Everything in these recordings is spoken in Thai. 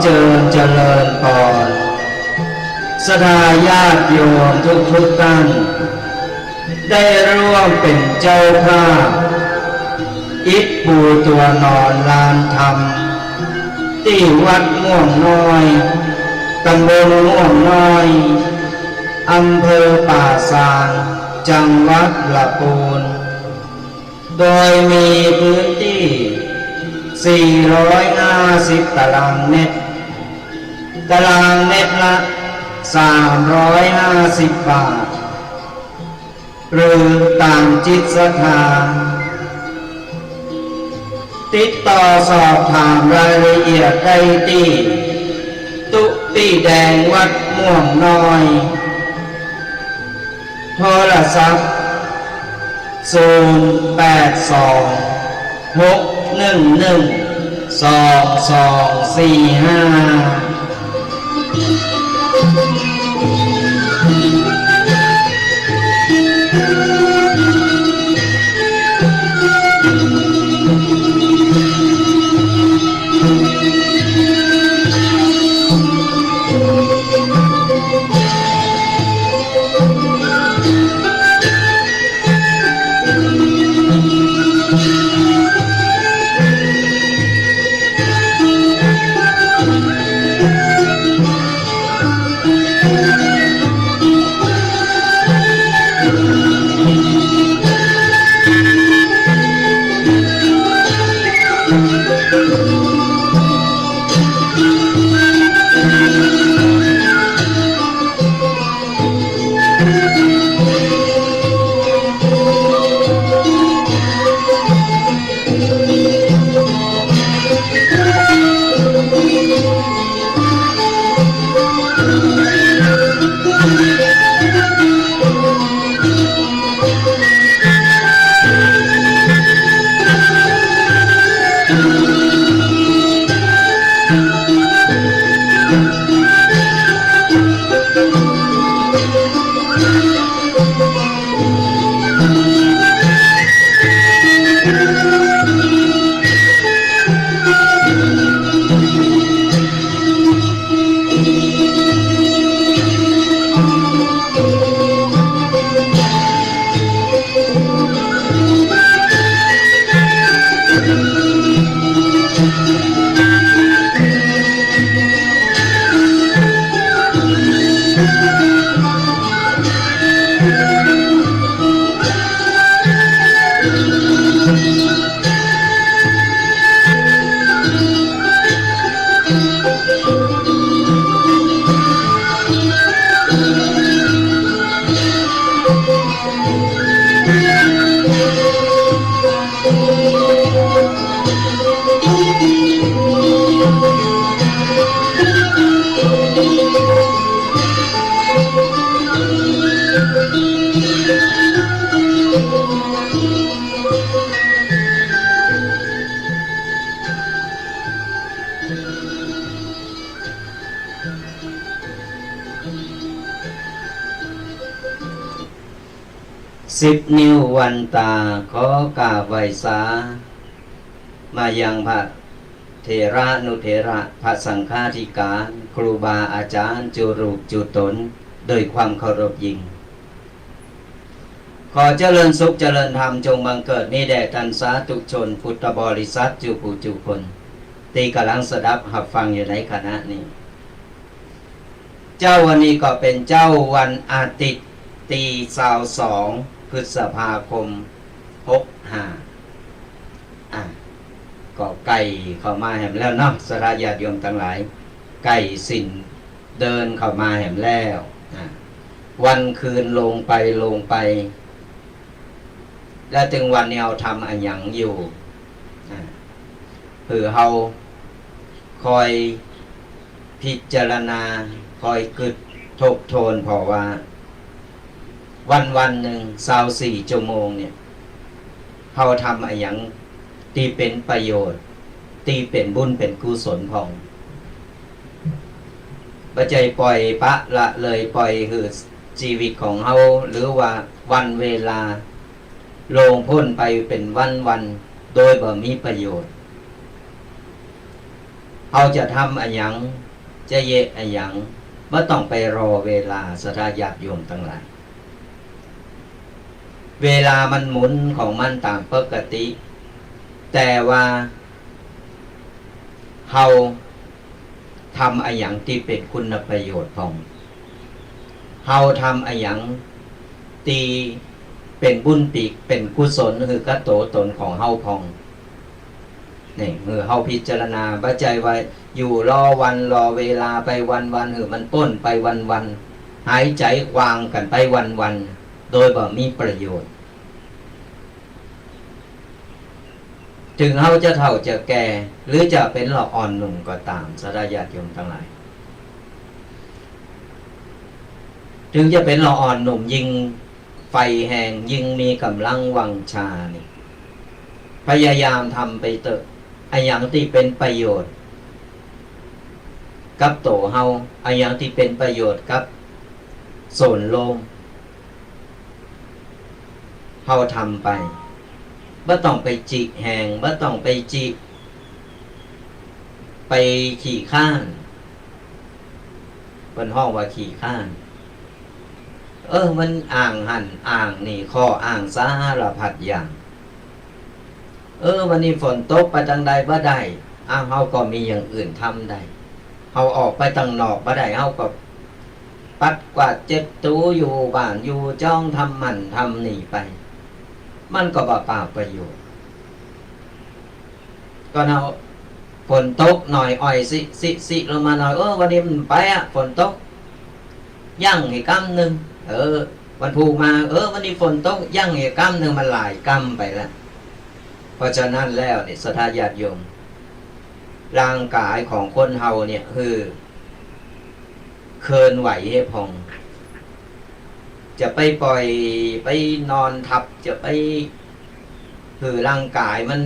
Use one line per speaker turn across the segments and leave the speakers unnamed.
เจริญพรศรัทธาญาติโยมทุกท่านได้ร่วมเป็นเจ้าภาพอิฐปูตัวนอนลานธรรมที่วัดม่วงน้อยตำบลม่วงน้อยอำเภอป่าซางจังหวัดลำพูนโดยมีพื้นที่450ตารางเมตรตารางเมตรละ350 บาทหรือตามจิตศรัทธาติดต่อสอบถามรายละเอียดได้ที่ตุตีแดงวัดม่วงน้อยโทรศัพท์10 นิ้ววันตาขอกราบไหว้สามายังพระเถระนุเถระพระสังฆาธิการครูบาอาจารย์จุรูปจุตนโดยความเคารพยิ่งขอเจริญสุขเจริญธรรมจงบังเกิดมีแด่ท่านสาธุชนพุทธบริษัทจุผู้จุคนที่กำลังสดับหับฟังอยู่ในขณะนี้เจ้าวันนี้ก็เป็นเจ้าวันอาทิตย์ตี22 พฤษภาคม 65ก็ใกล้เข้ามาแหมแล้วเนาะสราญาติโยมทั้งหลายใกล้สิ้นเดินเข้ามาแหมแล้ววันคืนลงไปแล้วถึงวันนี้เราทำอันหยังอยู่เพื่อเราคอยพิจารณาคอยกึดทบทวนเพราะว่าวันหนึ่ง24 ชั่วโมงเนี่ยเราทำอันหยังที่เป็นประโยชน์ที่เป็นบุญเป็นกุศลของปัจจัยปล่อยปะละเลยปล่อยคือชีวิตของเราหรือว่าวันเวลาลงพ้นไปเป็นวันโดยบ่มีประโยชน์ เอาจะทำอะไรยังจะเยะอะไรยังไม่ต้องไปรอเวลาศรัทธาญาติโยมทั้งหลายเวลามันหมุนของมันตามปกติแต่ว่าเฮาทำอะไรอย่างที่เป็นคุณประโยชน์ของเฮาทำอะไรอย่างตีเป็นบุญปีกเป็นกุศลคือกระโตตนของเฮาพองนี่เฮาพิจารณาบัจจัยไว้อยู่รอวันรอเวลาไปวันมันป้นไปวันหายใจวางกันไปวันโดยบ่มีประโยชน์ถึงเฮาจะเฒ่าจะแก่หรือจะเป็นเราอ่อนหนุ่มก็ตามศรัทธาญาติโยมทั้งหลายถึงจะเป็นเราอ่อนหนุ่มยิ่งไฟแห่งยิ่งมีกำลังวังชานี่พยายามทำไปเถอะไอ้อย่างที่เป็นประโยชน์กับโตเฮาไอ้อย่างที่เป็นประโยชน์กับส่วนโลมเฮาทำไปไม่ต้องไปจิแหงไม่ต้องไปจิไปขี่ข้านเป็นห้องว่าขี่ข้านมันอ่างหันอ่างนี่ข้ออ่างสารพัดอย่างวันนี้ฝนตกไปทางใดบ่ได้เฮาก็มีอย่างอื่นทำได้เฮาออกไปทางนอกบ่ได้เฮาก็ปัดกวาดเจ็บตูอยู่บ้านอยู่จ้องทำมันทำนี่ไปมันก็บ่เปล่าประโยชน์ก็เอาฝนตกหน่อยอ่อยสิลงมาหน่อยวันนี้มันไปฝนตกยั่งอีกกำหนึ่งวันพูมาวันนี้ฝนตกยั่งอีกกำหนึ่งมันหลายกำไปแล้วเพราะฉะนั้นแล้วเนี่ยศรัทธาญาติโยมร่างกายของคนเฮาเนี่ยคือเคลื่อนไหวให้พองจะไปปล่อยไปนอนทับจะไปคือร่างกายมัน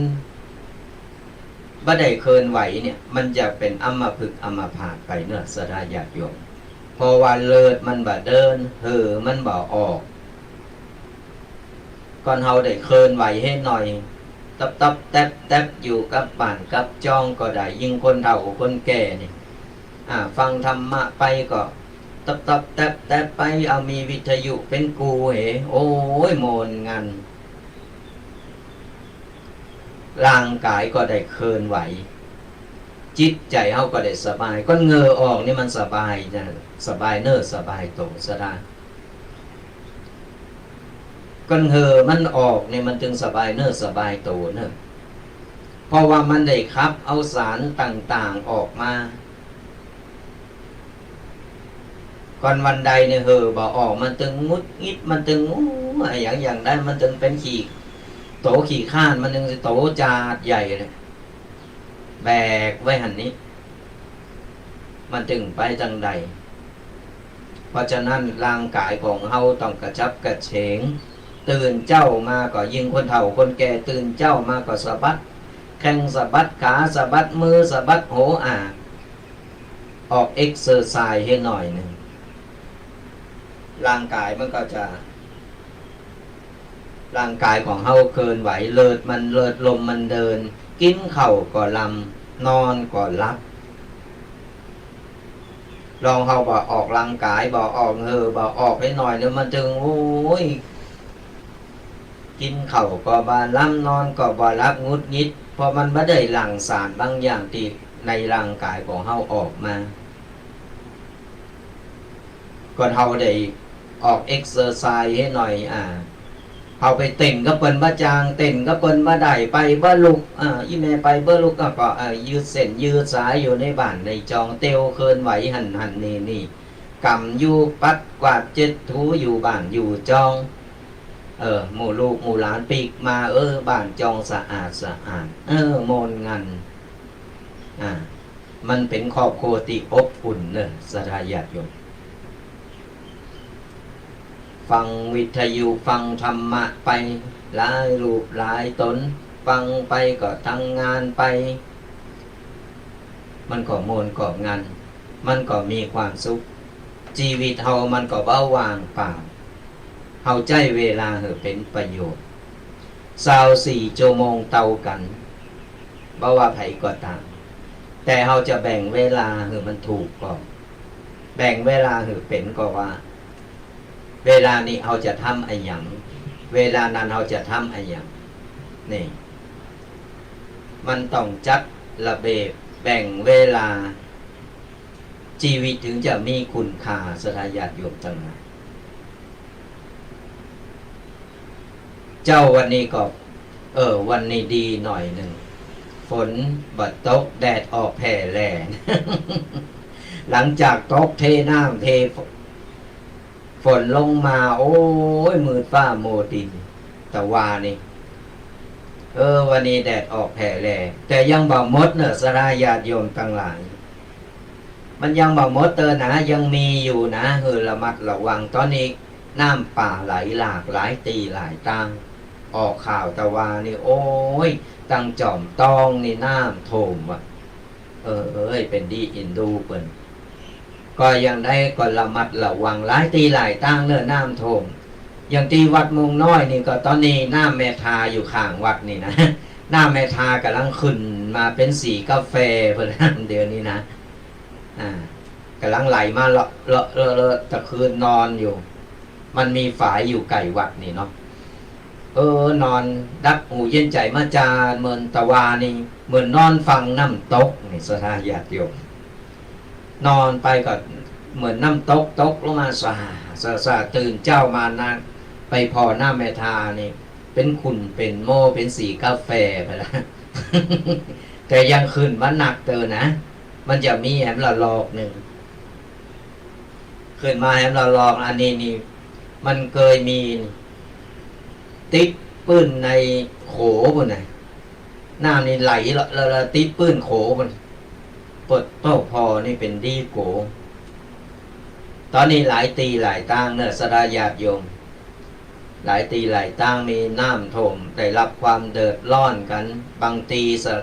บ่ได้เคลื่อนไหวเนี่ยมันจะเป็นอัมพฤกษ์อัมพาตไปเนื้อศรัทธาญาติโยมเพราะว่าเลิศมันบ่เดินมันบ่ออกก่อนเฮาได้เคลื่อนไหวให้หน่อยตับแตบอยู่กับบ้านกับจ้องก็ได้ยิ่งคนเฒ่าคนแก่นี่ฟังธรรมะไปก็ตับแตบไปเอามีวิทยุเป็นกูโอ้ยโมนงันร่างกายก็ได้เคลื่อนไหวจิตใจเฮาก็ได้สบายก็เหงื่อออกนี่มันสบายนะสบายเน้อสบายโตสะดาก้อนเหอมันออกเนี่ยมันจึงสบายเน้อสบายโตเน้อเพราะว่ามันได้ครับเอาสารต่างๆออกมาก่อนวันใดเนี่ยบ่ออกมันจึงมุดงิดมันจึงอย่างได้มันจึงเป็นขี่โตขี่ข้านมันจึงโตจาดใหญ่เลยแบกไว้หันนี้มันจึงไปจังใดเพราะฉะนั้นร่างกายของเฮาต้องกระชับกระเฉงตื่นเจ้ามาก็ยิ่งคนเฒ่าคนแก่ตื่นเจ้ามาก็สะบัดแข้งสะบัดขาสะบัดมือสะบัดโหออกเอ็กเซอร์ไซส์ให้หน่อยหนึ่งร่างกายมันก็จะร่างกายของเฮาเคลื่อนไหวเลิศลมมันเดินกินข้าวก็ลำนอนก็หลับลองเฮาบ่ออกร่างกายบ่ออกบ่ออกให้หน่อยแล้วมันจึงโอ้ยกินข้าวก็บ่ลำนอนก็บ่หลับงุดงิดเพราะมันบ่ได้หลั่งสารบางอย่างที่ในร่างกายของเฮาออกมาก่อนเฮาได้ออกเอ็กเซอร์ไซส์ให้หน่อยเฮาไปเต้นก็เปิ้นบ่จางเต้นก็เปิ้นบ่ได้ไปบ่ลุกอีแม่ไปบ่ลุกก็ยืดเส้นยืดสายอยู่ในบ้านในจองเตียวเคลื่อนไหวหันนี่กำอยู่ปัดกวาดเจ็ดถูอยู่บ้านอยู่จองหมู่ลูกหมู่หลานปีกมาบ้านจองสะอาดโมนงันมันเป็นครอบครัวที่อบอุ่นเนอะศรัทธาญาติโยมฟังวิทยุฟังธรรมะไปหลายรูปหลายตนฟังไปก็ทำงานไปมันก็โมนก็งานมันก็มีความสุขชีวิตเฮามันก็เบาว่างเปล่าเฮาใจเวลาเป็นประโยชน์24 ชั่วโมงเท่ากันบ่ว่าไผก็ตาม แต่เราจะแบ่งเวลาคือมันถูกก่อนแบ่งเวลาคือเป็นก็ว่าเวลานี้เราจะทำอะไรอย่างเวลานั้นเราจะทำอะไรอย่างนี่มันต้องจัดระเบียบแบ่งเวลาชีวิตถึงจะมีคุณค่าสถาญาติโยมจังนะเจ้าวันนี้ก็วันนี้ดีหน่อยหนึ่งฝนบัดตกแดดออกแผ่แลง หลังจากตกเทน้ำเทฝนลงมาโอ้ยมืดฟ้าโมดินแต่ว่านี่วันนี้แดดออกแผ่แลงแต่ยังบ่หมดเนอะสลาญาติโยมทั้งหลายมันยังบ่หมดนะยังมีอยู่นะระมัดระวังตอนนี้น้ำป่าไหลหลากหลายตีหลายตังออกข่าวแต่ว่านี่โอ้ยตังจอมตองนี่น้ำโถมว่ะเป็นดีอินดูเปิ่นก็ยังได้ก็ระมัดระวังหลายตีหลายตังเนื้อน้ำโถมอย่างที่วัดมุงน้อยนี่ก็ตอนนี้น้ำแม่ทาอยู่ข้างวัดนี่นะน้ำแม่ทากำลังขึ้นมาเป็นสีกาแฟเพิ่นเดี๋ยวนี้นะกำลังไหลมาเลอะตะคืนนอนอยู่มันมีฝายอยู่ไก่วัดนี่เนาะนอนดักหูเย็นใจมาจาเหมือนตะวานี่เหมือนนอนฟังน้ำตกนี่สถาญาติโยมนอนไปก็เหมือนน้ำตกลงมาสาตื่นเจ้ามานั่งไปพอหน้าแม่ทานี่เป็นขุ่นเป็นโมเป็นสีกาแฟไปแล้ว แต่ยังขึ้นมันหนักเตอนะมันจะมีแหมละลอกหนึ่งขึ้นมาแหมละลอกอันนี้นี่มันเคยมีติดปื้นในโขบนไหนน้ำนี่ไหลละติดปื้นโขบนปดโต้พอนี่เป็นดีโกตอนนี้หลายตีหลายตั้งเนอะสดาญาติโยมหลายตีหลายตั้งมีน้ำท่วมได้รับความเดือดร้อนกัน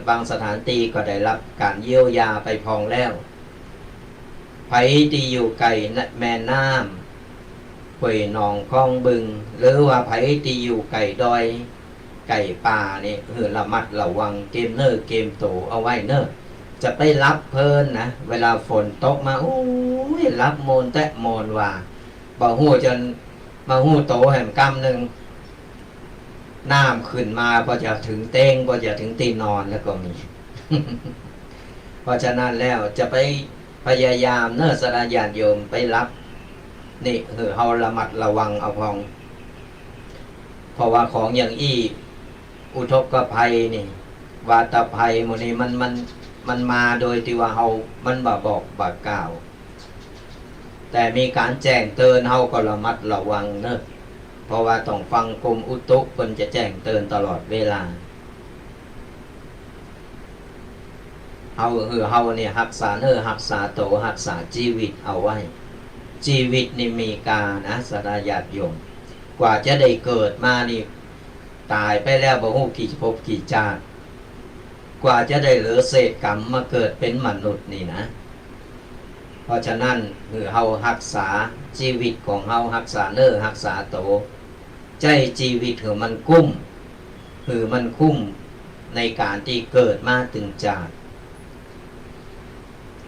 บางสถานตีก็ได้รับการเยียวยาไปพองแล้วไผที่อยู่ไกลแม่น้ำห้วยหนองคลองบึงหรือว่าไผที่อยู่ไกลดอยไก่ป่านี่ระมัดระวังเกมโตเอาไว้เนอะจะไปรับเพลินนะเวลาฝนตกมาโอ้ยรับโมนแต่โมนว่าบ่หูจนมาหูโตแห่งกำหนึ่งน้ำขึ้นมาพอจะถึงเต้งพอจะถึงตีนอนแล้วก็มี เพราะฉะนั้นแล้วจะไปพยายามเนอะสลาญาติโยมไปรับนี่เฮาระมัดระวังเอาพองเพราะว่าของอย่างอุทกภัยนี่วาตภัยหมดนี้มันมาโดยที่ว่าเฮามันบอกกล่าวแต่มีการแจ้งเตือนเฮาก็ระมัดระวังเนอะเพราะว่าต้องฟังกรมอุตุเพิ่นจะแจ้งเตือนตลอดเวลาเฮาเนี่ยรักษารักษาโตรักษาชีวิตเอาไว้ชีวิตนี่มีกานะสดาญาติโยมกว่าจะได้เกิดมานี่ตายไปแล้วบ่ฮู้กี่ภพกี่ชาติกว่าจะได้เหลือเศษกรรมมาเกิดเป็นมนุษย์นี่นะเพราะฉะนั้นเฮารักษาชีวิตของเฮารักษารักษาโตใจชีวิตมันคุ้มในการที่เกิดมาถึงชาติ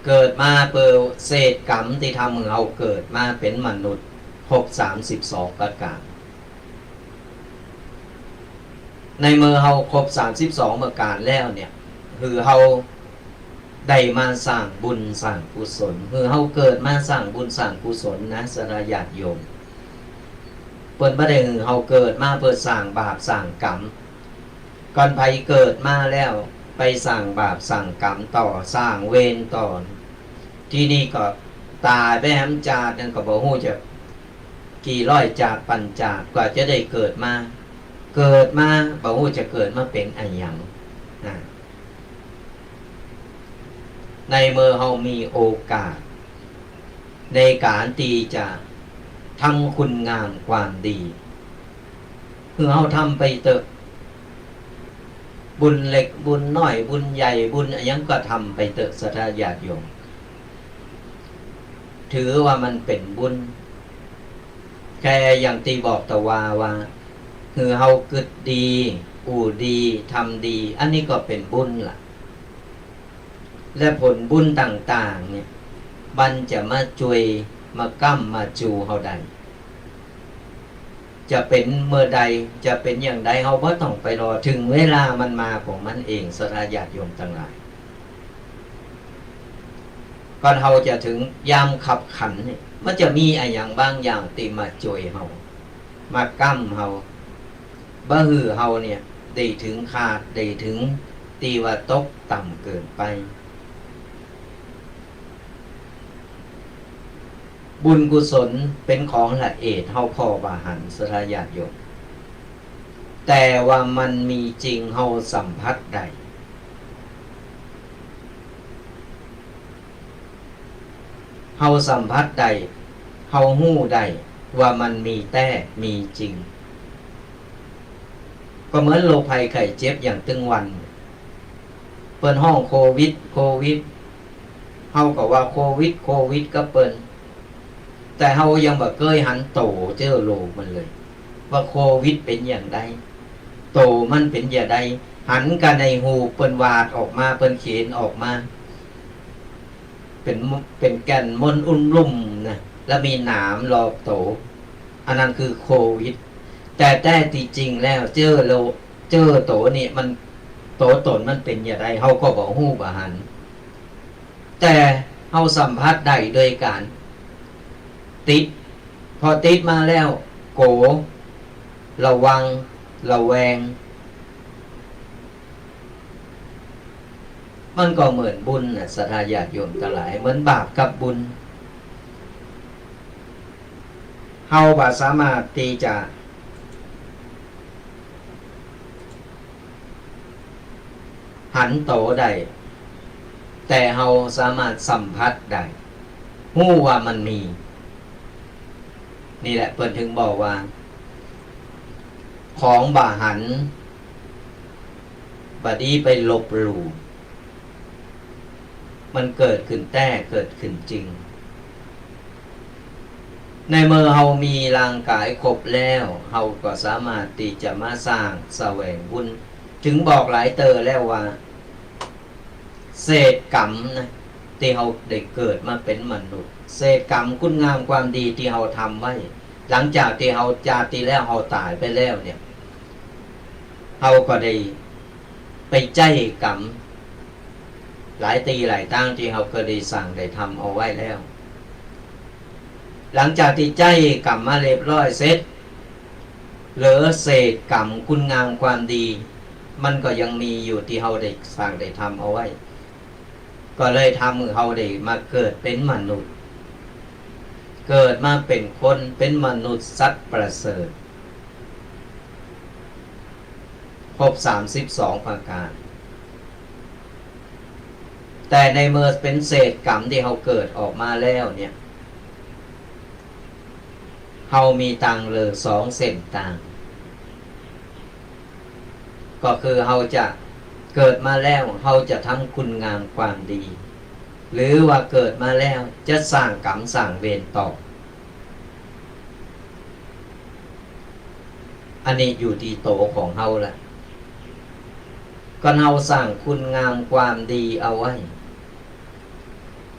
เกิดมาเปิดเศษกรรมที่ทำให้เราเกิดมาเป็นมนุษย์ครบ32ประการในเมื่อเราครบ32ประการแล้วเนี่ยเราได้มาสร้างบุญสร้างกุศลเราเกิดมาสร้างบุญสร้างกุศลนะสลาญาติโยมเปิ้นบ่ได้เราเกิดมาเพื่อสร้างบาปสร้างกรรมก่อนไผเกิดมาแล้วไปสร้างบาปสร้างกรรมต่อสร้างเวรต่อที่นี่ก็ตายไปแหมจาดนั่นก็บ่ฮู้จะกี่ร้อยจาดพันจาดกว่าจะได้เกิดมาบ่ฮู้จะเกิดมาเป็นอันหยังนะในเมื่อเรามีโอกาสในการที่จะทำคุณงามความดีเราทำไปเถอะบุญเล็กบุญน้อยบุญใหญ่บุญยังก็ทำไปเถอะศรัทธาญาติโยมถือว่ามันเป็นบุญแค่อย่างที่บอกตะว่าเฮาเกิดดีอู่ดีทำดีอันนี้ก็เป็นบุญล่ะ และผลบุญต่างๆเนี่ยมันจะมาช่วยมาก้ำมาจูเฮาได้จะเป็นเมื่อใดจะเป็นอย่างใดเฮาบ่ต้องไปรอถึงเวลามันมาของมันเองศรัทธาญาติโยมทั้งหลายก่อนเฮาจะถึงยามขับขันเนี่ยมันจะมีอะไรอย่างบางอย่างที่มาช่วยเฮามาก้ำเฮาบ่ฮือเฮาเนี่ยได้ถึงขาดได้ถึงตีว่าตกต่ำเกินไปบุญกุศลเป็นของละเอียดเฮาพอบาหันศรัทธาญาติโยมแต่ว่ามันมีจริงเฮาสัมผัสได้เฮาสัมผัสได้เฮาฮู้ได้ว่ามันมีแต่มีจริงก็เหมือนโรคภัยไข้เจ็บอย่างตึงวันเปิ้นห้องโควิดเฮาก็ว่าโควิดก็เปิ้นแต่เฮายังบ่เคยหันโตเจอโลกมันเลยว่าโควิดเป็นอย่างใดโตมันเป็นอย่างใดหันกันในหูเปิ้นวาดออกมาเปิ้นเขียนออกมาเป็นแก่นมนอุ่นลุ่มนะแล้วมีหนามรอบโตอันนั้นคือโควิดแต่ที่จริงแล้วเจอโตนี่มันโตตนมันเป็นอย่างไรเฮาก็บ่ฮู้บ่หันแต่เฮาสัมผัสได้โดยการติดพอติดมาแล้วโกระวังระแวงมันก็เหมือนบุญนะศรัทธาญาติโยมทั้งหลายเหมือนบาปกับบุญเฮาบ่สามารถที่จะหันโตได้แต่เฮาสามารถสัมผัสได้ฮู้ว่ามันมีนี่แหละเพิ่นถึงบอกว่าของบ่าหันบัดนี้ไปลบหลู่มันเกิดขึ้นแต่เกิดขึ้นจริงในเมื่อเฮามีร่างกายครบแล้วเฮาก็สามารถที่จะมาสร้างแสวงบุญถึงบอกหลายเตอแล้วว่าเศษกรรมนะที่เฮาได้เกิดมาเป็นมนุษย์เศษกรรมคุณงามความดีที่เฮาทำไว้หลังจากที่เฮาจาติแล้วเฮาตายไปแล้วเนี่ยเฮาก็ได้ไปใจกรรมหลายตีหลายตั้งที่เฮาเคยได้สั่งได้ทำเอาไว้แล้วหลังจากที่ใจกรรมมาเรียบร้อยเสร็จเหลือเศษกรรมคุณงามความดีมันก็ยังมีอยู่ที่เฮาได้สั่งได้ทำเอาไว้ก็เลยทำให้เฮาได้มาเกิดเป็นมนุษย์เกิดมาเป็นคนเป็นมนุษย์สัตว์ประเสริฐครบ32ประการแต่ในเมื่อเป็นเศษกรรมที่เฮาเกิดออกมาแล้วเนี่ยเฮามีตังเหลือ2เส้นต่างก็คือเฮาจะเกิดมาแล้วเฮาจะทำคุณงามความดีหรือว่าเกิดมาแล้วจะสร้างกรรมสร้างเวรต่ออันนี้อยู่ที่โตของเฮาแหละก็เฮาสร้างคุณงามความดีเอาไว้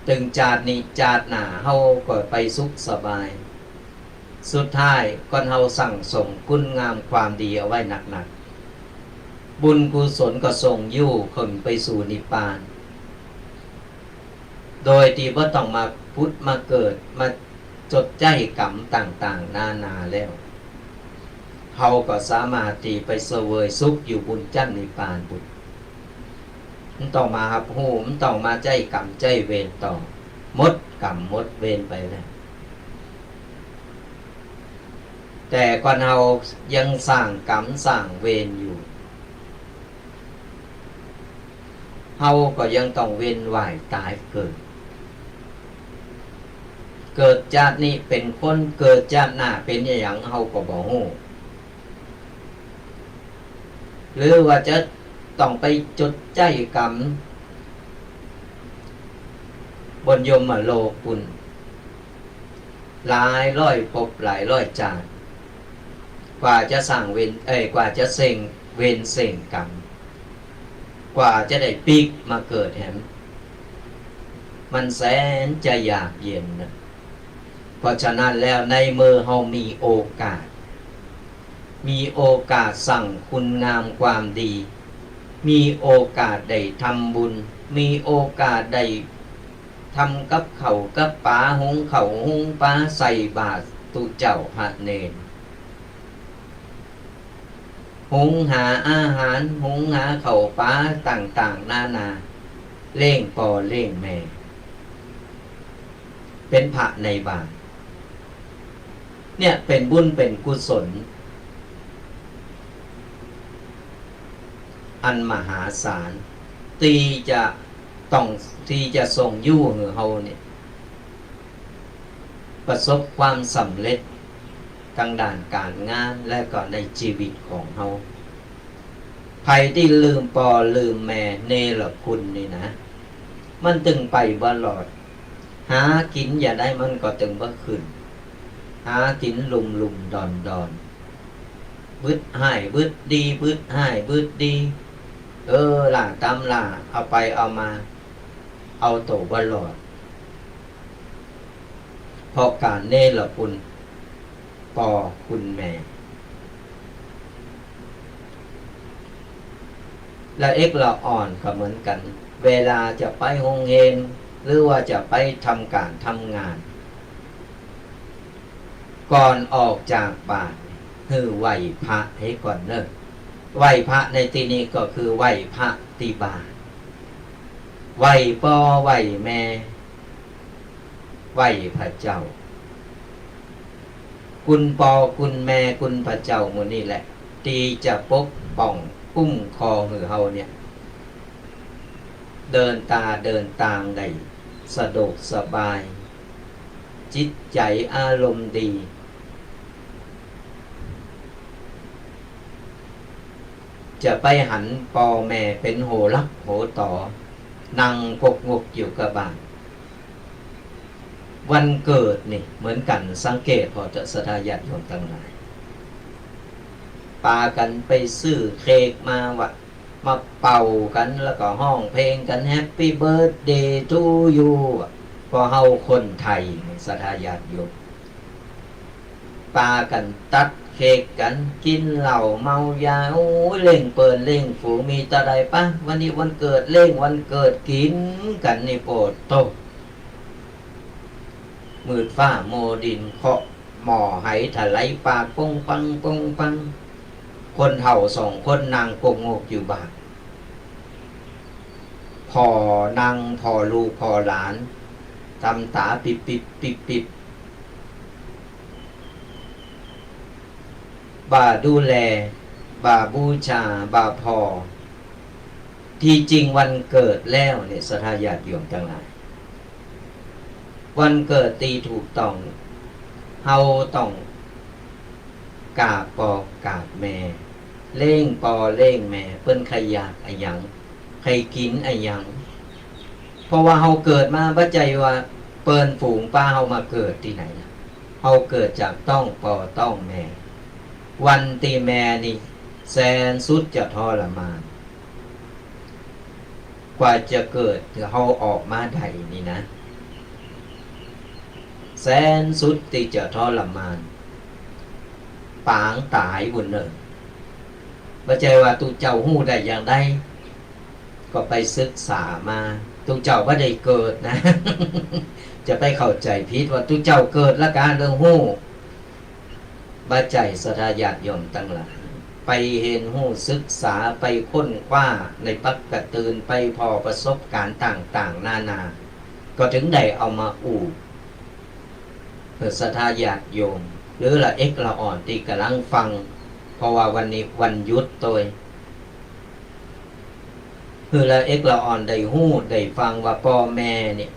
ถึงชาตินี้ชาติหน้าเฮาก็ไปสุขสบายสุดท้ายก็เฮาสั่งสมคุณงามความดีเอาไว้หนักๆบุญกุศลก็ส่งอยู่ขึ้นไปสู่นิพพานโดยที่บ่ต้องมาพุทธมาเกิดมาจดใจกรรมต่างๆนานาแล้วเฮาก็สามารถที่ไปเสวยสุขอยู่บุญจันทร์นิพพานบุญมันต้องมาครับโหมต้องมาใจกรรมใจเวรต่อหมดกรรมหมดเวรไปแล้วแต่ก่อนเฮายังสร้างกรรมสร้างเวรอยู่เฮาก็ยังต้องเวียนว่ายตายเกิดชาตินี้เป็นคนเกิดชาติหน้าเป็นอย่างเฮาก็บ่ฮู้หรือว่าจะต้องไปจดใจกรรมบนยมโลกปุ่นหลายร้อยภพหลายร้อยชาติกว่าจะสั่งเวรกว่าจะเส่งเวรเส่งกรรมกว่าจะได้ปีกมาเกิดแหม มันแสนจะอยากเย็นนะเพราะฉะนั้นแล้วในเมื่อเรามีโอกาสสั่งคุณงามความดีมีโอกาสได้ทำบุญมีโอกาสได้ทำกับเขาวกับปลาหุงเขาวหุงปลาใส่บาตรตุเจ้าพระเนรหุงหาอาหารหุงหาเขาวปลาต่างๆนานาเล่งปอเล่งแม่เป็นพระในบาตรเนี่ยเป็นบุญเป็นกุศลอันมหาศาลที่จะส่งยู่เหอเฮาเนี่ยประสบความสำเร็จทางด้านการงานและก็ในชีวิตของเฮาใครที่ลืมปอลืมแม่เนรคุณนี่นะมันตึงไปบ่หลอดหากินอย่าได้มันก็ตึงบ่ขึ้นหากินลุมดอนบึดให้บึดดีบึดให้บึดดีล่ะตามล่ะเอาไปเอามาเอาโตบ่หลอดเพราะการเนรคุณปอคุณแม่และเอกละอ่อนก็เหมือนกันเวลาจะไปโรงเรียนหรือว่าจะไปทำการทำงานก่อนออกจากบ้านคือไหว้พระให้ก่อนเนิ่นไหว้พระในที่นี้ก็คือไหว้พระที่บ้านไหว้พ่อไหว้แม่ไหว้พระเจ้าคุณปอคุณแม่คุณพระเจ้าหมู่นี่แหละที่จะปกป้องคุ้มครองเฮาเนี่ยเดินตามได้สะดวกสบายจิตใจอารมณ์ดีจะไปหันปอแม่เป็นโหรักโหต่อนั่งกกงกอยู่กับบ้านวันเกิดนี่เหมือนกันสังเกตพอจะสถาญาติโยมทั้งหลายปากันไปซื้อเค้กมาเป่ากันแล้วก็ห้องเพลงกันแฮปปี้เบิร์ธเดย์ทูยูพอเฮาคนไทยสถาญาติโยมปากันตัดเค้กกันกินเหล้าเมายาโอ้ยเล่งเปิดเล่งฝูมีตาใดปะวันนี้วันเกิดเล่งวันเกิดกินกันนี่โปรดโตมืดฟ้าโมดินเคาะหมอไหถลายปากปงปังคนเฒ่าสองคนนางกงงกอยู่บ้านพอนางพอลูกพอหลานทำตาปิดบ่าดูแลบ่าบูชาบ่าพอที่จริงวันเกิดแล้วเนี่ยศรัทธาญาติโยมทั้งหลายวันเกิดตีถูกต้องเฮาต้องกราบปอกราบแม่เล่งปอเล่งแม่เปิ้นใครอยากอะหยังใครกินอะหยังเพราะว่าเฮาเกิดมาบ่ใจว่าเปิ้นฝูงป้าเฮามาเกิดที่ไหนล่ะเฮาเกิดจากต้องปอต้องแม่วันตีแม่นี่แสนสุดจะทรมานกว่าจะเกิดเฮาออกมาได้นี่นะแสนสุดที่จะทรมานปางตายบุญเนอบ่ใจว่าตุเจ้าฮู้ได้อย่างใดก็ไปศึกษามาตุเจ้าบ่ได้เกิดนะ จะไปเข้าใจผิดว่าตุเจ้าเกิดและการเรื่องฮู้บ่ใจศรัทธาญาติโยมทั้งหลายไปเห็นฮู้ศึกษาไปค้นคว้าในปักกะตื่นไปพอประสบการณ์ต่างๆนานาก็ถึงได้เอามาอู่เพื่อศรัทธาญาติโยมหรือละเอกละอ่อนที่กำลังฟังเพราะว่าวันนี้วันหยุดตัวคือละเอกละอ่อนได้ฮู้ได้ฟังว่าพ่อแม่เนี่ย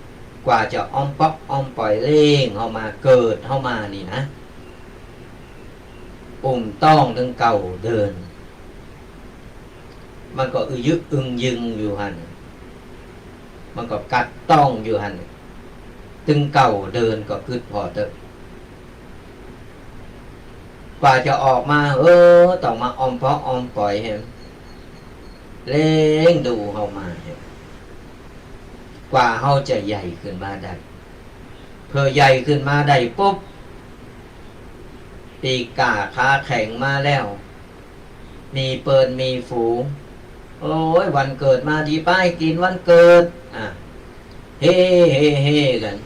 กว่าจะอ้อมป๊อกอ้อมปล่อยเล่งเข้ามาเกิดเข้ามานี่นะต้องถึงเก่าเดินมันก็ยึกอึงยึงอยู่หันมันก็กัดต้องอยู่หันถึงเก่าเดินก็คืดพอเถอะกว่าจะออกมาต้องมาออมเพาะออมปล่อยเห็นเล่งดูเข้ามาเห็น กว่าเฮาจะใหญ่ขึ้นมาได้เพื่อใหญ่ขึ้นมาได้ปุ๊บปีกาขาแข็งมาแล้วมีเปิดมีฝูงโอ้ยวันเกิดมาดีป้ายกินวันเกิดเฮ่เฮ่เฮ่กัน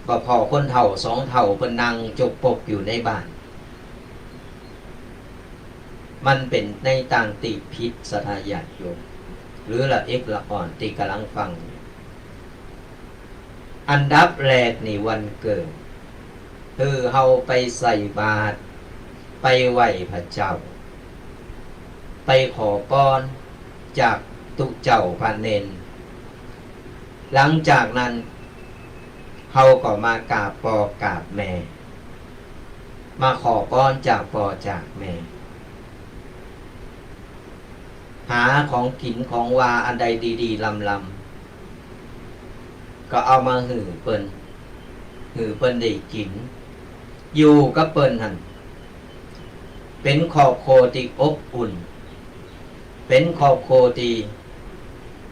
ก็พอคนเฒ่าสองเฒ่าเป็นนั่งจกปกอยู่ในบ้านมันเป็นในต่างติพิษสถาญาติโยมหรือละเอกละอ่อนตีกำลังฟังอันดับแรกนี่วันเกิดคือเฮาไปใส่บาตรไปไหว้พระเจ้าไปขอพรจากตุเจ้าพระเนนหลังจากนั้นเฮาก็มากราบพ่อกราบแม่มาขอพรจากพ่อจากแม่หาของกินของวาอันใดดีๆลำๆก็เอามาหือเปิ้นได้กินอยู่กับเปิ้นหั่นเป็นครอบครัวที่อบอุ่นเป็นครอบครัวที่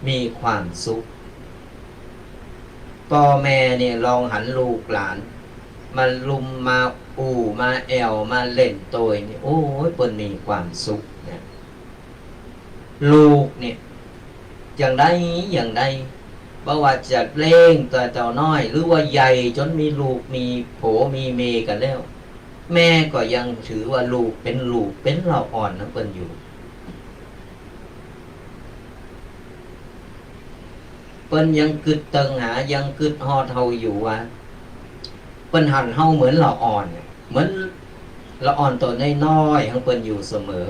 มีความสุขพ่อแม่เนี่ยลองหันลูกหลานมาลุมมาอู่มาแอวมาเล่นโตยนี่โอ้ยเปิ้นมีความสุขเนี่ยลูกเนี่ยอย่างใดบ่ว่าจะเล่งตัวเจ้าน้อยหรือว่าใหญ่จนมีลูกมีโผมีเมกันแล้วแม่ก็ยังถือว่าลูกเป็นเราอ่อนนะเปิ้นอยู่เปิ้นยังกึดเติงหายังกึดฮอดเฮาอยู่ว่าเปิ้นหันเฮาเหมือนเราอ่อนเหมือนเราอ่อนตัวน้อยๆของเปิ้นอยู่เสมอ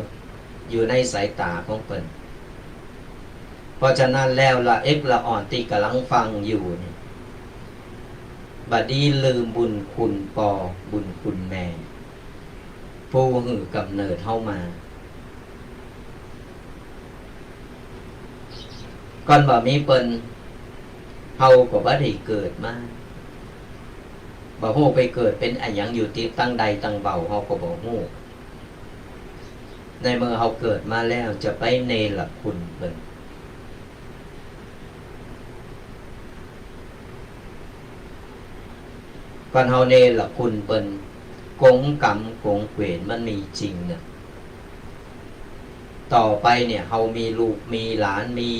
อยู่ในสายตาของเปิ้นเพราะฉะนั้นแล้วละเอกละอ่อนที่กำลังฟังอยู่นี่บัดนี้ลืมบุญคุณปอบุญคุณแม่ผู้หือกำเนิดเฮามาก่อนบ่มีเปิ้นเฮาก็บ่ได้เกิดมาบ่ฮู้ไปเกิดเป็นอันหยังอยู่ที่ตั้งใดตั้งเบาเฮาก็บ่ฮู้ในเมื่อเฮาเกิดมาแล้วจะไปเนรคุณเปิ้นก่อนเฮาเนรคุณเปิ้นกงกรรมกงเขวนมันมีจริงเนี่ยต่อไปเนี่ยเฮามีลูกมีหลานมี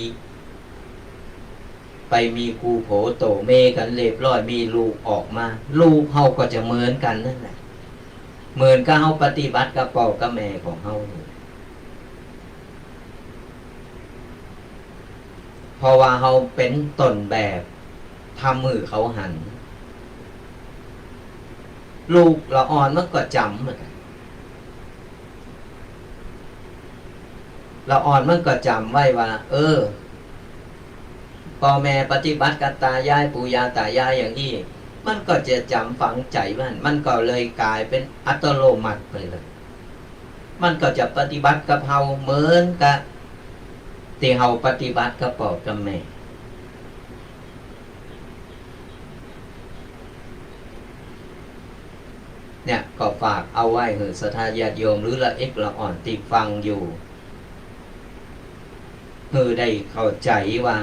ไปมีกูโผโตเมกันเรียบร้อยมีลูกออกมาลูกเฮาก็จะเหมือนกันนั่นแหละเหมือนกับเฮาปฏิบัติกับพ่อกับแม่ของเฮาเพราะว่าเฮาเป็นต้นแบบทำมือเขาหันลูกละอ่อนมันก็จำเหมือนกันละอ่อนมันก็จำไว้ว่าพ่อแม่ปฏิบัติกับตายายปู่ย่าตายายอย่างนี้มันก็จะจำฝังใจมันก็เลยกลายเป็นอัตโนมัติไปเลยมันก็จะปฏิบัติกับเฮาเหมือนกับที่เฮาปฏิบัติกับพ่อกับแม่เนี่ยก็ฝากเอาไว้เถอะศรัทธาญาติโยมหรือละเอกละอ่อนที่ฟังอยู่ได้เข้าใจว่า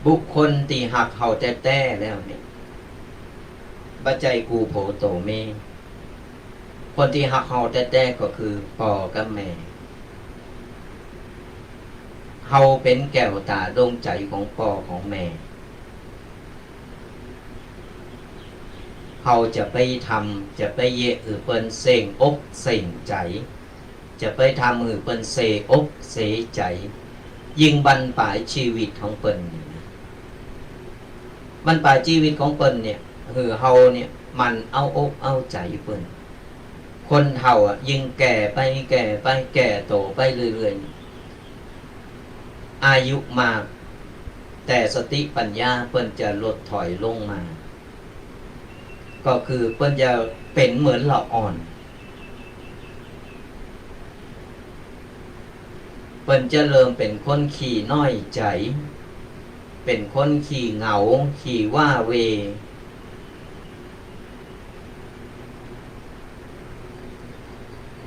บุคคลที่หักเฮาแต้ๆแล้วเนี่ยบัจจัยกูโผโตเมคนที่หักเฮาแต้ๆก็คือพ่อกับแม่เฮาเป็นแก้วตาดวงใจของพ่อของแม่เฮาจะไปทำจะไปเยะเปิ้นเส่งอกเส่งใจจะไปทำเปิ้นเสอกเสใจยิ่งบรรปลายชีวิตของเปิ้นมันปลายชีวิตของเปิ้นเนี่ยเฮาเนี่ยมันเอาอกเอาใจเปิ้นคนเฮายิ่งแก่ไปแก่โตไปเรื่อยๆอายุมากแต่สติปัญญาเปิ้นจะลดถอยลงมาก็คือเปิ้นจะเป็นเหมือนละอ่อนเปิ้นจะเริ่มเป็นคนขี้น้อยใจเป็นคนขี้เหงาขี้ว่าเว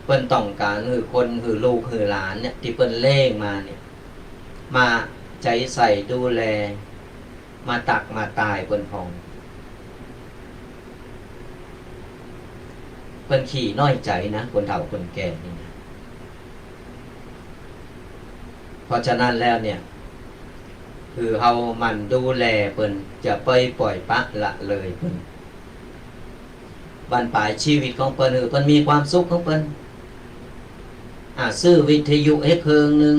เปิ้นต้องการคนลูกหลานเนี่ยที่เปิ้นเล่งมาเนี่ยมา ใจใส่ดูแลมาตักมาตายเปิ้นพองเปิ้นขี้น้อยใจนะคนเฒ่าคนแก่นี่นะเพราะฉะนั้นแล้วเนี่ยคือเฮามันดูแลเปิ้นจะปล่อยปะละเลยเปิ้นบรรปลายชีวิตของเปิ้นเปิ้นมีความสุขของเปิ้นซื้อวิทยุให้เครื่องนึง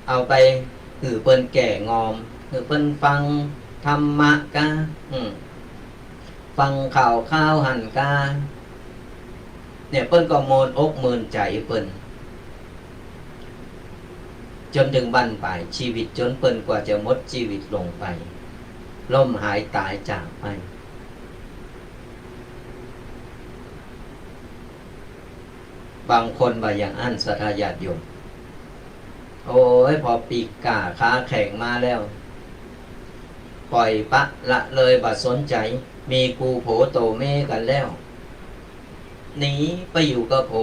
เอาไปคือเปิ้นแก่งอมคือเปิ้นฟังธรรมะกะฟังข่าวหันกาเนี่ยเปิ้นก็โมนอกเมินใจเปิ้นจนถึงบั้นปลายชีวิตจนเปิ้นกว่าจะหมดชีวิตลงไปล่มหายตายจากไปบางคนว่าอย่างอั้นศรัทธาญาติโยมโอ้ยพอปีกกาค้าแข่งมาแล้วปล่อยปะละเลยบ่สนใจมีกูโผโตเมกันแล้วหนีไปอยู่กับโผ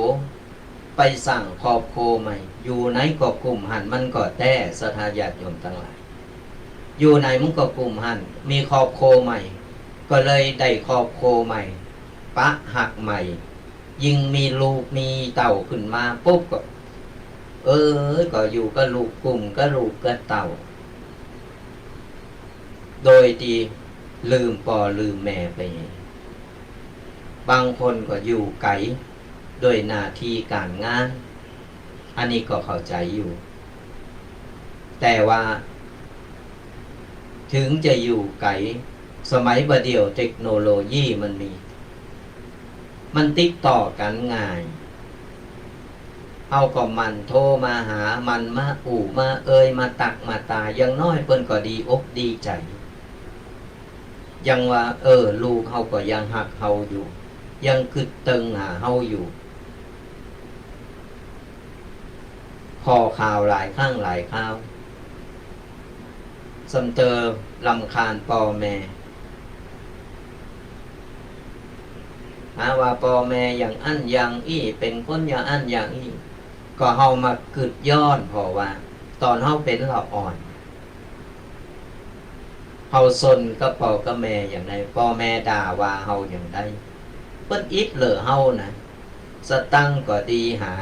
ไปสั่งครอบโคใหม่อยู่ไหนก็กลุ่มหันมันก็แต้ศรัทธาญาติโยมทั้งหลายอยู่ไหนมันก็กลุ่มหันมีครอบโคใหม่ก็เลยได้ครอบโคใหม่ปะหักใหม่ยิ่งมีลูกมีเต่าขึ้นมาปุ๊บก็ก็อยู่กับลูกกลุ่มก็ลูกก็เต่าโดยที่ลืมพ่อลืมแม่ไปบางคนก็อยู่ไกลโดยหน้าที่การงานอันนี้ก็เข้าใจอยู่แต่ว่าถึงจะอยู่ไกลสมัยประเดี๋ยวเทคโนโลยีมันติดต่อกันง่ายเอาก็มันโทรมาหามันมามามาตักมาตายังน้อยเพิ่นก็ดีอกดีใจยังว่าลูกเฮาก็ยังหักเฮาอยู่ยังคิดตึงหาเฮาอยู่พอข่าวหลายครั้งหลายคราวสำเตอรำคาญพ่อแม่หาว่าพ่อแม่อย่างอั้นอย่างอี้เป็นคนอย่างอั้นอย่างอี้ก็เฮามาคิดย้อนเพราะว่าตอนเฮาเป็นเราอ่อนเฮาซนกับพ่อกับแม่อย่างไรพ่อแม่ด่าว่าเฮาอย่างใดเปิ้นอิดเหลือเฮานะสตังก็ดีหา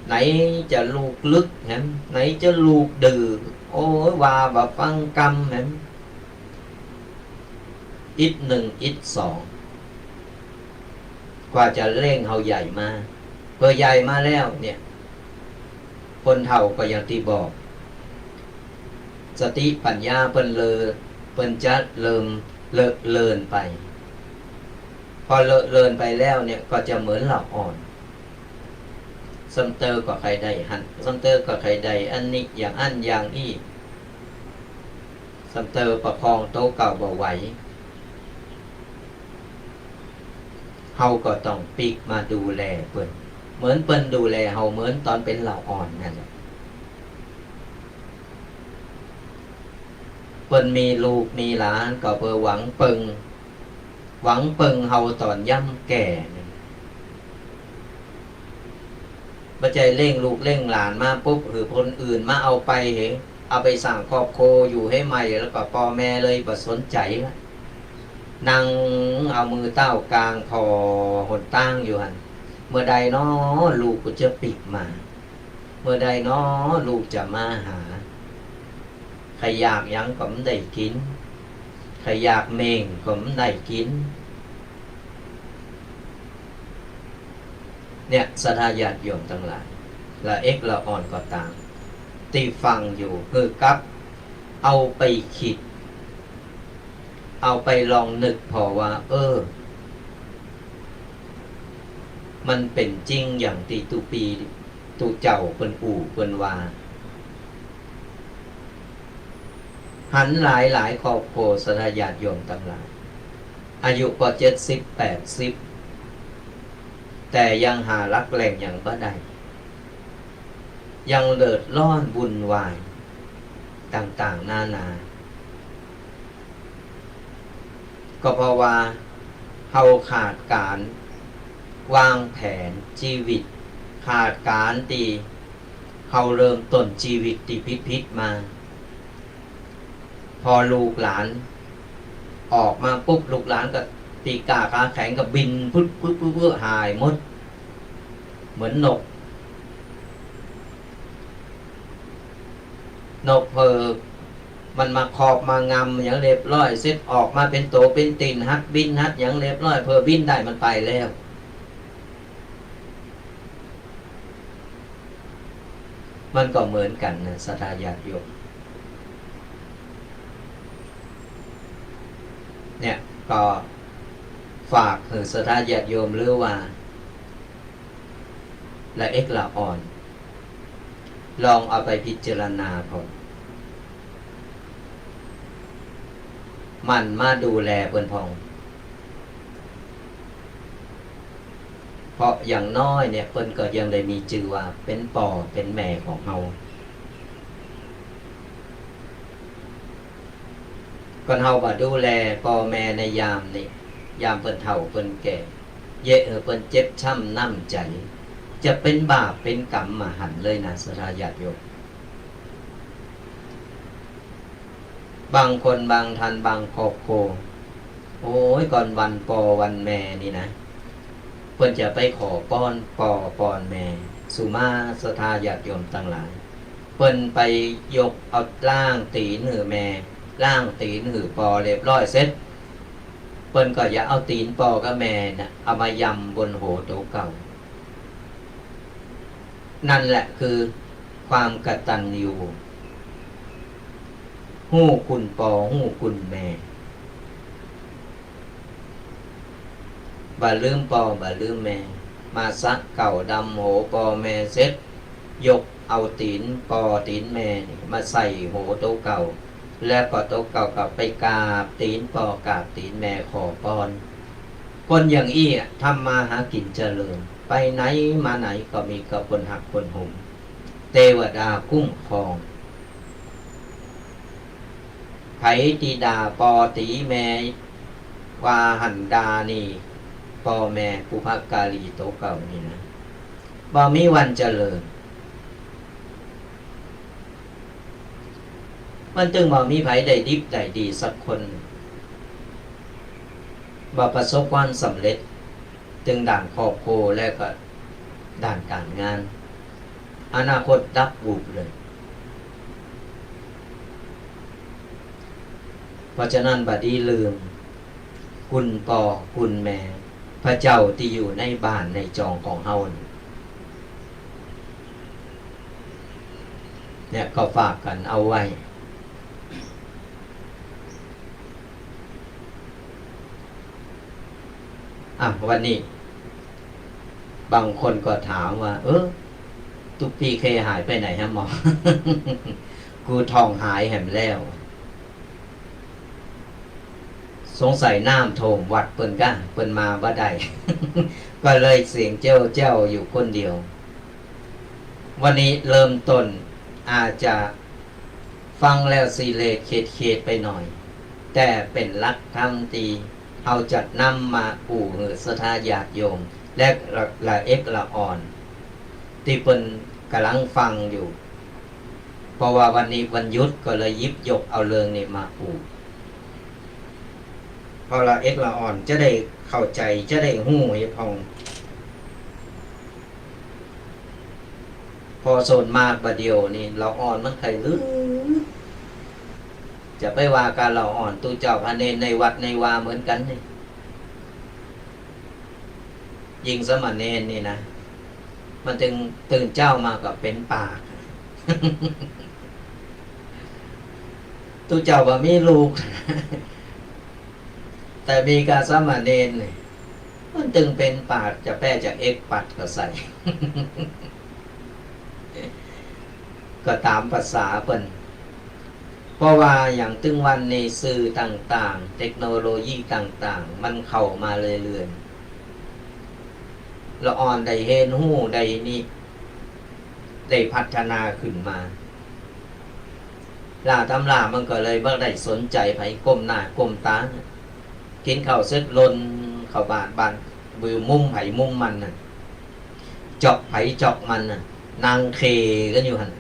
ไหนจะลูกลึกแหมไหนจะลูกดื้อโอ้ยว่าบ่ฟังกรรมแหมอิดหนึ่งอิดสองกว่าจะเร่งเฮาใหญ่มาพอใหญ่มาแล้วเนี่ยคนเฒ่าก็อย่างที่บอกสติปัญญาเพิ่นจะเลินไปพอเลินไปแล้วเนี่ยก็จะเหมือนหลับอ่อนซัมเตอร์ก็ใครใดหันซัมเตอร์ก็ใครใดอันนี้อย่างอันอย่างนี้ซัมเตอร์ประคองโต๊ะเก่าบ่ไหวเฮาก็ต้องปิกมาดูแลเปิ้นเหมือนเปิ้นดูแลเฮาเหมือนตอนเป็นเหล่าอ่อนนั่นแหละเปิ้นมีลูกมีหลานก็เพื่อหวังปึงเฮาตอนย่ำแก่บ่ใจเร่งลูกเร่งหลานมาปุ๊บหรือคนอื่นมาเอาไปเอาไปสั่งครอบครัวอยู่ให้ใหม่แล้วก็พ่อแม่เลยบ่สนใจนั่งเอามือเต้ากลางคอหนตั้งอยู่หั่นเมื่อใดน้อลูกก็จะปิกมาเมื่อใดน้อลูกจะมาหาใครอยากยังก็ไม่ได้กินใครอยากเมงก็ไม่ได้กินเนี่ยศรัทธาญาติโยมทั้งหลายละละอ่อนก็ตามตีฟังอยู่คือกับเอาไปคิดเอาไปลองนึกพอว่ามันเป็นจริงอย่างที่ตุเจ้าเปิ้นว่าหันหลายครอบครัวศรัทธาญาติโยมทั้งหลายอายุก็70-80แต่ยังหารักแหล่งอย่างบ่ได้ยังเดือดร้อนวุ่นวายต่างๆนานาก็เพราะว่าเฮาขาดการวางแผนชีวิตขาดการตีเฮ เขาเริ่มต้นชีวิตที่พิษมา พอลูกหลานออกมาปุ๊บลูกหลานก็ตีกาขาแข็งก็บินพึ่หายหมดเหมือนนกเพอมันมาขอบมางำอย่างเรียบร้อยเสร็จออกมาเป็นโตเป็นตีนฮัดบินฮัดอย่างเรียบร้อยเพอบินได้มันไปแล้วมันก็เหมือนกันนะศรัทธาญาติโยมเนี่ยก็ฝากศรัทธาญาติโยมหรือว่าละเอ็กละอ่อนลองเอาไปพิจารณาก่อนมันมาดูแลเพิ่นพองเพราะอย่างน้อยเนี่ยเพิ่นก็ยังได้มีชื่อว่าเป็นป่อเป็นแม่ของเฮาก่อนเฮาก็ดูแลพ่อแม่ในยามนี่ยามเพิ่นเฒ่าเพิ่นแก่เพิ่นเจ็บช้ำน้ำใจจะเป็นบาปเป็นกรรมมหันต์เลยนะศรัทธาญาติโยมบางคนบางท่านบางครอบครัวโอ้ยก่อนวันปอวันแม่นี่นะเพิ่นจะไปขอป้อนปอป้อนแม่สุมาศรัทธาญาติโยมทั้งหลายเพิ่นไปยกเอาล่างตีนหือแม่ล่างตีนหือปอเรียบร้อยเสร็จเพิ่นก็อย่าเอาตีนปอกับแม่นะเอามายำบนโหโตเก่านั่นแหละคือความกตัญญูฮู้คุณปอฮู้คุณแม่บ่ลืมปอบ่ลืมแม่มาซักเก่าดำโหปอแม่เสร็จยกเอาตีนปอตีนแม่มาใส่โหโตเก่าแล้วก็โตเก่ากับไปกราบตีนปอกราบตีนแม่ขอปอนคนอย่างอี้ทำมาหากินเจริญไปไหนมาไหนก็มีกับคนหักคนหุ่มเทวดาคุ้มครองไผตีดาปอตีแม่วาหันดานี่ปอแม่ปุภกาลีโตเก่านี่นะบ่มีวันเจริญมันจึงบ่มีไผได้ดิบได้ดีสักคนบ่ประสบความสำเร็จจึงด่านครอบครัวและก็ด่านการงานอนาคตดับวูบเลยเพราะฉะนั้นบัดนี้ลืมคุณปอคุณแม่พระเจ้าที่อยู่ในบ้านในจองของเฮาเนี่ยก็ฝากกันเอาไว้วันนี้บางคนก็ถามว่าตุ๊กปีเคหายไปไหนฮะหมอ กูทองหายแหมแล้วสงสัยน้ำโถมวัดเปิ้นก้าเปิ้นมาบ่ได้ ก็เลยเสียงเจ้าอยู่คนเดียววันนี้เริ่มต้นอาจจะฟังแล้วสีเลเขตไปหน่อยแต่เป็นลักธรรมตีเอาจัดนำมาปู่ศรัทธาญาติโยมและละเอ็กละอ่อนที่เปิ้นกำลังฟังอยู่เพราะว่าวันนี้วันหยุดก็เลยยิบยกเอาเรื่องนี้มาปู่พอละเอ็กละอ่อนจะได้เข้าใจจะได้หู้ให้พองพอโซนมากประเดียวนี่เราอ่อนมันใครลือจะไปว่าการเราอ่อนตู้เจ้าพระเนรในวัดในวาเหมือนกันนี่ยิงสมณเณรนี่นะมันถึงตื่นเจ้ามากับเป็นปาก ตู้เจ้าว่ามีลูก แต่มีการสมณเณรนี่มันตึงเป็นปากจะแป้จากเอกปัดก็ใส่ ก็ตามภาษาเปิ้นเพราะว่าอย่างตึงวันในสื่อต่างๆเทคโนโลยีต่างๆมันเข้ามาเรื่อยๆละอ่อนได้เห็นหู้ได้นี่ได้พัฒนาขึ้นมาตำรามันก็เลยบ่ได้สนใจไผก้มหน้าก้มตากินข้าวเสร็จลนเข้าบ้านบือมุมไผมุมมันน่ะเจาะไผเจาะมันน่ะ
นางเคกันอยู่หัน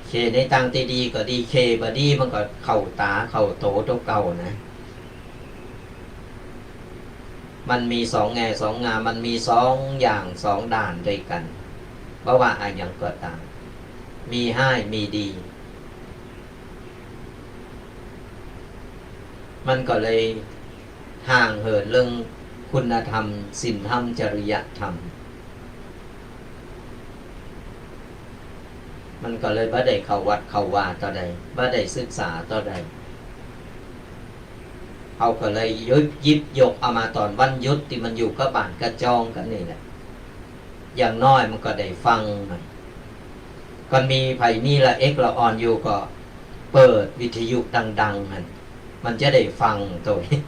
เคในตังตีดีก็ดีเคบดีมันก็เข่าตาเข่าโตตัวเก่านะมันมีสองแง่สองงามมันมีสองอย่างสองด่านด้วยกันเพราะว่าอะไรอย่างก็ตามมีให้มีดีมันก็เลยห่างเหินเรื่องคุณธรรมศีลธรรมจริยธรรมมันก็เลยบ่ได้เข้าวัดเข้าวาต่อใดบ่ได้ศึกษาต่อใดเขาก็เลยยิบยกเอามาตอนวันยุดที่มันอยู่ก็บ้านกระจองกันนี่แหละอย่างน้อยมันก็ได้ฟังมันก็มีไผมีละเอ็กละออนอยู่ก็เปิดวิทยุดังๆมันจะได้ฟังตัวนี้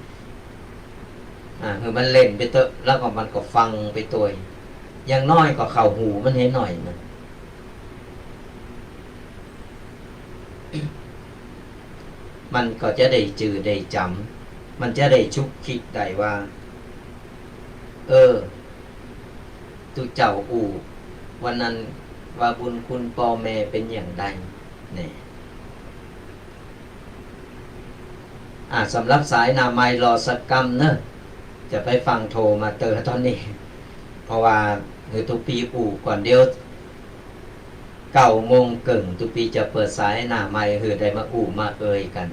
คือมันเล่นไปตัวแล้วก็มันก็ฟังไปตัวอย่างน้อยก็เข้าหูมันให้หน่อยนะมันก็จะได้จือได้จำมันจะได้ชุกคิดได้ว่าตุเจ้าอู่วันนั้นว่าบุญคุณพ่อแม่เป็นอย่างใดเนี่ยสำหรับสายนาไมรอสกรรมเนอะจะไปฟังโทรมาเตอตอนนี้เพราะว่าคือทุกปีอู่ก่อนเดียว9:00 นทุกปีจะเปิดสายนาไมคือได้มาอู่มากัน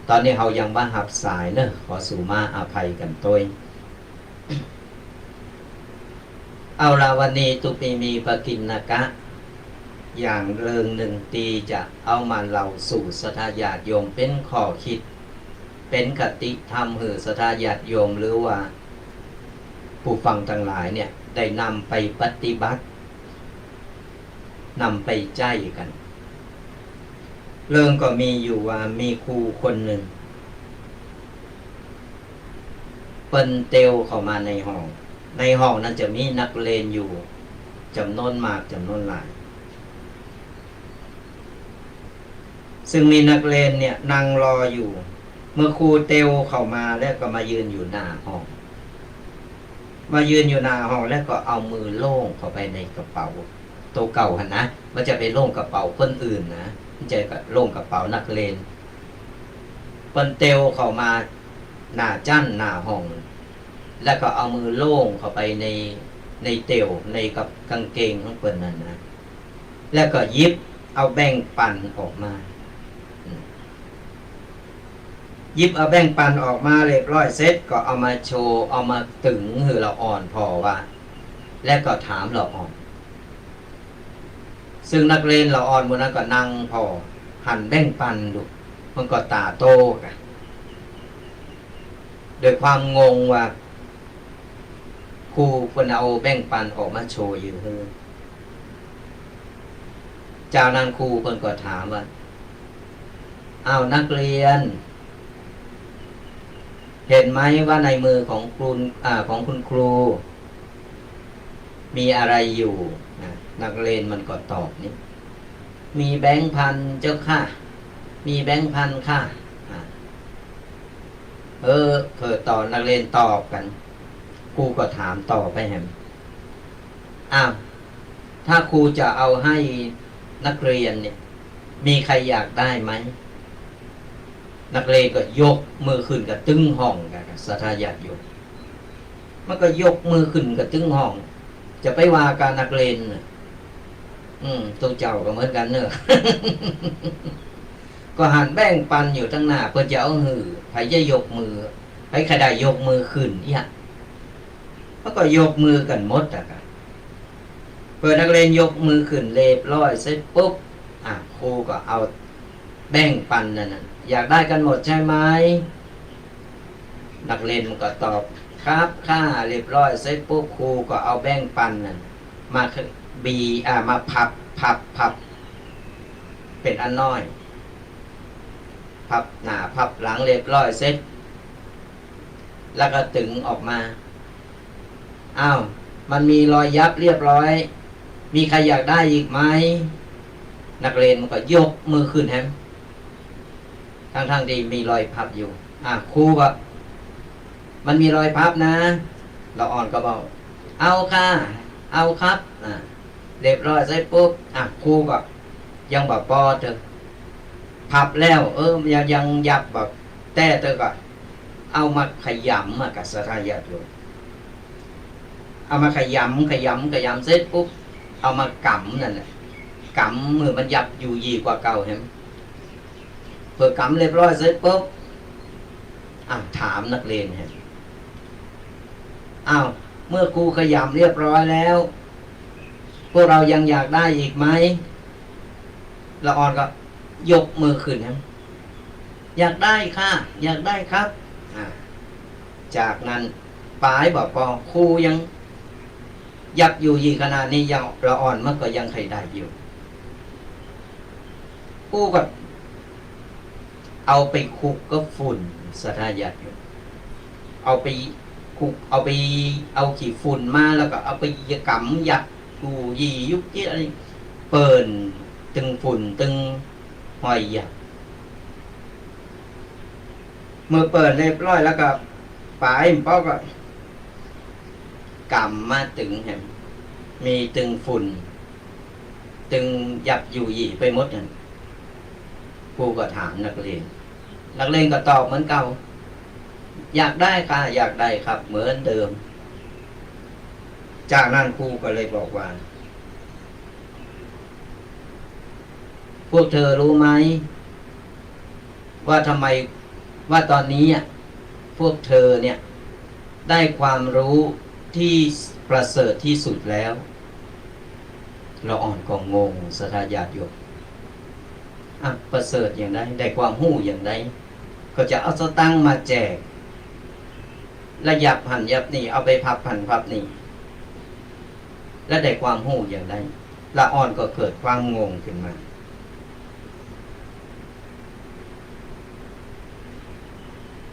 ตอนนี้เรายังบ้าหับสายเนอะขอสู่มาอภัยกันตัวเอาละวันนี้ทุกปีมีปกิณณกะอย่างเริงหนึ่งตีจะเอามาเล่าสู่ศรัทธาญาติโยมเป็นข้อคิดเป็นคติธรรมหือศรัทธาญาติโยมหรือว่าผู้ฟังทั้งหลายเนี่ยได้นำไปปฏิบัตินำไปใจกันเรื่องก็มีอยู่ว่ามีครูคนหนึ่งเปิ้นเตียวเข้ามาในห้องนั้นจะมีนักเรียนอยู่จำนวนมากจำนวนหลายซึ่งมีนักเรียนเนี่ยนั่งรออยู่เมื่อครูเตียวเข้ามาแล้วก็มายืนอยู่หน้าห้องแล้วก็เอามือโล่งเข้าไปในกระเป๋าตัวเก่าหันนะมันจะไปโล่งกระเป๋าคนอื่นนะมันจะโล่งกระเป๋านักเรียนเปิ้นเตียวเข้ามาหน้าจั่นหน้าห้องแล้วก็เอามือโล่งเข้าไปในเตียวในกับกางเกงของเปิ้นนั่นนะแล้วก็ยิบเอาแบ่งปันออกมายิบเอาแบ่งปันออกมาเรียบร้อยเสร็จก็เอามาโชว์เอามาตึงหือเราอ่อนพอว่าแล้วก็ถามเราอ่อนซึ่งนักเรียนเราอ่อนบนนั้นก็นั่งพอหันแบ่งปันดูมันก็ตาโตกันโดยความงงว่าครูคนเอาแบ่งปันออกมาโชว์อยู่เจ้านางครูคนก็ถามว่าอ้าวนักเรียนเห็นไหมว่าในมือของคุณครูมีอะไรอยู่นักเรียนมันก็ตอบนี่มีแบงค์พันเจ้าค่ะมีแบงค์พันค่ะเกิดต่อนักเรียนตอบกันครูก็ถามต่อไปแฮมถ้าครูจะเอาให้นักเรียนเนี่ยมีใครอยากได้ไหมนักเรียนก็ยกมือขึ้นกับตึ้งห้องกันศรัทธาญาติโยมมันก็ยกมือขึ้นกับตึ้งห้องจะไปว่าการนักเรียนตัวเจ้าก็เหมือนกันเนอะ ก็หันแบ่งปันอยู่ตั้งหน้าเพื่อจะเอาหือใครจะยกมือใครได้ยกมือขึ้นเนี่ยมันก็ยกมือกันหมดอะกันเพื่อนักเรียนยกมือขึ้นเรียบร้อยเสร็จปุ๊บครูก็เอาแบ่งปันนั่นอยากได้กันหมดใช่ไหมนักเรียนมันก็ตอบครับค่าเรียบร้อยเสร็จปุ๊บครูก็เอาแบ่งปันนั่นมามาพับเป็นอันน้อยพับหน้าพับหลังเรียบร้อยเสร็จแล้วก็ตึงออกมามันมีรอยยับเรียบร้อยมีใครอยากได้อีกไหมนักเรียนมันก็ยกมือขึ้นแฮมทั้งที่มีรอยพับอยู่ครูก็มันมีรอยพับนะเราอ่อนก็บอกเอาค่ะ เอาครับเรียบร้อยเสร็จปุ๊บครูก็ยังบอกปอเถอะพับแล้วยังยับแบบแต่เธอก็เอามาขยำมากับสทายาทโยมเอามาขยำเสร็จปุ๊บเอามากำนั่นแหละกำมือมันยับอยู่ยีกว่าเก่าเห็นเพื่อกำเรียบร้อยเสร็จปุ๊บถามนักเรียนเห็นเมื่อครูขยำเรียบร้อยแล้วพวกเรายังอยากได้อีกไหมละออนก็ยกมือขึ้นครับอยากได้ค่ะอยากได้ครับจากนั้นปลายบอกพอครูยังยับอยู่ยีขนาดนี้ยังละอ่อนมันก็ยังใครได้อยู่ครูก็เอาไปคุกก็ฝุ่นสทายาทอยู่เอาไปคุกเอาขี้ฝุ่นมาแล้วก็เอาไปกำยัดกูยียุกยิอะไรเปิ่นตึงฝุ่นตึงหอยยัดเมื่อเปิดเรียบร้อยแล้วก็ปลายมันก็กำมาตึงเห็นมีตึงฝุ่นตึงยับอยู่ยีไปหมดนั่นครูก็ถามนักเรียนก็ตอบเหมือนเก่าอยากได้ค่ะอยากได้ครับเหมือนเดิมจากนั้นครูก็เลยบอกว่าพวกเธอรู้ไหมว่าทำไมว่าตอนนี้พวกเธอเนี่ยได้ความรู้ที่ประเสริฐที่สุดแล้วเราอ่อนก็งงสทายาทโยมประเสริฐอย่างไรได้ความหู้อย่างไรก็จะเอาสตังค์มาแจกและยับหันยับนี่เอาไปพับหันพับนี่และได้ความหู้อย่างไรละอ่อนก็เกิดความงงขึ้นมา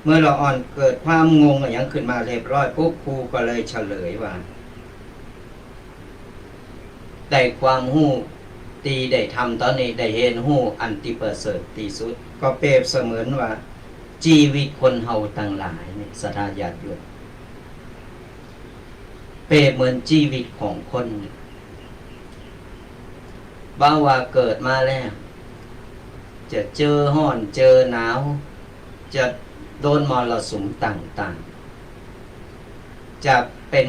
เมื่อละอ่อนเกิดความงงอย่างขึ้นมาเรียบร้อยปุ๊บครูก็เลยเฉลยว่าได้ความหู้ตีได้ทำตอนนี้ได้เห็นหู้อันที่ประเสริฐที่สุดก็เปรียบเสมือนว่าชีวิตคนเฮาต่างหลายเนี่ยสทายาทโยมเปรียบเหมือนชีวิตของคนบ้าว่าเกิดมาแล้วจะเจอร้อนเจอหนาวจะโดนมรสุมต่างๆจะเป็น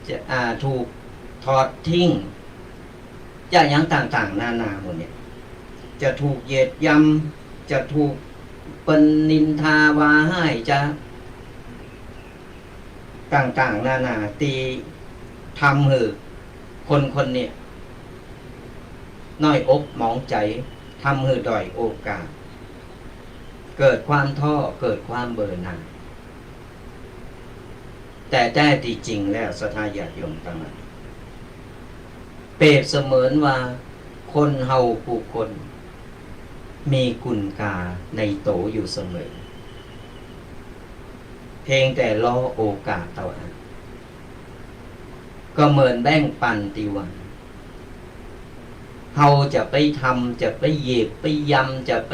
จะถูกทอดทิ้งอย่างต่างๆนานาหมดเนี่ยจะถูกเหยียดยำจะถูกเป็นนินทาวาให้จะต่างๆนานาตีทำหือคนเนี่ยน้อยอกหมองใจทำหือด้อยโอกาสเกิดความท้อเกิดความเบื่อหน่ายแต่แท้ที่จริงแล้วสทายาทโยมทั้งหลายเปรียบเสมือนว่าคนเฮาผู้คนมีคุณค่าในโตอยู่เสมอเพียงแต่รอโอกาสเท่านั้นก็เหมือนแบ่งปันติวันเฮาจะไปทำจะไปเหยียบไปยำจะไป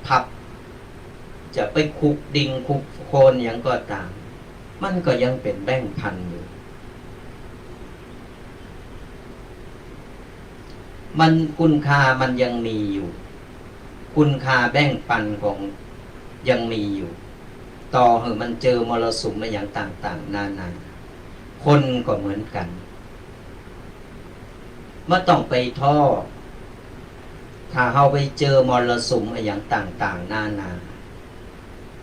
พับจะไปคุกดิงคุกโคนอย่างก็ตามมันก็ยังเป็นแบ่งพันอยู่มันคุณค่ามันยังมีอยู่คุณค่าแบ่งปันของยังมีอยู่ต่อให้มันเจอมรสุมมาอย่างต่างๆนานาคนก็เหมือนกันไม่ต้องไปท้อถ้าเราไปเจอมรสุมมาอย่างต่างๆนานา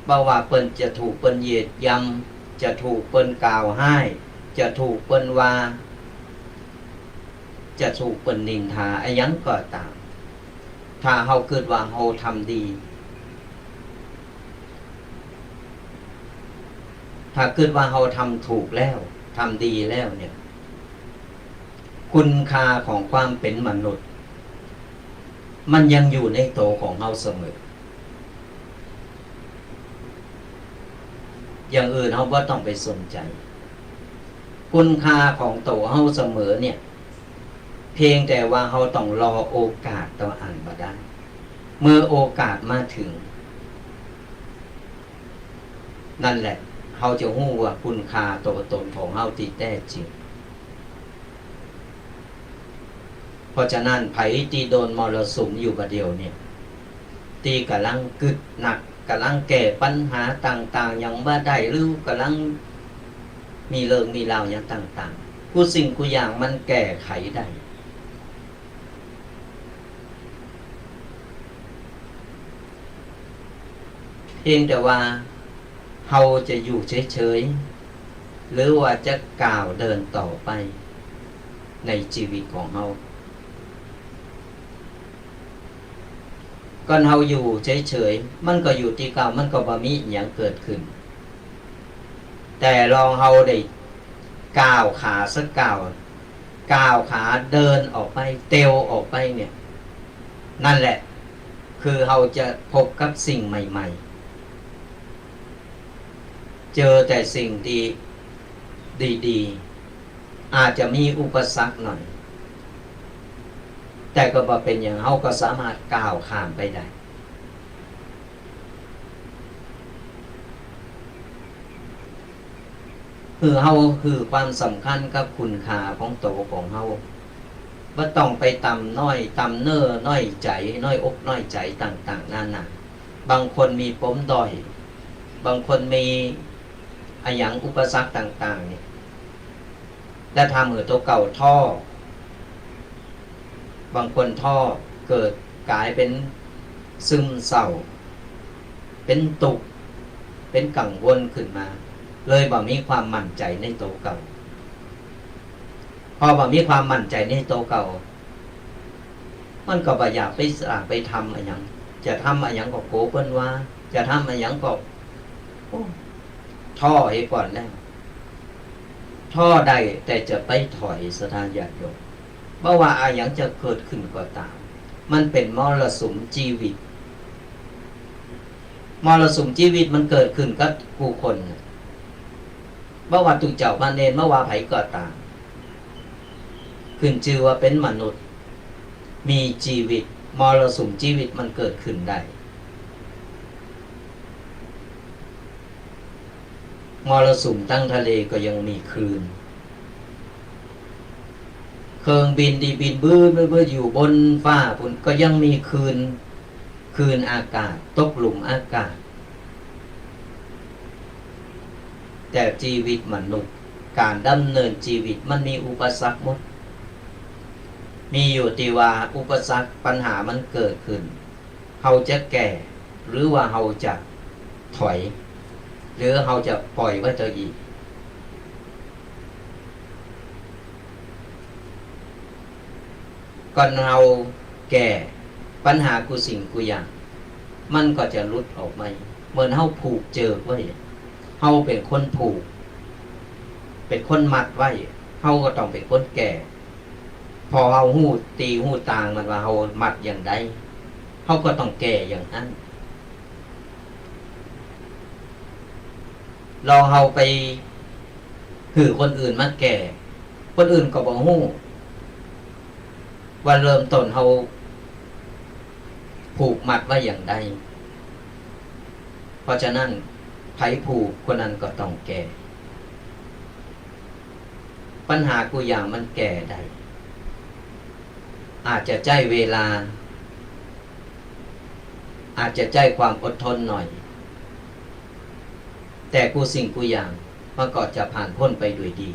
บ่ว่าเปิ้นจะถูกเปิ้นเหยียดยำจะถูกเปิ้นกล่าวให้จะถูกเปิ้นว่าจะถูกเปิ้นนินทาไอ้ยังก็ตามถ้าเฮาเกิดว่าเฮาทำดีถ้าเกิดว่าเฮาทำถูกแล้วทำดีแล้วเนี่ยคุณค่าของความเป็นมนุษย์มันยังอยู่ในโตของเฮาเสมออย่างอื่นเฮาบ่ต้องไปสนใจคุณค่าของโตเฮาเสมอเนี่ยเพียงแต่ว่าเราต้องรอโอกาสต่ออ่านมาได้เมื่อโอกาสมาถึงนั่นแหละเราจะรู้ว่าคุณค่าตัวตนของเราที่แท้จริง เพราะฉะนั้นไผที่โดนมรสุมอยู่ประเดียวเนี่ยที่กำลังกึดหนักกำลังแก้ปัญหาต่างๆอย่างบ่ได้หรือกำลังมีเรื่องมีราวอย่างต่างๆกูสิ่งกูอย่างมันแก้ไขได้เพียงแต่ว่าเฮาจะอยู่เฉยๆหรือว่าจะก้าวเดินต่อไปในชีวิตของเฮาก่อนเฮาอยู่เฉยๆมันก็อยู่ที่เก่ามันก็บ่มีหยังเกิดขึ้นแต่ลองเฮาได้ก้าวขาสักก้าวขาเดินออกไปเตวออกไปเนี่ยนั่นแหละคือเฮาจะพบกับสิ่งใหม่ๆเจอแต่สิ่งดีๆอาจจะมีอุปสรรคหน่อยแต่ก็บ่เป็นอย่างเฮาก็สามารถก้าวข้ามไปได้คือเฮาคือความสำคัญกับคุณค่าของโตของเฮาบ่ต้องไปต่ำน้อยต่ำเน้อน้อยใจน้อยอกน้อยใจต่างๆนานาบางคนมีปมด้อยบางคนมีอะหยังอุปสรรคต่างๆนี่และทำให้ตัวเก่าท้อบางคนท้อเกิดกลายเป็นซึมเศร้าเป็นตุกเป็นกังวลขึ้นมาเลยบ่มีความมั่นใจในตัวเก่าพอบ่มีความมั่นใจในตัวเก่ามันก็บ่อยากไปสร้างไปทำอะไรอย่างจะทำอะไรอย่างก็โกเปิ้นว่าจะทำอะไรอย่างก็ท้อให้ก่อนแล้วท้อได้แต่จะไปถอยสถานญาติโยมเพราะว่าอะไรอย่างจะเกิดขึ้นก็ตามมันเป็นมรสุมชีวิตมรสุมชีวิตมันเกิดขึ้นกับผู้คนเมื่อว่าตุเจ้าพระเนรเมื่อว่าไผก็ตามขึ้นชื่อว่าเป็นมนุษย์มีชีวิตมรสุมชีวิตมันเกิดขึ้นได้มรสุมตั้งทะเลก็ยังมีคลื่นเครื่องบินที่บินบื้ออยู่บนฟ้าพุ่นก็ยังมีคลื่นอากาศตกหลุมอากาศแต่ชีวิตมนุษย์การดำเนินชีวิตมันมีอุปสรรคหมดมีอยู่ที่ว่าอุปสรรคปัญหามันเกิดขึ้นเฮาจะแก่หรือว่าเฮาจะถอยหรือเฮาจะปล่อยไว้ตัวอีกก่อนเฮาแก่ปัญหากูสิ่งกูอย่างมันก็จะลุดออกมาเหมือนเฮาผูกเจอไว้เฮาเป็นคนผูกเป็นคนมัดไว้เฮาก็ต้องเป็นคนแก่พอเฮาหูตีหูตางมันว่าเฮามัดอย่างใดเฮาก็ต้องแก่อย่างนั้นลองเฮาไปคือคนอื่นมาแก่คนอื่นก็บ่ฮู้ว่าเริ่มต้นเฮาผูกมัดไว้อย่างใดเพราะฉะนั้นไผผูกคนนั้นก็ต้องแก่ปัญหากูอย่างมันแก่ได้อาจจะใช้เวลาอาจจะใช้ความอดทนหน่อยแต่กูสิ่งกูอย่างมันก็จะผ่านพ้นไปด้วยดี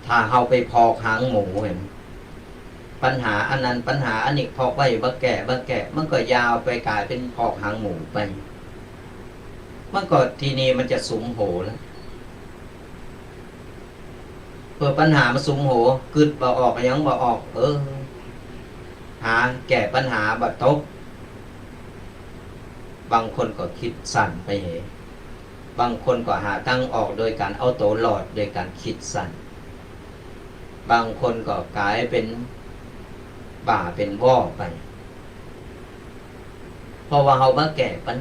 ถ้าเฮาไปพอกหางหมูเห็นปัญหาอันนั้นปัญหาอันนี้พอกไว้บ่แก่มันก็ยาวไปกลายเป็นพอกหางหมูไปมันก็ทีนี้มันจะสุมโหแล้วเพื่อปัญหามันสุมโหกึดบ่ออกยังบ่ออกหาแก้ปัญหาบ่ตกบางคนก็คิดสั้นไปบางคนก็หาทางออกโดยการเอาตัวรอดโดยการคิดสั้นบางคนก็กลายเป็นบ่าเป็นว่อไปเพราะว่าเฮาบ่แก้ปัญ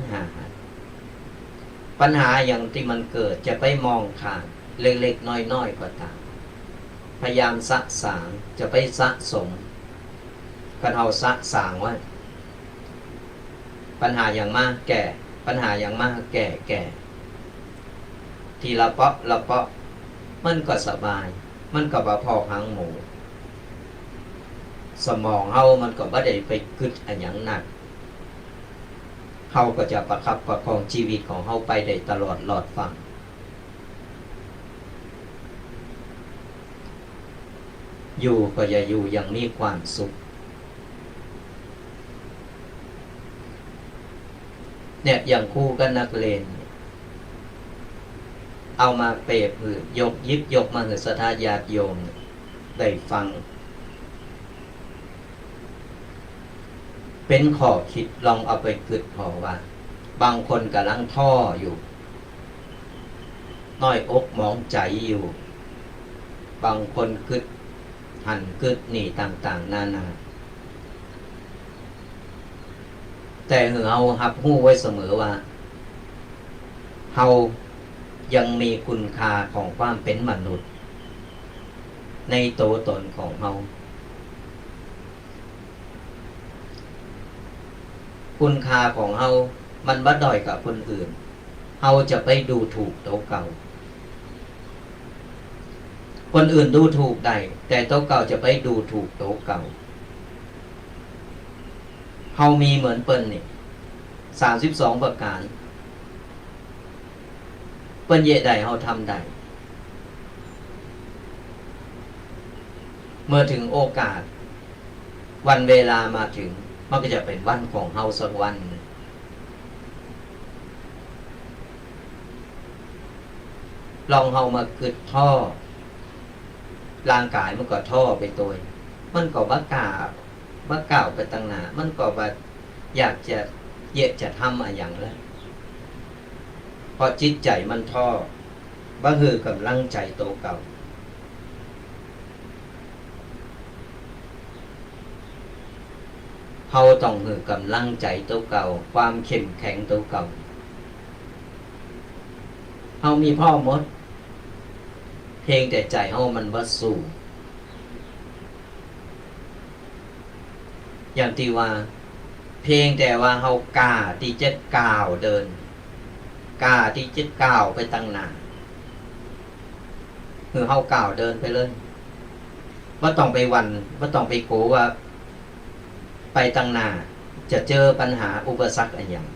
หาอย่างที่มันเกิดจะไปมองข้ามเล็กๆน้อยๆก็ตามพยายามสะสางจะไปสะสมกันเฮาสะสางว่าปัญหาอย่างมากแก่ปัญหาอย่างมากแก่ทีละเปาะมันก็สบาย มันก็บ่พอพังหมูสมองเฮามันก็บ่ได้ไปกึดอันหยังหนักเฮาก็จะประคับประคองชีวิตของเฮาไปได้ตลอดหลอดฟังอยู่ก็อย่าอยู่อย่างมีความสุขเนี่ยอย่างครูกับนักเรียนเอามาเปรียบยกยิบยกมาให้ศรัทธาญาติโยมได้ฟังเป็นข้อคิดลองเอาไปคิดพอว่าบางคนกำลังท้ออยู่น้อยอกหมองใจอยู่บางคนคิดหันคิดนี่ต่างๆนานาแต่เราหับหู้ไว้เสมอว่าเฮายังมีคุณค่าของความเป็นมนุษย์ในตัวตนของเฮาคุณค่าของเฮามันบ่ด้อยกับคนอื่นเฮาจะไปดูถูกตัวเก่าคนอื่นดูถูกได้แต่ตัวเก่าจะไปดูถูกตัวเก่าเฮามีเหมือนเปิ้นนี่32ประการเปิ้นเยะได้เฮาทำได้เมื่อถึงโอกาสวันเวลามาถึงมันก็จะเป็นวันของเฮาสักวันลองเฮามาคิดท่อร่างกายมันก็ท่อไปตัวมันก็บ่กล้าไปตั้งหน้ามันก็บ่อยากจะจะทำอะไรอย่างแล้วเพราะจิตใจมันท้อบ่คือกำลังใจโตเก่าเฮาต้องคือกำลังใจโตเก่าความเข้มแข็งโตเก่าเฮามีพ่อหมดเพียงแต่ใจเฮามันบ่สู้อย่างที่ว่าเพียงแต่ว่าเฮากล้าที่จะก้าวเดินกล้าที่จะก้าวไปตั้งหน้าคือเฮาก้าวเดินไปเลยบ่ต้องไปหวั่นบ่ต้องไปโกว่าไปตั้งหน้าจะเจอปัญหาอุปสรรคอะไรอย่าง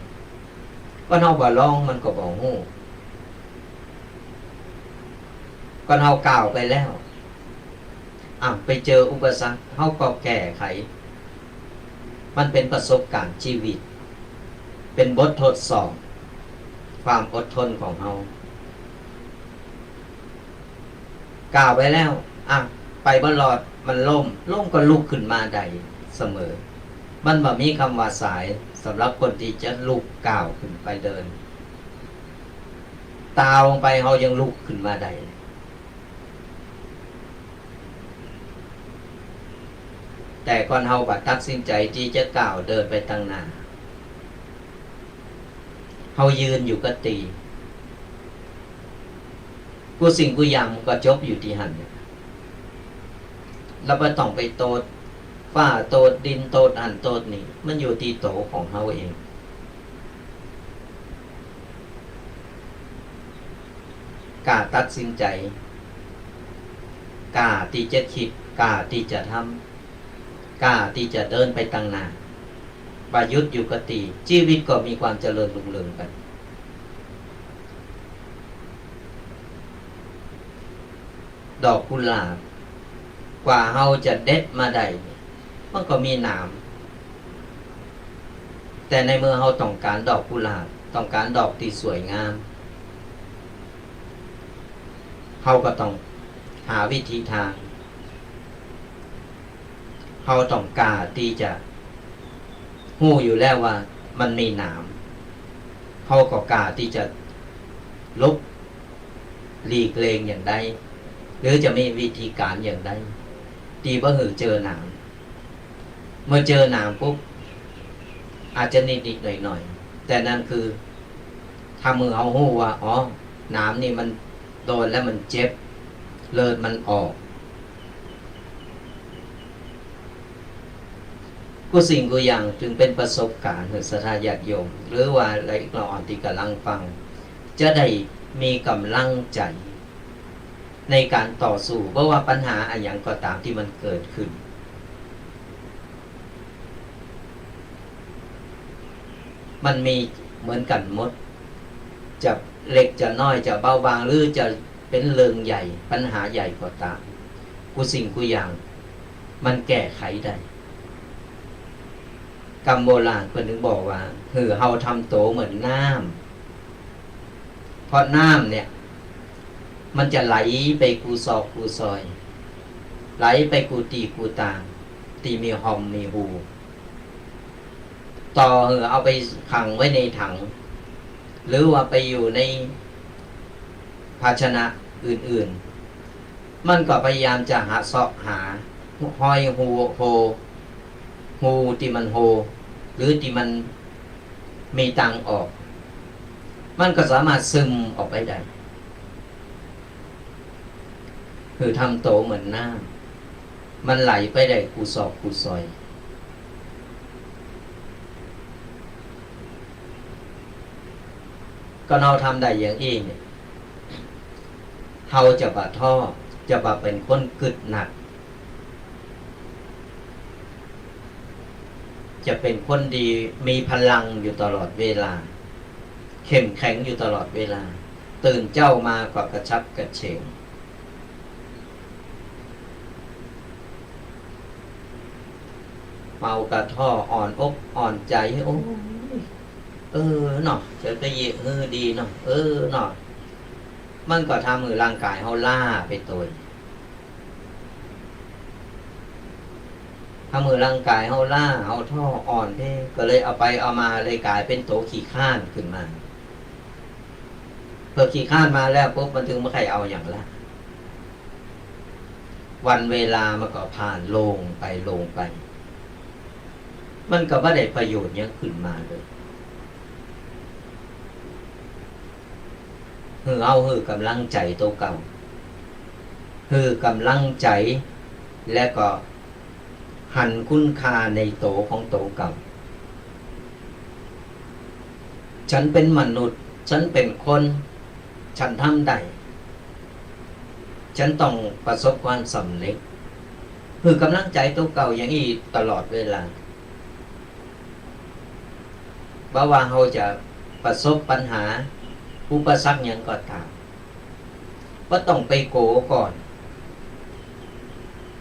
ก็เฮาบ่ลองมันก็บ่ฮู้ก็เฮาก้าวไปแล้วไปเจออุปสรรคเฮาก็แก้ไขมันเป็นประสบการณ์ชีวิตเป็นบททดสอบความอดทนของเฮาก้าวไปแล้วไปบ่รอดมันล้มก็ลุกขึ้นมาได้เสมอมันบ่มีคำว่าสายสำหรับคนที่จะลุกก้าวขึ้นไปเดินตาลงไปเฮายังลุกขึ้นมาได้แต่ก่อนเฮาบัดตัดสินใจที่จะก้าวเดินไปตั้งหน้าเฮายืนอยู่ก็ตีกูสิ่งกูอย่างก็จบอยู่ที่หันแล้วบ่ต้องไปโตดฟ้าโตดดินโตดหันโตดนี่มันอยู่ที่โตของเฮาเองกล้าตัดสินใจกล้าที่จะคิดกล้าที่จะทำกล้าที่จะเดินไปตั้งหน้าประยุทธ์อยู่กับตีชีวิตก็มีความเจริญรุ่งเรืองกันดอกกุหลาบกว่าเฮาจะเด็ดมาได้มันก็มีหนามแต่ในเมื่อเฮาต้องการดอกกุหลาบต้องการดอกที่สวยงามเฮาก็ต้องหาวิธีทางเฮาต้องกล้าที่จะฮู้อยู่แล้วว่ามันมีหนามเฮาก็กล้าที่จะลบหลีกเลี่ยงอย่างใดหรือจะมีวิธีการอย่างใดที่บ่หือเจอหนามเมื่อเจอหนามปุ๊บอาจจะนิดๆหน่อยๆแต่นั่นคือถ้ามือเฮาฮู้ว่าหนามนี่มันโดนแล้วมันเจ็บเลือดมันออกกูสิ่งกูอย่างจึงเป็นประสบการณ์ของศรัทธาญาติโยมหรือว่าหลายอ่อนที่กำลังฟังจะได้มีกำลังใจ ในการต่อสู้เพราะว่าปัญหาอะไรอย่างก็ตามที่มันเกิดขึ้นมันมีเหมือนกันหมดจะเล็กจะน้อยจะเบาบางหรือจะเป็นเรื่องใหญ่ปัญหาใหญ่ก็ตามกูสิ่งกูอย่างมันแก้ไขได้กรรมโบราณคนถึงบอกว่าคือเฮาทำโตเหมือนน้ำเพราะน้ำเนี่ยมันจะไหลไปกูซอกกูซอยไหลไปกูตีกูตางตีมีหอมมีหูต่อเอาไปขังไว้ในถังหรือว่าไปอยู่ในภาชนะอื่นๆมันก็พยายามจะหาเสาะหาห้อยหูโฮหูที่มันโฮหรือที่มันมีตังออกมันก็สามารถซึมออกไปได้คือทำโตเหมือนน้ำมันไหลไปได้กูซอกกูซอยก็เราทำได้อย่างนี้เนี่ยเราจะบาท่อจะบาเป็นคนกึดหนักจะเป็นคนดีมีพลังอยู่ตลอดเวลาเข้มแข็งอยู่ตลอดเวลาตื่นเจ้ามาก็กระชับกระเฉงเมากระท่ออ่อนอกอ่อนใจโอ้เนาะจะไปเยอะดีเนาะเนาะมันก็ทำมือร่างกายเขาล่าไปตัวทำมือร่างกายเขาล่าเขาท่ออ่อนเพ่ก็เลยเอาไปเอามาเลยกลายเป็นโตขี้ข้านขึ้นมาเพื่อขี้ข้านมาแล้วปุ๊บมันถึงไม่ใครเอาอย่างละวันเวลามันก็ผ่านลงไปมันก็ไม่ได้ประโยชน์เนี้ยขึ้นมาเลยคือกำลังใจตัวเก่าคือกำลังใจและก็หันคุณค่าในโตของโตเก่าฉันเป็นมนุษย์ฉันเป็นคนฉันทำได้ฉันต้องประสบความสำเร็จคือกำลังใจตัวเก่าอย่างนี้ตลอดเวลาว่าเราจะประสบปัญหาอุปสรรคอย่างก็ตามว่าต้องไปโกก่อน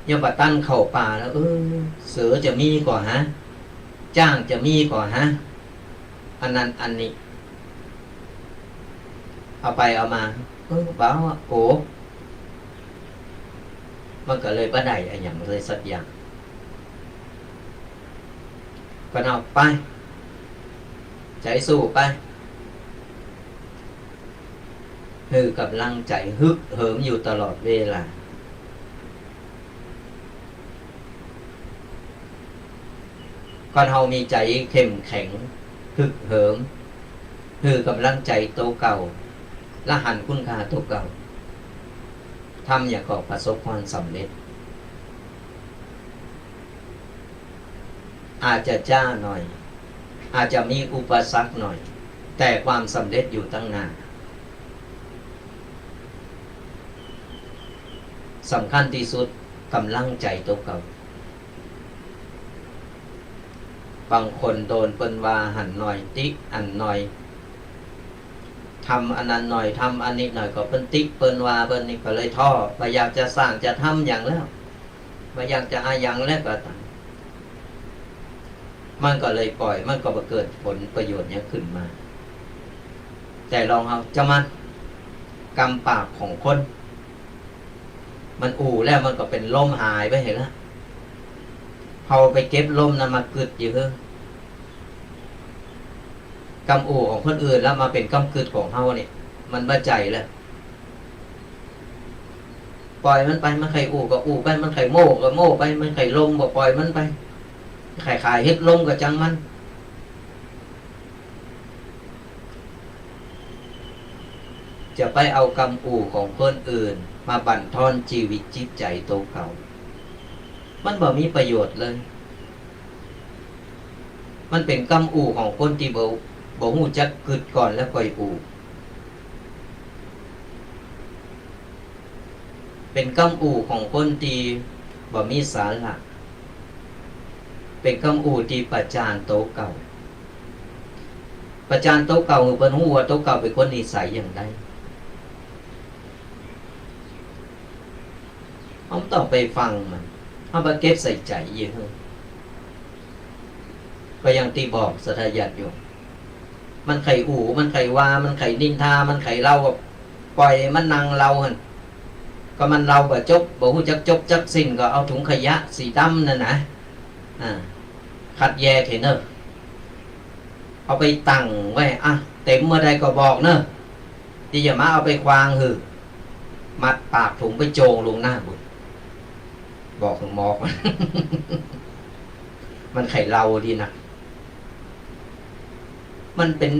อย่าไปตั้งเข่าป่าแล้วเสือจะมีก่อนฮะจ้างจะมีก่อนฮะอันนั้นอันนี้เอาไปเอามาบ้าโกมันก็เลยบ่ได้อะไรอย่างเลยสักอย่างก็เอาไปใจสู้ไปคือกำลังใจฮึกเหิมอยู่ตลอดเวลาก่อนเรามีใจเข้มแข็งฮึกเหิมคือกำลังใจโตเก่าและหันคุณค่าโตเก่าทำอย่างก็ประสบความสำเร็จอาจจะจ้าหน่อยอาจจะมีอุปสรรคหน่อยแต่ความสำเร็จอยู่ตั้งนานสำคัญที่สุดกำลังใจตัวเก่าบางคนโดนเปิ้นว่าหันหน่อยติ๊กอันหน่อยทำอันนั้นหน่อยทำอันนี้หน่อยก็เปิ้นติ๊กเปิ้นว่าเปิ้นนี่ก็เลยท้อว่าอยากจะสร้างจะทำอย่างแล้วว่าอยากจะอย่างแล้วก็ตามมันก็เลยปล่อยมันก็เกิดผลประโยชน์เนี้ยขึ้นมาแต่ลองเอาจะมากำปากของคนมันแล้วมันก็เป็นลมหายไปเห็นแล้วเขาไปเก็บลมนั้นมากึดอยู่กำของคนอื่นแล้วมาเป็นกำกึดของเขาเนี่ยมันบ้าใจแล้วปล่อยมันไปมันใครก็ไปมันใครโม่ก็โม่ไปมันใครลมก็ปล่อยมันไปใครขายเฮ็ดลมก็จังมันจะไปเอากำของคนอื่นมาบั่นทอนชีวิตจิตใจตัวเขามันบ่มีประโยชน์เลยมันเป็นกำของคนที่บ่ฮู้จักกึดก่อนแล้วค่อย เป็นกำอู่ของคนที่บ่มีสาระเป็นกำอู่ที่ประจานโตเก่าประจานโตเก่าเพิ่นฮู้ว่าโตเก่าเป็นคนนิสัยอย่างใดเราต้องไปฟังมันเอาไปเก็บใส่ใจเยอะก็ยังที่บอกสัทยาติโยมมันไข่อู่มันไข่วามันไข่นินทามันไข่เล่าก็ปล่อยมันนั่งเล่าหั่นก็มันเล่าบ่จบบ่ฮู้จักจบจักสิ้นก็เอาถุงขยะสีดำนั่นนะคัดแยกให้เนอะเอาไปตั้งไว้เต็มเมื่อใดก็บอกเนอะที่จะมาเอาไปควางหือมัดปากถุงไปโจงลงหน้าบุญบอกถึงหมอก มันไข่เล่าดีนะมันเป็น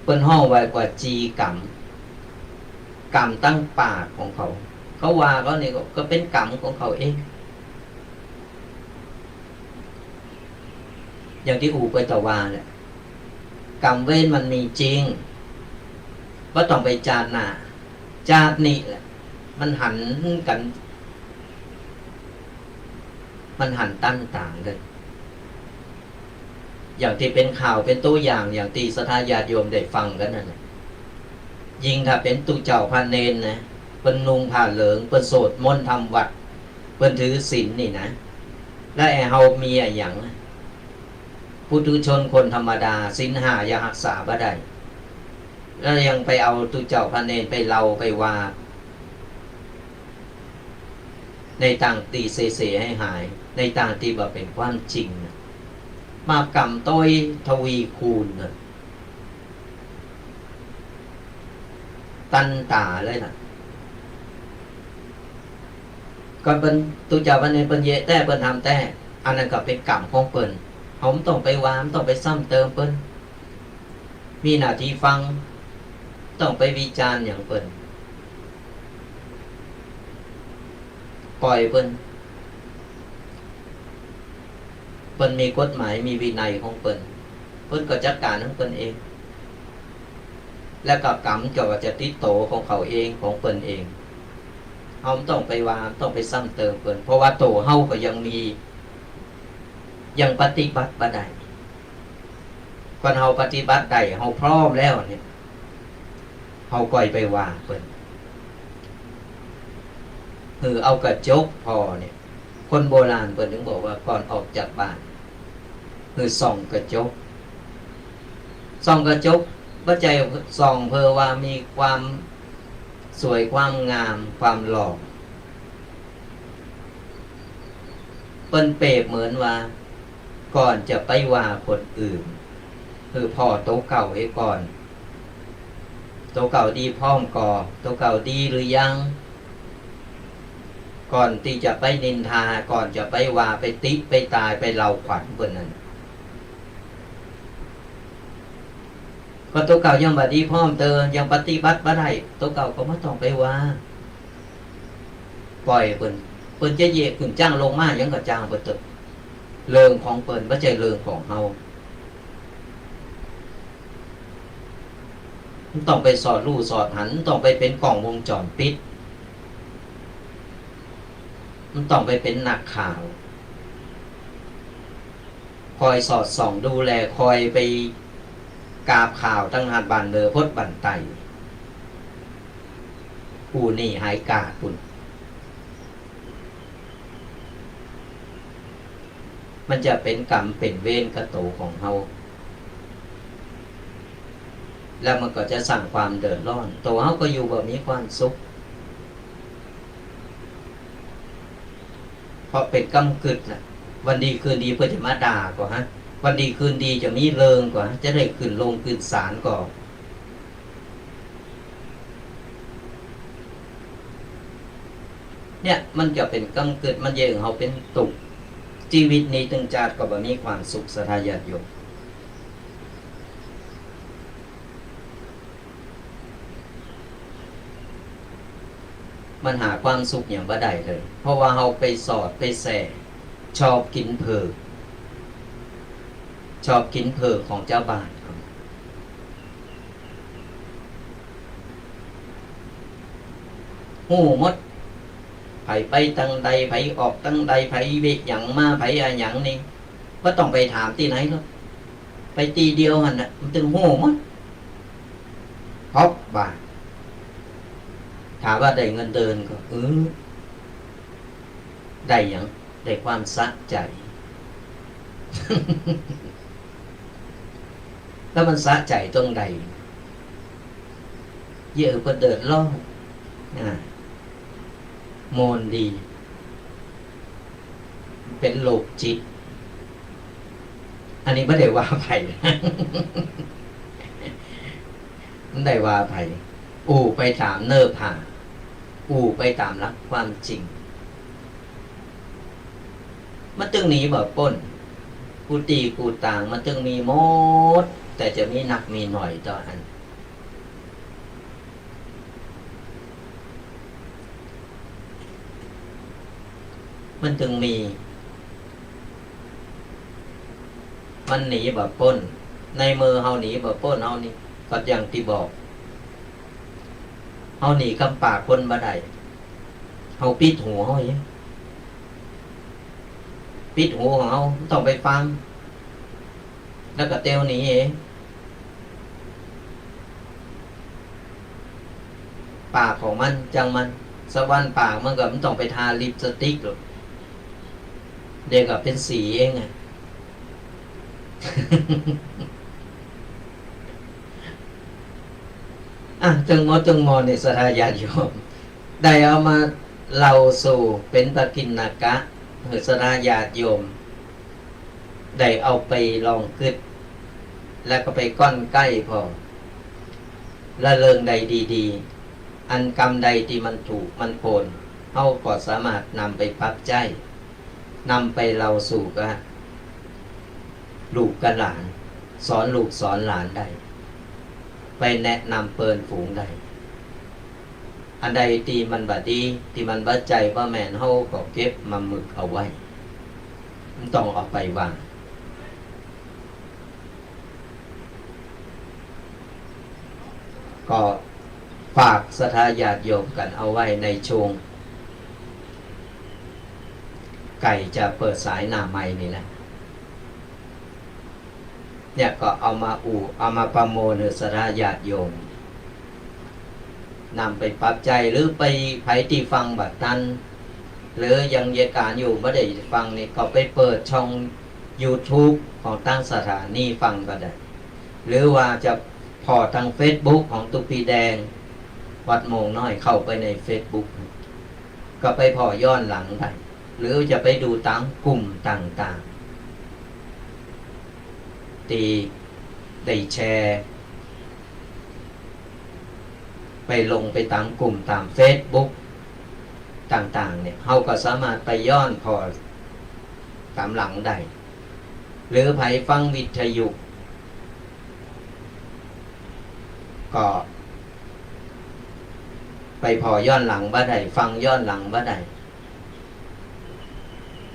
เปิ้นห้องไว้กว่าจีกรรมตั้งปากของเขาว่าก็นี่ก็เป็นกรรมของเขาเองอย่างที่อูไปตะวาแหละกรรมเวรมันมีจริงก็ต้องไปจาดหน้าจาดนี่แหละมันหันกันมันหันตั้งต่างเลยอย่างที่เป็นข่าวเป็นตัวอย่างอย่างที่ศรัทธาญาติโยมได้ฟังกันนั่นแหละยิงถ้าเป็นตุเจ้าพระเนนนะเปิ้นนุ่งผ้าเหลืองเปิ้นโสดมนต์ทำวัดเปิ้นถือศีลนี่นะและเฮามีอย่างปุถุชนคนธรรมดาศีลห้ายังรักษาบ่ได้แล้วยังไปเอาตุเจ้าพระเนนไปเล่าไปว่าในต่างตีเสให้หายในต่างตีบ่เป็นความจริงนะมากรรมต้อยทวีคูณนะตันตาเลยนะก็เป็นตุเจ้าพระเนนเป็นเยแต่เป็นทำแต่อันนั้นก็เป็นกรรมของเปิ้นผมต้องไปวามต้องไปซ้ำเติมเปิ้นมีหน้าที่ฟังต้องไปวิจารณ์อย่างเปิ้นปล่อยเปิ้นมีกฎหมายมีวินัยของเปิ้นก็จัดการของเปิ้นเองและก็กรรมก็จะติดโตของเขาเองของเปิ้นเองเฮาต้องไปวามต้องไปซ้ำเติมเปิ้นเพราะว่าโตเฮาก็ยังปฏิบัติบ่ได้ก่อนเฮาปฏิบัติได้เฮาพร้อมแล้วเนี่ยเฮาก่อยไปว่าเปิ้นเอากระจกพอเนี่ยคนโบราณเปิ้นถึงบอกว่าก่อนออกจากบ้านส่องกระจกบ่ใจส่องเพื่อว่ามีความสวยความงามความหล่อเปิ้นเปรียบเหมือนว่าก่อนจะไปว่าคนอื่นพ่อโตเก่าไว้ก่อนโตเก่าดีพร้อมก่อโตเก่าดีหรือยังก่อนที่จะไปนินทาก่อนจะไปว่าไปติไปตายไปเล่าขวัญเพิ่นนั้นก็ตัวเก่ายังบ่ดีพร้อมเตอยังปฏิบัติบ่ได้ตัวเก่าก็บ่ต้องไปว่าปล่อยเพิ่นจะเยกขึ้นจ้างลงมายังก็จ้างเพิ่นเถอะเรื่องของเพิ่นบ่ใช่เรื่องของเฮาต้องไปสอดรู้สอดหันต้องไปเป็นกล้องวงจรปิดมันต้องไปเป็นนักข่าวคอยสอดส่องดูแลคอยไปกาบข่าวตั้งหาดบันเนอพดบันไตผู้นี่หายกาคุณมันจะเป็นกรรมเป็นเวรกระโตของเฮาแล้วมันก็จะสั่งความเดือดร้อนตัวเฮาก็อยู่แบบมีความสุขเพราะเป็นกรรมกึศนะวันดีคืนดีเพื่อจะมาด่าก่อนวันดีคืนดีจะมีเริงก่อนจะได้ขึ้นลงขึ้นศาลก่อนเนี่ยมันจะเป็นกรรมกึศมันเยอะเขาเป็นตุกชีวิตนี้ตึงจาดก็แบบมีความสุขศรัทธาญาติโยมมันหาความสุขอย่างบ่ได้เลยเพราะว่าเราไปสอดไปแส่ชอบกินเผือกของเจ้าบ้านหูมด ไผไปตั้งใดไผออกตั้งใดไผเวหยังมาไผอะหยังนี่ก็ต้องไปถามที่ไหนก็ไปตีเดียวหันน่ะมันถึงโหมั้งฮอบบ่าถามว่าได้เงินเดือนก็ได้หยังได้ความสะใจ แล้วมันสะใจตรงใดเยอะก็เดินล่องโมนดี เป็นโลกจิต อันนี้ไม่ได้ว่าไผ่ ไม่ได้ว่าไผ่ไปตามเนิบหาไปตามรักความจริงมันตึงหนีแบบป้นกูตีกูต่างมันตึงมีหมดแต่จะมีหนักมีหน่อยต่ออันมันถึงมีมันหนีแบบป้นในมือเฮาหนีแบบป้นเฮานี่ก็อย่างที่บอกเฮาหนีกำปากคนบ่ได้เฮาปิดหูเฮาอย่างปิดหูของเฮาต้องไปฟังแล้วก็เตียวหนีเองปากของมันจังมันสวรรค์ปากมันก็มันต้องไปทาลิปสติกหรอกเด็กก็เป็นสีเองไง จึงมอในสถาญาติโยมได้เอามาเล่าสู่เป็นปกิณณกะหรือสถาญาติโยมได้เอาไปลองคิดแล้วก็ไปก้อนใกล้พอละเริงใดดีๆอันกรรมใดที่มันถูกมันโผลเฮาก็สามารถนำไปปรับใจนำไปเล่าสู่กับลูกกับหลานสอนลูกสอนหลานได้ไปแนะนำเปินฝูงได้อันใดที่มันบาดีที่มันบาใจว่าแม่นเฮาก็เก็บมาหมึกเอาไว้มันต้องเอาไปวางก็ฝากศรัทธาญาติโยมกันเอาไว้ในช่วงไก่จะเปิดสายหน้าไม้นี่แหละเนี่ยก็เอามาประโมทศรัทธาญาติโยมนำไปปรับใจหรือไปไผที่ฟังแบบนั้นหรือยังเหตุการณ์อยู่ไม่ได้ฟังนี่ก็ไปเปิดช่อง YouTube ของตั้งสถานีฟังก็ได้หรือว่าจะพอทาง Facebook ของตุปีแดงวัดโมงน้อยเข้าไปใน Facebook ก็ไปพอย้อนหลังได้หรือจะไปดูตามกลุ่มต่างๆตีได้แชร์ไปลงไปตามกลุ่มตาม Facebook ต่างๆเนี่ยเขาก็สามารถไปย้อนพอตามหลังได้หรือไผฟังวิทยุก็ไปพอย้อนหลังบ่ได้ฟังย้อนหลังบ่ได้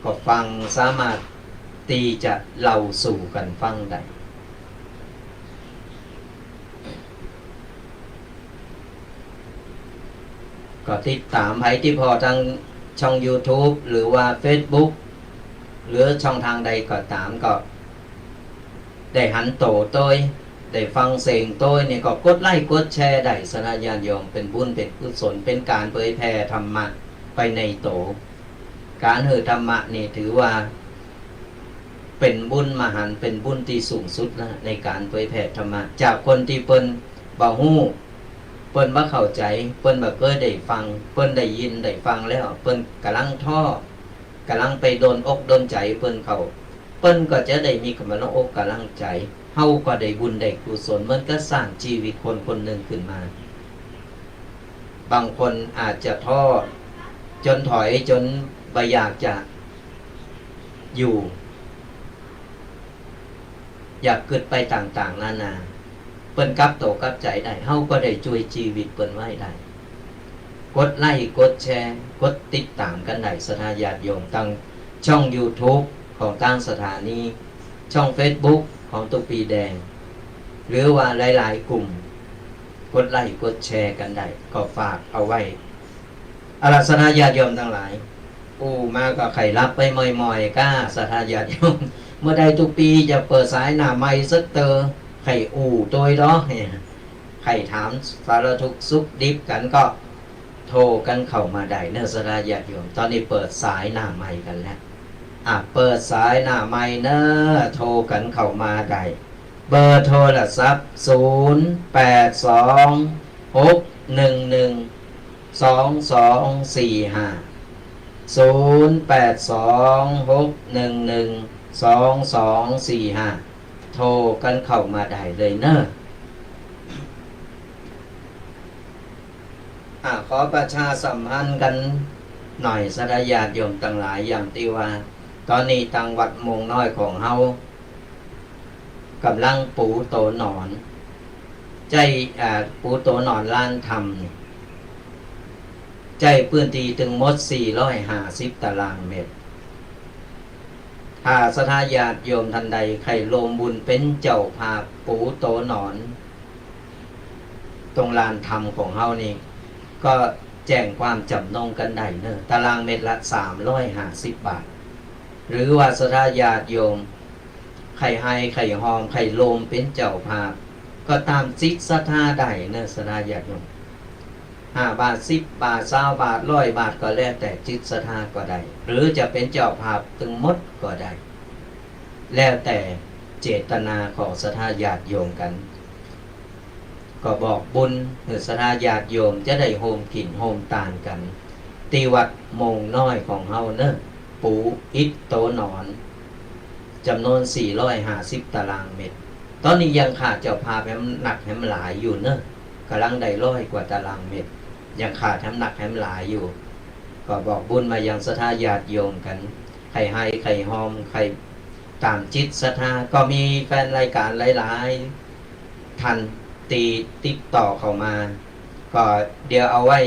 ก็ฟังสามารถตีจะเล่าสู่กันฟังได้ก็ติดตามไผที่พอทางช่อง YouTube หรือว่า Facebook หรือช่องทางใดก็ตามก็ได้หันโตโต้ยได้ฟังเสียงโต้ยเนี่ยก็กดไลค์กดแชร์ได้สนาญาณโยมเป็นบุญเป็นกุศลเป็นการเผยแผ่ธรรมะไปในโตการเฮธรรมะนี่ถือว่าเป็นบุญมหันต์เป็นบุญที่สูงสุดนะในการเผยแผ่ธรรมะจากคนที่เปิ้นบ่ฮู้เปิ้นบ่เข้าใจเปิ้นบ่เคยได้ฟังเปิ้นได้ยินได้ฟังแล้วเปิ้นกำลังท้อกำลังไปโดนอกโดนใจเปิ้นเขาเปิ้นก็จะได้มีกำลังอกกำลังใจเฮาก็ได้บุญได้กุศลมันก็สร้างชีวิตคนคนหนึ่งขึ้นมาบางคนอาจจะท้อจนถอยจนบ่อยากจะอยู่อยากเกิดไปต่างๆนานาเปิ้นกลับโตกลับใจได้เฮาก็ได้ช่วยชีวิตเปิ้นไว้ได้กดไลค์กดแชร์กดติดตามกันได้ศรัทธาญาติโยมตั้งช่อง YouTube ของตั้งสถานีช่อง Facebook ของตุปีแดงหรือว่าหลายๆกลุ่มกดไลค์กดแชร์กันได้ก็ฝากเอาไว้ อาราธนาญาติโยมทั้งหลายมาก็ไข่รับไปมอยๆก้าศรัทธาญาติโยมเมื่อใดทุกปีจะเปิดสายหน้าไม้สักเตอไข่ตัวดอกเนี่ยไข่ถามสารทุกสุขดิบกันก็โทรกันเข้ามาได้เนื้อศรัทธาญาติโยมตอนนี้เปิดสายหน้าไม้กันแล้วเปิดสายหน้าไม้เนอะโทรกันเข้ามาได้เบอร์โทรศัพท์0826112245โทรกันเข้ามาได้เลยเนอะขอประชาสัมพันธ์กันหน่อยศรัทธาญาติโยมทั้งหลายอย่างที่ว่าตอนนี้ทางวัดมงน้อยของเฮากำลังปูโตหนอนใจปูโตหนอนล้านทำใจพื้นที่ถึงหมด450 ตารางเมตรถ้าศรัทธาญาติโยมท่านใดใครลงบุญเป็นเจ้าภาพปูโตหนอนตรงลานธรรมของเฮานี่ก็แจ้งความจำนงกันได้เนอะตารางเมตรละ350 บาทหรือว่าศรัทธาญาติโยมไข่ไฮไข่หอมไข่โลมเป็นเจ้าภาพก็ตามจิตศรัทธาได้เนอะศรัทธาญาติโยม5 บาท10 บาท20 บาท100 บาทก็แล้วแต่จิตศรัทธาก็ได้หรือจะเป็นเจ้าภาพถึงหมดก็ได้แล้วแต่เจตนาของศรัทธาญาติโยมกันก็บอกบุญหรือศรัทธาญาติโยมจะได้โฮมกินโฮมตานกันตีวัดมงน้อยของเฮาเนอะปูอิฐโตหนอนจำนวน450 ตารางเมตรตอนนี้ยังขาดเจ้าภาพให้หนักให้หลายอยู่เนอะกำลังได้100 กว่าตารางเมตรยังขาดให้หนักให้หลายอยู่ก็บอกบุญมายังศรัทธาญาติโยมกันใครให้ใครหอมใครตามจิตศรัทธาก็มีแฟนรายการหลายๆท่านติดต่อเข้ามาก็เดี๋ยวเอาไว้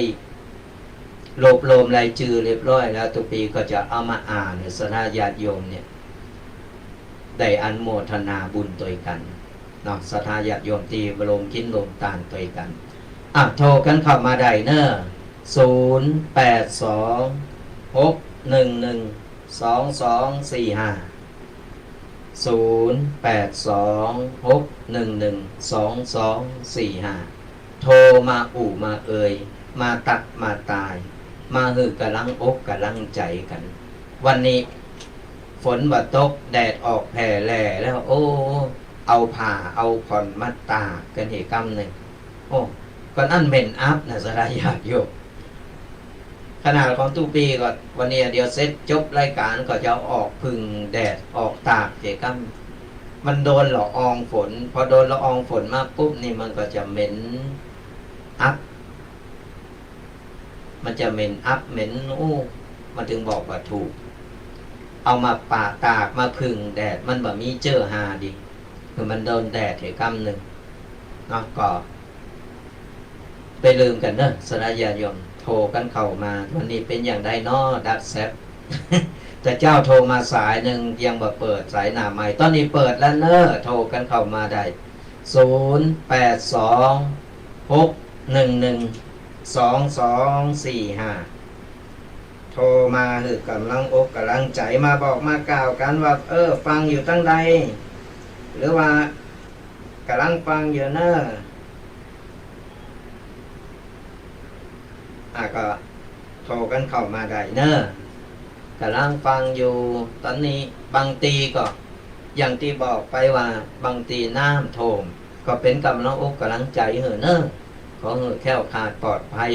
รวบรวมรายชื่อเรียบร้อยแล้วทุกปีก็จะเอามาอ่านศรัทธาญาติโยมเนี่ยได้อนุโมทนาบุญตัวกันเนาะศรัทธาญาติโยมที่บรมกินลมตานตัวกันโทรกันเข้ามาได้เนอะ0826112245 0826112245โทรมามาเอ่ยมาตักมาตายมาหือกำลังอกกำลังใจกันวันนี้ฝนบ่ตกแดดออกแผ่แหล่แล้วเอาผ้าเอาผ่อนมาตากกันเหตุกรรมหนึ่งก็นั่นเมนอัพนะสลายญาติโยมขนาดของตู้ปีก็วันนี้เดี๋ยวเสร็จจบรายการก็จะออกพึ่งแดดออกตากเหตุกรรมมันโดนละอองฝนพอโดนละอองฝนมาปุ๊บนี่มันก็จะเหม็นอัพมันจะเหม็นอัพเหม็นมันถึงบอกว่าถูกเอามาปาตากมาพึ่งแดดมันแบบมีเจอหาดิคือมันโดนแดดเหตุกรรมหนึ่งเนาะก็ไปลืมกันเนอะสลายญาติโยมโทรกันเข้ามาวันนี้เป็นอย่างไรน้อดักแซบ แต่เจ้าโทรมาสายหนึ่งยังบ่เปิดสายหน้าใหม่ตอนนี้เปิดแล้วเนอะโทรกันเข้ามาได้0826112245โทรมาคือกำลังอกกำลังใจมาบอกมากล่าวกันว่าฟังอยู่ตั้งใดหรือว่ากำลังฟังอยู่เนอะก็โทรกันเข้ามาได้เนอะกำลังฟังอยู่ตอนนี้บางทีก็อย่างที่บอกไปว่าบางทีน้ำท่วมก็เป็นกำลังอกกำลังใจเหอะเนอะขอเหอะแคล้วคลาดปลอดภัย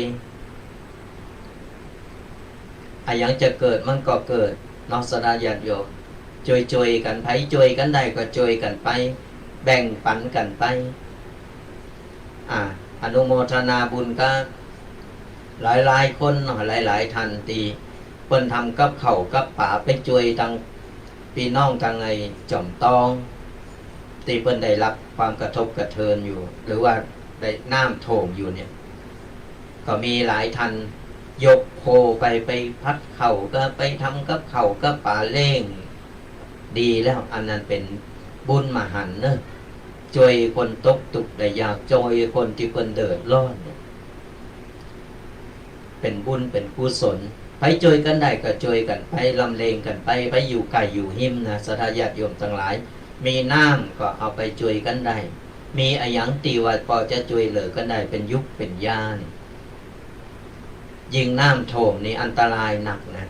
อย่างจะเกิดมันก็เกิดนอกสดาญาติโยมช่วยกันไผช่วยกันได้ก็ช่วยกันไปแบ่งปันกันไปอนุโมทนาบุญก็หลายคนหลายท่านตีเพิ่นทำกับเขากับป่าไปช่วยทางพี่น้องทางไอ้จอมตองตีเพิ่นได้รับความกระทบกระเทือนอยู่หรือว่าได้น้ำท่วมอยู่เนี่ยก็มีหลายท่านยกโคไปพัดเข่าก็ไปทำกับเข่ากับป่าเล่งดีแล้วอันนั้นเป็นบุญมหันต์เนอะช่วยคนตกทุกข์ได้ยากช่วยคนที่เพิ่นเดือดร้อน เป็นบุญเป็นกุศลไปช่วยกันได้ก็ช่วยกันไปลำเลงกันไปอยู่ไก่อยู่หิมนะศรัทธาญาติโยมทั้งหลายมีน้ำก็เอาไปช่วยกันได้มีอะหยังตีว่าพอจะช่วยเหลือกันได้เป็นยุคเป็นย่านี่ยิงน้ำโถมนี่อันตรายหนักนะ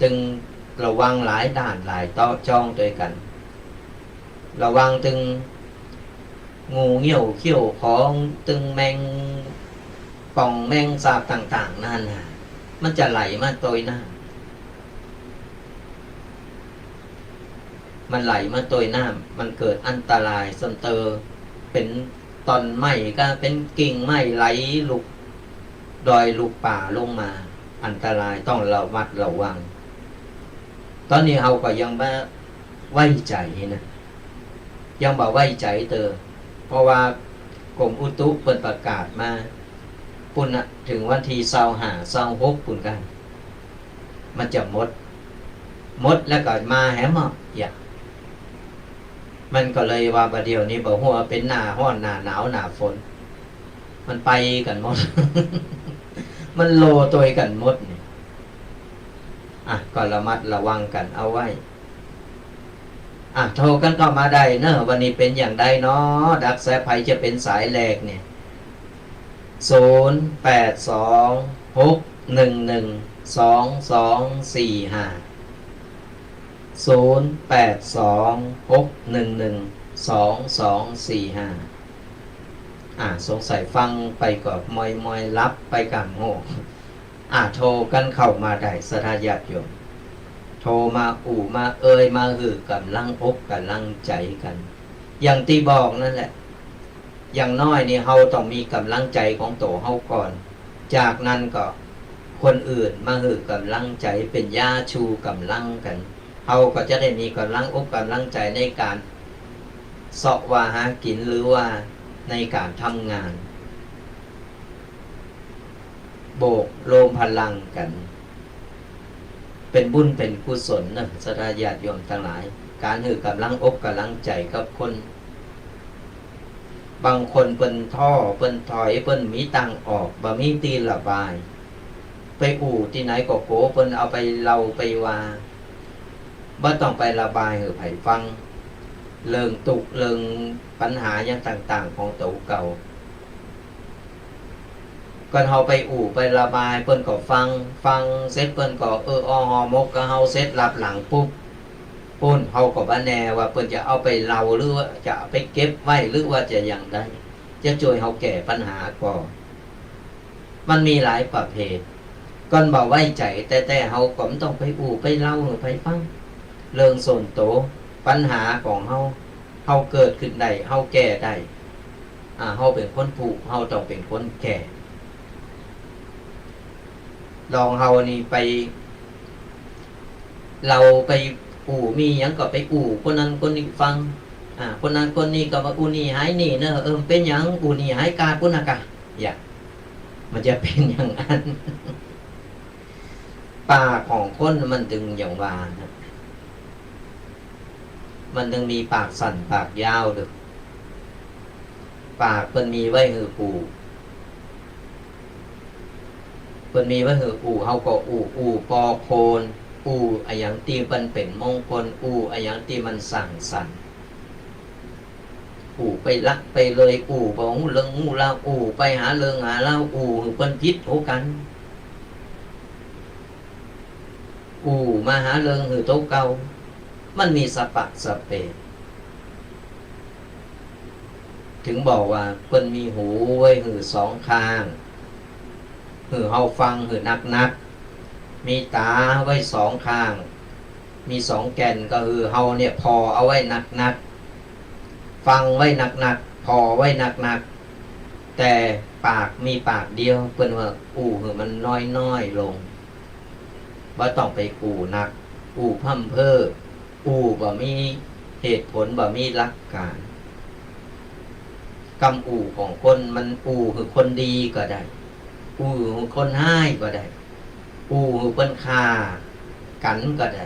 ตึงระวังหลายด้านหลายต่อจ้องด้วยกันระวังตึงงูเงี้ยวเขี้ยวของตึงแมงป่องแมงสาบต่างๆนั่นนะมันจะไหลมาตัวหน้ามันไหลมาตัวหน้ามันเกิดอันตรายสันเตอเป็นตอนไม้ก็เป็นกิ่งไม้ไหลลุกดอยลุกป่าลงมาอันตรายต้องระมัดระวังตอนนี้เราก็ยังไม่ไว้ใจนะยังบ่ไว้ใจเพราะว่ากรมอุตุเปิดประกาศมาปุ่นนะถึงวันที่25-26ปุ่นกันมันจะหมดแล้วก็มาแหมอย่ามันก็เลยว่าประเดี๋ยวนี้บอกว่าเป็นหน้าร้อนหน้าหนาวหน้าฝนมันไปกันหมด มันโลตัวกันหมดนี่ก็ระมัดระวังกันเอาไว้โทรกันก็มาได้เนอะวันนี้เป็นอย่างใดเนาะดักแสภัยจะเป็นสายแรกเนี่ย0826112245สงสัยฟังไปก็มอยรับไปกันโง่โทรกันเข้ามาได้ศรัทธาญาติโยมโทรมามามาหือกำลังอกกำลังใจกันอย่างที่บอกนั่นแหละอย่างน้อยนี่เฮาต้องมีกำลังใจของตัวเฮาก่อนจากนั้นก็คนอื่นมาหือกำลังใจเป็นย่าชูกำลังกันเฮาก็จะได้มีกำลังอกกำลังใจในการเสาะว่าหากินหรือว่าในการทำงานโบกโลมพลังกันเป็นบุญเป็นกุศลนะศรัทธาญาติโยมทั้งหลายการหือกำลังอกกำลังใจกับคนบางคนเปิ้นท่อเปิ้นถอยเปิ้นมีตังออกบ่มีตีระบายไปที่ไหนก็โกเปิ้นเอาไปเล่าไปว่าบ่ต้องไประบายให้ไผฟังเรื่องตุกเรื่องปัญหาอย่างต่างๆของตัวเก่าก่อนเฮาไปไประบายเปิ้นก็ฟังเสร็จเปิ้นก็ฮอมกก็เฮาเสร็จรับหลังปุ๊บปุ่นเฮาก็บ่แน่ว่าเปิ้นจะเอาไปเล่าหรือว่าจะไปเก็บไว้หรือว่าจะอย่างใดจะช่วยเฮาแก้ปัญหาก่อนมันมีหลายประเภทก่อนบ่ไว้ใจแต่เฮาก็ต้องไปไปเล่าไปฟังเรื่องส่วนตัวปัญหาของเฮาเกิดขึ้นได้เฮาแก้ได้เฮาเป็นคนผู้เฮาต้องเป็นคนแก้ลองเฮานี่ไปเราไปมีหยังก็ไปคนนั้นคนนี้ฟังคนนั้นคนนี้ก็ว่านี่หายนี่เนอะเป็นหยังนี่หายกาปุณกะอย่ามันจะเป็นอย่างนั้นปากของคนมันจึงอย่างว่านะมันจึงมีปากสั่นปากยาวดึกปากเพิ่นมีไว้หือเพิ่นมีไว้หือเฮาก็ปอโคนอะหยังที่มันเป็นมงคลอะหยังที่มันสั่งสรรค์ไปลักไปเลยบ่ฮู้เรื่องฮู้เล่าไปหาเรื่องหาเล่าเพิ่นผิดโหกันมาหาเรื่องหือโตเก่ามันมีสปะสเปะถึงบอกว่าเพิ่นมีหูไว้หือสองข้างหือเฮาฟังหือนักมีตาไว้สองข้างมีสองแก่นก็คือเฮาเนี่ยพอเอาไว้นักฟังไว้นักพอไว้นักแต่ปากมีปากเดียวเพิ่นว่าคือมันน้อยลงบ่ต้องไปนักพร่ำเพ้อบ่มีเหตุผลบ่มีหลักการกำของคนมันคือคนดีก็ได้คือคนให้ก็ได้คือเปิ้นฆ่ากันก็ได้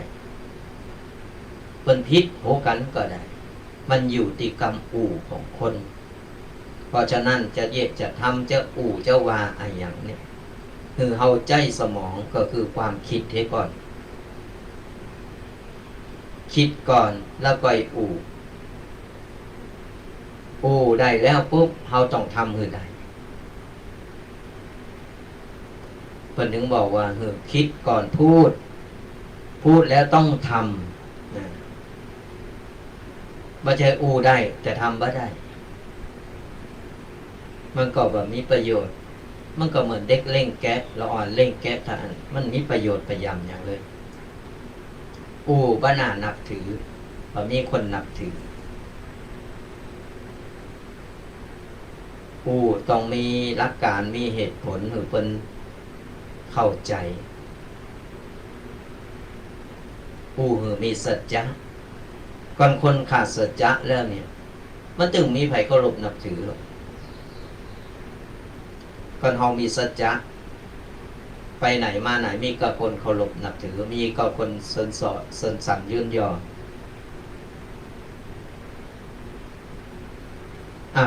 เปิ้นพิษโหกันก็ได้มันอยู่ที่กรรมของคนเพราะฉะนั้นจะจะทำจะจะว่าอะไรอย่างนี้ คือเฮาใจสมองก็คือความคิดให้ก่อน คิดก่อนแล้วก็อู่ได้แล้วปุ๊บเฮาต้องทำคือได้เพิ่นถึงบอกว่าคิดก่อนพูดแล้วต้องทำนะไม่ใช่อู่ได้แต่ทำบ่ได้มันก็แบบมีประโยชน์มันก็เหมือนเด็กเล่งแก๊สละอ่อนเล่งแก๊สท่านมันมีประโยชน์ประยำอย่างเลยบ้าน่านับถือมีคนนับถือต้องมีหลักการมีเหตุผลหรือเป็นเข้าใจมีสัจจะก่อนคนขาดสัจจะแล้วเนี่ยมันจึงมีไผเคารพนับถือหรอกก่อนเฮามีสัจจะไปไหนมาไหนมีกับคนเคารพนับถือมีกับคนเสริญสรรยื่นยอ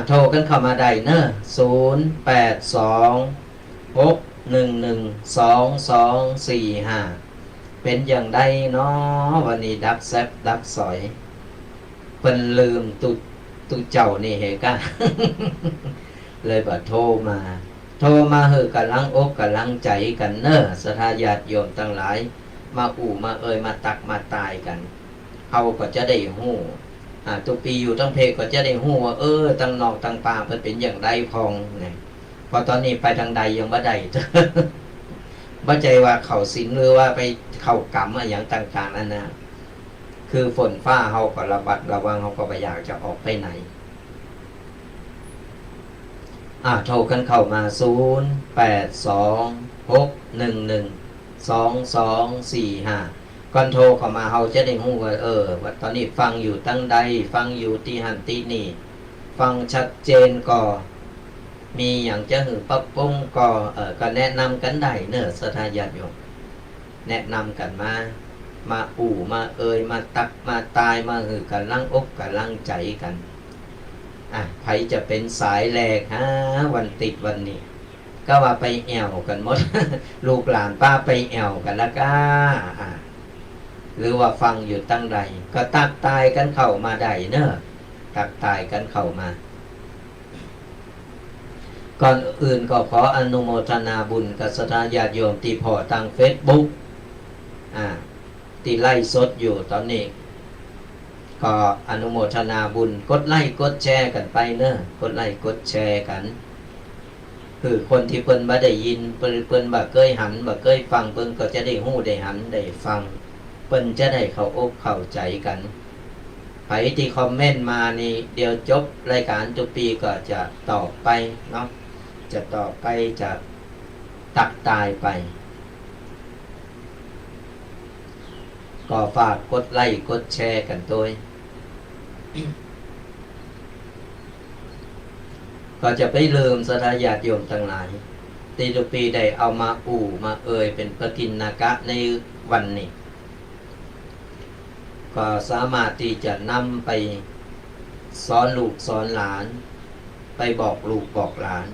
โทรกันเข้ามาได้เนอะ0826112245เป็นอย่างใดเนาะวันนี้ดักแซบดักสอยเพิ่นลืมตุเจ้านี่เหกะ เลยบ่โทรมากำลังอกกำลังใจกันเนอะศรัทธาญาติโยมทั้งหลายมามามาตักมาตายกันเขาก็จะได้ฮู้ตุปีอยู่ตั้งเพก็จะได้ฮู้ว่าตั้งนอกตั้งป่าเพิ่นเป็นอย่างใดพองเนี่ยพอตอนนี้ไปทางใดยังบ่ได้ บ่ใจว่าเข้าศีลหรือว่าไปเข้ากรรมอย่างต่างๆนั่นนะคือฝนฟ้าเฮาก็ระบัดระวังเฮาก็บ่อยากจะออกไปไหนโทรกันเข้ามา0826112245ก่อนโทรเข้ามาเฮาจะได้ฮู้ว่าว่าตอนนี้ฟังอยู่ตั้งใดฟังอยู่ที่หันที่นี่ฟังชัดเจนก็มีอย่างจะปรับปรุงก็แนะนำกันได้เนอะศรัทธาญาติโยมแนะนำกันมามาตักมาตายมากำลังอกกำลังใจกันใครจะเป็นสายแรกวันติดวันนี้ก็ว่าไปแอวกันหมด ลูกหลานป้าไปแอวกันแล้วก็หรือว่าฟังอยู่ตั้งใดก็ตักตายกันเข้ามาได้เนอะตักตายกันเข้ามาก่อนอื่นก็ขออนุโมทนาบุญกับศรัทธาญาติโยมที่พอทาง Facebook ที่ไล่สดอยู่ตอนนี้ก็อนุโมทนาบุญกดไลค์กดแชร์กันไปเนอะกดไลค์กดแชร์กันคือคนที่เพิ่นบ่ได้ยินเพิ่นบ่เคยหันบ่เคยฟังเพิ่นก็จะได้ฮู้ได้หันได้ฟังเพิ่นจะได้เข้าอกเข้าใจกันไผที่คอมเมนต์มานี่เดี๋ยวจบรายการจบปีก็จะตอบไปเนาะจะตอบไปจะตักตายไปก็ฝากกดไลค์กดแชร์กันด้วยก็จะไปลืมศรัทธาญาติโยมทั้งหลายที่ทุกปีได้เอามามาเป็นปฏิณากะในวันนี้ก็สามารถที่จะนำไปสอนลูกสอนหลานไปบอกลูกบอกหลาน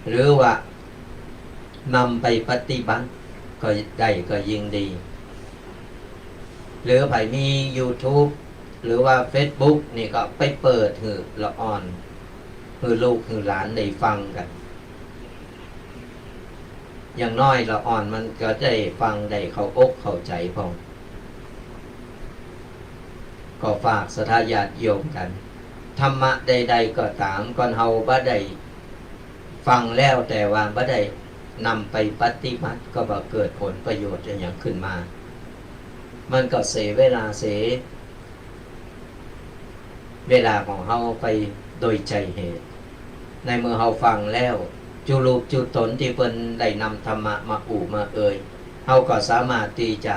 หรือว่านำไปปฏิบัติก็ได้ก็ยิ่งดีหรือใครมี YouTube หรือว่า Facebook นี่ก็ไปเปิดหือละอ่อนหือลูกหือหลานได้ฟังกันอย่างน้อยละอ่อนมันก็ได้ฟังได้เข้าอกเข้าใจพองก็ฝากศรัทธาญาติโยมกันธรรมะใดๆก็ตามก่อนเฮาบ่ได้ฟังแล้วแต่ว่าบ่ได้นำไปปฏิบัติก็บ่เกิดผลประโยชน์อย่างขึ้นมามันก็เสียเวลาของเฮาไปโดยใจเหตุในเมื่อเฮาฟังแล้วจุรูปจุตนที่เพิ่นได้นำธรรมะมามาเฮาก็สามารถที่จะ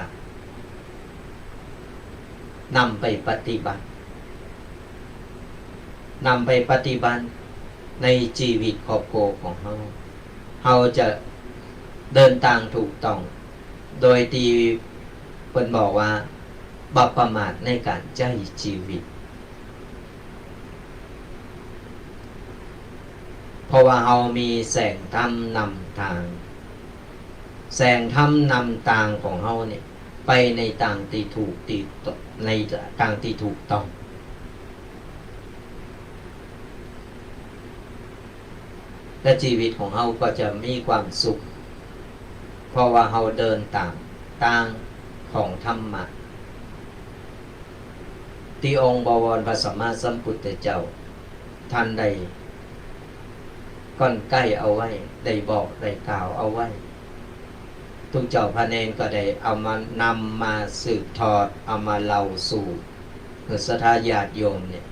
นำไปปฏิบัติในชีวิตครอบครัวของเฮาจะเดินทางถูกต้องโดยที่เพิ่นบอกว่าบ่ประมาทในการใช้ชีวิต เพราะว่าเฮามีแสงธรรมนำทางแสงธรรมนำทางของเฮาเนี่ยไปในทางที่ถูกในทางที่ถูกต้องและชีวิตของเฮาก็จะมีความสุขเพราะว่าเฮาเดินตามทางของธรรมะที่องค์บวรพระสัมมาสัมพุทธเจ้าท่านได้ก้อนใกล้เอาไว้ได้บอกได้กล่าวเอาไว้ทุกเจ้าพระเนรก็ได้เอามานำมาสืบทอดเอามาเล่าสู่ศรัทธาญาติโยมเนี่ย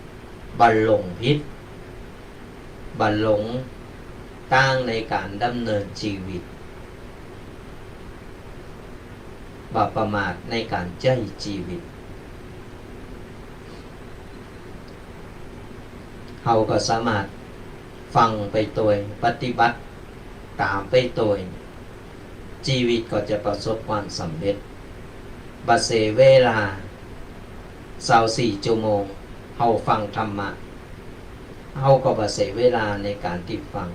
บรรลงพิษบรรลงตั้งในการดำเนินชีวิตบ่ประมาทในการใช้ชีวิตเขาก็สามารถฟังไปตัวปฏิบัติตามไปตัวชีวิตก็จะประสบความสำเร็จบัดเสเวลา24 ชั่วโมงเขาฟังธรรมะเขาก็บัดเสเวลาในการที่ฟัง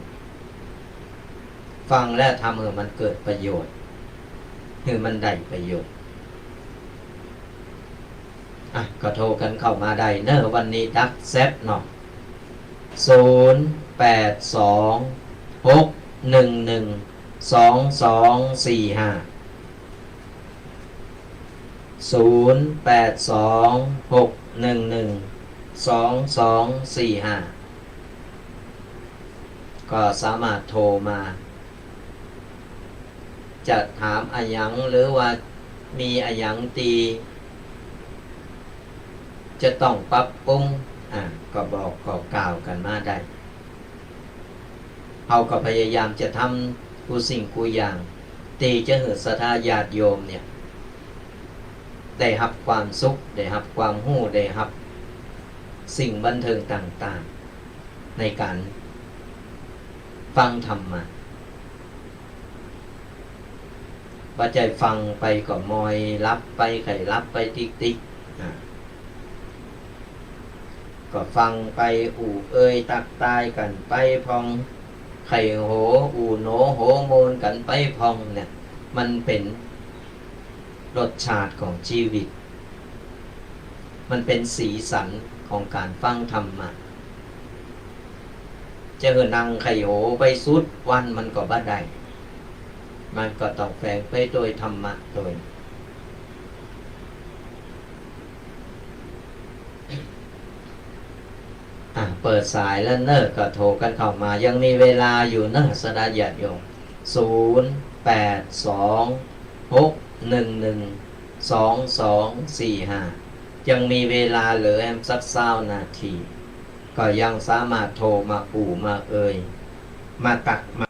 และทำให้มันเกิดประโยชน์ให้มันได้ประโยชน์ก็โทรกันเข้ามาได้เนอะวันนี้ดักแซปเนาะ0826112245 0826112245ก็สามารถโทรมาจะถามอะหยังหรือว่ามีอะหยังตีจะต้องปรับปรุงก็บอกก็กล่าวกันมาได้เขาก็พยายามจะทำกูสิ่งกูอย่างตีจะเหือศรัทธาญาติโยมเนี่ยได้รับความสุขได้รับความหู้ได้รับสิ่งบันเทิงต่างๆในการฟังธรรมะปัจจัยฟังไปก็มอยรับไปไข่รับไปติ๊กก็ฟังไปอู่เอ้ยตักตายกันไปพองไข่โหอู่โหนโหโมนกันไปพองเนี่ยมันเป็นรสชาติของชีวิตมันเป็นสีสันของการฟังธรรมะจะนั่งไข่โหไปสุดวันมันก็บ่ได้มันก็ต้องแฝงไปโดยธรรมะโดยเปิดสายแล้วเนอะก็โทรกันเข้ามายังมีเวลาอยู่เนอะสดาญาติโยม0826112245ยังมีเวลาเหลือสัก20 นาทีก็ยังสามารถโทรมาปู่มาเอ่ยมาตักมา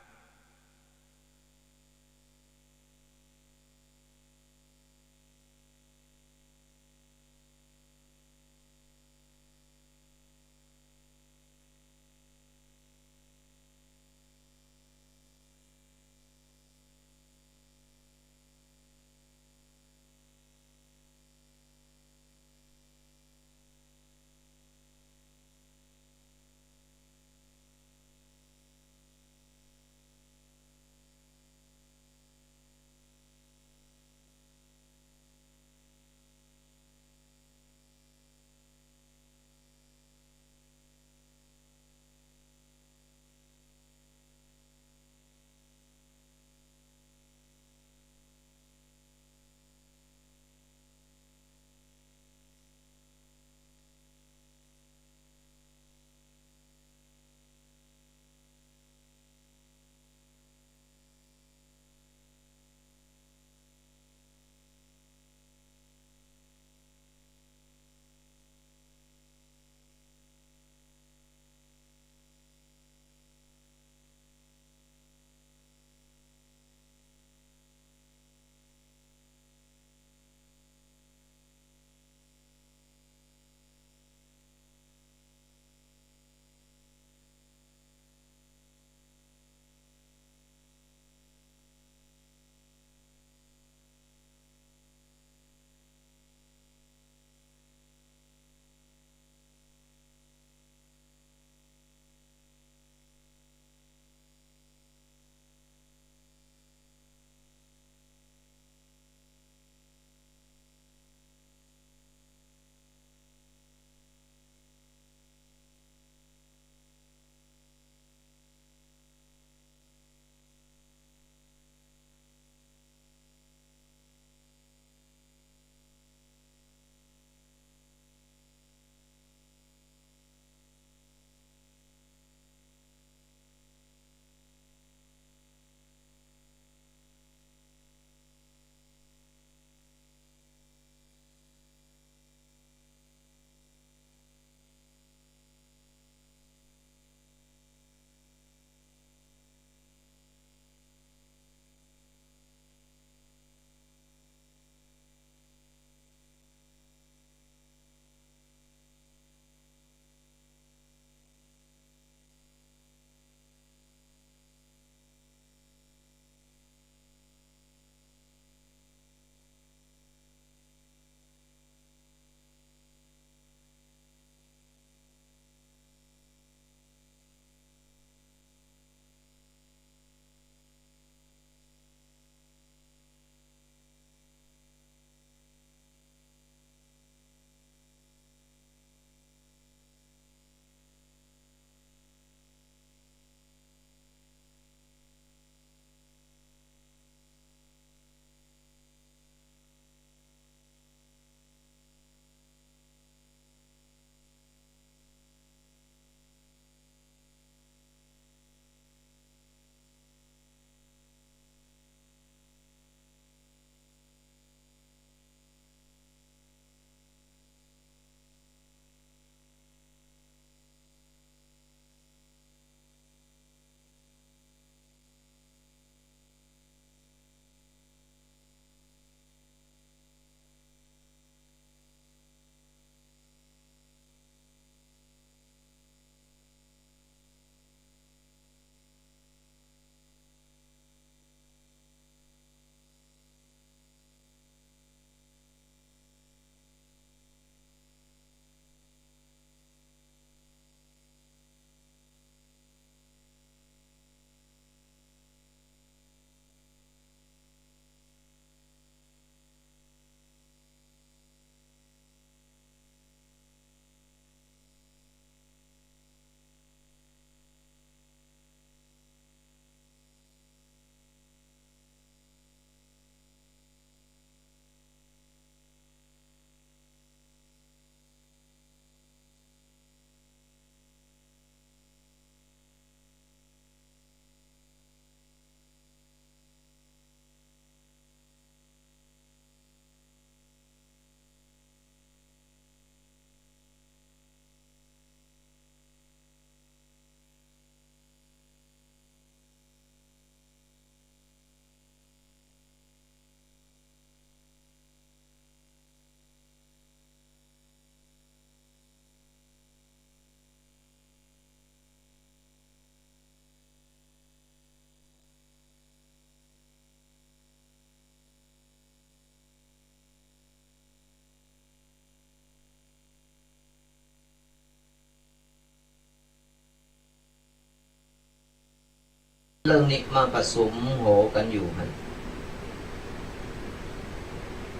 เรื่องนี้มาผสมโหกันอยู่ฮะ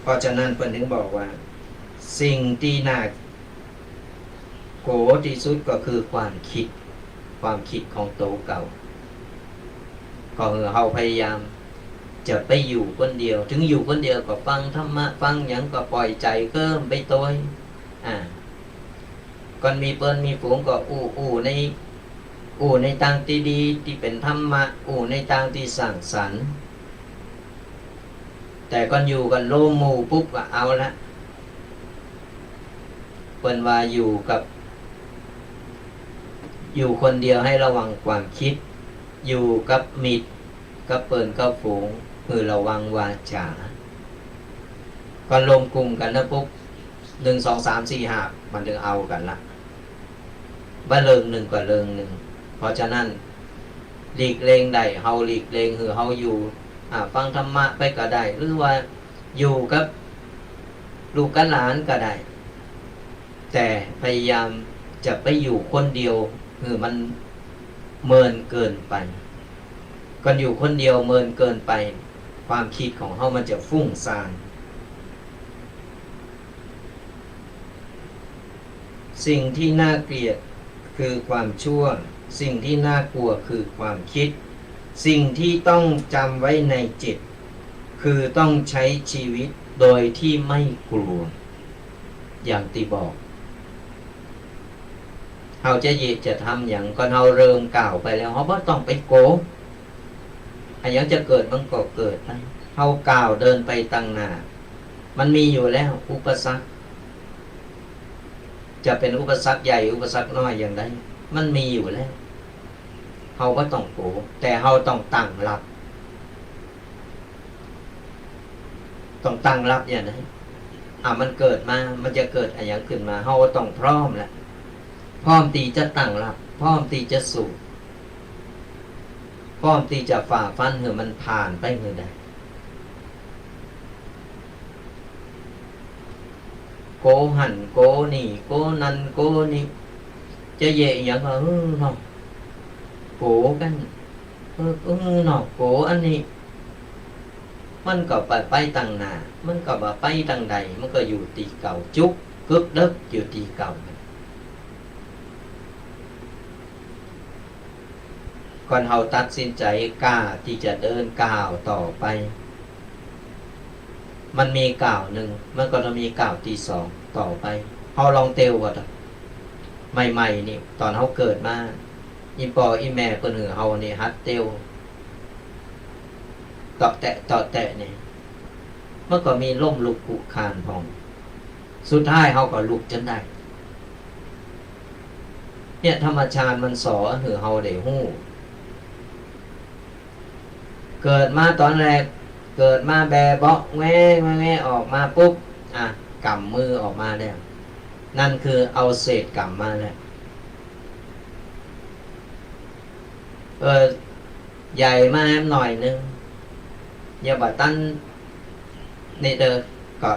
เพราะฉะนั้นเพิ่นถึงบอกว่า สิ่งที่น่าโกรธที่สุดก็คือความคิดของโตเก่าก็เราพยายามจะไปอยู่คนเดียวถึงอยู่คนเดียวก็ฟังธรรมะฟังหยังก็ปล่อยใจเกิมไปตัวก่อนมีเปิ้นมีฝูงก็อู้ในทางที่ดีที่เป็นธรรมะในทางที่สร้างสรรค์แต่ก่อนอยู่กันโลหมู่ปุ๊บก็เอาละเปิ้นว่าอยู่คนเดียวให้ระวังความคิดอยู่กับมิตรกับเปิ้นกับฝูงคือระวังวาจาก่อนรวมกลุ่มกันนะปุ๊บ1 2 3 4 5มันถึงเอากันละบ้าเริงหนึ่งกว่าเริงหนึ่งเพราะฉะนั้นหลีกเล่งได้เฮาหลีกเล่งคือเฮาอยู่ฟังธรรมะไปก็ได้หรือว่าอยู่กับลูกกับหลานก็ได้แต่พยายามจะไปอยู่คนเดียวคือมันเมินเกินไปก่อนอยู่คนเดียวเมินเกินไปความคิดของเฮามันจะฟุ้งซ่านสิ่งที่น่าเกลียดคือความชั่วสิ่งที่น่ากลัวคือความคิดสิ่งที่ต้องจำไว้ในจิตคือต้องใช้ชีวิตโดยที่ไม่กลัวอย่างที่บอกเราจะทำอย่างก่อนเราเริ่มกล่าวไปแล้วเราไม่ต้องไปโกงอันยังจะเกิดมันก็เกิดนะเรากล่าวเดินไปตั้งหน้ามันมีอยู่แล้วอุปสรรคจะเป็นอุปสรรคใหญ่อุปสรรคน้อยอย่างไรมันมีอยู่แล้วเราก็ต้องโกงแต่เราต้องตั้งรับอย่างไรมันเกิดมามันจะเกิดอะไรอย่างขึ้นมาเราก็ต้องพร้อมแหละพร้อมที่จะตั้งรับพร้อมที่จะสู้พร้อมที่จะฝ่าฟันมันผ่านไปเมื่อใดโกหันโกนี่โกนันโกนี่จะเย่อย่างเนาะโกกันเนาะโกอันนี้มันก็ไปตั้งหน้ามันก็ไปตั้งใดมันก็อยู่ตีเก่าจุกกึกดึกอยู่ตีเก่าก่อนเราตัดสินใจกล้าที่จะเดินก้าวต่อไปมันมีก้าวหนึ่งมันก็จะมีก้าวที่2ต่อไปเราลองเตวว่าใหม่ๆนี่ตอนเราเกิดมาอีปออีแม่เพิ่นเฮานี่ฮัดเตวต่อแตะนี่มันก็มีล่มลุกคุกคานพองสุดท้ายเราก็ลุกจนได้เนี่ยธรรมชาติมันสอนเฮาได้ฮู้เกิดมาตอนแรกเกิดมาแบเบาะแง่ออกมาปุ๊บกำมือออกมาแล้วนั่นคือเอาเศษกำมาแล้วใหญ่มาหน่อยนึงอย่าบะตั้นนี่เด้อก็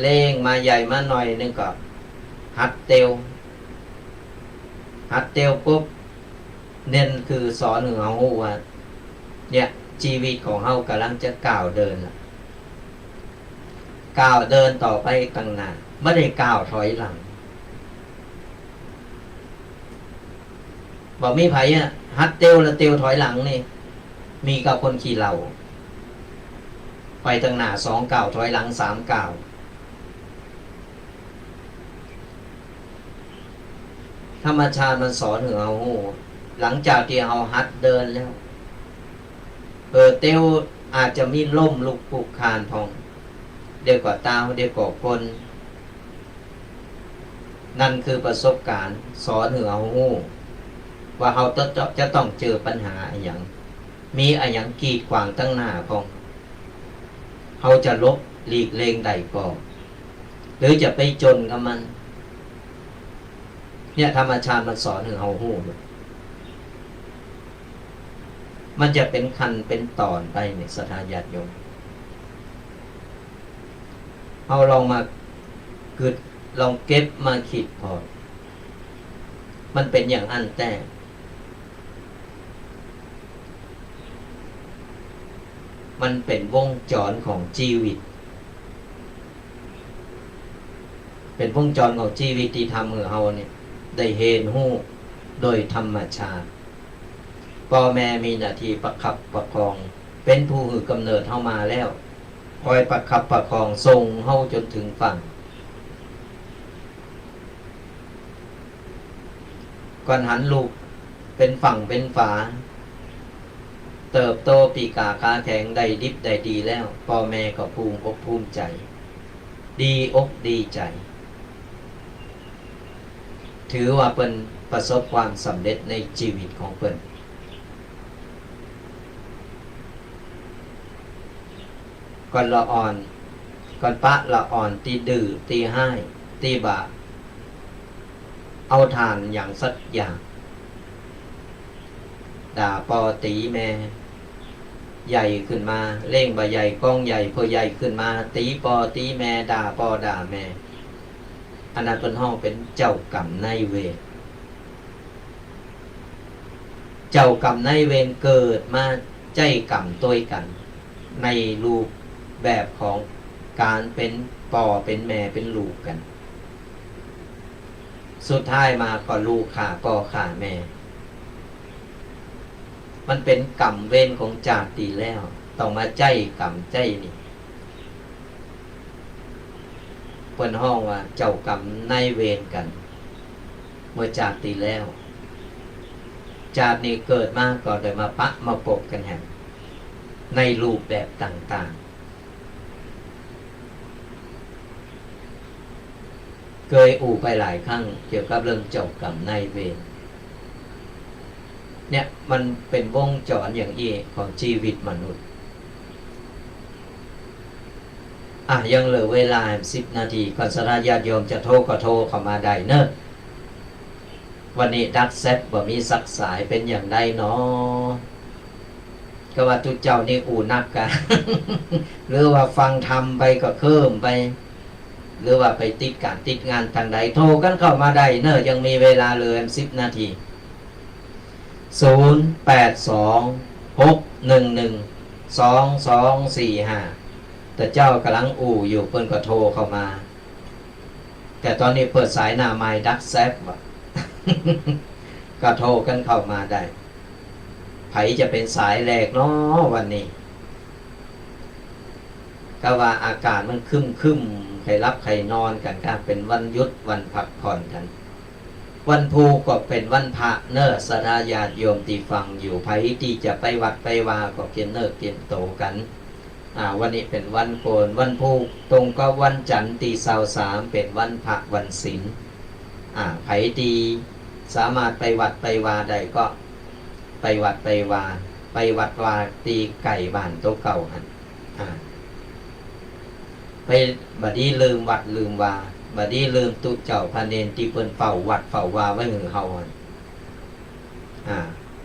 เล่งมาใหญ่มาหน่อยนึงก็หัดเตียวปุ๊บเน้นคือสอนเฮาว่าเนี่ยชีวิตของเฮากำลังจะก้าวเดินต่อไปตั้งหน้าไม่ได้ก้าวถอยหลังบอกมีไผฮัดเตียวแล้วเตียวถอยหลังนี่มีกับคนขี่เหล่าไปตั้งหน้า2 ก้าวถอยหลัง3 ก้าวธรรมชาติมันสอนเฮาหลังจากที่เฮาฮัดเดินแล้วเตียวอาจจะมีล่มลุกปุกคานพองเดี๋ยวก็ตาวเดี๋ยวก็คนนั่นคือประสบการณ์สอนเฮาว่าเราจะต้องเจอปัญหาอะไรอย่างมีอะไรอย่างกีดขวางตั้งหน้าพองเราจะลบหลีกเล่งใดก่อนหรือจะไปจนกับมันเนี่ยธรรมชาติมันสอนเฮามันจะเป็นขั้นเป็นตอนไปในศรัทธาญาติโยมเอาลองมาลองเก็บมาคิดพอมันเป็นอย่างอันแต่ มันเป็นวงจรของชีวิตเป็นวงจรของชีวิตที่ทำให้เราเนี่ยได้เห็นหู้โดยธรรมชาติพ่อแม่มีหน้าที่ประคับประคองเป็นผู้หือกำเนิดเฮามาแล้วคอยประคับประคองส่งเฮาจนถึงฝั่งก่อนหันลูกเป็นฝั่งเป็นฝาเติบโตปีกาค้าแข็งได้ดิบได้ดีแล้วพ่อแม่ก็ภูมิอกภูมิใจดีอกดีใจถือว่าเป็นประสบความสำเร็จในชีวิตของเพิ่นก่อนละอ่อนก่อนปะละอ่อนตีดื้อตีให้ตีบาเอาทานอย่างสักอย่างด่าปอตีแม่ใหญ่ขึ้นมาเล่งบ่ใหญ่กล้องใหญ่พอใหญ่ขึ้นมาตีปอตีแม่ด่าปอด่าแม่อันนั้นเป็นห้องเป็นเจ้ากรรมนายเวรเจ้ากรรมนายเวรเกิดมาใจกรรมตัวกันในรูปแบบของการเป็นปอเป็นแม่เป็นลูกกันสุดท้ายมาก็ลูกขาปอขาแม่มันเป็นกรรมเวรของจากตีแล้วต้องมาใจกรรมใจนี่เปิ้นห้องว่าเจ้ากรรมนายเวรกันเมื่อจากตีแล้วจากนี้เกิดมาก็ได้มาปะมาปบกันแห่งในรูปแบบต่างๆเคยอู่ไปหลายครั้งเกี่ยวกับเรื่องเจ้ากรรมนายเวรเนี่ยมันเป็นวงจรอย่างนี้ของชีวิตมนุษย์ยังเหลือเวลา10 นาทีก่อนสราญาติโยมจะโทรก็โทรเข้ามาได้เนอะวันนี้ดักแซดบ่มีสักสายเป็นอย่างใดเนาะก็ว่าทุกเจ้านี่อู่นักกัน หรือว่าฟังธรรมไปก็เพิ่มไปหรือว่าไปติดการติดงานทางใดโทรกันเข้ามาได้เนอะยังมีเวลาเหลือ10 นาที0826112245แต่เจ้ากำลังอู่อยู่เพิ่นก็โทรเข้ามาแต่ตอนนี้เปิดสายหน้าไม้ดักแซฟว่ะ ก็โทรกันเข้ามาได้ไผจะเป็นสายแรกเนาะวันนี้ก็ว่าอากาศมันคึมใครรับใครนอนกันก็เป็นวันหยุดวันพักผ่อนกันวันภูก็เป็นวันพระเนอะสราญาติโยมที่ฟังอยู่ไผที่จะไปวัดไปวาก็เกียนเนอเกียนโตกันวันนี้เป็นวันโกนวันภูตรงก็วันจันทร์ที่23เป็นวันพระวันศีลไผที่สามารถไปวัดไปวาได้ก็ไปวัดไปวาไปวัดวาตีไก่บ้านโตเก่าหันไปบัดนี้ลืมวัดลืมวาบัดนี้ลืมตุเจ้าพระเนรที่เพิ่นเฝ้าวัดเฝ้าวาไว้หือเฮา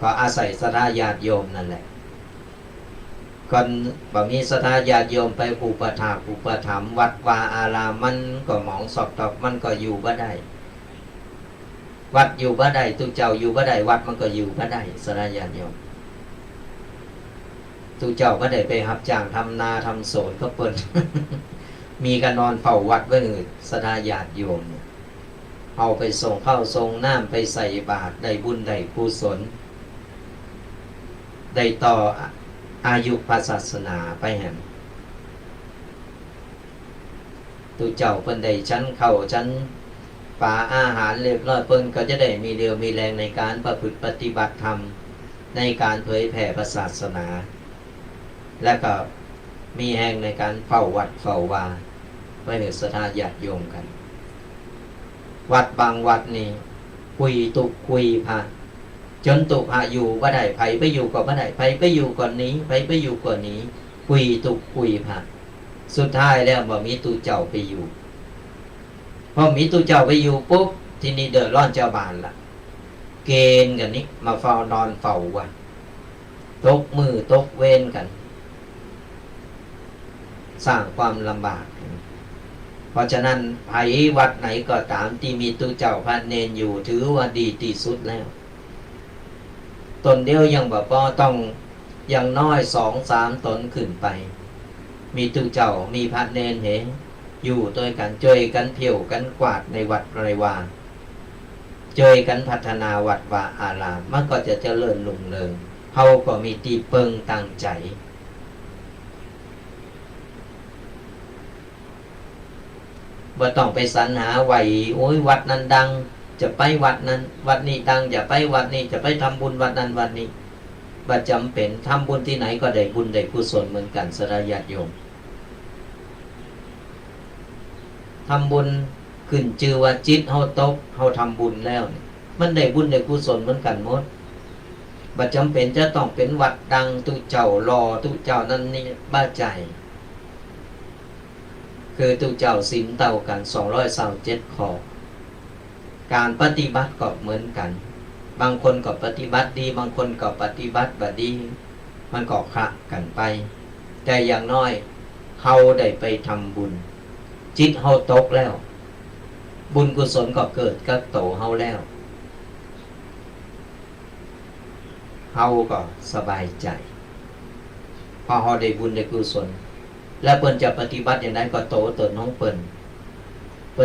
ก็อาศัยศรัทธาญาติโยมนั่นแหละก่อนบ่มีศรัทธาญาติโยมไปอุปถากอุปถัมภ์วัดวาอารามมันก็หมองสอกตอกมันก็อยู่บ่ได้วัดอยู่บ่ได้ตุเจ้าอยู่บ่ได้วัดมันก็อยู่บ่ได้ศรัทธาญาติโยมตุเจ้าบ่ได้ไปรับจ้างทำนาทำสวนก็เปิ้น มีกันนอนเฝ้าวัดไว้หือศรัทธาญาติโยมเอาไปส่งข้าวส่งน้ำไปใส่บาตรได้บุญได้กุศลได้ต่ออายุพระศาสนาไปแห่งตุเจ้าเพิ่นได้ชั้นเข้าชั้นป่าอาหารเรียบร้อยเพิ่นก็จะได้มีเรี่ยวมีแรงในการประพฤติปฏิบัติธรรมในการเผยแผ่พระศาสนาและก็มีแห่งในการเฝ้าวัดเฝ้าวาไว้ในศรัทธาญาติโยมกันวัดบางวัดนี่คุยตุคุยพระจนตุพระอยู่บ่ได้ไผไปอยู่ก็บ่ได้ไผไปอยู่ก่อนนี้ไผไปอยู่ก่อนนี้คุยตุคุยพระสุดท้ายแล้วบ่มีตุเจ้าไปอยู่พอมีตุเจ้าไปอยู่ปุ๊บที่นี่เดือดร้อนเจ้าบ้านละเกณฑ์กันนี้มาเฝ้านอนเฝ้าวัดตกมือตกเว้นกันสร้างความลำบากเพราะฉะนั้นไผวัดไหนก็ตามที่มีตุเจ้าพระเนรอยู่ถือว่าดีที่สุดแล้วตนเดียวยังบ่พอต้อง อย่างน้อย2-3 ตนขึ้นไปมีตุเจ้ามีพระเนนเหอยู่ด้วยกันช่วยกันเพียวกันกวาดในวัดไรวาช่วยกันพัฒนาวัดวาอารามมันก็จะเจริญรุ่งเรืองเฮาก็มีตีเปิงตั้งใจบ่ต้องไปสรรหาไว้โอ้ยวัดนั้นดังจะไปวัดนั้นวัดนี้ดังอย่าไปวัดนี้จะไปทำบุญวัดนั้นวัดนี้บ่จำเป็นทำบุญที่ไหนก็ได้บุญได้กุศลเหมือนกันสระญาติโยมทำบุญขึ้นชื่อว่าจิตเฮาตกเฮาทำบุญแล้วมันได้บุญได้กุศลเหมือนกันหมดบ่จำเป็นจะต้องเป็นวัดดังตุเจ้ารอตุเจ้านั้นนี่บ้าใจคือตุเจ้าศีลเท่ากัน227ข้อการปฏิบัติก็เหมือนกันบางคนก็ปฏิบัติดีบางคนก็ปฏิบัติบ่ดีมันก็คละกันไปแต่อย่างน้อยเฮาได้ไปทำบุญจิตเฮาตกแล้วบุญกุศลก็เกิดกับโตเฮาแล้วเฮาก็สบายใจพอเฮาได้บุญได้กุศลแล้วเพิ่นจะปฏิบัติอย่างไรก็โตตนของเพิ่น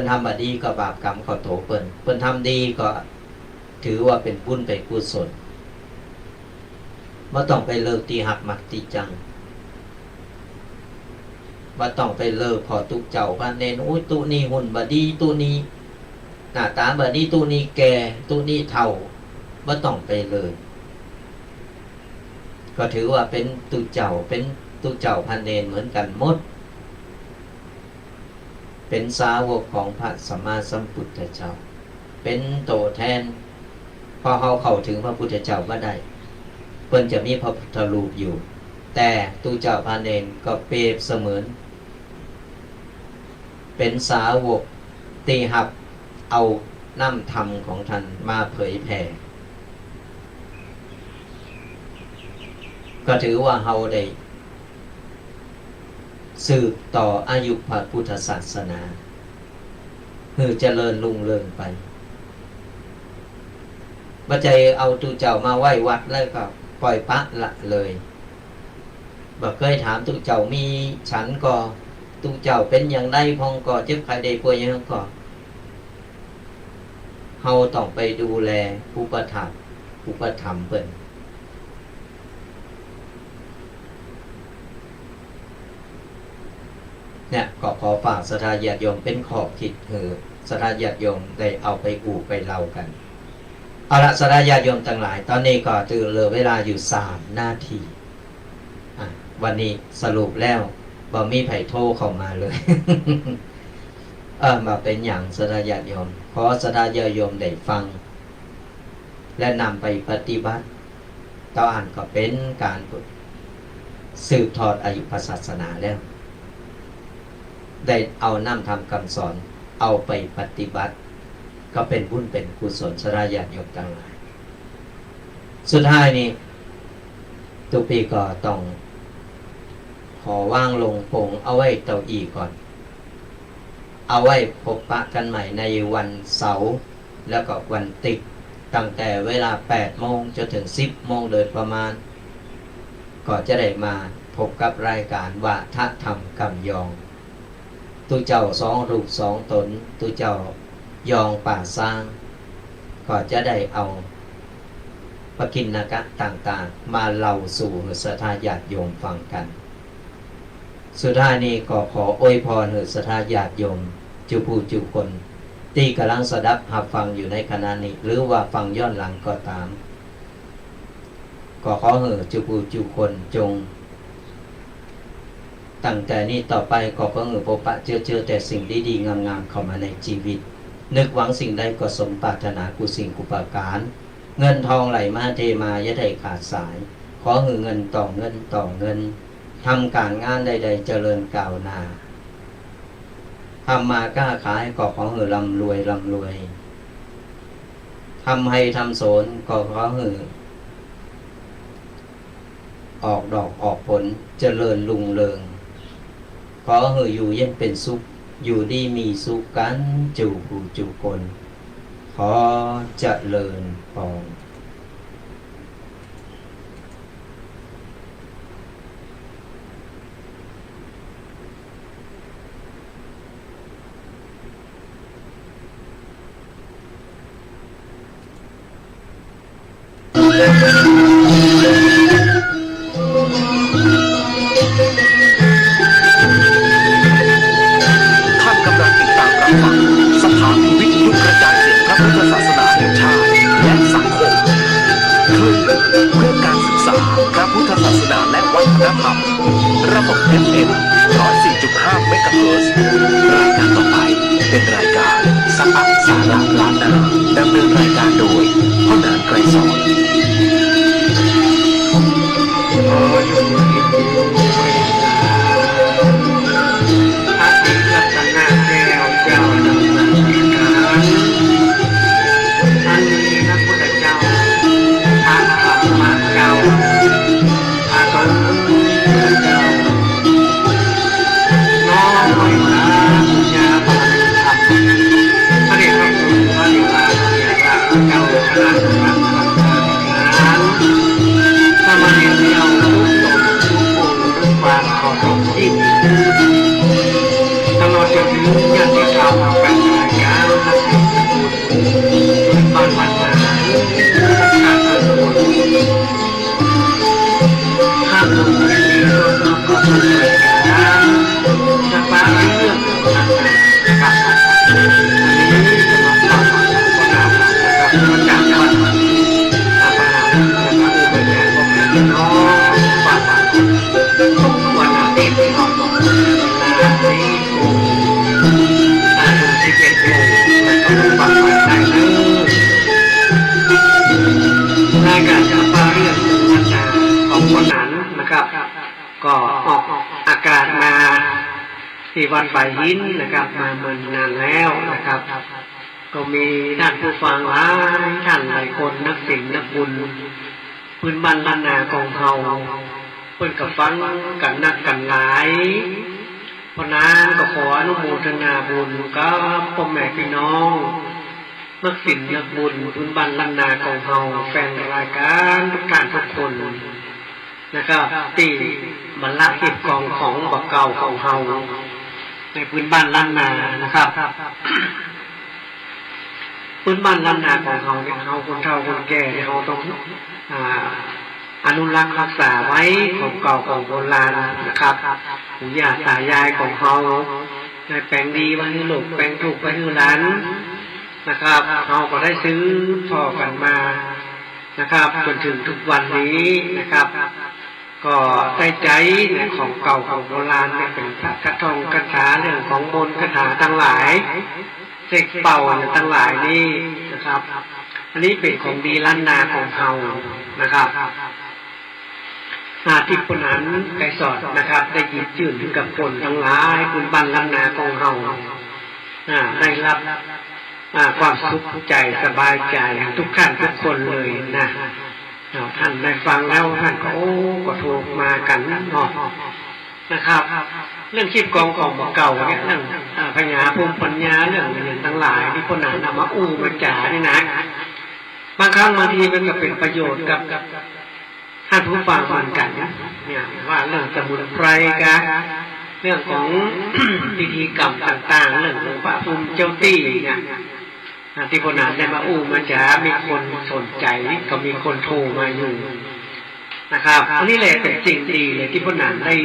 ทำบ่ดีก็บาปกรรมก็โตเพิ่นทำดีก็ถือว่าเป็นบุญเป็นกุศลบ่ต้องไปเลิกตีหักมักตีจังบ่ต้องไปเลิกพอตุกเจ้าพระเนรโอ้ยตุนี้หุ่นบ่ดีตุนี้หน้าตาบ่ดีตุนี้แก่ตุนี้เฒ่าบ่ต้องไปเลยก็ถือว่าเป็นตุเจ้าเป็นตุเจ้าพระเนรเหมือนกันหมดเป็นสาวกของพระสัมมาสัมพุทธเจ้าเป็นโตแทนพอเขาเข้าถึงพระพุทธเจ้าบ่ได้เพิ่นจะมีพระพุทธรูปอยู่แต่ตุเจ้าพระเนรก็เปรียบเสมือนเป็นสาวกตีหับเอาน้ำธรรมของท่านมาเผยแผ่ก็ถือว่าเฮาได้สืบต่ออายุพระพุทธศาสนาคือเจริญรุ่งเรืองไปบ่ใจเอาตุเจ้ามาไหว้วัดแล้วก็ปล่อยปะละเลยบ่เคยถามตุเจ้ามีฉันก็ตุเจ้าเป็นอย่างไรพองก็เจ็บไข้ได้ป่วยอย่างก็เฮาต้องไปดูแลอุปถัมภ์เพิ่นเนี่ยก็ขอฝากศรัทธาญาติโยมเป็นข้อคิดคือศรัทธาญาติโยมได้เอาไปอู่ไปเล่ากันเอาละศรัทธาญาติโยมทั้งหลายตอนนี้ก็เหลือเวลาอยู่3 นาทีวันนี้สรุปแล้วบ่มีไผโทรเข้ามาเลย มาเป็นอย่างศรัทธาญาติโยมขอศรัทธาญาติโยมได้ฟังและนำไปปฏิบัติต่ออ่านก็เป็นการสืบทอดอายุพระศาสนาแล้วได้เอาน้ำทำคำสอนเอาไปปฏิบัติก็เป็นบุญเป็นกุศลศรัทธาญาติโยมทั้งหลายสุดท้ายนี้ทุกปีก็ต้องขอว่างลงปงเอาไว้เตาอีก่อนเอาไว้พบปะกันใหม่ในวันเสาร์แล้วก็วันติดตั้งแต่เวลา8 โมงจนถึง10 โมงโดยประมาณก็จะได้มาพบกับรายการวาทธรรมกำยองตุเจ้า2 รูป 2 ตนตุเจ้ายองป่าสร้างก็จะได้เอาปกิณณกะต่างๆมาเล่าสู่ศรัทธาญาติโยมฟังกันสุดท้ายนี้ก็ขออวยพรศรัทธาญาติโยมจุผู้จุคนที่กำลังสดับหับฟังอยู่ในขณะนี้หรือว่าฟังย้อนหลังก็ตามก็ขอจุผู้จุคนจงตั้งแต่นี้ต่อไปก็ขอพบปะเจอแต่สิ่งดีๆงามๆเข้ามาในชีวิตนึกหวังสิ่งใดก็สมปรารถนากุสิ่งกุปการเงินทองไหลมาเทมาอย่าได้ขาดสายขอเงินต่อเงินต่อเงินทำการงานใดๆเจริญก้าวหน้าทำมาค้าขายก็ขอร่ำรวยทำให้ทำสนก็ขอออกดอกออกผลเจริญรุ่งเรืองขออยู่เย็นเป็นสุขอยู่ดีมีสุขกันจูผู้จูคนขอเจริญพร
ท่านกำลังติดตามรับฟังสถานีวิทยุกระจายเสียงพระพุทธศาสนาแห่งชาติและสังคมคลื่นเพื่อการศึกษาพระพุทธศาสนาและวัฒนธรรมระบบ FM 104.5 เมกะเฮิรตซ์รายการต่อไปเป็นรายการสัพพะสาระล้านนาดำเนินรายการโดยพ่อนานไกรสอน
อาทิตย์รัตนาแก้วเจ้าดำเนินการท่านมีพระพุทธเจ้าทางธรรมะเจ้าอาสมพุทธเจ้าน้อมไว้นะปัญญาพลังธรรมพระเดชพระคุณพระเดชพระคุณเจ้าคณะสงฆ์งานสมณเณรเจ้าทุกตนทุกคนทุกความขอรบยิ่งตลอดจนถึงญาติธรรมแฟนรายการบ้านวันนาการตะลุนข้ามลงไปในรถน้ำก็ทำรายการจะปาเรื่องต่างๆนะครับอันนี้จะมาฟังคนนำนะครับมาจากวัดอาปานะครับอุปยานของพี่น้องฟังทุกวันอาทิตย์ที่เราต้องเวลาที่11 โมงแล้วก็ฟังได้เลยรายการจะปาเรื่องอาจารย์ของคนนั้นนะครับก็ออกอากาศมาที่วัดป่าหินนะครับมาเมื่อนานแล้วนะครับก็มีท่านผู้ฟังหลายท่านหลายคนนักศิลป์นักบุญพื้นบ้านล้านนาของเราเพิ่นก็ฟังกันนักกันหลายเพราะนั้นก็ขออนุโมทนาบุญกับพ่อแม่พี่น้องนักศิลป์นักบุญพื้นบ้านล้านนาของเราแฟนรายการทุกท่านทุกคนนะครับที่บรรลักหิบกองของบักเก่าของเราในพื้นบ้านล้านนานะครับพื้นบ้านล้านนาของเราเนี่ยเราคนเฒ่าคนแก่เนี่ยเราต้องอนุรักษ์รักษาไว้ของเก่าของโบราณนะครับปู่ย่าตายายของเราในแปลงดีไว้ให้ลูกแปลงถูกไว้ให้หลานนะครับเราก็ได้ซื้อพ่อกันมานะครับจนถึงทุกวันนี้นะครับก็ใส่ใจในของเก่าของโบราณเนี่ยเป็นพระคาถาคาถาเรื่องของมนต์คาถาทั้งหลายเสกเป่าทั้งหลายนี่นะครับอันนี้เป็นของดีล้านนาของเรานะครับที่คนนั้นไกสอดนะครับได้ยินจื่นถึงกับคนทั้งหลายคุณบ้านล้านนาของเราได้รับความสุขใจสบายใจทุกท่านทุกคนเลยนะท่านได้ฟังแล้วท่านก็ก็โทรมากันเนาะนะครับเรื่องชีพกองของเก่าเนี่ยเรื่องพญาภูมิปัญญาเรื่องอย่างทั้งหลายที่คนนั้นมามาจ่านี่นะบางครั้งบางทีมันก็เป็นประโยชน์กับท่านผู้ฟังเหมือนกันเนี่ยว่าเรื่องสมุนไพรกันเรื่องของ พิธีกรรมต่างๆเรื่องของพระภูมิเจ้าตี้เนี่ยที่คนนั้นได้มามาจ่ามีคนสนใจก็มีคนโทรมาอยู่นะครับอันนี้แหละเป็นสิ่งดีเลยที่คนนั้นได้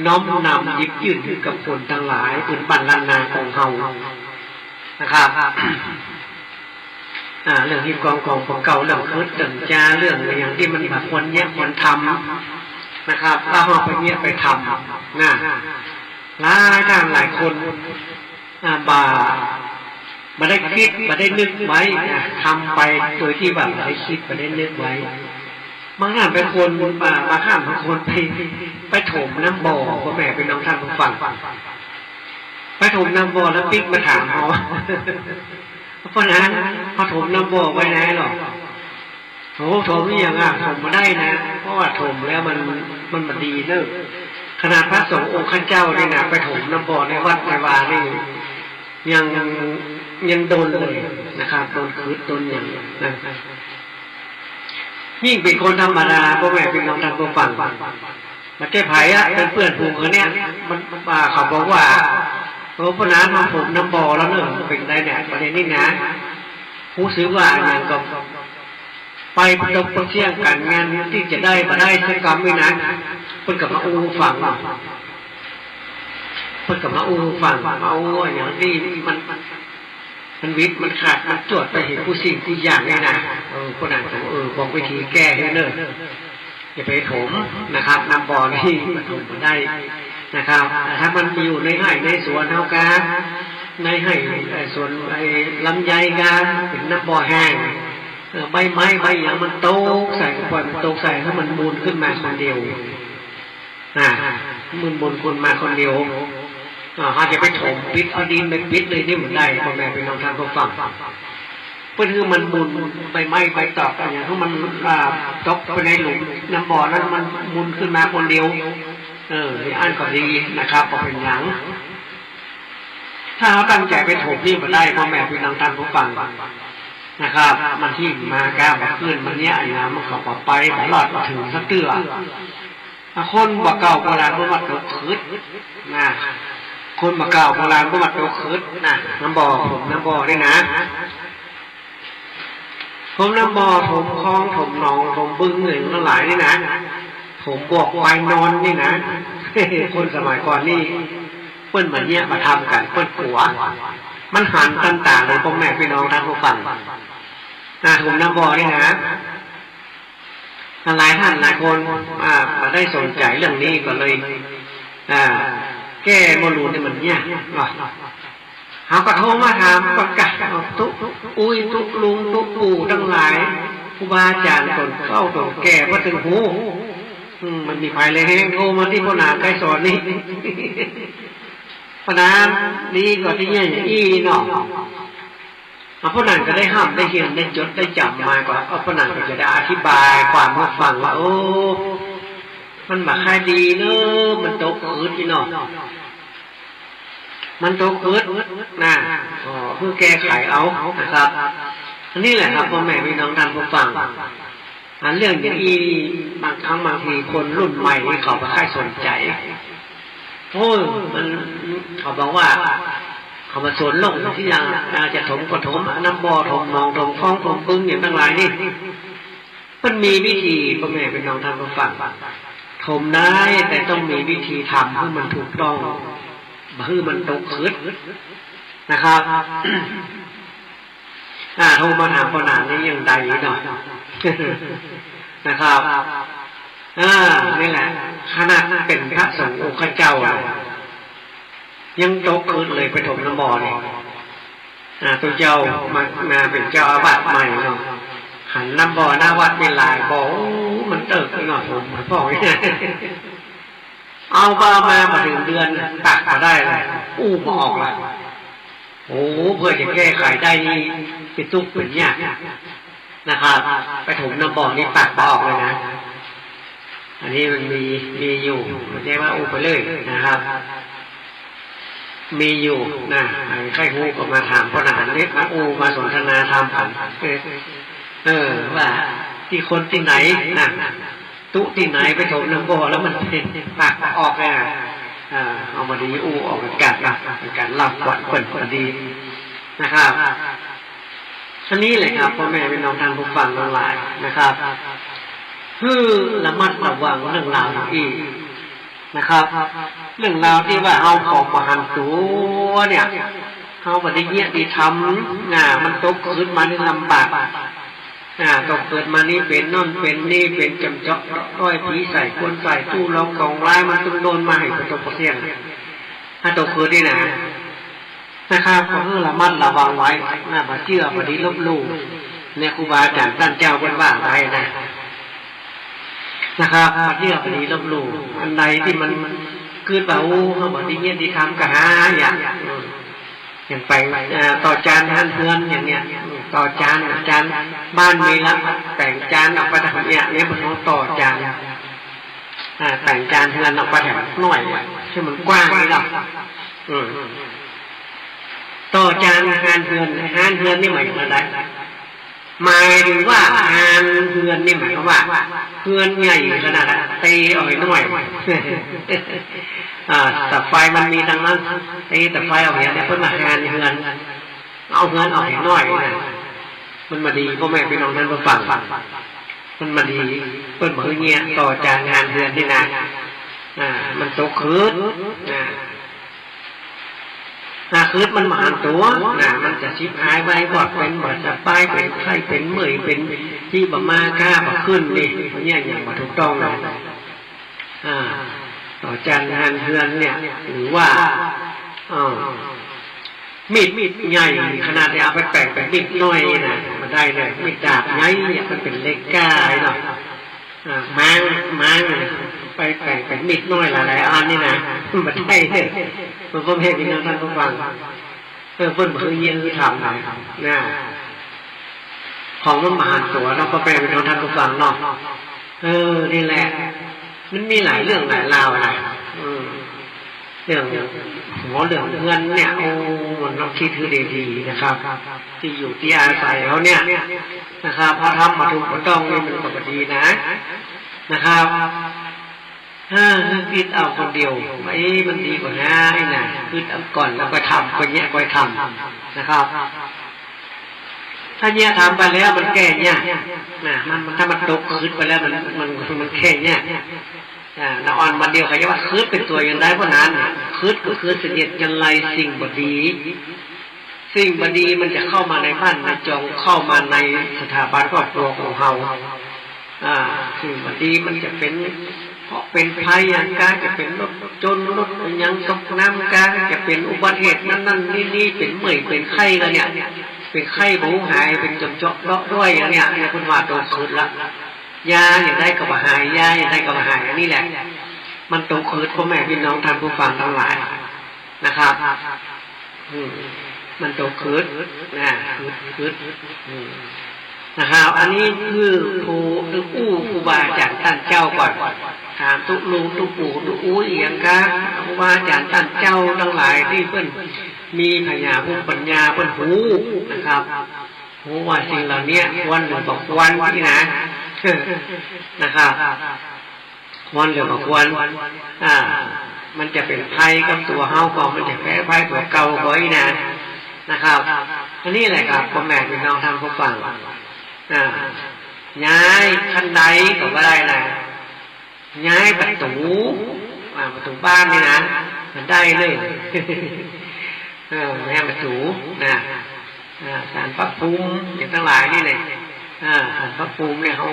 น้อมนำหยิบยื่นให้กับคนทั้งหลายพื้นบ้านล้านนาของเรานะครับเรื่องที่กองของเก่าเรื่องคืดเรื่องจาเรื่องอย่างที่มันแบบควรแยกควรทำนะครับเราเอาไปเนี้ยไปทำนะหลายท่านหลายคนมาได้คิดมาได้นึกไว้ทำไปโดยที่แบบได้คิดมาได้นึกไว้บางท่านเป็นคนบางท่านบางคนไปถมน้ำบ่อพ่อแม่เป็นน้องท่านผู้ฟังไปถมน้ำบ่อแล้วปิ๊กมาถามเขาเพราะนั้นพอถมน้ำบ่อไว้ไหนหรอกโอ้ถมนี่ยังถมมาได้นะเพราะว่าถมแล้วมันดีเนอะขนาดพระสงฆ์องค์ข้าเจ้าเนี่ยนะไปถมน้ำบ่อในวัดในวานี่ยังโดนเลยนะครับโดนคืดโดนอย่างนั้นยิ่งเป็นคนธรรมดาพ่อแม่เป็นน้องท่านผู้ฟังมาแก้ไขเป็นเพื่อนผูกเขาเนี่ยมันเขาบอกว่าโอ้พน้ำมาผมน้ำบ่อแล้วเนอะเป็นไรเนี่ยประเด็นนี้นะผู้ซื้อว่าอย่างก็
ไปตกเที่ยงกันงานที่จะได้มาได้สักกรรมไม่นานเพิ่นกับมาอูฟังเพิ่นกับมาอูฟังเอาอย่างนี้มันวิทย์มันขาดมันจวดไปเห็นผู้สิ่งผู้อย่างนี่นะคนอ่านของบอกวิธีแก้ให้เนิ่นอย่าไปถมนะครับนำบ่อนี่มาถมได้นะครับถ้ามันอยู่ในไร่ในสวนเท่ากันในไร่สวนไอ้ลำไยกันเป็นน้ำบ่อแห้งใบไม้ใบอย่างมันโตใส่ปล่อยมันโตใส่ให้มันมูลขึ้นมาคนเดียวมูลคนมาคนเดียวอาจจะไปถมปิดเอาดินไปปิดเลยนี่เหมือนได้พ่อแม่เป็นน้องทานผู้ฟังเพื่อคือมันมูลใบไม้ใบตอกอย่างที่มันตกไปในหลุมน้ำบ่อนั้นมันมูลขึ้นมาคนเดียวอันก็ดีนะครับพอเป็นหยังถ้าเขาตั้งใจไปถมนี่มาได้พ่อแม่เป็นน้องทานผู้ฟังนะครับมันที่มาแก้มาขึ้นมันเนี้ยอย่างมันก็ปลอดไปตลอดถึงสักเตื้อคนบ่เก่าโบราณบ่มัดตกคืดนะคนบ่เก่าโบราณบ่มัดตกคืดนะน้ำบ่อผมน้ำบ่อได้นะผมน้ำบ่อผมคลองผมหนองผมบึ้งเหนื่อยทั้งหลายนี่นะผมบอกไปนอนนี่นะคนสมัยก่อนนี่เปิ้นมาเนี้ยมาทำกันเปิ้นขัวมันหันต่างๆเลยพ่อแม่พี่น้องท่านผู้ฟังผมน้ำบ่อนี่นะหลายท่านหลายคนมาได้สนใจเรื่องนี้ก็เลยแก้โมลูนเนี่ยมันเนี่ยเขาก็โทรมาถามประกาศตุ๊อุ้ยตุ๊ลุงตุ๊ปู่ทั้งหลายครูบาอาจารย์ตนเข้าตนแก่พระถึงหูมันมีภัยเลยแห้งโทรมาที่พ่อนาใกล้สอนนี่พนันนี่ก็ที่เนี่ยอย่างอี้เนาะพระนันก็ได้ห้ามได้เขียนได้จดได้จำมาก่อนพระนันก็จะได้อธิบายความให้ฟังว่าโอ้มันมาค่ายดีเนอะมันตกคืดที่เนาะมันตกคืดนะเพื่อแก้ไขเอานะครับนี่แหละครับพ่อแม่พี่น้องท่านผู้ฟังเรื่องอย่างนี้บางครั้งบางทีคนรุ่นใหม่นี่เขาไม่ค่อยสนใจโอ้ยมันเขาบอกว่าเขามาสวนลงที่ยังจะถมก็ถมน้ำบ่อถมมองถมคลองถมบึ้งอย่างทั้งหลายนี่มันมีวิธีพ่อแม่เป็นน้องท่านผู้ฟังถมได้แต่ต้องมีวิธีทำให้มันถูกต้องให้มันตกคืดนะครับโทรมาถามพ่อหนานนี่ยังใดหน่อยนะครับนี่แหละขนาดเป็นพระสงฆ์องค์เจ้ายังตกคืนเลยไปถมน้ำบ่อเนี่ยตัวเจ้ามาเป็นเจ้าอาวาสใหม่เนาะหันน้ำบ่อหน้าวัดเป็นลายบ่อมันเติบไปหน่อยผมบอกเอามาถึงเดือนตักมาได้เลยมาออกละโอ้เพื่อจะแก้ไขได้นี่เป็นตุ๊กเป็นยากนะครับไปถมน้ำบ่อนี่ตักมาออกเลยนะอันนี้มันมีอยู่ไม่ใช่ว่าไปเลยนะครับมีอยู่นะใครฮู้ก็มาถามพ่อหนานเล็กมาสนทนาธรรมกันว่าที่คนที่ไหนนะตุที่ไหนไปถมน้ำบ่อแล้วมันตักออกเลยเอามาดีออกอากาศเป็นการรับวัดเปิดพอดีนะครับอันนี้แหละครับพ่อแม่พี่น้องท่านผู้ฟังทั้งหลายนะครับคือระมัดระวังเรื่องราวอีกนะครับเรื่องราวที่ว่าเอาของมาหันตัวเนี่ยเอาปฏิเนียดีทำมันตกคืนมาในลำบากตกเกิดมานี่เป็นน่นเป็นนี่เป็นจำเจาะร้อยผีใส่คนใส่ตู้ล็อกกองร้ายมันต้องโดนมาให้ประตูเสียงถ้าตกคืนนี่นะครับก็เพื่อระมัดระวังไว้มาเชื่อพอดีลบลู่เนี่ยครูบาอาจารย์ท่านเจ้าเป็นว่าไว้นะครับมาเชื่อพอดีลบลู่อันใดที่มันเกิดแบบเขาบอกที่เงี้ยที่ทำกะหาอย่างไปต่อจานท่านเพื่อนอย่างเนี้ยต่อจานบ้านมีแล้วแต่งจานออกไปทำเนี่ยมันต้องต่อจานแต่งจานเพื่อนออกไปแถมหน่อยที่มันกว้างนี่หรอต่อจานงานเพื่อนนี่หมายถึงอะไรหมายถึงว่าหานเพื่อนนี่หมายถึงว่าเพื่อนใหญ่ขนาดตีออกหน่อยแต่ไฟมันมีดังนั้นตีแต่ไฟออกเนี่ยเพื่อนมาหานเพื่อนเอาเพื่อนออกหน่อยนะ มันมาดีพ่อแม่พี่น้องท่านผู้ฟังมันมาดีเปิ้นเผยเงี้ยต่อจากงานเดือนที่นานมันตกคืนคืนมันมาหันตัวมันจะชิบหายไปบอดเป็นบอดจะป้ายเป็นไข้เป็นเมื่อยเป็นที่บะมาก้าบะขึ้นนี่เนี่ยอย่างมาถูกต้องเลยต่อจากงานเดือนเนี่ยหรือว่ามีดใหญ่ขนาดที่เอาไปแปลงเป็นมีดน้อยนะมันได้เลยมีดดาบใหญ่เนี่ยมันเป็นเล็กก้าเนาะม้างไปแปลงเป็นมีดน้อยหลายอันนี่นะมันได้เลยมันก็เห็นอย่างนั้นท่านผู้ฟังเพิ่นเผยเยี่ยงคือทำนะของมันมหาตัวเราก็แปลเป็นท่านผู้ฟังเนาะนี่แหละมันมีหลายเรื่องหลายราวอะไรเรื่องหัวเรื่องเงินเนี่ยโอ้มันต้องคิดคือดีๆนะครับที่อยู่ที่อาศัยเขาเนี่ยนะครับพอทำมาถูกต้องนี่มันก็ดีนะครับคิดเอาคนเดียวมันดีกว่าง่ายนะคิดเอาก่อนแล้วก็ทำก็แยกก็ทำนะครับถ้าแยกทำไปแล้วมันแก่เนี่ยมันถ้ามันตกคืดไปแล้วมันแค่เนี่ยละอ่อนมันเดียวใครจะว่าคืดเป็นตัวยังได้เพราะนั้นคืดก็คือเสด็จยันไลสิ่งบดีมันจะเข้ามาในบ้านในจองเข้ามาในสถาบันครอบครัวของเราสิ่งบดีมันจะเป็นเพราะเป็นภัยอย่างการจะเป็นรถจนรถยังตกน้ำการจะเป็นอุบัติเหตุนั่นนี่เป็นเมื่อยเป็นไข้แล้วเนี่ยเป็นไข้หูหายเป็นจมเลาะด้วยอย่างเนี้ยคุณว่าโดนคืดละยาอย่างได้กับหายยาอย่างได้กับหายอันนี้แหละมันตรงคืดพ่อแม่พี่น้องท่านผู้ฟังทั้งหลายนะครับมันตรงคืดคืดนะครับอันนี้คือครูบาอาจารย์ท่านเจ้าก่อนถามตุลุงตุปู่ตุอู้เอียงกะครูบาอาจารย์ท่านเจ้าทั้งหลายที่เพิ่นมีพญาภูมิปัญญาเพิ่นหูนะครับหูว่าสิ่งเหล่านี้ควรหรือบอกควรที่นะครับควรหรือบอกควรมันจะเป็นภัยกับตัวเฮาก่อนมันจะแพ้ภัยตัวเก่าบ่อยนะครับอันนี้แหละครับพ่อแม่พี่น้องทำผู้ฟังย้ายขั้นใดก็ไม่ได้นะย้ายประตูบ้านนี่นะมันได้เลยแม่ประตูศาลพระภูมิอย่างทั้งหลายนี่เลยศาลพระภูมิเนี่ยเขา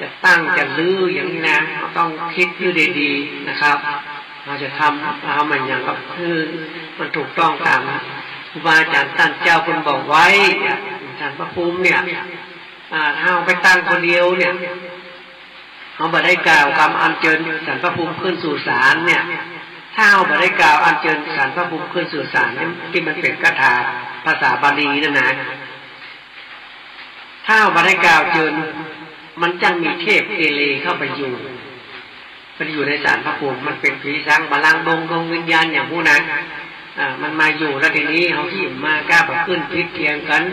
จะตั้งจะลื้ออย่างนี้นะเราต้องคิดอยู่ดีๆนะครับเราจะทำมันอย่างก็คือมันถูกต้องตามครูบาอาจารย์ท่านเจ้าคุณบอกไว้ศาลพระภูมิเนี่ยถ้าเอาไปตั้งคนเดียวเนี่ยเขาบ่ได้กล่าวคำอัญเชิญศาลพระภูมิขึ้นสู่ศาลเนี่ยถ้าเอาบ่ได้กล่าวอัญเชิญศาลพระภูมิขึ้นสู่ศาลที่มันเป็นคาถาภาษาบาลีนั่นนะถ้าเอาบ่ได้กล่าวเชิญมันจังมีเทพเกเรเข้าไปอยู่ในศาลพระภูมิมันเป็นผีสางบาลังดงวิญญาณอย่างผู้นั้นมันมาอยู่แล้วทีนี้เขาที่มากล้าแบบขึ้นพิษเทียงกัน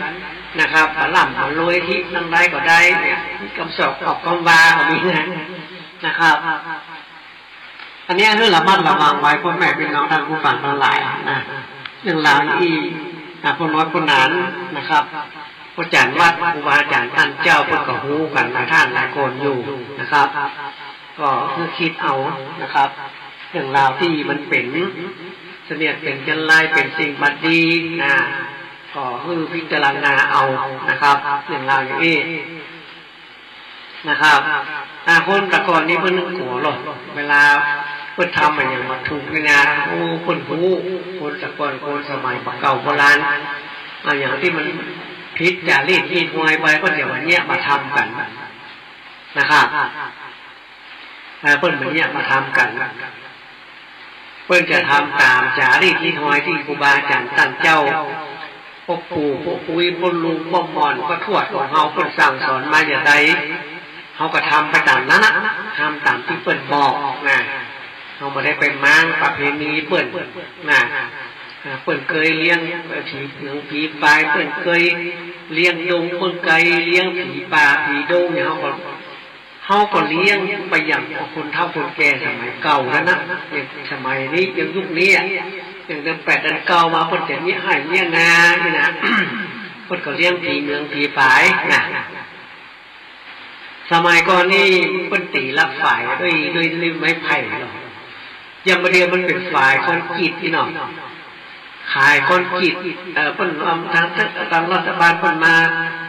นะครับปล่ำปลอยที่นั่งได้ก็ได้เนี่ยกำสอบออกกำบาของมีนะครับอันนี้เรื่องระมัดระวังไว้พ่อแม่พี่น้องท่านผู้ฟังทั้งหลายเรื่องราวนี้พวกน้อยพวกนั้นนะครับพระอาจารย์วัดครูบาอาจารย์ท่านเจ้าเพิ่นก็ฮู้กันหลายท่านหลายคนอยู่นะครับก็คือคิดเอานะครับเรื่องราวที่มันเป็นเสนียดเป็นจันไลเป็นสิ่งบัดดีก็คือพิจารณาเอานะครับเรื่องราวอย่างนี้นะครับคนตะกอนนี้เพิ่นกลัวหรอกเวลาเพิ่นทำอะไรอย่างมาถูกนี่นะโอ้คนหูคนตะกอนคนสมัยเก่าโบราณอย่างที่มันพิษจารีตที่งวยไปก็เดี๋ยววันนี้มาทำกันนะครับเพิ่นวันนี้มาทำกันเพิ่นจะทำตามจารีตที่งวยที่ครูบาอาจารย์ท่านเจ้าพวกปู่พวกปุ้ยพวกลุงพวกม่อนพวกทวดของเฮาเพิ่นสั่งสอนมาอย่างใดเขาก็ทำไปตามนั้นทำตามที่เพิ่นบอกเขาไม่ได้เป็นม้างประเพณีเปิ้นเปิ้นเคยเลี้ยงผีหนึ่งผีปลายเปิ้นเคยเลี้ยงดงเปิ้นไก่เลี้ยงผีป่าผีดงเนี่ยเขาก็เลี้ยงไปอย่างคนเฒ่าคนแก่สมัยเก่าแล้วนะอย่างสมัยนี้อย่างยุคนี้อย่างเดือน8 เดือน 9มาเปิ้นจะเนี้ยให้เนี้ยนานี่นะ พิ่นก็เลี้ยงผีเมืองผีฝายนะสมัยก่อนนี่เพิ่นตีรับฝ่ายด้วยไม้ไผ่เนาะยังประเดี๋ยวมันเป็นฝ่ายคอนกรีตนี่เนาะขายคอนกรีตเพิ่นทางรัฐบาลเพิ่นมา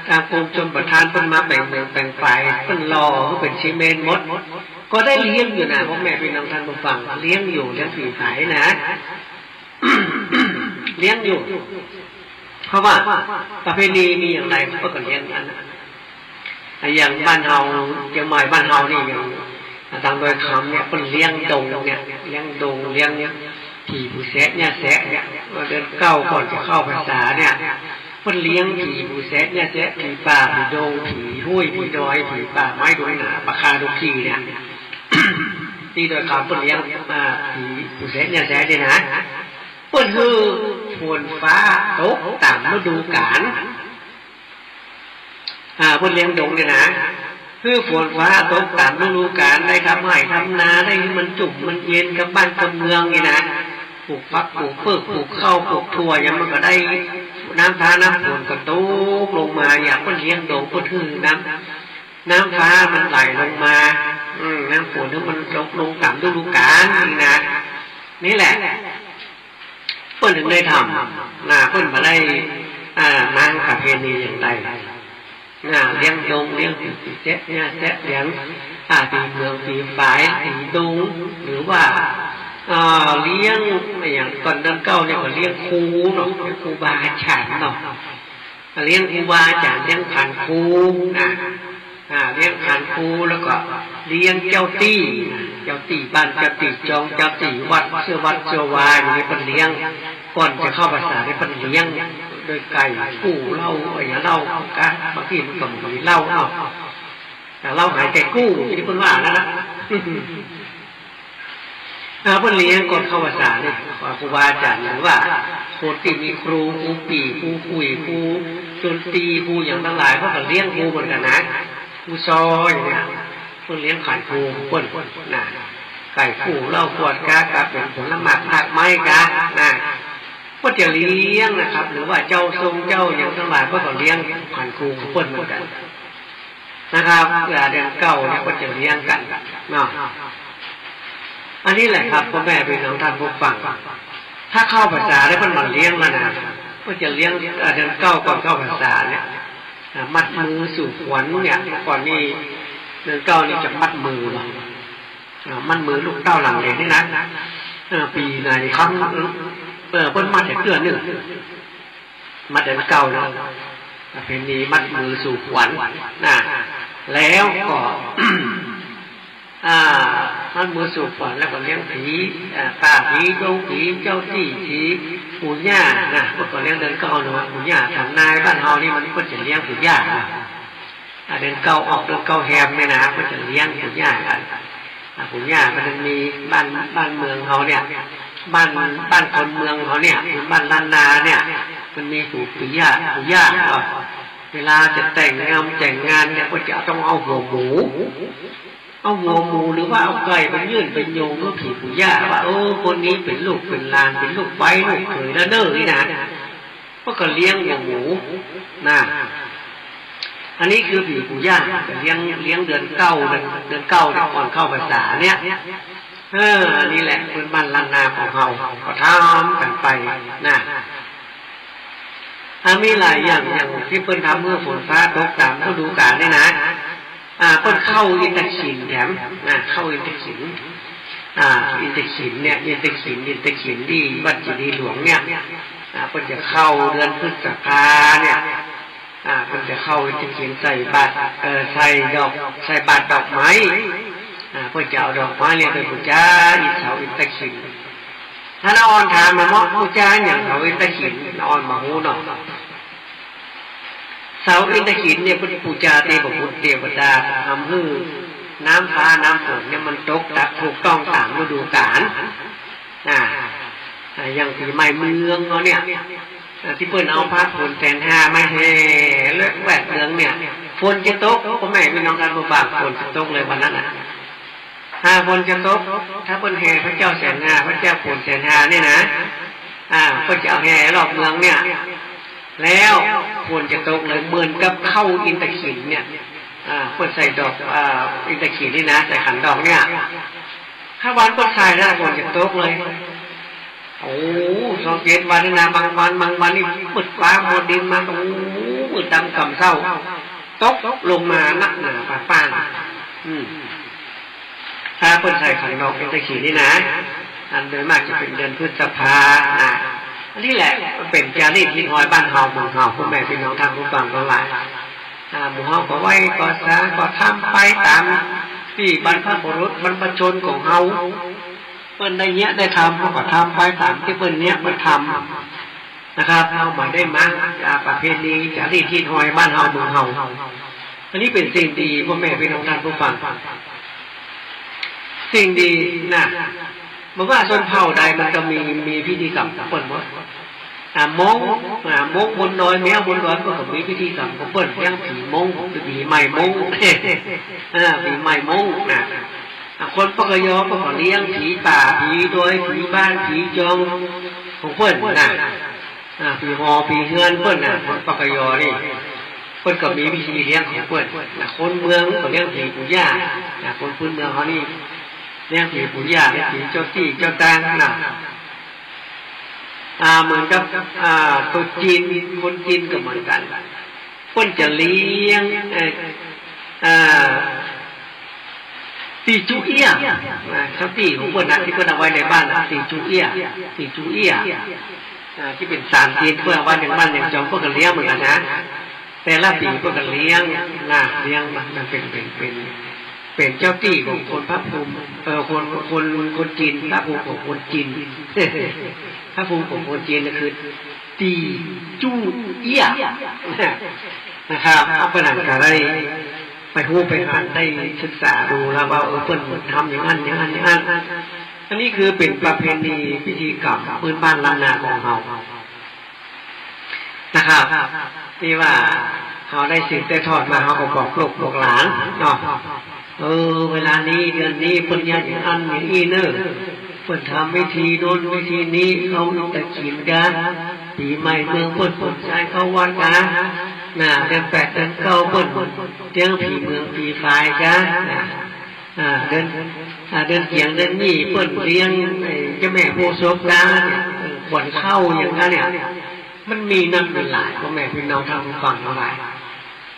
ทางกรมชลประทานเพิ่นมาแบ่งเมืองแบ่งฝ่ายเพิ่นรอเพิ่นเป็นซีเมนต์หมดก็ได้เลี้ยงอยู่นะพ่อแม่พี่น้องท่านผู้ฟังเลี้ยงอยู่เลี้ยงผีฝายนะ เลี้ยงอยู่เพราะว่าประเพณีมีอย่างไรก็ต้องเลี้ยงอันนั้นอย่างบ้านเฮาอย่างหมายบ้านเฮานี่อย่างทางโดยคำเนี่ยเป็นเลี้ยงดงเนี่ยเลี้ยงดงเลี้ยงผีผู้แสะเนี่ยแสะเนี่ยเดือนเก้าก่อนจะเข้าพรรษาเนี่ยเป็นเลี้ยงผีผู้แสะเนี่ยแสะผีป่าผีดงผีห้วยผีดอยผีป่าไม้ดงหนาปะคาดุผีเนี่ยที่โดยคำเป็นเลี้ยงผีผู้แสะเนี่ยแสะเนี่ยนะเปิ้นคือฝนฟ้าตกตามฤดูกาลเปิ้นเลี้ยงดงเนี่ยนะคือฝนฟ้าตกตามฤดูกาลได้ทำไร่ทำนาได้มันจุ่มมันเย็นกับบ้านกับเมืองนี่นะปลูกฟักปลูกเพิกปลูกข้าวปลูกถั่วอย่างมันก็ได้น้ำฟ้าน้ำฝนก็ตกลงมาอย่างเปิ้นเลี้ยงดงเปิ้นคือน้ำฟ้ามันไหลลงมาน้ำฝนที่มันตกลงตามฤดูกาลนี่นะนี่แหละเปิ้นถึงได้ทำเปิ้นมาได้นางประเพณีอย่างไรเลี้ยงดงเลี้ยงผีเจ๊เนี่ยเจ๊เลี้ยงผีเมืองผีฝายผีดงหรือว่าเลี้ยงอย่างก่อนเดือนเก้าเนี่ยก็เลี้ยงครูเนาะเลี้ยงครูบาอาจารย์เนาะเลี้ยงครูบาอาจารย์เลี้ยงผ่านครูเลี้ยงผ่านครูแล้วก็เลี้ยงเจ้าตี้บ้านเจ้าตี้จองเจ้าตี้วัดเสื้อวัดเสื้อวาอย่างนี้เป็นเลี้ยงก่อนจะเข้าภาษาได้เป็นเลี้ยงโดยไก่กู้เหล้าอย่างเหล้ากันบางทีมันก็มีเหล้าแต่เหล้าหายใจกู้ที่คนว่าแล้วนะเพื่อนเลี้ยงก่อนเข้าภาษาเนี่ยครูบาอาจารย์หรือว่าโคติมีครูปีครูคุยครูจนตีครูอย่างทั้งหลายเพราะเขาเลี้ยงครูเหมือนกันนะครูซอยเนี่ยเพื่อนเลี้ยงขันครูเพื่อนนะไก่กู้เหล้าขวดกากาเป็นผลไม้ผักไม้กาก็จะเลี้ยงนะครับหรือว่าเจ้าทรงเจ้าอย่างทั้งหลายก็เขาเลี้ยงขันครูเพื่อนเหมือนกันนะครับเวลาเดือนเก้าเนี่ยก็จะเลี้ยงกันเนาะอันนี้แหละครับพ่อแม่พี่น้องท่านผู้ฟังถ้าเข้าภาษาได้เพิ่นมาเลี้ยงแล้วนะก็จะเลี้ยงเดือนเก้าก่อนเข้าภาษาเนี่ยมัดมือสู่ขวัญเนี่ยก่อนนี้เดือนเก้านี่จะมัดมือมัดมือลูกเต้าหลังเลยนี่นะปีไหนครั้งเพิ่นมัดแต่เกื้อหนึ่งมัดเดือนเก้านะเป็นนี้มัดมือสู่ขวัญนะแล้วก็มันมือสูบฝนแล้วก็เลี้ยงผีป่าผีดงผีเจ้าที่ผีปู่ย่านะก็เลี้ยงเดินเก้าเนาะปู่ย่าทางนายบ้านเฮานี่มันก็จะเลี้ยงปู่ย่าเดินเก้าออกเดินเก้าแฮมเนี่ยนะก็จะเลี้ยงปู่ย่ากันปู่ย่ามันมีบ้านเมืองเฮาเนี่ยบ้านคนเมืองเขาเนี่ยบ้านล้านนาเนี่ยมันมีปู่ย่าเวลาจะแต่งงานเนี่ยก็จะต้องเอาหัวหมูหรือว่าเอาไก่ไปยื่นไปโยงก็ผีปู่ย่าว่าคนนี้เป็นลูกเป็นหลานเป็นลูกไว้ลูกเขยแล้วเน้อนี่นะก็เลี้ยงหัวหมูนะอันนี้คือผีปู่ย่าจะเลี้ยงเดือนเก้าก่อนเข้าพรรษาเนี่ยอันนี้แหละเป็นบ้านล้านนาของเราก็ทำกันไปนะมีหลายอย่างที่เพิ่นทำเมื่อฝนฟ้าตกตามฤดูกาลนี่นะเพิ่นเข้าอินทศิลป์แถมเข้าอินทศิลป์อินทศิลป์เนี่ยอินทศิลป์ที่วัดเจดีย์หลวงเนี่ยเพิ่นจะเข้าเดือนพฤษภาเนี่ยเพิ่นจะเข้าอินทศิลป์ใส่บาตรใส่บาตรดอกไม้เพิ่นจะเอาดอกไม้เนี่ยไปบูชาอินเสาอินทศิลป์ถ้าเราอ่อนถามมาเนาะบูชาอย่างเขาอินทศิลป์อ่อนมาหูเนาะเสาอินทศิลป์เนี่ยเป็นปูชาเทพบุตรเทวดาทำให้น้ำฟ้าน้ำฝนเนี่ยมันตกถูกต้องตามฤดูกาลอย่างปีใหม่เมืองเขาเนี่ยที่เพิ่นเอาผ้าฝนแสนห้าไม่แห่เลือกแหวกเมืองเนี่ยฝนจะตกก็ไม่เป็นน้องการบางฝนจะตกเลยวันนั้นถ้าฝนจะตกถ้าเพิ่นแห่พระเจ้าแสนห้าพระเจ้าฝนแสนห้าเนี่ยนะเพิ่นจะเอาแห่รอบเมืองเนี่ย แล้วควรจะตกเลยเหมือนกับเข้าอินตะขินเนี่ยเปิดใส่ดอกอินตะขินนี่นะใส่ขันดอกเนี่ยถ้าวันก็ใส่แล้วควรจะตกเลยโอ้2-7 วันนี่นะบางวันนี่มืดฟ้าหมดดินมาโอ้มืดดำกำเศร้าตกลงมานักหนาป้านถ้าเปิดใส่ขันดอกอินตะขินนี่นะอันโดยมากจะเป็นเดือนพฤษภาอันนี้แหละเป็นจารีตที่หอยบ้านเฮาหมู่เฮาพ่อแม่พี่น้องทางผู้ฟังทั้งหลายหมู่เฮาก็ไว้ก็สร้างก็ทำไปตามที่บรรพบุรุษบรรพชนของเฮาเปิ้นได้เนี้ยได้ทำเขาก็ทำไปตามที่เปิ้นเนี้ยมันทำนะครับเฮามาได้มาประเพณีจารีตที่หอยบ้านเฮาหมู่เฮาอันนี้เป็นสิ่งดีพ่อแม่พี่น้องท่านผู้ฟังสิ่งดีนะบอกว่าชนเผ่าใดมันก็มีพิธีกรรมของเปิ้นหมดมงบนดอยแมวบนดอยก็มีพิธีกรรมของเปิ้นอย่างผีมงผีใหม่มงผีใหม่มงนะคนปกยอก็เลี้ยงผีป่าผีดอยผีบ้านผีจองของเปิ้นนะผีหอผีเฮือนเปิ้นนะคนปกยอนี่เปิ้นก็มีพิธีเลี้ยงของเปิ้นคนเมืองก็เลี้ยงผีปู่ย่าคนพื้นเมืองเขานี่เลี้ยงผีปู่ย่าเลี้ยงผีเจ้าที่เจ้าตางนะเหมือนกับตัวจีนคนจีนก็เหมือนกันเพิ่นจะเลี้ยงตีจูเอี้ยเจ้าที่ของเพิ่นที่เพิ่นเอาไว้ในบ้านตีจูเอี้ยที่เป็นสารจีนเพื่อไว้ในบ้านอย่างจอมเพิ่นก็เลี้ยงเหมือนกันนะแต่ละปีเพิ่นก็เลี้ยงเลี้ยงมันเป็นเจ้าที่ของคนพระภูมิคนจีนพระภูมิของคนจีนพระภูมิของคนจีนก็คือตีจูเอี้ยนะครับเอาไปหนังกันได้ไปหูไปอ่านได้ศึกษาดูแล้วว่าเพิ่นทำอย่างนั้นอันนี้คือเป็นประเพณีพิธีกรรมพื้นบ้านล้านนาของเรานะครับที่ว่าเขาได้สืบได้ทอดมาเขาก็บอกลูกบอกหลานเนาะเวลานี้เดือนนี้เพิ่นอย่างอันอย่างนี้เนอะเพิ่นทำวิธีโน้นวิธีนี้เขาแต่กินกันปีใหม่เมืองเพิ่นใช้เข้าวัดกันเดือน8เดือน9เพิ่นเที่ยงผีเมืองผีฝ่ายกันเดือนเกียงเดือนนี้เพิ่นเลี้ยงเจ้าแม่โพธิ์ศพกันบ่อนเข้าอย่างนั้นเนี่ยมันมีนักมีหลายพ่อแม่พี่น้องทางฝั่งทั้งหลาย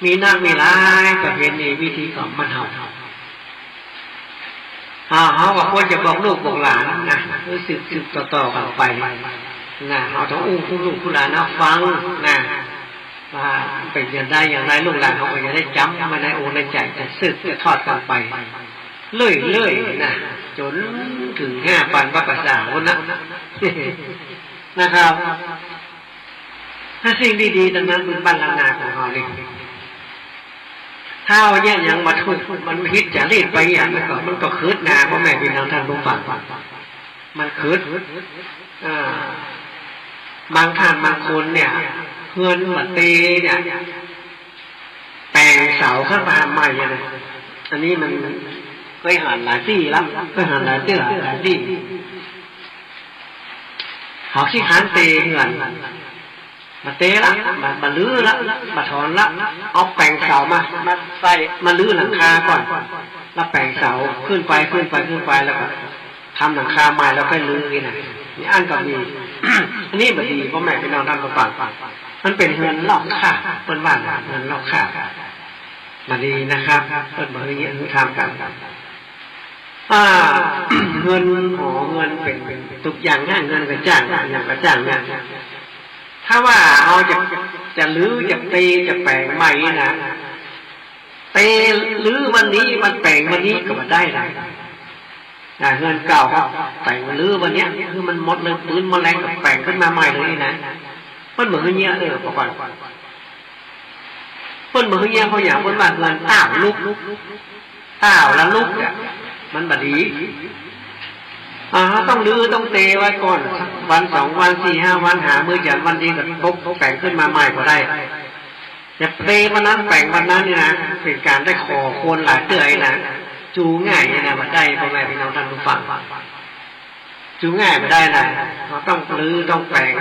มีนักมีหลายประเพณีวิธีกรรมมันเฮาเขาก็ควรจะบอกลูกบอกหลานนะรู้สึกสืบต่อกันไปนะเขาต้องอุ้มลูกหลานนะฟังนะว่าเป็นอย่างไรลูกหลานเขาก็จะได้จำมาในโอในใจจะสืบจะทอดกันไปเรื่อยๆนะจนถึง5 ปันวัดประสาทนะครับถ้าสิ่งดีๆดังนั้นเป็นบ้านล้านนาของเราเลยถ้าเอาเนี่ยยังมาทุกมันพิษจะรีดไปอย่างมันก็คืดนาเพราะแม่พี่น้องท่านรู้ฟังมันคืดบางท่านบางคนเนี่ยเพื่อนมาตีเนี่ยแปลงเสาข้างบ้านใหม่นะอันนี้มันเคยหันหลายที่แล้วเคยหันหลายที่เขาขี้ขันตีเงินมาเตะละมาลื้อละมาถอนละเอาแปลงเสามาใส่มาลื้อหลังคาก่อนแล้วแปลงเสาขึ้นไปแล้วก็ทำหลังคาใหม่แล้วค่อยลื้อนี่นี่อันก็มีอันนี้แบบดีเพราะแม่พี่น้องท่านผู้ฟังมันเป็นเงินลอกค่าเป็นว่านเงินลอกค่ามาดีนะครับเป็นแบบนี้ทำกันเงินเป็นทุกอย่างเงินกระจ้างอย่างกระจ้างเนี่ยถ้าว่าเราจะลื้อจะตีจะแปลงใหม่นะตีลื้อวันนี้มันแปลงวันนี้ก็มาได้นะเงินเก่าครับแต่งลื้อวันนี้คือมันหมดเลยปืนแมลงกับแปลงขึ้นมาใหม่เลยนะมันเหมือนเงี้ยก่อนเพิ่นเหมือนเงี้ยเขาอย่างเพิ่นว่าเงินต้าวลุกต้าวแล้วลุกเนี่ยมันบดีต้องลื้อต้องเตะไว้ก่อนวัน2 วัน4 5 วันหามืออย่างวันดีกับพบแปลงขึ้นมาใหม่ก็ได้อย่าเตะวันนั้นแปลงวันนั้นนี่นะเป็นการได้ขอควรหลายเตื่อยนะจูง่ายนะมาได้พ่อแม่พี่น้องท่านผู้ฟัง จูง่ายไม่ได้นะเราต้องรื้อต้องแปลง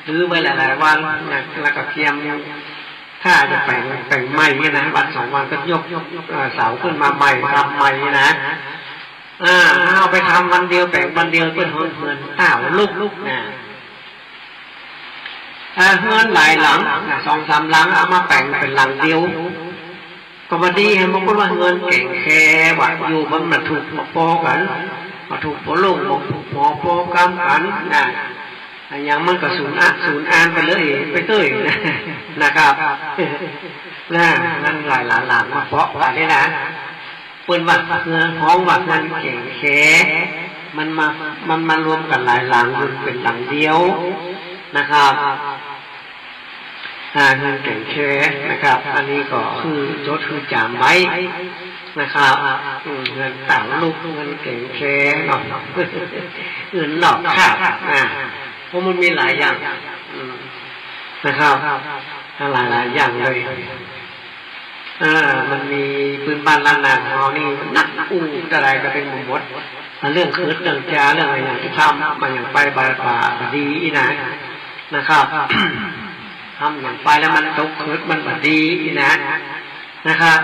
รื้อไว้หลายๆวันนะแล้วก็เทียมถ้าจะแปลงใหม่เนี่ยนะวัน2 วันก็ยกเสาขึ้นมาใหม่ทำใหม่นะเอาไปทำวันเดียวแปลงวันเดียวเพื่อนเพื่อนเต่าลูกนะเฮือนหลายหลัง2 3 หลังเอามาแปลงเป็นหลังเดียวก็มาดีให้มันก็ว่าเงินเก่งแค่ว่าอยู่มันมาถูกปอกันมาถูกปอลงมาถูกปอกรรมกันนะอย่างมันก็ศูนย์อ่านไปเลยไปเต้ยนะครับนั่นหลายหลังมาเพาะอะไรนี่นะเปิ้นว่าเงินห้องว่าเงินเก่งแค่มันมารวมกันหลายหลังเป็นหลังเดียวนะครับเงินเก่งแค่นะครับอันนี้ก็คือจดคือจำไว้นะครับเงินต่างลูกเงินเก่งแค่เนาะเงินหลอกค่ะเพราะมันมีหลายอย่างนะครับหลายอย่างเลยมันมีปืนบ้านล้านนาของเรานี่นักอะไรก็เป็นหมดเรื่องคืดเรื่องจาเรื่องอะไรอย่างที่ทำมาอย่างไปบาป่าดีนะครับทำอย่างไปแล้วมันตกคืดมันดีนะครับ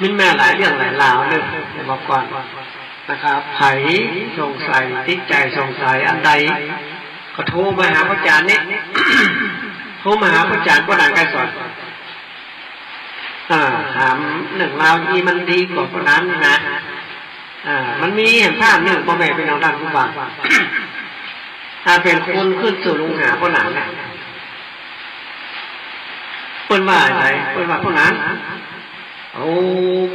มันแม่หลายเรื่องหลายราวเลยแต่บอกก่อนนะครับไผ่สงสัยติดใจสงสัยอันใดก็โทรมาหาพระอาจารย์นี่ โทรมาหาพระอาจารย์ก็ด่านการสอนถามหนึ่งราวนี้มันดีกว่าคนนั้นนะมันมีเห็นภาพหนึ่งพ่อแม่เป็นน้องดังผู้ฟังถ้าเป็นคนขึ้นสู่ลุงหาคนนั้นเปิ้นว่าอะไรเปิ้นว่าคนนั้นโอ้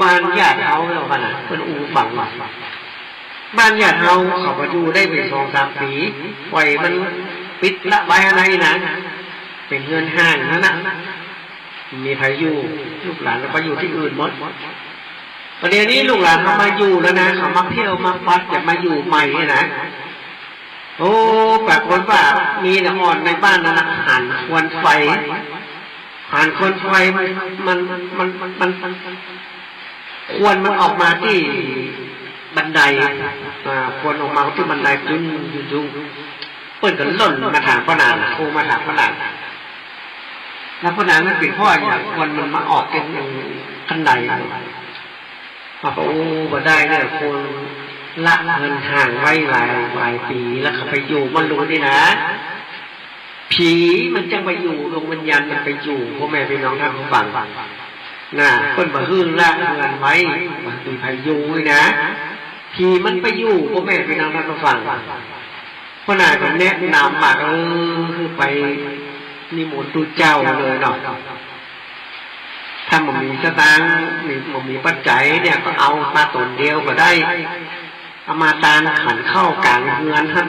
บ้านญาติเขาแล้วขนาดเปิ้นบังบ้านญาติเขาเขามาอยู่ได้เป็น2 3 ปีปล่อยมันปิดละไว้อะไรนะเป็นเงินห้างนั่นนะมีใครอยู่ลูกหลานเราไปอยู่ที่อื่นหมดประเดี๋ยวนี้ลูกหลานเขามาอยู่แล้วนะเขามาเที่ยวมาพักจะมาอยู่ใหม่นี่นะโอ้ปรากฏว่ามีน้ำอ่อนในบ้านนั้นหันควันไฟหันควันไฟมันควรมันออกมาที่บันไดควรออกมาที่บันไดจุ้งเปิดกันล่นมาถามพระนางโทรมาถามพระนางแล้วพระนางนั้นเป็นพ่ออย่างวันมันมาออกเป็นขั้นใดมาโอ้บ่ได้เนี่ยคนละเงินห่างไว้หลายปีแล้วเขาไปอยู่มันรู้นี่นะผีมันจะไปอยู่ดวงวิญญาณมันไปอยู่พ่อแม่พี่น้องท่านผู้ฟังน่ะคนมาหื้นละเงินไว้มันมีพายุนะผีมันไปอยู่พ่อแม่พี่น้องท่านผู้ฟังพ่อนายก็แนะนำมาคือไปนิมนต์ตู้เจ้าเลยเนาะถ้ามันมีสตางค์มีปัจจัยเนี่ยก็เอามาตนเดียวก็ได้เอามาตานขันเข้ากลางเฮือนท่าน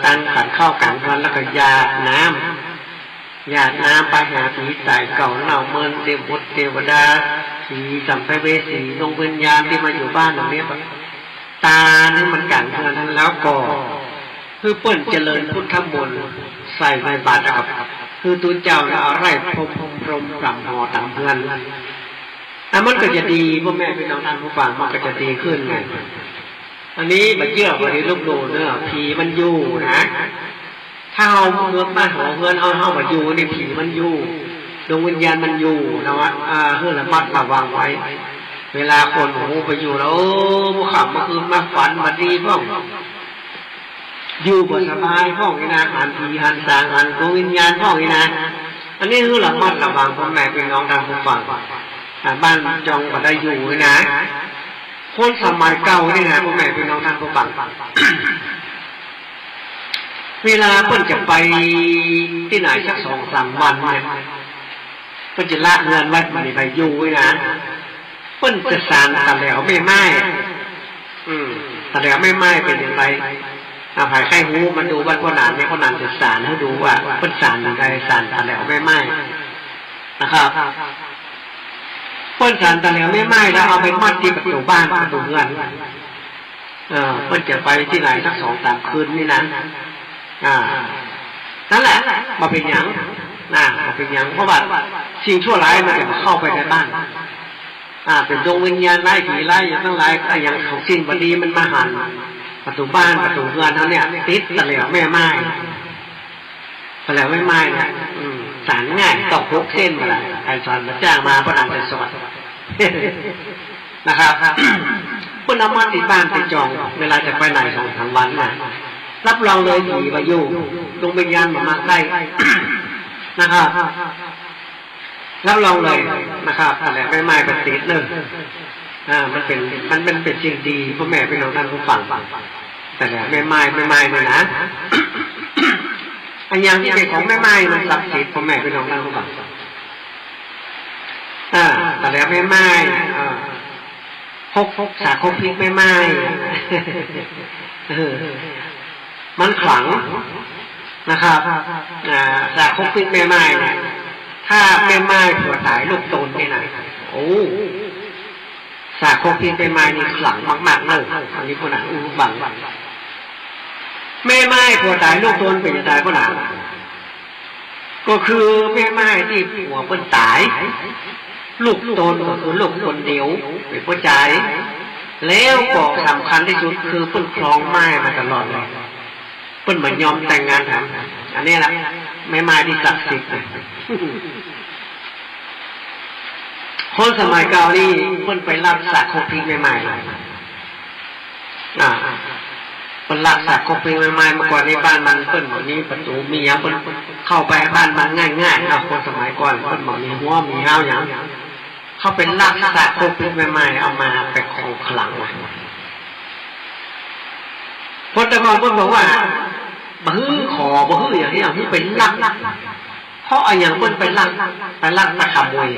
ตานขันเข้ากลางเฮือนแล้วก็หยาดน้ำไปหาผีตายเก่าเน่าเมินเทวดเทวดาผีสัมภเวสีดวงวิญญาณที่มาอยู่บ้านตรงนี้ตานี่มันกลางเฮือนท่านแล้วก็คือเปิ้นเจริญพุทธมนต์ใส่ในบาตรครับคือตัวเจ้าเอาไร่พรมปรำหอตามเพื่อนมันก็จะดีพ่อแม่พี่น้องท่านผู้ฟังมันก็จะดีขึ้นไงอันนี้มาเยี่ยมวันนี้ลูกโดเนื้อผีมันอยู่นะถ้าเอาเมืองบ้านของเพื่อนเอามาอยู่นี่ผีมันอยู่ดวงวิญญาณมันอยู่นะวะเพื่อระมัดระวังไว้เวลาคนโอ้ไปอยู่แล้วผู้ขับมาคืนมาฝันมาดีพ่ออยู่บนสบายห้องนี่นะหันผีหันสางหันดวงวิญญาณห้องนี่นะอันนี้คือระมัดระวังพ่อแม่พี่น้องท่านผู้ฟังบ้านจองก็ได้อยู่นะคนสมัยเก่านี่นะพ่อแม่พี่น้องท่านผู้ฟังเวลาเพิ่นจะไปที่ไหนสัก2 3 วันเนี่ยเพิ่นจะละเงินไว้ไม่ไปอยู่นะเพิ่นจะสานตะแหลวไม่ไหม้ตะแหลวไม่ไหม้เป็นอย่างไรภายใกล้หูมันดูว่าคนนั้นเนี่ยคนนั้นจะสานให้ดูว่าเพิ่นสานอย่างไรสานตะแหลวไม่ไหม้นะครับเพิ่นสานตะแหลวไม่ไหม้แล้วเอาไปมัดที่ประตูบ้านประตูเรือนเพิ่นจะไปที่ไหนสัก2 3 คืนนี่นะนั่นแหละมาเป็นหยังมาเป็นหยังเพราะว่าสิ่งชั่วร้ายมันจะเข้าไปในบ้านเป็นดวงวิญญาณไล่ผีไล่อย่างทั้งหลายอย่างของสิ่งบดีมันมาหัน ประตูบ้านประตูเรือนเขาเนี่ยติดตะเหลวแม่ไม้ตะเหลวแม่ไม้นะสารง่ายตอก6 เส้นมาละไอ้สอนมาจ้างมาเพราะนางจะสอนนะครับเพื่อนเอามาติดบ้านติดจองเวลาจะไปไหน2-3 วันนะรับรองเลยผีมาอยู่ดวงวิญญาณมาใกล้นะครับรับรองเลยนะครับอะไรไม่ไม้เป็นติดเลยมันเป็นสิ่งดีพ่อแม่พี่น้องท่านผู้ฟังแต่แหละไม่ไม้เนี่ยนะอันอย่างที่เป็นของแม่ไม้มันศักดิ์สิทธิ์พ่อแม่พี่น้องท่านผู้ฟังแต่แล้วไม่ไม้สาคบพริกไม่ไม้มันขลังนะครับสาคบพริกไม่ไม้เนี่ยถ้าไม่ไม้ผัวตายลูกโตนนี่นะโอ้สาคบพริกไม่ไม้นี่ขลังมากๆเลยอันนี้คนหนาบังแม่ไม้ผัวตายลูกโตนเป็นตายคนหนาก็คือแม่ไม้ที่ผัวเป็นตายลูกโตนก็คือลูกคนเดียวเป็นผู้ชายแล้วก็สำคัญที่สุดคือเพิ่นคลองไม้มาตลอดเลยเพิ่นเหมือนยอมแต่งงานทำอันนี้แหละแม่ไม้ที่ศักดิ์สิทธิ์คนสมัยเก่านี่เพิ่นไปรับสาคบพริกใหม่ๆเลยเพิ่นรับสาคบพริกใหม่ๆเมื่อก่อนในบ้านมันเพิ่นบ่มีประตูมีหยังเพิ่นเข้าไปบ้านมันง่ายๆครับคนสมัยก่อนเพิ่นบ่มีหัวมีห้าวหยังเขาเป็นรับสาคบพริกใหม่ๆเอามาไปของขลังไว้พอแต่ก่อนเพิ่นบอกว่าบ่ฮื้อขอบ่ฮื้ออย่างนี้ที่เป็นลักเพราะอย่างเพิ่นไปลักตะขโมย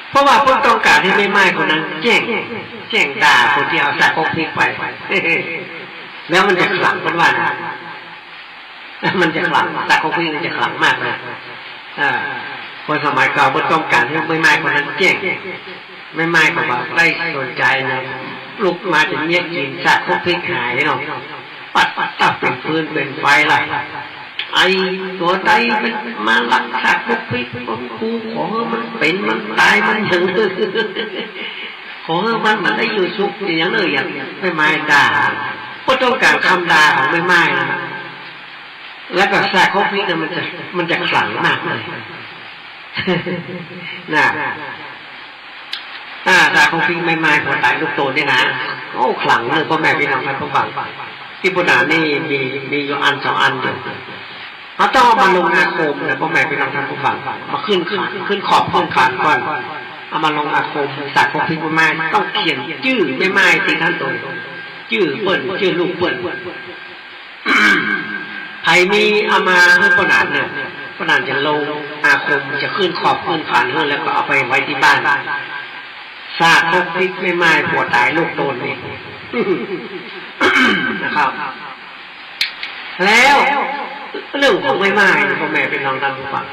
เพราะว่าเพิ่นต้องการให้แม่ๆคนนั้นแจ้งด่าคนที่เอาสาคบพริกไปแล้วมันจะขลังเพิ่นว่านะมันจะขลังสาคบพริกมันจะขลังมากนะคนสมัยเก่าเพิ่นต้องการให้แม่ๆคนนั้นแจ้งแม่ๆก็บอกได้สนใจนะลุกมาถึงเนี่ยกินสาคบพริกหายเนาะปัดตับเป็นฟืนเป็นไฟล่ะไอตัวใดมันมาลักสาคบพริกผมกูขอมันเป็นมันตายมันยังขอมันได้อยู่สุขอย่างเลยอย่างไม่ไม้ด่าก็ต้องการคำด่าของไม่ไม้แล้วก็สาคบพริกเนี่ยมันจะขลังมากเลยน่ะสาคบพริกไม่ไม้พอตายลูกโตนี่นะโอ้ขลังเลยพ่อแม่พี่น้องท่านผู้ฟังที่ปุณานี่มีอยู่อัน2 อันอยู่เขาต้องเอามาลงอาคมนะพ่อแม่พี่น้องท่านผู้ฟังมาขึ้นขอบขึ้นคานก่อนเอามาลงอาคมสาคบพริกไม่ไม้ต้องเขียนชื่อไม่ไม้ตีท่านตัวชื่อเปิ้ลชื่อลูกเปิ้ลไผมีเอามาให้ปุณาเนี่ยปุณาจะลงอาคมจะขึ้นขอบขึ้นคานขึ้นแล้วก็เอาไปไว้ที่บ้านสาคบพริกไม่ไม้ผัวตายลูกโตนนี่นะครับแล้วเรื่องของไม่ไม้พ่อแม่เป็นน้องท่านผู้ฟัง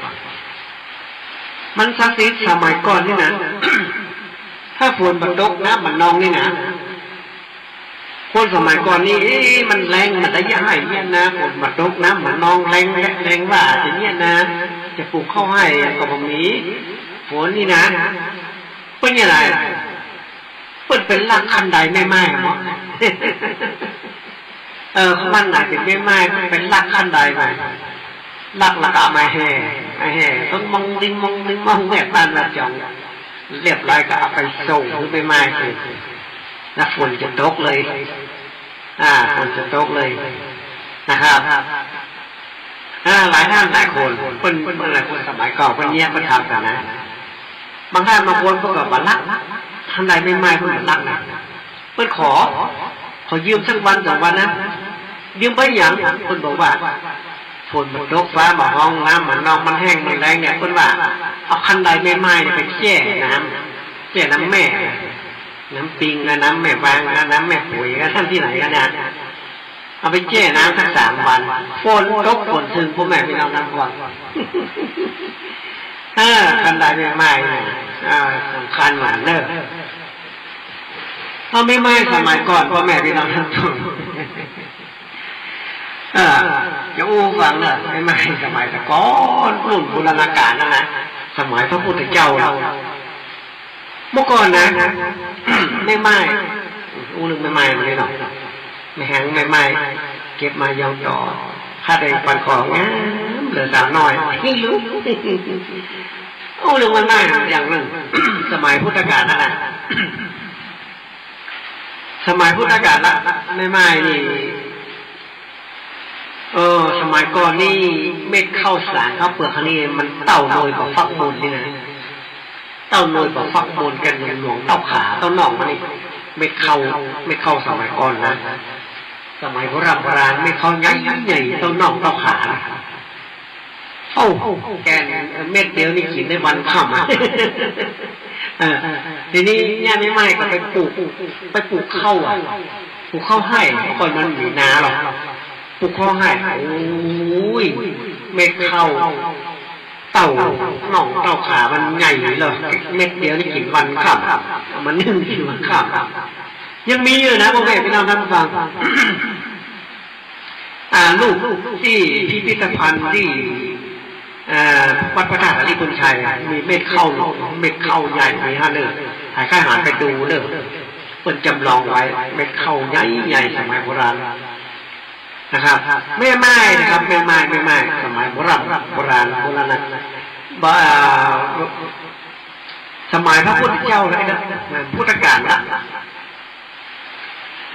มันศักดิ์สิทธิ์สมัยก่อนนี่นะถ้าฝนมันตกนะมันนองนี่นะคนสมัยก่อนนี่มันแรงมันได้ยากเนี่ยนะฝนมันตกนะมันนองแรงว่าอย่างเงี้ยนะจะปลูกข้าวให้ก็บ่มีฝนนี่นะเป็นยังไงเป็นลักคันใดไม่ไม้หรอมันไหนเป็นไม่ไม้เป็นลักคันใดไปลักละกะไม่แห่ต้องมองดิ้งแบบบ้านแบบจังเรียบร้อยก็เอาไปส่งคือไม่ไม้คือแล้วฝนจะตกเลยฝนจะตกเลยนะครับหลายท่านหลายคนเป็นหลายคนสมัยก่อนเป็นเนี้ยเป็นทำกันนะบางท่านบางคนก็แบบว่าลักทันใดไม่ไม้เพื่อนรักนะเพื่อนขอยืมสักวัน2 วันนะยืมไปอย่างคนบอกว่าฝนมันตกฟ้ามาห้องน้ำมันนองมันแห้งมันแรงเนี่ยคนว่าเอาคันใดไม่ไม้ไปแช่น้ำแม่น้ำปิงนะน้ำแม่วางนะน้ำแม่ปุ๋ยนะท่านที่ไหนกันนะเอาไปแช่น้ำสัก3 วันฝนตกฝนถึงพ่อแม่พี่น้องน้ำก่อนคันใดไม่ไม้สำคัญหวานเนอะถ้าไม่ไม้สมัยก่อนพ่อแม่พี่น้องทั้งทุกจะอู้ฟังเนอะไม่ไม้สมัยแต่ก่อนรุ่นโบราณกาลนั่นนะสมัยพระพุทธเจ้าเราเมื่อก่อนนะไม่ไม้ อู้ลึกไม่ไหม้มาเลยหรอกไม่แห้งไม่ไหม้เก็บมายองต่อถ้าได้ปันของงั้นเหลือสาวน้อยนี่รู้อู้ลึกไม่ไหม้อย่างหนึ่ง สมัยพุทธกาลนั่นแหละสมัยพุทธกาลละไม่ไหม้นี่สมัยก่อนนี่เม็ดข้าวสารข้าวเปลือกนี่มันเต่าโรยกับฟักมูลนี่นะเต่าโรยกับฟักมูลกันหลวงเต่าขาเต่าหน่องมันนี่เม็ดข้าวสมัยก่อนนะสมัยโบราณเม็ดข้าวใหญ่เต่าหน่องเต่าขาแกนเม็ดเดียวนี่กินได้วันค่ำทีนี้ย่าไม่ไหม้ก็ไปปลูกข้าวปลูกข้าวให้ก่อนมันมีนาหรอกปลูกข้าวให้โอ้ยเม็ดข้าวเต่าหน่องเต่าขามันใหญ่เลยเม็ดเดียวนี่กินวันค่ำมันนึ่งกินวันค่ำยังมีอยู่นะพวกพี่น้องท่านผู้ฟังลูกที่พิพิธภัณฑ์ที่วัดพระธาตุอริพุนชัยมีเม็ดข้าวใหญ่มี5เลยหายข้าหารไปดูเลยเปิดจำลองไว้เม็ดข้าวใหญ่สมัยโบราณนะครับไม่ไม้นะครับไม่ไม้สมัยโบราณนะสมัยพระพุทธเจ้าเลยนะพุทธกาลละ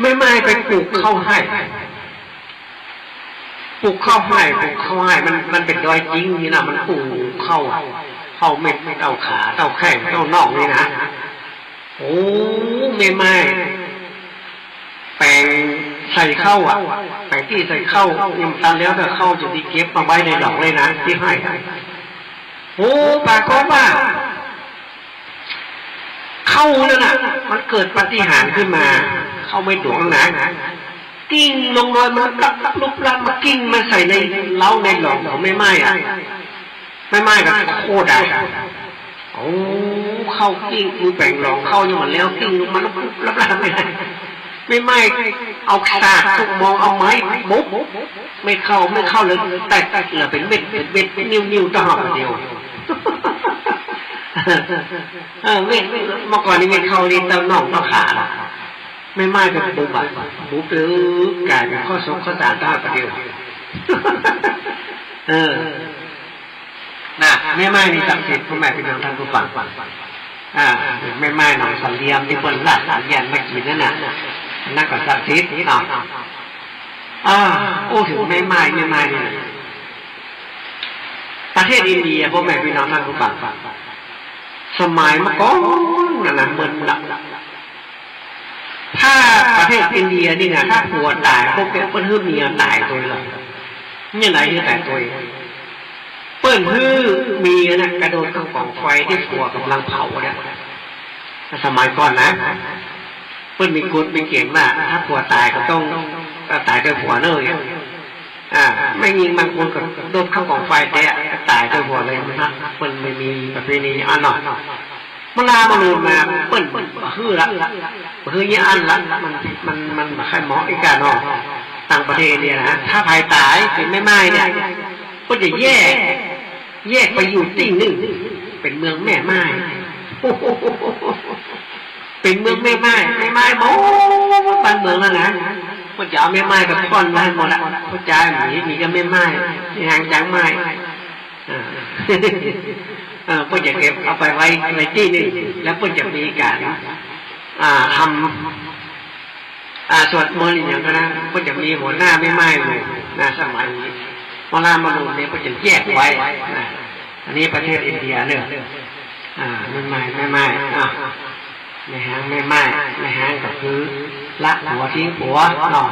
ไม่ไม้ไปปลูกข้าวให้มันเป็นดอยจริงนี่นะมันปลูกเข้าเม็ดเต่าขาเต่าแข้งเต่าน่องนี่นะโอ้ไม่แปลงใส่เข้าแปลงที่ใส่เข้ายังตันแล้วแต่เข้าจะดีเก็บมาไว้ในดอกเลยนะที่ให้โอ้ปากก็ว่าเข้านั่นน่ะมันเกิดปาฏิหาริย์ขึ้นมาเข้าไม่ดวงนะกิ้งลงเลยมันตักลุกลันมากิ้งมาใส่ในเล้าในหลอดของไม่ไหม้กับโคตรได้โอ้เข้ากิ้งดูแบ่งหลอกเข้าอย่างมันแล้วกิ้งมันรับไม่ได้ไม่ไหม้เอาสากทุกมองเอาไม้บุ๊บไม่เข้าเลยแต่เหลือเป็นเม็ดนิ้วต่อหอบเดียวเม็ดเมื่อก่อนนี่เม็ดเข้านี่เต้าน่องเต้าขาไม่ไหม้เป็นบุบหรือกลายเป็นข้อสงข้อสารได้ประเดี๋ยวน่ะไม่ไหม้นี่ศักดิ์สิทธิ์พ่อแม่พี่น้องท่านผู้ฟังไม่ไหม้หนองสันเลียมที่เปิ้ลลาดสารยันมากินนั่นน่ะนั่นก็ศักดิ์สิทธิ์เนาะโอ้ถึงไม่ไหม้นี่ประเทศอินเดียพ่อแม่พี่น้องท่านผู้ฟังสมัยเมื่อก่อนนั่นเหมือนหลักถ้าประเทศอินเดียนี่นะถ้าผัวตายพวกเปิ้ลฮื้อเมียตายตัวเลยนี่ไหนที่ตายตัวเปิ้ลฮื้อเมียนะกระโดดเข้ากองไฟที่ผัวกำลังเผาเนี่ยสมัยก่อนนะเปิ้ลมีกฎมีเก่งว่าถ้าผัวตายก็ต้องตายด้วยผัวเนยไม่ยิงบางคนก็โดดเข้ากองไฟแต่ตายด้วยผัวเลยนะเปิ้ลไม่มีประเพณีอันหน่อยมาลามาลูมาเปิ้ลฮื้อละฮื้อยี่อันละมันใครหมออีกการนอต่างประเทศเนี่ยนะถ้าภายตายเป็นไม่ไม้เนี่ยก็จะแยกไปอยู่ที่หนึ่งเป็นเมืองแม่ไม้เป็นเมืองแม่ไม้หมดบ้านเมืองแล้วนะก็จะเอาแม่ไม้กับก้อนไม้หมดละก็จ่ายมีก็แม่ไม้ห่างจากไม้เพื่อจะเก็บเอาไปไว้ในที่นี่แล้วเพื่อจะมีการทำสวดมนต์อย่างนั้นนะเพื่อจะมีหัวหน้าไม่ไหม้เลยนะสมัยนี้มาลามาลูเนี่ยเพื่อจะแยกไว้อันนี้ประเทศอินเดียเนี่ยไม่ไหม้ไม่หางไม่ไหม้ไม่หางก็คือละหัวทิ้งหัวหน่อ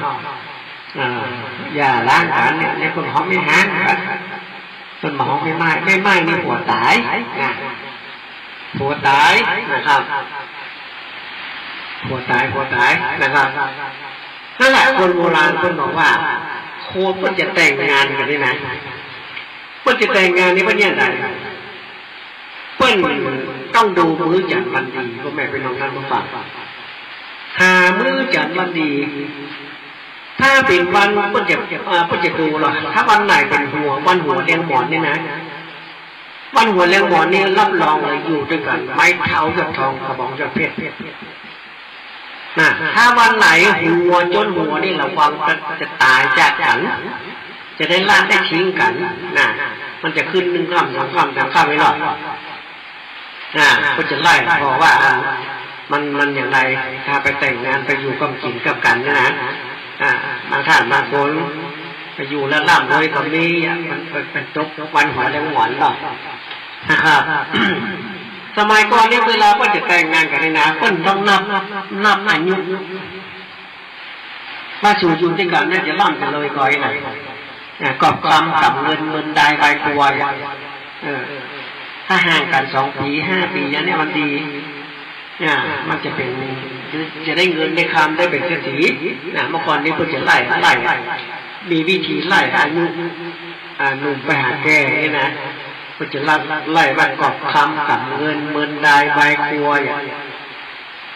อย่าล้างกันเนี่ยในคนเขาไม่หางกันต้นหมองไม่ไหม้นี่ผัวตายนะครับผัวตายนะครับนั่นแหละคนโบราณคนบอกว่าโคเพิ่นจะแต่งงานกันนี่นะเพิ่นจะแต่งงานนี่เพิ่นเนี่ยได้เพิ่นต้องดูมื้อจันทร์วันดีพ่อแม่พี่น้องท่านผู้ฟังหามื้อจันทร์วันดีถ้าเป็นวันเพิ่นจะดูหรอถ้าวันไหนเป็นวันหัวเลี้ยงหมอนนี่นะวันหัวเลี้ยงหมอนนี่รับรองเลยอยู่ด้วยกันไม้เท้ายอดทองกระบองยอดเพชร นะถ้าวันไหนหัวจนหัวนี่ระวังจะตายจากกันจะได้ล่าได้ทิ้งกันนะมันจะขึ้น1 ค่ำ 2 ค่ำ 3 ค่ำไม่หรอกนะก็จะไล่เพราะว่ามันอย่างไรถ้าไปแต่งงานไปอยู่กับกินกับกันนะบางท่านบางคนไปอยู่แล้วล่ำเลยกับนี้มันเป็นตกวันหัวแรงหวานหรอกนะครับสมัยก่อนนี่เวลาก็จะแต่งงานกันนะก็ต้องนับอายุมาสู่อยู่ด้วยกันน่าจะล่ำกันเลยก่อยหน่อยกอบคำกับเงินได้ใบตัวถ้าห่างกัน2 ปี 5 ปีเนี่ยมันดีมันจะเป็นจะได้เงินได้คำได้เป็นเศรษฐีเมื่อก่อนนี้เพื่อจะไล่มีวิธีไล่อายุหนุ่มไปหาแก่นี่นะเพื่อจะไล่ว่ากอบคำกับเงินได้ใบตัว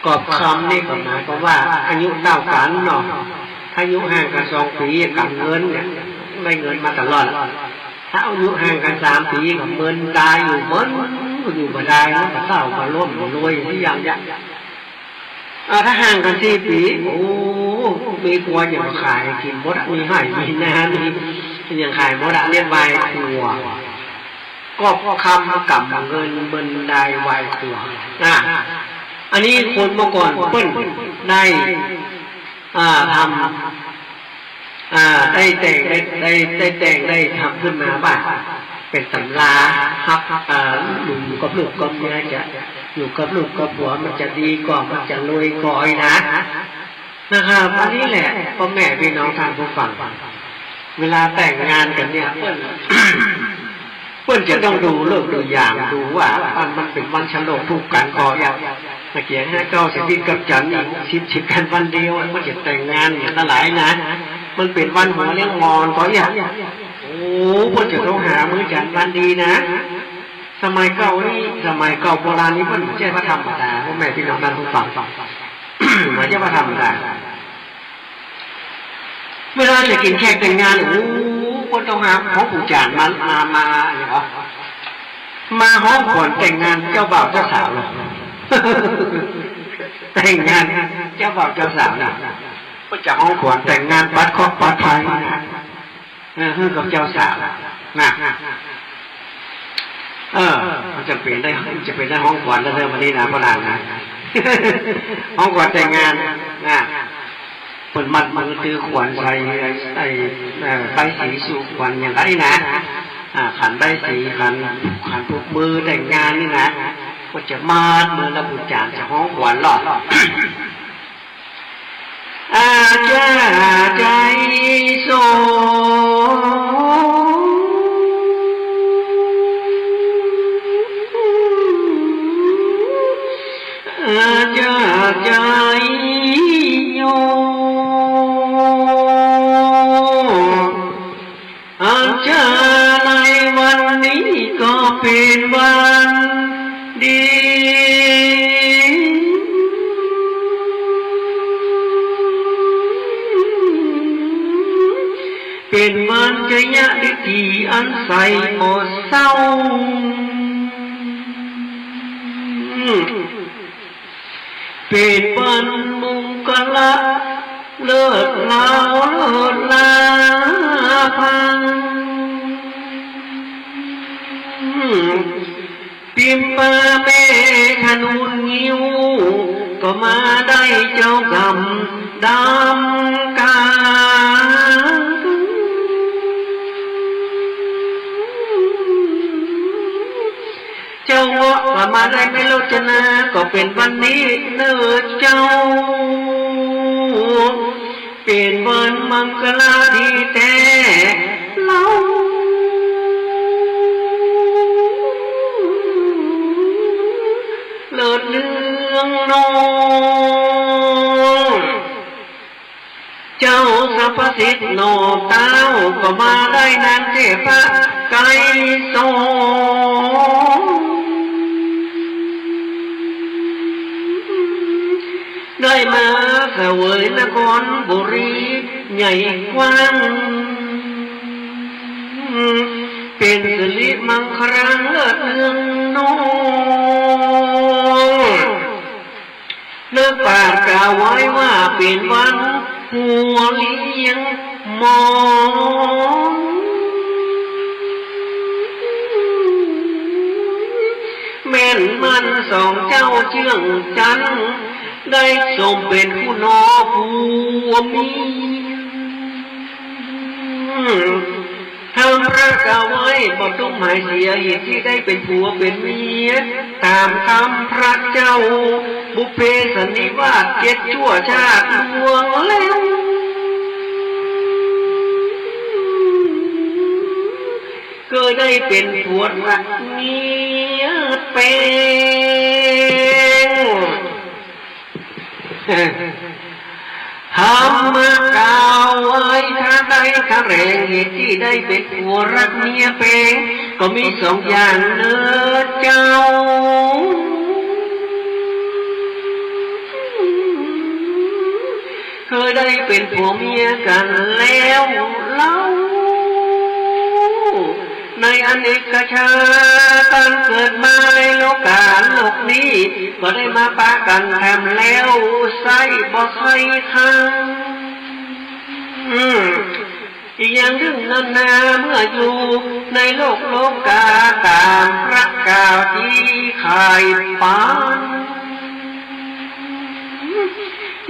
กอบคำนี่ก็หมายความว่าอายุเท่ากันเนาะอายุห่างกัน2 ปีกับเงินเนี่ยได้เงินมาตลอดถ้าอายุห่างกัน3 ปีกับเงินได้อยู่อยู่บ่ได้แล้วก็เศร้าก็ร่วมรวยที่อย่างถ้าห่างกัน4 ปีโอ้มีครัวอย่างขายกินมดมีให้มีน้ำมีอย่างขายมดเรียกใบครัวก็คำกับเงินได้ใบครัวอันนี้คนเมื่อก่อนเปิ้นได้ทำได้แต่งได้ทำขึ้นมาว่าเป็นตำราฮักอยู่กับลูกกับเมียจะอยู่กับลูกกับผัวมันจะดีกว่ามันจะรวยก่อยนะครับอันนี้แหละพ่อแม่พี่น้องท่านผู้ฟังเวลาแต่งงานกันเนี่ยเพื่อนจะต้องดูเลิกดูอย่างดูว่ามันเป็นวันฉลองทุกกันก่อนตะเกียง5 9 10กับจันทร์ชิบกันวันเดียวมันจะแต่งงานอย่างหลายนะมันเป็นวันหัวเลี้ยงมอนก่อนโอ้เพื่อนจะต้องหามื้อจันทร์วันดีนะสมัยเก่านี่สมัยเก่าโบราณนี้เพื่อนไม่ใช่พระธรรมดาพ่อแม่พี่น้องท่านผู้ฟังไม่ใช่พระธรรมดาเวลาจะกินแขกแต่งงานโอ้คนต้องหาของผู้จานมาอย่างเหรอมาห้องก่อนแต่งงานเจ้าบ่าวเจ้าสาวเลยแต่งงานเจ้าบ่าวเจ้าสาวนะก็จะห้องก่อนแต่งงานบัดครอบบัดไทยคือกับเจ้าสาวนะมันจะเป็นได้ห้องก่อนแล้วเริ่มมานี่นะพระนางนะห้องก่อนแต่งงานนะเปิดมัดมือตือขวัญใส่ใบสีสู่ขวัญอย่างไรนะขันใบสีขันพวกมือแต่งงานนี่นะก็จะมาดมือระบุจานจะห้องขวัญหลอดอาจารย์ใจโซอาจารย์ใจโยอาจารย์ในวันนี้ก็เป็นวันดีเป็นวันจยะดิถีอันใสหมดเศร้าเป็นวันมุงกะละเลิศลาวเลิศลาพังปิมปาเมขนุนงิ้วก็มาได้เจ้ากำดำกาเจ้าวะว่ามาได้ไม่โลจนาก็เป็นวันนี้เนื้อเจ้าเป็นวันมังคลาดีแต่เล่าเลิศเลืองนองเจ้าสัพสิทธิ์โนเต้าก็มาได้นางเทพะไกรโสได้มาเสวยนครบุรีใหญ่กว้างเป็นสิริมังคลังเลิศเลืองนองใน นื้อปากกล่าวไว้ว่าเป็นวันหัวเลี้ยงมองแม่นมันสองเจ้าเชื่องจันได้สมเป็นผู้นอผู้มีทำพระกาไว้บ่ต้องหมายเสียเหตุที่ได้เป็นผัวเป็นเมียตามคำพระเจ้าบุพเพสันนิวาส7 ชั่วชาติลวงแล้วก็ได้เป็นผัวรักเมียเป็นทำมากล่าวไว้ถ้าได้ถ้าแรงเหตุที่ได้เป็นผัวรักเมียเป็นก็มี2 อย่างเนื้อเจ้าเคยได้เป็นผัวเมียกันแล้วเล่าในอเนกชาติการเกิดมาในโลกาโลกนี้ก็ได้มาปะกันแถมแล้วใส่บ่ใส่ทางอีกอย่างหนึ่งนานาเมื่ออยู่ในโลกาตามพระกล่าวที่ขายปาน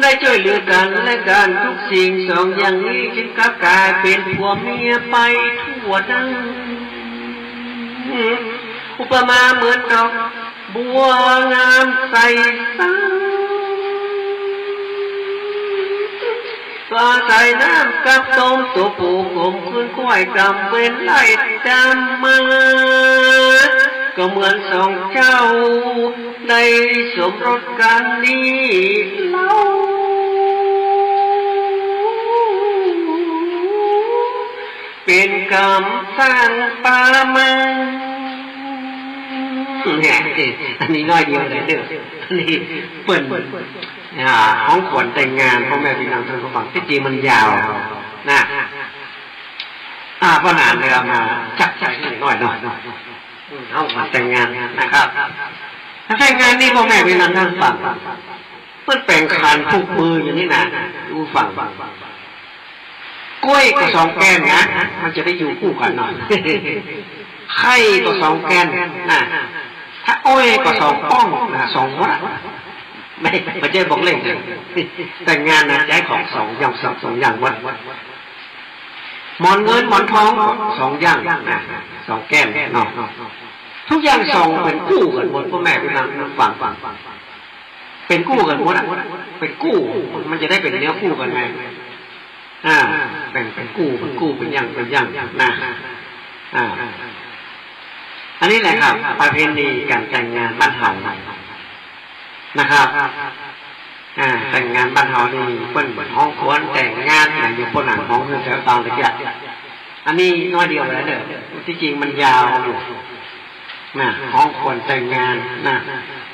ได้ช่วยเหลือกันและกันทุกสิ่ง2 อย่างนี้จึงกลับกลายเป็นผัวเมียไปทั่วดังอุปมาเหมือนดอกบัวงามใสสังก็ใส่น้ำกับต้มตัวปูผมขึ้นกล้วยกำเป็นไล่จำมาก็เหมือน2 เจ้าได้สมรสกันนี้เล่าเป็นกรรมสร้างปามาเนี่ยอันนี้น้อยเดียวเลยเด้ออันนี้เปิ่นของขวัญแต่งงานพ่อแม่พี่น้องท่านผู้ฟังที่จริงมันยาวนะพ่อนานเลยมาจับใจน้อยเอาขวัญแต่งงานนะครับแต่งงานนี่พ่อแม่พี่น้องท่านฟังเปิ่นแปลงคานผูกมืออย่างนี้นะดูฟังกล้วยก็2 แกนนะมันจะได้อยู่คู่กันหน่อยไข่ก็2 แกนนะถ้าอ้อยก็2 ป้องนะ2 วัดไม่ใช่บอกเล่นเลยแต่งงานนะใช้ของ2 อย่าง2 อย่างวัดหมอนเงินหมอนทอง2 อย่างนะ2 แก้มเนาะทุกอย่าง2เป็นคู่กันหมดพ่อแม่พี่น้องฟังเป็นคู่กันหมดเป็นคู่มันจะได้เป็นเนื้อคู่กันไงเป็นกู้เป็นอย่างนะอันนี้แหละครับประเพณีการแต่งงานบ้านเฮานะครับแต่งงานบ้านเฮานี่เปิ้นห้องควรแต่งงานอยู่คนหนังห้องเฮือนแถวตางตะเกียบอันนี้น้อยเดียวแล้วเด้อที่จริงมันยาวอยู่นะห้องควรแต่งงานนะ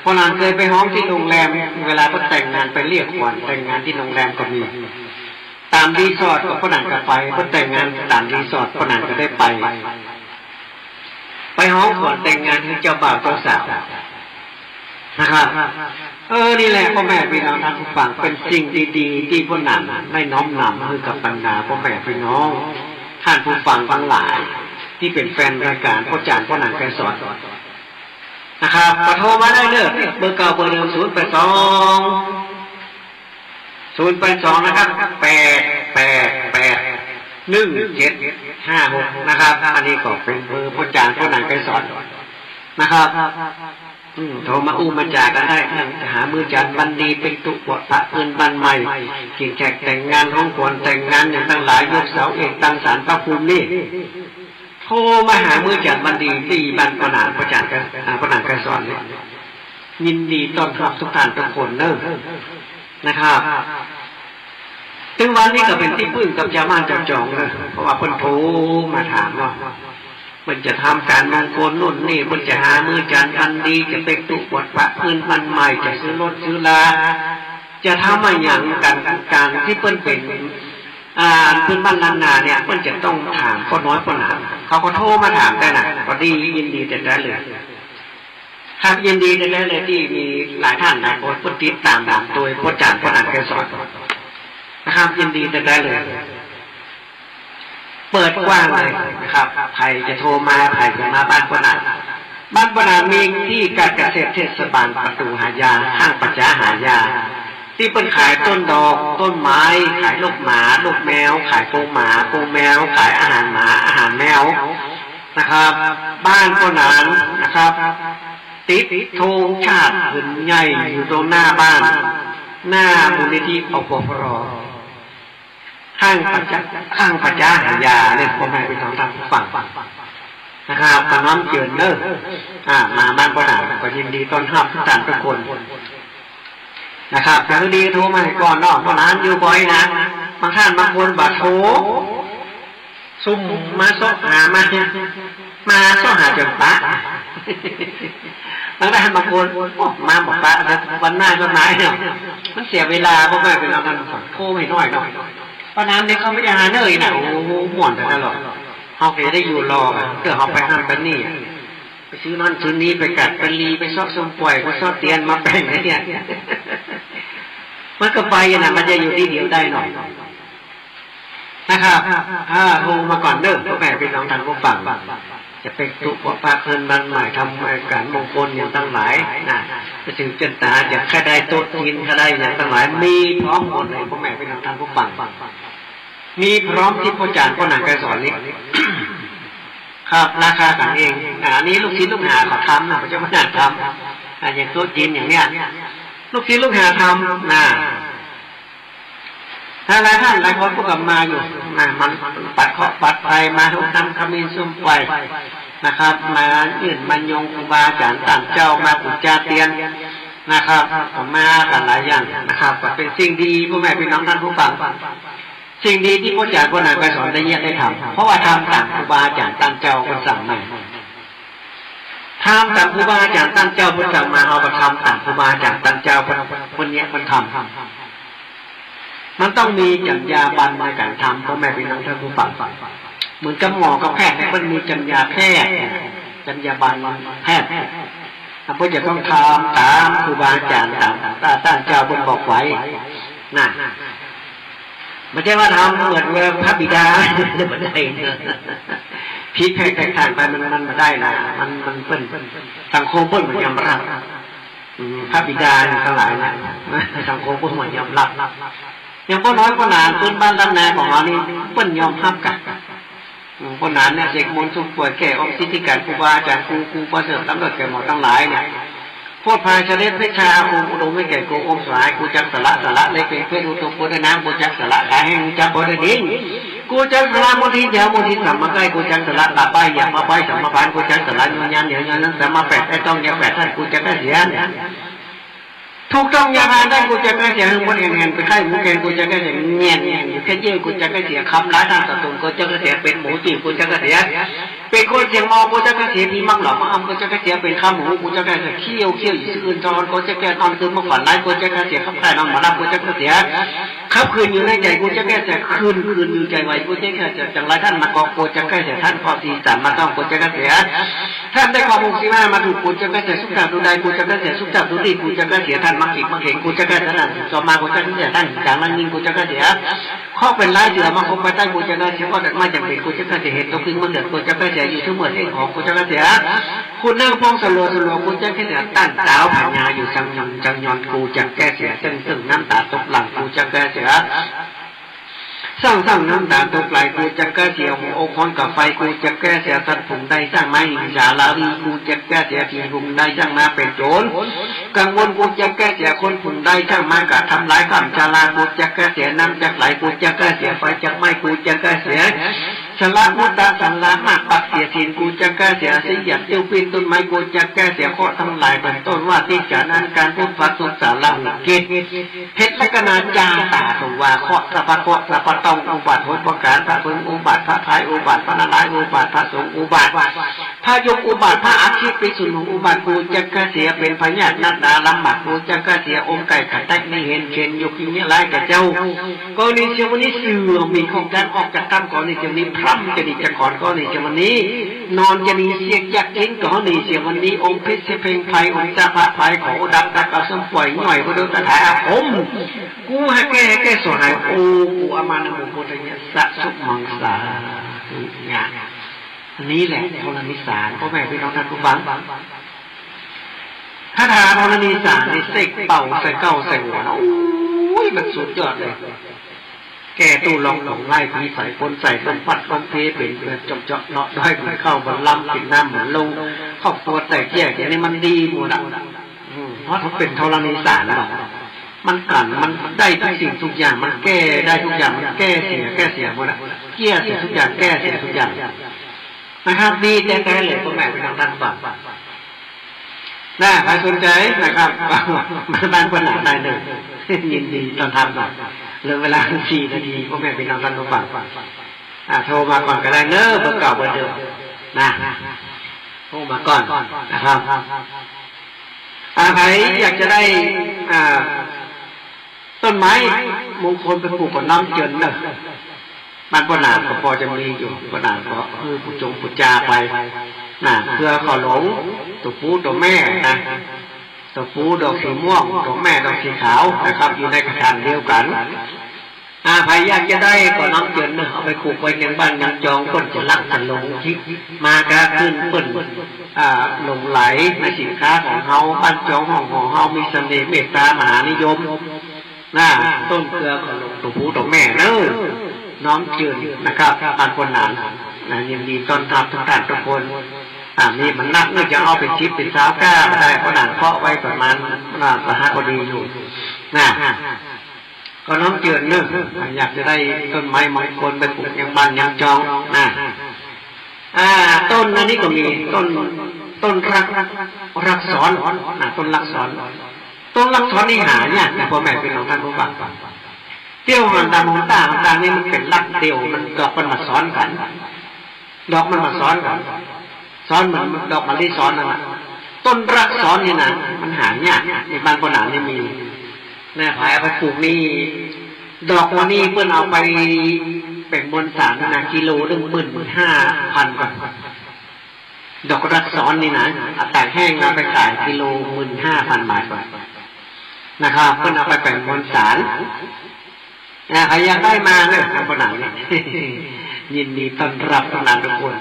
เพราะนั้นเคยไปห้องที่โรงแรมเวลาเขาแต่งงานไปเรียกขวัญแต่งงานที่โรงแรมก็มีตามรีสอร์ทก็คนนั้นก็ไปคนแต่งงานตามรีสอร์ทคนนั้นก็ได้ไปห้องก่อนแต่งงานให้เจ้าบ่าวเจ้าสาวนะครับนี่แหละพ่อแม่พี่น้องท่านผู้ฟังเป็นสิ่งดีๆที่คนนั้นได้น้อมนำให้กับบรรดาพ่อแม่พี่น้องท่านผู้ฟังทั้งหลายที่เป็นแฟนรายการพ่อจานพ่อหนังแกสอนนะครับขอโทรมาได้เด้อเบอร์เก่าเบอร์เดิม082นะครับ8881756นะครับอันนี้ก็เป็นเบอร์พ่อจานพ่อหนังแกสอนนะครับโทรมามาจากกันได้หามือจันวันดีเป็นตุบทพระพื้นบ้านใหม่กิ่งแขกแต่งงานห้องควรแต่งงานอย่างตั้งหลายยกเสาเอกตั้งศาลพระภูมินี่โทรมาหามือจันวันดีที่บ้านพ่อหนังพ่อจานกันพ่อหนังแกสอนยินดีต้อนรับทุกท่านทุกคนเนอะนะครับถึงวันนี้ก็เป็นที่พึ่งกับชาวบ้านชาวจองเลยเพราะว่าเพิ่นโทรมาถามว่ามันจะทำการมงคลนู่นนี่มันจะหามือจานอันดีจะเป็นตุบทพระพื้นมันใหม่จะซื้อรถซื้อลาจะทำอะไรอย่างการที่เพิ่นเป็นพื้นบ้านล้านนาเนี่ยเพิ่นจะต้องถามพ่อน้อยพ่อหนาเขาก็โทรมาถามได้น่ะก็ดียินดีแต่ได้เลย ครับยินดีกันเลยที่มีหลายท่านหลายคนพูดติดตามโดยพจน์จารย์พจน์อ่านแกสอนนะครับยินดีกันได้เลยเปิดกว้างเลยนะครับใครจะโทรมาใครจะมาบ้านพจน์อ่านบ้านพจน์อ่านมีที่การเกษตรเทศบาลประตูหายาห้างปัจจาหายาที่เป็นขายต้นดอกต้นไม้ขายลูกหมาลูกแมวขายปูหมาปูแมวขายอาหารหมาอาหารแมวนะครับบ้านพจน์อ่านนะครับติดธงชาติผืนใหญ่อยู่ตรงหน้าบ้านหน้ามูลนิธิอปพรข้างปัจจาหายาเนี่ยผมให้เป็นทางฝั่งนะครับขน้อมเจิญเนอมาบ้านพจน์อ่านก็ยินดีต้อนรับทุกท่านทุกคนนะครับแต่ดีโทรมาให้ก่อนเนาะเพราะร้านอยู่บ่อยนะบางท่านบางคนบาโทรซุ่มมาซ้อหามาซ้อหาจนปะบางท่านบางคนมาบอกปะวันหน้าก็มาเนี่ยมันเสียเวลาเพราะว่าเป็นเราทำโทรไม่น้อยหน่อยเพราะน้ำเนี่ยเขาไม่ได้หาเนยนะโอ้โหม่วนแต่ตลอดเขาเคยได้อยู่รอเพื่อเขาไปห้ามไปนี่ไปซื้อนั่นซื้อนี้ไปกัดไปรีไปซอกสมป่วยไปซอกเตียนมาแบ่งเนี่ยมันก็ไปนะมันจะอยู่ที่เดียวได้หน่อยนะครับโทรมาก่อนเด้อพ่อแม่พี่น้องทางผู้ฟังจะเป็นตุปปาเคินบางหมายทำการมงคลอย่างทั้งหลายนะไปถึงเจนตาจะแค่ได้โต๊ะกินแค่ได้อย่างทั้งหลายมีพร้อมหมดเลยพ่อแม่พี่น้องทางผู้ฟังมีพร้อมที่พ่อจารย์พ่อหนังแกสอนนี้ครับราคากันเองอันนี้ลูกศิษย์ลูกหาเขาทำนะพระเจ้าพระนางทำอย่างโต๊ะจีนอย่างเนี้ยลูกศิษย์ลูกหาทำนะถ้าหลายท่านหลายคนพวกกับมาอยู่มันปัดเคาะปัดไปมาทุกท่านขมิ้นซุ่มไปนะครับมาอื่นมันยงครูบาอาจารย์ต่างเจ้ามาปุจจาเตียนนะครับมากันหลายอย่างนะครับเป็นสิ่งดีพ่อแม่พี่น้องท่านผู้ฟังสิ่งดีที่พ่ออาจารย์พ่อนางไปสอนได้เยอะได้ทำเพราะว่าทำตามครูบาอาจารย์ต่างเจ้าคนสั่งมาทำตามครูบาอาจารย์ต่างเจ้าคนสั่งมาเอาไปทำตามครูบาอาจารย์ต่างเจ้าคนนี้คนทำมันต้องมีจรรยาบรรณในการทำพ่อแม่พี่น้องท่านผู้ฟังเหมือนกับหมอกับแพทย์มันมีจรรยาแพทย์จรรยาบรรณแพทย์เพราะจะต้องทำตามครูบาอาจารย์ตามท่านเจ้าบนบอกไว้นะไม่ใช่ว่าทำเหมือนพระบิดาไม่ได้พิษแพทย์แตกต่างไปมันไม่ได้นะมันเป็นสังคมเพิ่นมันยอมรับพระบิดาทั้งหลายนะสังคมเพิ่นมันยอมรับอย่างพ่อน้อยพ่อนานพื้นบ้านลำนาของเรานี่เปิ้นยอมรับกันพ่อนานเนี่ยเสกมนต์สุขป่วยแก่องค์สิทธิการครูบาอาจารย์ครูประเสริฐตำรวจแก่หมอทั้งหลายเนี่ยโคตรพายเฉลี่ยเพชรชาองค์อุดมไม่แก่กูองค์สายกูจักสละเล็กเป็นเพื่อนอุตโกได้น้ำกูจักสละขาแห้งจักบ่ได้ดิ้งกูจักสละมุทิยามุทิสัมมาใกล้กูจักสละตาใบอย่ามาใบสัมมาปานกูจักสละยุญญาณเดี๋ยวนั้นสัมมาแปดไอ้ต้องอย่าแปดท่านกูจักได้เสียถูกต้องยาพาได้กูจะได้เสียหึงบนเห็นไปไข่หมูแกงกูจะได้เสียเงียนอยู่แค่เยี่ยกูจะได้เสียคำร้ายทางตะตุนกูจะได้เสียเป็นหมูจีกูจะได้เสียเป็นคนเสียงเมากูจะได้เสียที่มั่งหล่อมั่งกูจะได้เสียเป็นข้าวหมูกูจะได้เสียเคี้ยวอยู่ซื่ออื่นจอนกูจะแก่นอนคืนเมื่อก่อนไรกูจะได้เสียขับไข่นอนมาลับกูจะได้เสียขับคืนอยู่ในใจกูจะได้เสียคืนอยู่ใจไว้กูจะได้เสียจังไรท่านมากองกูจะได้เสียท่านพอสีสันมาต้องกูจะได้เสียท่านได้ความมุ่งมั่นมาถูกกูจะได้เสียสุขจับดูใดกูจะได้เสียสุขจับดูดีกูจะได้เสียท่านมาขิกมาเข่งกูจะได้ท่านต่อมากูจะได้เสียท่านจากนั้นนิ่งกูจะได้เสียข้อเป็นไรเดือมาคบไปใต้กูจะได้เสียก็แต่ไม่จำเป็นกูจะได้เห็นตัวขึ้นมันเดือดกูจะได้เสียอยู่ทั้งหมดเองของกูจะได้เสียคุณนั่งพองสลัวกูจะแค่เสียตั้งสาวผ่านงาอยู่จังยอนกูจะแก้เสียซึ่งน้ำตาตกหลังกูจะแก้เสียสร้างน้ำตาตกไหลกูจะแก้เสียหัวอกคนกับไฟกูจะแก้เสียสัตว์ผงได้สร้างไม้หินสาลาวีกูจะแก้เสียที่หุงได้สร้างมาเป็นโจรกังวลกูจะแก้เสียคนผงได้สร้างมากะทำลายข้ามชาลากูจะแก้เสียน้ำจากไหลกูจะแก้เสียไฟจากไม้กูจะแก้เสียสละมุตตะสันละมากปักเสียสินกูจะแก้เสียสิหยัดเตี้ยวปีนต้นไม้กูจะแก้เสียข้อทั้งหลายเป็นต้นว่าที่จะนั้นการพูดพัดสุสาระหุเกตเพชรและกนาจาตาสว่าข้อสะพะข้อสะพะต้องอุบัติผลประการพระพึงอุบัติพระพายอุบัติพระนารายณ์อุบัติพระสงฆ์อุบัติพ พายกอุบาทพระอาชีพเป็นสุนทรอุบาทกูจะกระเสียเป็นพญานาคดาลำบากกูจะกระเสียองค์ไก่ขัดแตกนี่เห็นเชนยกยิ่งนี้ไล่กับเจ้าก็นี่เชียววันนี้เสื่อมีของการออกจากตั้งก่อนนี่เชียวนี้พร่ำจะดีจะก่อนก็นี่เชียววันนี้นอนจะดีเสียกอยากกินก็นี่เชียววันนี้องค์เพชรเพลงไพองค์จ่าพระไพของดับดับเอาสมปล่อยหน่อยก็โดนตาถ่ายอาคมกูให้แก้ส่วนไหนโอ้กูอามานะโมพุทธะสะสุมังสาเนี่ยนี่แหละธรณีสารพ่อแม่พี่น้องท่านผู้ฟังคาถาธรณีสารนี่เสกเป่าใส่เก้าใส่หัวโอ้ยมันสุดยอดเลยแกตู้ลองไล่ผีใส่คนใส่ต้นปัดต้นเพเป็นเพื่อนจบเนาะได้เหมือนเข้าบนลำกินน้ำเหมือนลงครอบครัวแต่แยกอย่างนี้มันดีหมดอ่ะเพราะถ้าเป็นธรณีสารหรอกมันกันมันได้ทุกสิ่งทุกอย่างมันแก้ได้ทุกอย่างมันแก้เสียหมดอ่ะแก้เสียทุกอย่างแก้เสียทุกอย่างนะครับดีแท้ๆเลยพ่อแม่พี่น้องท่านฟังน่าใครสนใจนะครับมาบ้านคนหนาได้เลยยินดีตอนทำหน่อยเหลือเวลา4 นาทีพ่อแม่พี่น้องท่านฟังโทรมาก่อนก็ได้เนอะเบอร์เก่าเบอร์เดิมนะโทรมาก่อนนะครับใครอยากจะได้ต้นไม้มงคลไปปลูกกับน้ำเจินเนอะบ้านพ่อหนาก็พอจะมีอยู่พ่อหนาก็คือผู้จงผู้จาไปนะเพื่อขอหลงตัวปูตัวแม่นะตัวปูดอกสีม่วงตัวแม่ดอกสีขาวนะครับอยู่ในกระถางเดียวกันใครอยากจะได้ก็น้ำเจินเนอะเอาไปปลูกไว้ในบ้านยังจองคนจะรักจะหลงทิพมากระขึ้นเปิ่นหลงไหลในสินค้าของเฮาบ้านจองของเฮามีเสน่ห์เมตตามหานิยมต้นเกลือของตัวปูตัวแม่เนอะน้อมจืนนะครับบางคนหนานยินดีต้อนรับทุกท่านทุกคนมีมันนักนึกจะเอาไปชิปเป็นสาวก้าได้ก็หนานเพาะไว้ประมาณประหาก็ดีอยู่ก็น้อมจืนนึกอยากจะได้ต้นไม้มงคลไปปลูกยังบ้านยังจองต้นอันนี้ก็มีต้นรักษรต้นรักษรนี่หาเนี่ยพ่อแม่เป็นของท่านผู้ฟังเตี้ยวมันดำมันต่างนี่มันเป็นลักเดียวมันดอกมันมาซ้อนกันดอกมันมาซ้อนกันซ้อนเหมือนดอกมะลิซ้อนนั่นแหละต้นรักซ้อนนี่นะมันหายากในบ้านพ่อหนานนี่มีแม่ผายเอาไปปลูกนี่ดอกวันนี้เพื่อนเอาไปเป็นบนสารนะกิโลนึง15,000 กว่าดอกรักซ้อนนี่นะแตกแห้งเอาไปขายกิโล15,000 บาทนะครับเพื่อนเอาไปแบ่งบนสารใครอยากได้มาเนี่ยทำคนหนังเนี่ยยินดีต้อนรับทุกท่านทุกคน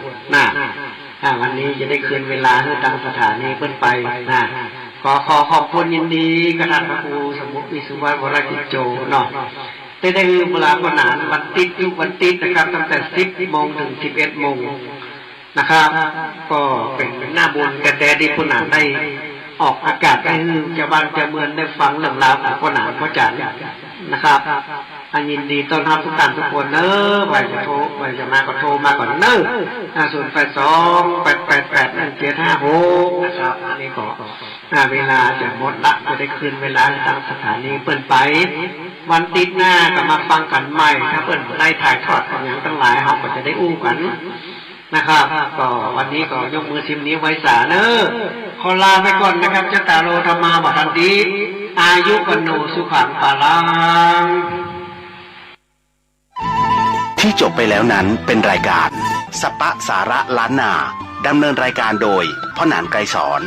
วันนี้จะได้คืนเวลาให้ทางสถานีเพิ่นไปขอขอบคุณยินดีกระท่านพระครูสมุทรวิสุวรรณวรกิจโจเนาะได้เวลาคนหนาวันติดทุกวันติดนะครับตั้งแต่10 โมงถึง11 โมงนะครับก็เป็นหน้าบุญกระแตดีคนหนาได้ออกอากาศให้ชาวบ้านชาวเมืองได้ฟังเรื่องราวของคนหนาเขาจัดนะครับยินดีต้อนรับทุกท่านทุกคนเนอะไปจะมาก็โทรมาก่อนเนอะ082-888-1756นะครับอันนี้ก็เวลาจะหมดละจะได้คืนเวลาทางสถานีเปิดไปวันติดหน้าก็มาฟังกันใหม่ถ้าเปิดได้ถ่ายทอดของอย่างทั้งหลายเขาก็จะได้อู้กันนะครับก็วันนี้ก็ยกมือชิมนิ้วไว้สาเนอะขอลาไปก่อนนะครับเจ้าตาโลธรรมาบัณฑิตอายุวันโนสุขังพลัง
ที่จบไปแล้วนั้นเป็นรายการสปะสาระล้านนาดำเนินรายการโดยพ่อหนานไกรสอน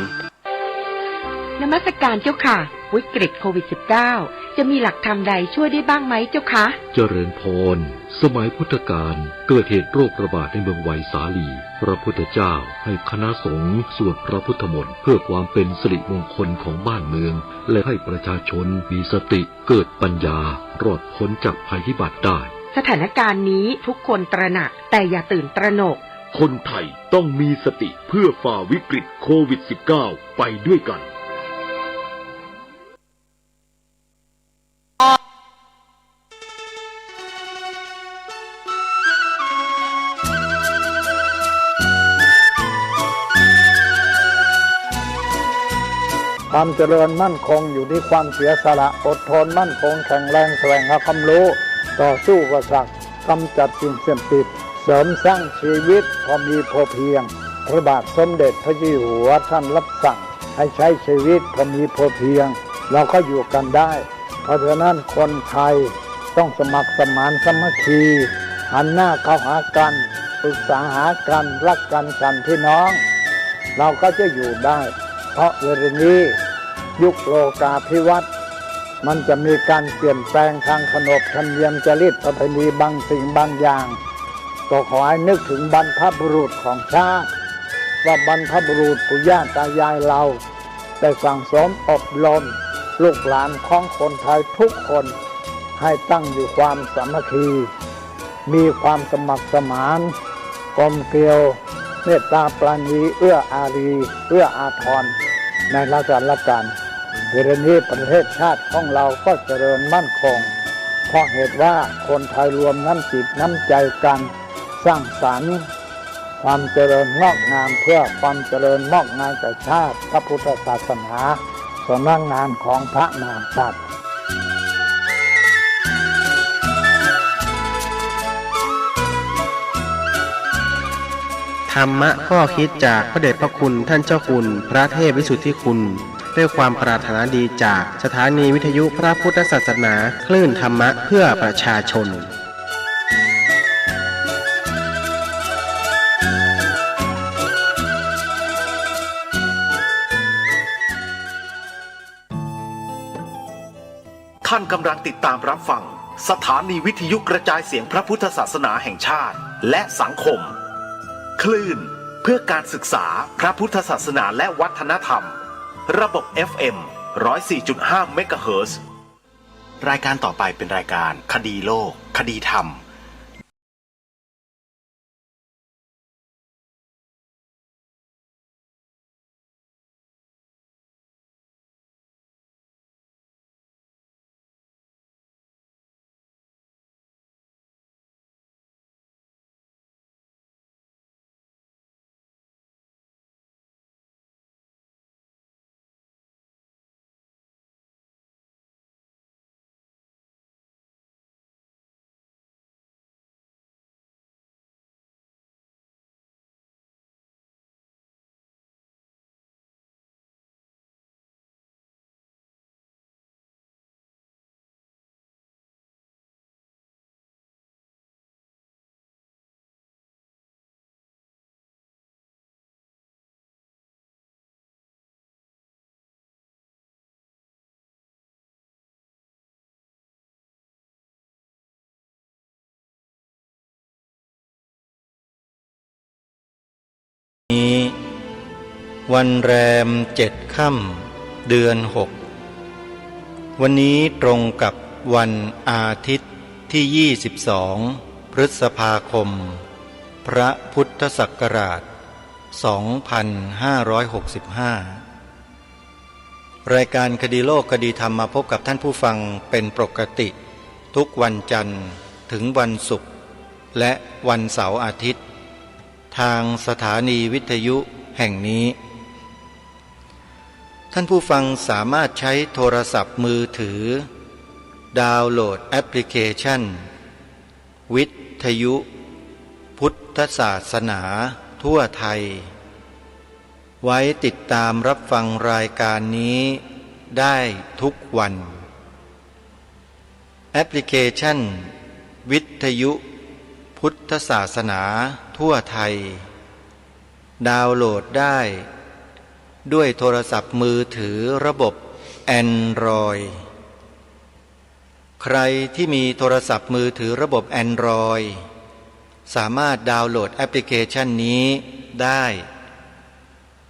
นมัสการเจ้าค่ะวิกฤตโควิด -19 จะมีหลักธรรมใดช่วยได้บ้างไหมเจ้าคะ
เจริญพรสมัยพุทธกาลเกิดเหตุโรคระบาดในเมืองไวสาลีพระพุทธเจ้าให้คณะสงฆ์สวดพระพุทธมนต์เพื่อความเป็นสิริมงคลของบ้านเมืองและให้ประชาชนมีสติเกิดปัญญารอดพ้นจากภัยพิบัติได้
สถานการณ์นี้ทุกคนตระหนักแต่อย่าตื่นตระหนก
คนไทยต้องมีสติเพื่อฝ่าวิกฤตโควิด -19 ไปด้วยกัน
ความเจริญมั่นคงอยู่ที่ความเสียสละอดทนมั่นคงแข็งแรงแสวงหาความรู้ต่อสู้กับศักดิ์กำจัดสิ่งเสพติดเสริมสร้างชีวิตพอมีพอเพียงพ ระบาทสมเด็จพระเจ้าอยู่หัวท่านรับสั่งให้ใช้ชีวิตพอมีพอเพียงเราก็อยู่กันได้เพราะฉะนั้นคนไทยต้องสมัครสมานสามัคคีหันหน้าเข้าหากันปรึกษาหากันรักกันฉันพี่น้องเราก็จะอยู่ได้เพราะเวลานี้ยุคโลกาภิวัตน์มันจะมีการเปลี่ยนแปลงทางขนบธรรมเนียมจริยประเพณีบางสิ่งบางอย่างก็ขอให้นึกถึงบรรพบุรุษของชาติว่าบรรพบุรุษปู่ย่าตายายเราได้สั่งสมอบรมลูกหลานของคนไทยทุกคนให้ตั้งอยู่ความสามัคคีมีความสมัครสมานกลมเกลียวเมตตาปราณีเอื้ออารีเอื้ออาทรในราชการเวลานี้ประเทศชาติของเราก็เจริญมั่นคงเพราะเหตุว่าคนไทยรวมน้ำจิตน้ำใจกันสร้างสรรค์ความเจริญงอกงามเพื่อความเจริญงอกงามแก่ชาติพระพุทธศาสนาสำนักงานของพระมหากษัตริย์
ธรรมะข้อคิดจากพระเดชพระคุณท่านเจ้าคุณพระเทพวิสุทธิคุณด้วยความปรารถนาดีจากสถานีวิทยุพระพุทธศาสนาคลื่นธรรมะเพื่อประชาชน
ท่านกำลังติดตามรับฟังสถานีวิทยุกระจายเสียงพระพุทธศาสนาแห่งชาติและสังคมคลื่นเพื่อการศึกษาพระพุทธศาสนาและวัฒนธรรมระบบ FM 104.5 เมกะเฮิรตซ์รายการต่อไปเป็นรายการคดีโลกคดีธรรม
นี้วันแรม7 ค่ำเดือน 6วันนี้ตรงกับวันอาทิตย์ที่22พฤษภาคมพระพุทธศักราช2565รายการคดีโลกคดีธรรมมาพบกับท่านผู้ฟังเป็นปกติทุกวันจันทร์ถึงวันศุกร์และวันเสาร์อาทิตย์ทางสถานีวิทยุแห่งนี้ท่านผู้ฟังสามารถใช้โทรศัพท์มือถือดาวน์โหลดแอปพลิเคชันวิทยุพุทธศาสนาทั่วไทยไว้ติดตามรับฟังรายการนี้ได้ทุกวันแอปพลิเคชันวิทยุพุทธศาสนาทั่วไทยดาวน์โหลดได้ด้วยโทรศัพท์มือถือระบบ Android ใครที่มีโทรศัพท์มือถือระบบ Android สามารถดาวน์โหลดแอปพลิเคชันนี้ได้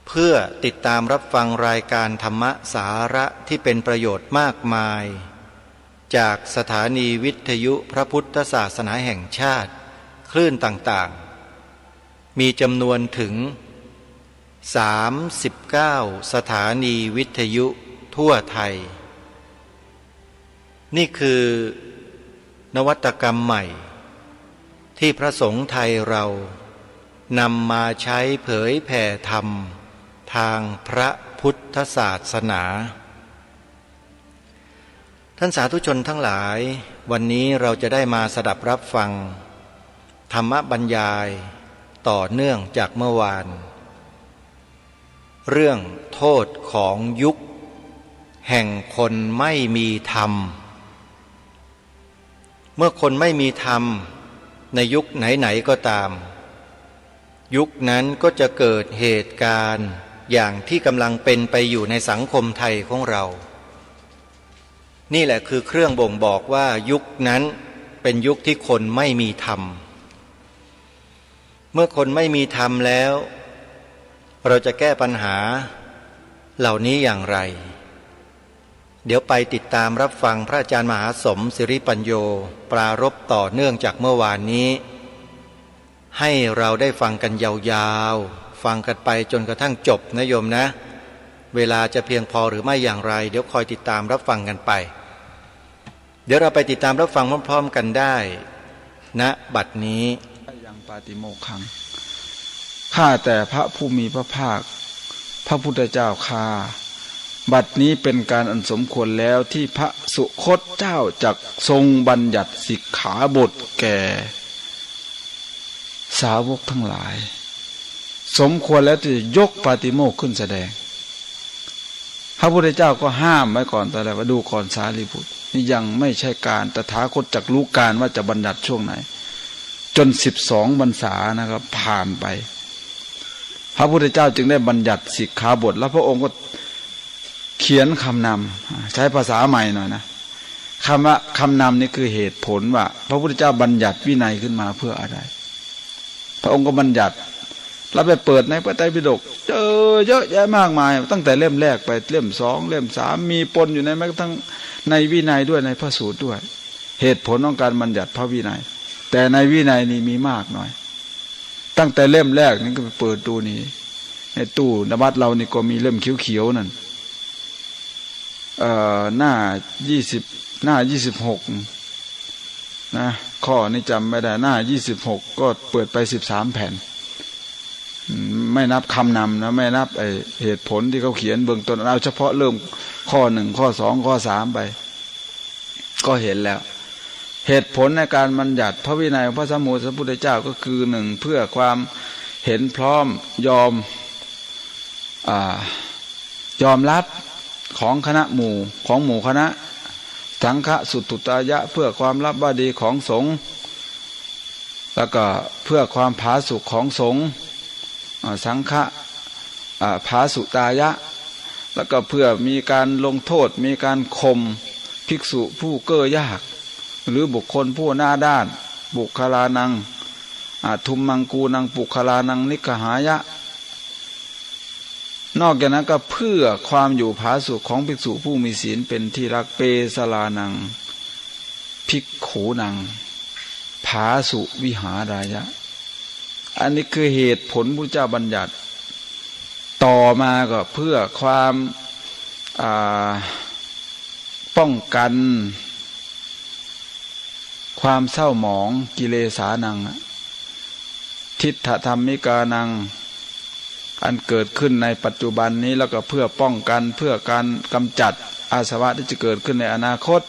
เพื่อติดตามรับฟังรายการธรรมะสาระที่เป็นประโยชน์มากมายจากสถานีวิทยุพระพุทธศาสนาแห่งชาติคลื่นต่างๆมีจำนวนถึง39สถานีวิทยุทั่วไทยนี่คือนวัตกรรมใหม่ที่พระสงฆ์ไทยเรานำมาใช้เผยแผ่ธรรมทางพระพุทธศาสนาท่านสาธุชนทั้งหลายวันนี้เราจะได้มาสดับรับฟังธรรมบรรยายต่อเนื่องจากเมื่อวาน
เรื่องโทษของยุคแห่งคนไม่มีธรรมเมื่อคนไม่มีธรรมในยุคไหนๆก็ตามยุคนั้นก็จะเกิดเหตุการณ์อย่างที่กำลังเป็นไปอยู่ในสังคมไทยของเรานี่แหละคือเครื่องบ่งบอกว่ายุคนั้นเป็นยุคที่คนไม่มีธรรมเมื่อคนไม่มีธรรมแล้วเราจะแก้ปัญหาเหล่านี้อย่างไรเดี๋ยวไปติดตามรับฟังพระอาจารย์มหาสมศิริปัญโยปรารภต่อเนื่องจากเมื่อวานนี้ให้เราได้ฟังกันยาวๆฟังกันไปจนกระทั่งจบนะโยมนะเวลาจะเพียงพอหรือไม่อย่างไรเดี๋ยวคอยติดตามรับฟังกันไปเดี๋ยวเราไปติดตามรับฟังพร้อมๆกันได้ณบัดนี้
ยังปาติโมกขังข้าแต่พระผู้มีพระภาคพระพุทธเจ้าข้าบัดนี้เป็นการอันสมควรแล้วที่พระสุคตเจ้าจักทรงบัญญัติสิกขาบทแก่สาวกทั้งหลายสมควรแล้วที่จะยกปาติโมกข์ขึ้นแสดงพระพุทธเจ้าก็ห้ามไว้ก่อนแต่ละว่าดูก่อนสารีบุตรนี่ยังไม่ใช่การตถาคตจักรู้การว่าจะบัญญัติช่วงไหนจน12 พรรษานะครับผ่านไปพระพุทธเจ้าจึงได้บัญญัติสิกขาบทแล้วพระองค์ก็เขียนคำนำใช้ภาษาใหม่หน่อยนะคำว่าคำนำนี่คือเหตุผลว่าพระพุทธเจ้าบัญญัติวินัยขึ้นมาเพื่ออะไรพระองค์ก็บัญญัติเราไปเปิดในพระไตรปิฎกเจอเยอะแยะมากมายตั้งแต่เล่มแรกไปเล่ม2เล่ม3มีปนอยู่ในแม้กระทั่งในวินัยด้วยในพระสูตรด้วยเหตุผลของการบัญญัติพระวินัยแต่ในวินัยนี่มีมากหน่อยตั้งแต่เล่มแรกนี่ก็ไปเปิดดูนี่ในตู้นวัดเรานี่ก็มีเล่มเขียวๆนั่นหน้า20หน้า26นะข้อนี้จำไม่ได้หน้า26ก็เปิดไป13 แผ่นไม่นับคำนำนะไม่นับเหตุผลที่เขาเขียนเบื้องต้นเอาเฉพาะเริ่มข้อ1ข้อ2ข้อ3ไปก็เห็นแล้วเหตุผลในการบัญญัติพระวินัยของพระสัมมาสัมพุทธเจ้าก็คือ1เพื่อความเห็นพร้อมยอมรับของคณะหมู่ของหมู่คณะสังฆสุตตุตายะเพื่อความรับว่าดีของสงฆ์แล้วก็เพื่อความผาสุกของสงฆ์สังฆผาสุตายะแล้วก็เพื่อมีการลงโทษมีการข่มภิกษุผู้เก้อยากหรือบุคคลผู้หน้าด้านบุคลานังทุมมังกูนังปุคลานังนิกหายะนอกจากนั้นก็เพื่อความอยู่ผาสุกของภิกษุผู้มีศีลเป็นที่รักเปสลานังภิกขูนังผาสุวิหารายะอันนี้คือเหตุผลพระเจ้าบัญญัติต่อมาก็เพื่อความป้องกันความเศร้าหมองกิเลสานังทิฏฐธรรมิกานังอันเกิดขึ้นในปัจจุบันนี้แล้วก็เพื่อป้องกันเพื่อการกำจัดอาสวะที่จะเกิดขึ้นในอนาคต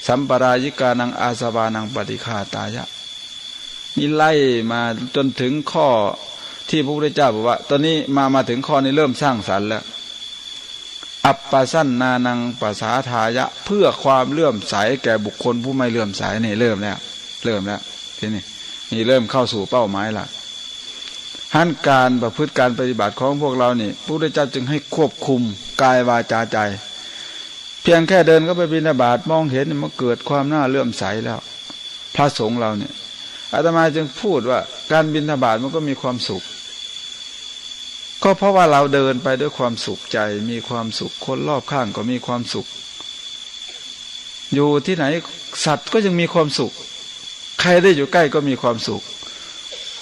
สัมปรายิกานังอาสวานังปฏิฆาตายะนี่ไล่มาจนถึงข้อที่พระพุทธเจ้าบอกว่าตอนนี้มาถึงข้อนี้เริ่มสร้างสรรค์แล้วอัปปสันนานังปัสสาทายะเพื่อความเลื่อมใสแก่บุคคลผู้ไม่เลื่อมใสนี่เริ่มแล้วทีนี้นี่เริ่มเข้าสู่เป้าหมายละหันการประพฤติการปฏิบัติของพวกเรานี่พระพุทธเจ้าจึงให้ควบคุมกายวาจาใจเพียงแค่เดินก็ไปบิณฑบาตมองเห็นมันเกิดความน่าเลื่อมใสแล้วพระสงฆ์เราเนี่ยอาตมาจึงพูดว่าการบิณฑบาตมันก็มีความสุขก็เพราะว่าเราเดินไปด้วยความสุขใจมีความสุขคนรอบข้างก็มีความสุขอยู่ที่ไหนสัตว์ก็ยังมีความสุขใครได้อยู่ใกล้ก็มีความสุข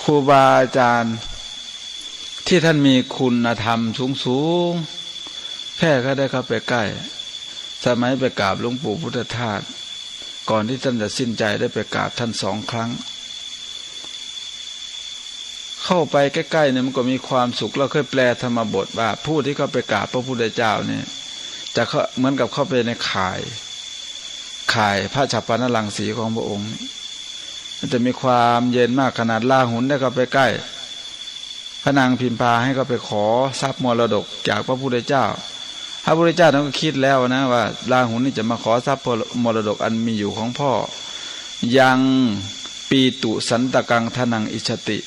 ครูบาอาจารย์ที่ท่านมีคุณธรรมสูงแค่ก็ได้เข้าไปใกล้สมัยไปกราบหลวงปู่พุทธทาสก่อนที่ท่านจะสิ้นใจได้ไปกราบท่าน2 ครั้งเข้าไปใกล้ๆเนี่ยมันก็มีความสุขเราเคยแปลธรรมบทว่าผู้ที่เข้าไปกราบพระพุทธเจ้าเนี่ยจะเหมือนกับเข้าไปในข่ายพระฉัพพนรังสีของพระองค์มันจะมีความเย็นมากขนาดลาหุนได้เข้าไปใกล้ พระนางพิมพาให้เขาไปขอทรัพย์มรดกจากพระพุทธเจ้าพระพุทธเจ้าท่านก็คิดแล้วนะว่าราหุลนี่จะมาขอทรัพย์มรดกอันมีอยู่ของพ่อยังปีตุสันตกังทนังอิชติ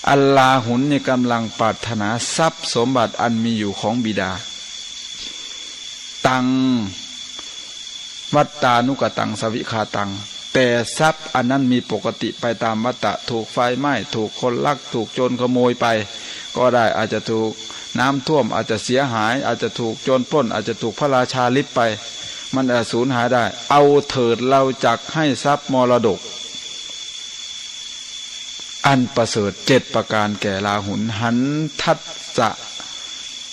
อัลลาหุนนี่กำลังปรารถนาทรัพย์สมบัติอันมีอยู่ของบิดาตังวัตตานุกตังสวิคาตังแต่ทรัพย์อันนั้นมีปกติไปตามวัฏฏะถูกไฟไหม้ถูกคนลักถูกโจรขโมยไปก็ได้อาจจะถูกน้ำท่วมอาจจะเสียหายอาจจะถูกโจรปล้นอาจจะถูกพระราชาลิบไปมันอาจสูญหายได้เอาเถิดเราจักให้ทรัพย์มรดกอันประเสริฐ7ประการแก่ราหุลหันทัสสะ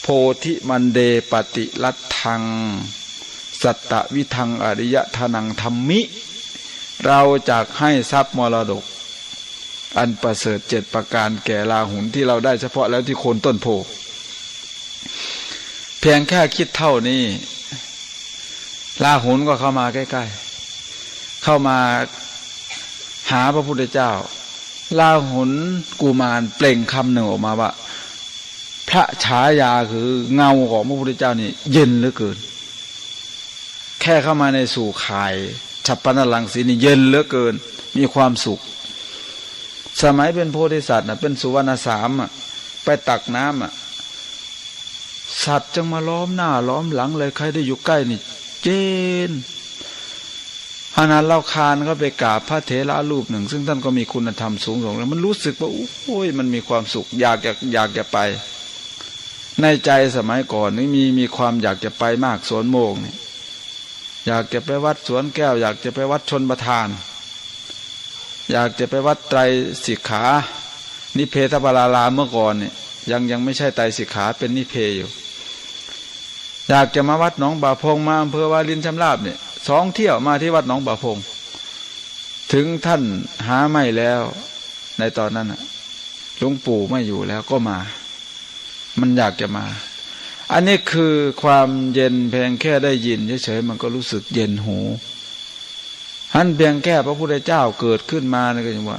โพธิมันเดปฏิลัตถังสัตตวิทังอริยทานังธัมมิเราจักให้ทรัพย์มรดกอันประเสริฐ7ประการแก่ราหุลที่เราได้เฉพาะแล้วที่โคนต้นโพเพียงแค่คิดเท่านี้ราหุลก็เข้ามาใกล้ๆเข้ามาหาพระพุทธเจ้าราหุลกุมารเปล่งคำหนึ่งออกมาว่าพระฉายาคือเงาของพระพุทธเจ้านี่เย็นเหลือเกินแค่เข้ามาในสู่ข่ายฉัพพนรังสีนี่เย็นเหลือเกินมีความสุขสมัยเป็นโพธิสัตว์น่ะเป็นสุวรรณสามไปตักน้ำสัตว์จึงมาล้อมหน้าล้อมหลังเลยใครได้อยู่ใกล้นี่เจนขณะเราคานก็ไปกราบพระเถระรูปหนึ่งซึ่งท่านก็มีคุณธรรมสูงส่งแล้วมันรู้สึกว่าโอ้ยมันมีความสุขอยากจะไปในใจสมัยก่อนนี่มีความอยากจะไปมากสวนโมกนี่อยากจะไปวัดสวนแก้วอยากจะไปวัดชนประทานอยากจะไปวัดไตรสิกขานิเพทปารารามเมื่อก่อนเนี่ยยังไม่ใช่ไตรสิกขาเป็นนิเพอยู่อยากจะมาวัดหนองบ่าพงมาอำเภอวารินชำราบเนี่ย2 เที่ยวมาที่วัดหนองบ่าพงถึงท่านหาไม่แล้วในตอนนั้นหลวงปู่ไม่อยู่แล้วก็มามันอยากจะมาอันนี้คือความเย็นเพียงแค่ได้ยินเฉยๆมันก็รู้สึกเย็นหูหันเพียงแค่พระพุทธเจ้าเกิดขึ้นมานี่ก็อย่างว่า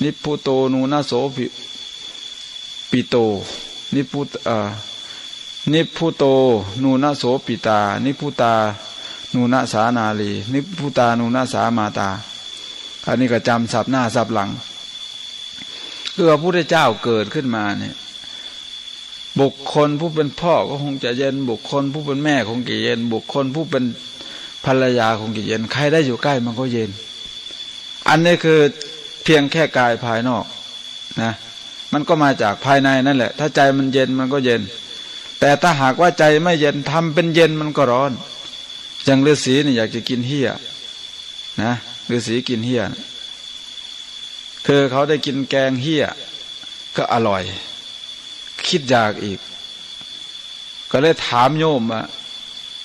นิพพุโตนูนาโสปิโตนิพพุโตนูนาโสปิตานิพพุตานูนาสานาลีนิพพุตานูนาสามาตาอันนี้ก็จำศัพท์หน้าศัพท์หลังคือพระพุทธเจ้าเกิดขึ้นมาเนี่ยบุคคลผู้เป็นพ่อก็คงจะเย็นบุคคลผู้เป็นแม่คงจะเย็นบุคคลผู้เป็นภรรยาคงจะเย็นใครได้อยู่ใกล้มันก็เย็นอันนี้คือเพียงแค่กายภายนอกนะมันก็มาจากภายในนั่นแหละถ้าใจมันเย็นมันก็เย็นแต่ถ้าหากว่าใจไม่เย็นทำเป็นเย็นมันก็ร้อนอย่างฤาษีนี่อยากจะกินเหี้ยนะฤาษีกินเหี้ยคือเขาได้กินแกงเหี้ยก็อร่อยคิดอยากอีกก็เลยถามโยมว่า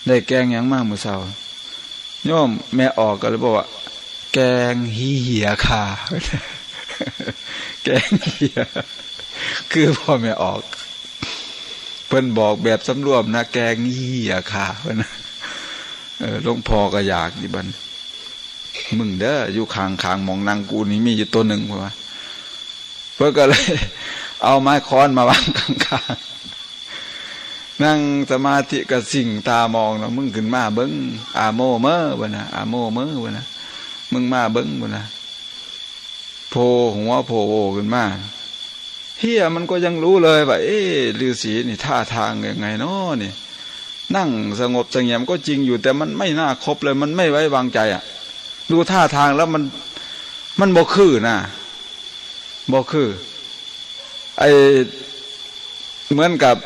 ได้แกงอย่างมากมื้อเช้าโยมแม่ออกก็เลยบอกว่าแกงเหี้ยค่ะแกงเหี้ยคือพ่อแม่ออกเพิ่นบอกแบบสำรวมนะแกงเหี้ยค่ะเพิ่นหลวงพ่อก็อยากดิบัดมึงเด้ออยู่ข้างๆมองนางกูนี่มีอยู่ตัวหนึ่งเพิ่นก็เลยเอาไม้ค้อนมาวางข้างๆนั่งสมาธิกับสิ่งตามองนะมึงขึ้นมาเบิ้งอาโมเมื่อวะนะอาโมเมื่อวะนะมึงมาเบิ้งวะนะโผล่หัวโผล่ขึ้นมาเฮียมันก็ยังรู้เลยว่าฤาษีนี่ท่าทางยังไงเนาะนี่นั่งสงบเสงี่ยมก็จริงอยู่แต่มันไม่น่าคบเลยมันไม่ไว้วางใจอ่ะดูท่าทางแล้วมันบ่คือนะบ่คือเหมือนกับ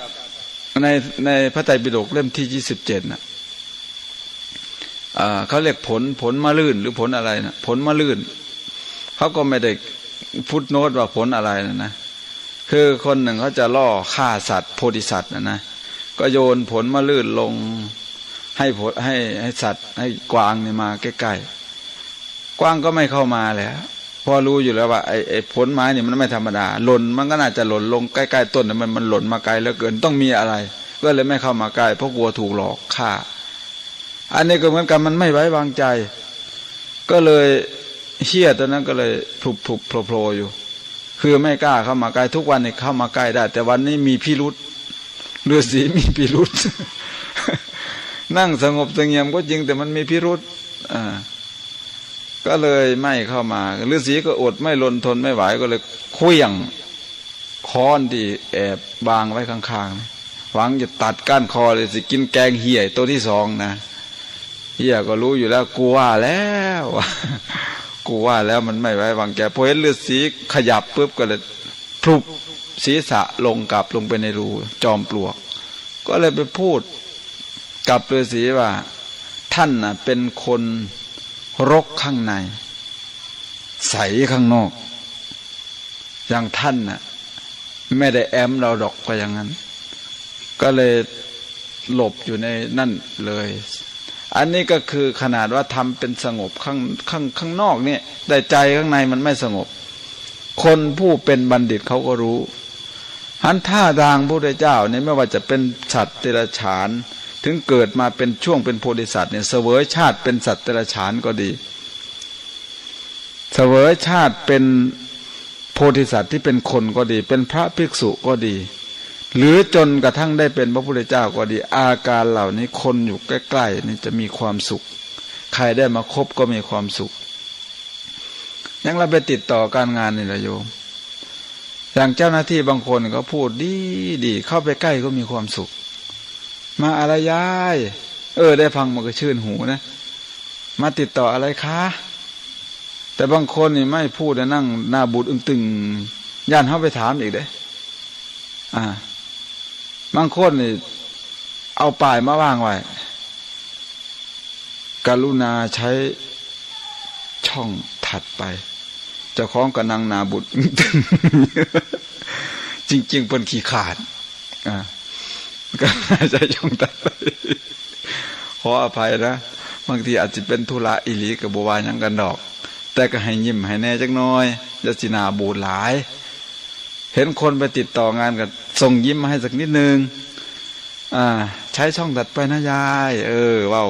ในพระไตรปิฎกเล่มที่27น่ะเขาเรียกผลมะลื่นหรือผลอะไรนะผลมะลื่นเขาก็ไม่ได้ฟุตโนตว่าผลอะไรนะคือคนหนึ่งเขาจะล่อฆ่าสัตว์โพธิสัตว์นะก็โยนผลมะลื่นลงให้สัตว์ให้กวางเนี่ยมาใกล้ๆกวางก็ไม่เข้ามาแล้วพอรู้อยู่แล้วว่าไอ้ผลไม้เนี่ยมันไม่ธรรมดาหล่นมันก็น่าจะหล่นลงใกล้ๆต้นแต่มันหล่นมาไกลเหลือเกินต้องมีอะไรก็เลยไม่เข้ามาใกล้เพราะกลัวถูกหลอกฆ่าอันนี้ก็เหมือนกันมันไม่ไว้วางใจก็เลยเหี้ยตัวนั้นก็เลยพลุบๆโผล่ๆอยู่ คือไม่กล้าเข้ามาใกล้ทุกวันนี่เข้ามาใกล้ได้แต่วันนี้มีพิรุษฤาษีมีพิรุษ นั่งสงบเสงี่ยมก็จริงแต่มันมีพิรุษก็เลยไม่เข้ามาฤาษีก็อดไม่ลนทนไม่ไหวก็เลยเคลื่องค้อนที่แอบวางไว้ข้างๆหวังจะตัดก้านคอเลยสิกินแกงเหี้ยตัวที่สองนะเหี้ยก็รู้อยู่แล้วกูว่าแล้วกูว่าแล้วมันไม่ไว้วางใจพอเห็นฤาษีขยับปุ๊บก็เลยพลุบศีรษะลงกลับลงไปในรูจอมปลวกก็เลยไปพูดกับฤาษีว่าท่านน่ะเป็นคนรกข้างในใสข้างนอกอย่างท่านน่ะไม่ได้แอมเราดอกก็อย่างนั้นก็เลยหลบอยู่ในนั่นเลยอันนี้ก็คือขนาดว่าทำเป็นสงบข้างนอกเนี่ยแต่ใจข้างในมันไม่สงบคนผู้เป็นบัณฑิตเขาก็รู้หันท่าทางพระพุทธเจ้าเนี่ยไม่ว่าจะเป็นสัตว์เดรัจฉานถึงเกิดมาเป็นช่วงเป็นโพธิสัตว์เนี่ยเสวยชาติเป็นสัตว์เดรัจฉานก็ดีเสวยชาติเป็นโพธิสัตว์ที่เป็นคนก็ดีเป็นพระภิกษุก็ดีหรือจนกระทั่งได้เป็นพระพุทธเจ้าก็ดีอาการเหล่านี้คนอยู่ใกล้ๆนี่จะมีความสุขใครได้มาคบก็มีความสุขอย่างเราไปติดต่อการงานนี่แหละโยมอย่างเจ้าหน้าที่บางคนก็พูดดีเข้าไปใกล้ก็มีความสุขมาอะไรยายได้ฟังมันก็ชื่นหูนะมาติดต่ออะไรคะแต่บางคนนี่ไม่พูดนะนั่งหน้าบูดอึ้งตึงย่านเข้าไปถามอีกเด้บางคนนี่เอาป้ายมาว่างไว้กรุณาใช้ช่องถัดไปเจ้าของก็นั่งหน้าบูดอึ้งตึง จริงๆเป็นขี้ขาดก็ใช้ช่องถัดไปขออภัยนะบางทีอาจจะเป็นธุระอิลีกับบัวายังกันดอกแต่ก็ให้ยิ้มให้แน่จักหน่อยจะสินาบูดหลายเห็นคนไปติดต่องานกันส่งยิ้มมาให้สักนิดนึงใช้ช่องตัดไปนะยายว้าว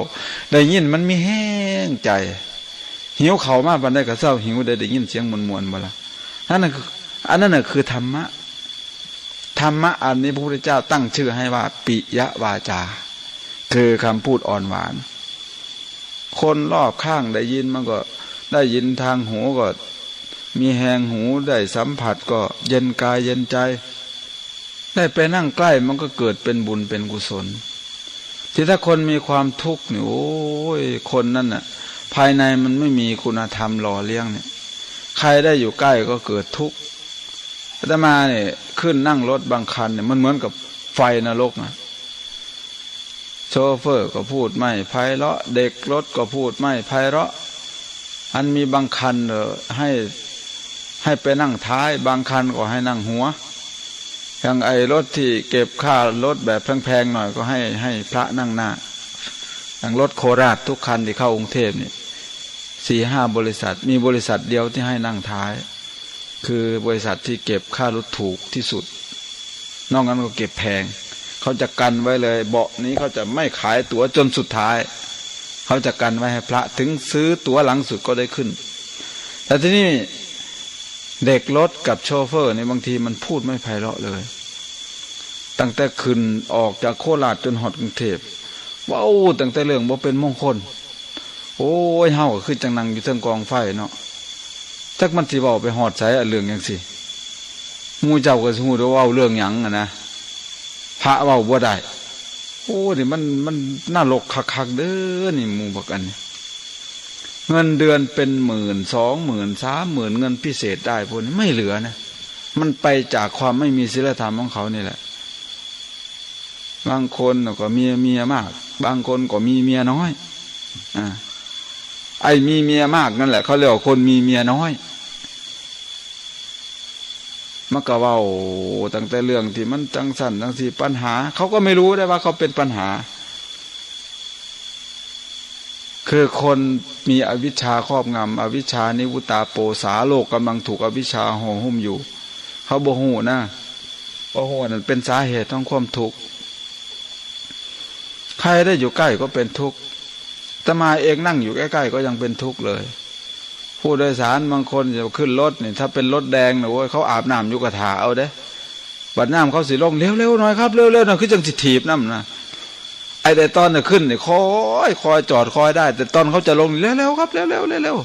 ได้ยินมันมีแห้งใจหิวเข่ามากปันได้กับเศร้าหิวได้ยินเสียงมวนๆบ่ล่ะอันนั้นคือธรรมะอันนี้พระพุทธเจ้าตั้งชื่อให้ว่าปิยวาจาคือคำพูดอ่อนหวานคนรอบข้างได้ยินมันก็ได้ยินทางหูก็มีแหงหูได้สัมผัสก็เย็นกายเย็นใจได้ไปนั่งใกล้มันก็เกิดเป็นบุญเป็นกุศลที่ถ้าคนมีความทุกข์นี่โอ้ยคนนั้นน่ะภายในมันไม่มีคุณธรรมหล่อเลี้ยงเนี่ยใครได้อยู่ใกล้ก็เกิดทุกข์อาตมาเนี่ยขึ้นนั่งรถบางคันเนี่ยมันเหมือนกับไฟนรกนะโชเฟอร์ก็พูดไม่ไพเราะเด็กรถก็พูดไม่ไพเราะอันมีบางคันให้ไปนั่งท้ายบางคันก็ให้นั่งหัวอย่างไอ้รถที่เก็บค่ารถแบบแพงๆหน่อยก็ให้พระนั่งหน้าอย่างรถโคราชทุกคันที่เข้ากรุงเทพนี่ 4-5 บริษัทมีบริษัทเดียวที่ให้นั่งท้ายคือบริษัทที่เก็บค่ารถถูกที่สุดนอกนั้นก็เก็บแพงเขาจะกันไว้เลยเบาะนี้เขาจะไม่ขายตั๋วจนสุดท้ายเขาจะกันไว้ให้พระถึงซื้อตั๋วหลังสุดก็ได้ขึ้นแต่ที่นี่เด็กรถกับโชเฟอร์นี่บางทีมันพูดไม่ไพเราะเลยตั้งแต่ขึ้นออกจากโคราชจนหอดกรุงเทพว้าวตั้งแต่เรื่องบ่เป็นมงคลโอ้ยเฮาก็คือจังนั่งอยู่เทิงกองไฟเนาะจักมันสิเว้าไปหอดไสเรื่องจังซี่หมู่เจ้าก็สิฮู้ว่าเว้าเรื่องหยังนะพระเว้าบ่ได้โอ้นี่มันน่ารกคักๆเด้อนี่หมู่บักอันนี้เงินเดือนเป็น10,000 20,000 30,000เงินพิเศษได้พวกนี้ไม่เหลือนะมันไปจากความไม่มีศีลธรรมของเขานี่แหละบางคนก็มีเมียมากบางคนก็มีเมียน้อยไอ้มีเมียมากนั่นแหละเขาเรียกว่าคนมีเมียน้อยมันก็เว้าตั้งแต่เรื่องที่มันจังสั่นจังสี่ปัญหาเขาก็ไม่รู้ได้ว่าเขาเป็นปัญหาคือคนมีอวิชชาครอบงำอวิชชานิวุตาโปสาโลกกำลังถูกอวิชชาห่อหุ้มอยู่เขาบ่ฮู้นะบ่ฮู้นั่นเป็นสาเหตุของความทุกข์ใครได้อยู่ใกล้ก็เป็นทุกข์อาตมาเองนั่งอยู่ใกล้ๆก็ยังเป็นทุกข์เลย ผู้โดยสารบางคนจะขึ้นรถนี่ถ้าเป็นรถแดงนะโว้ยเขาอาบน้ำอยู่กระถาเอาเด้บัดน้ำเขาสิลงเร็วๆหน่อยครับเร็วๆหน่อยคือจังสิถีบน้ำนะไอ้แต่ตอนน่ะขึ้นนี่คอยจอดคอยได้แต่ตอนเขาจะลงเร็วๆครับเร็ว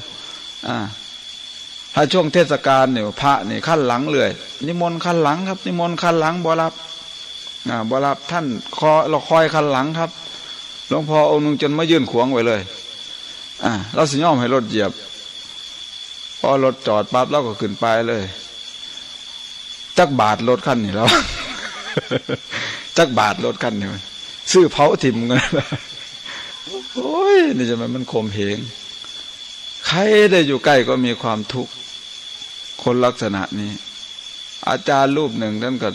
ถ้าช่วงเทศกาลเนี่ยพระนี่ขั้นหลังเลยนิมนต์ขั้นหลังครับนิมนต์ขั้นหลังบ่รับท่านเราคอยขั้นหลังครับหลวงพ่อองค์นึงจนมายื่นขวางไว้เลยเราสิยอมให้รถเหยียบพอรถจอดปั๊บเราก็ขึ้นไปเลยจักบาทรถคันนี่แล้ว จักบาทรถคันนี่ซื้อเผาถิ่มกันโอ้ยนี่จะมันข่มเหงใครได้อยู่ใกล้ก็มีความทุกข์คนลักษณะนี้อาจารย์รูปหนึ่งท่านก็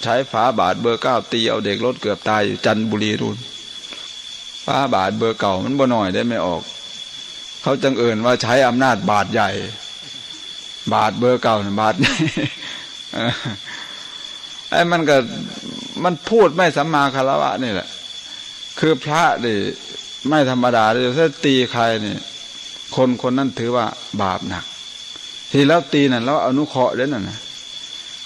ใช้ฝาบาทเบอร์ 9ตีเอาเด็กรถเกือบตายอยู่จันทบุรีรุ่นฝาบาทเบอร์เก่ามันบ่หน่อยได้ไม่ออกเขาจังเอิญว่าใช้อำนาจบาทใหญ่บาทเบอร์เก่าเนี่ยบาทใหญ่ไอ้มันก็มันพูดไม่สัมมาคารวะนี่แหละคือพระนี่ไม่ธรรมดาเลยถ้าตีใครนี่คนนั้นถือว่าบาปหนักทีแล้วตีนั่นแล้วอนุเคราะห์ได้นั่นนะ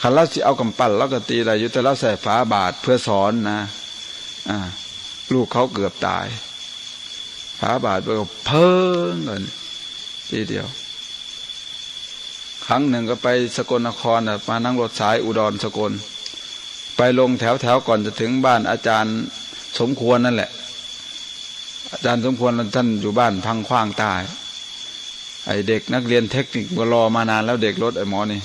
ขันเราสิเอากำปั้นแล้วก็ตีอะไรอยู่แต่เราใส่ฝาบาทเพื่อสอนนะลูกเขาเกือบตายฝาบาทไปก็เพิ่งเงินทีเดียวครั้งหนึ่งก็ไปสกลนครมานั่งรถสายอุดรสกลไปลงแถวก่อนจะถึงบ้านอาจารย์สมควรนั่นแหละอาจารย์สมควรท่านอยู่บ้านพังขว้างใต้ไอเด็กนักเรียนเทคนิคก็รอมานานแล้วเด็กรถไอหมอนี่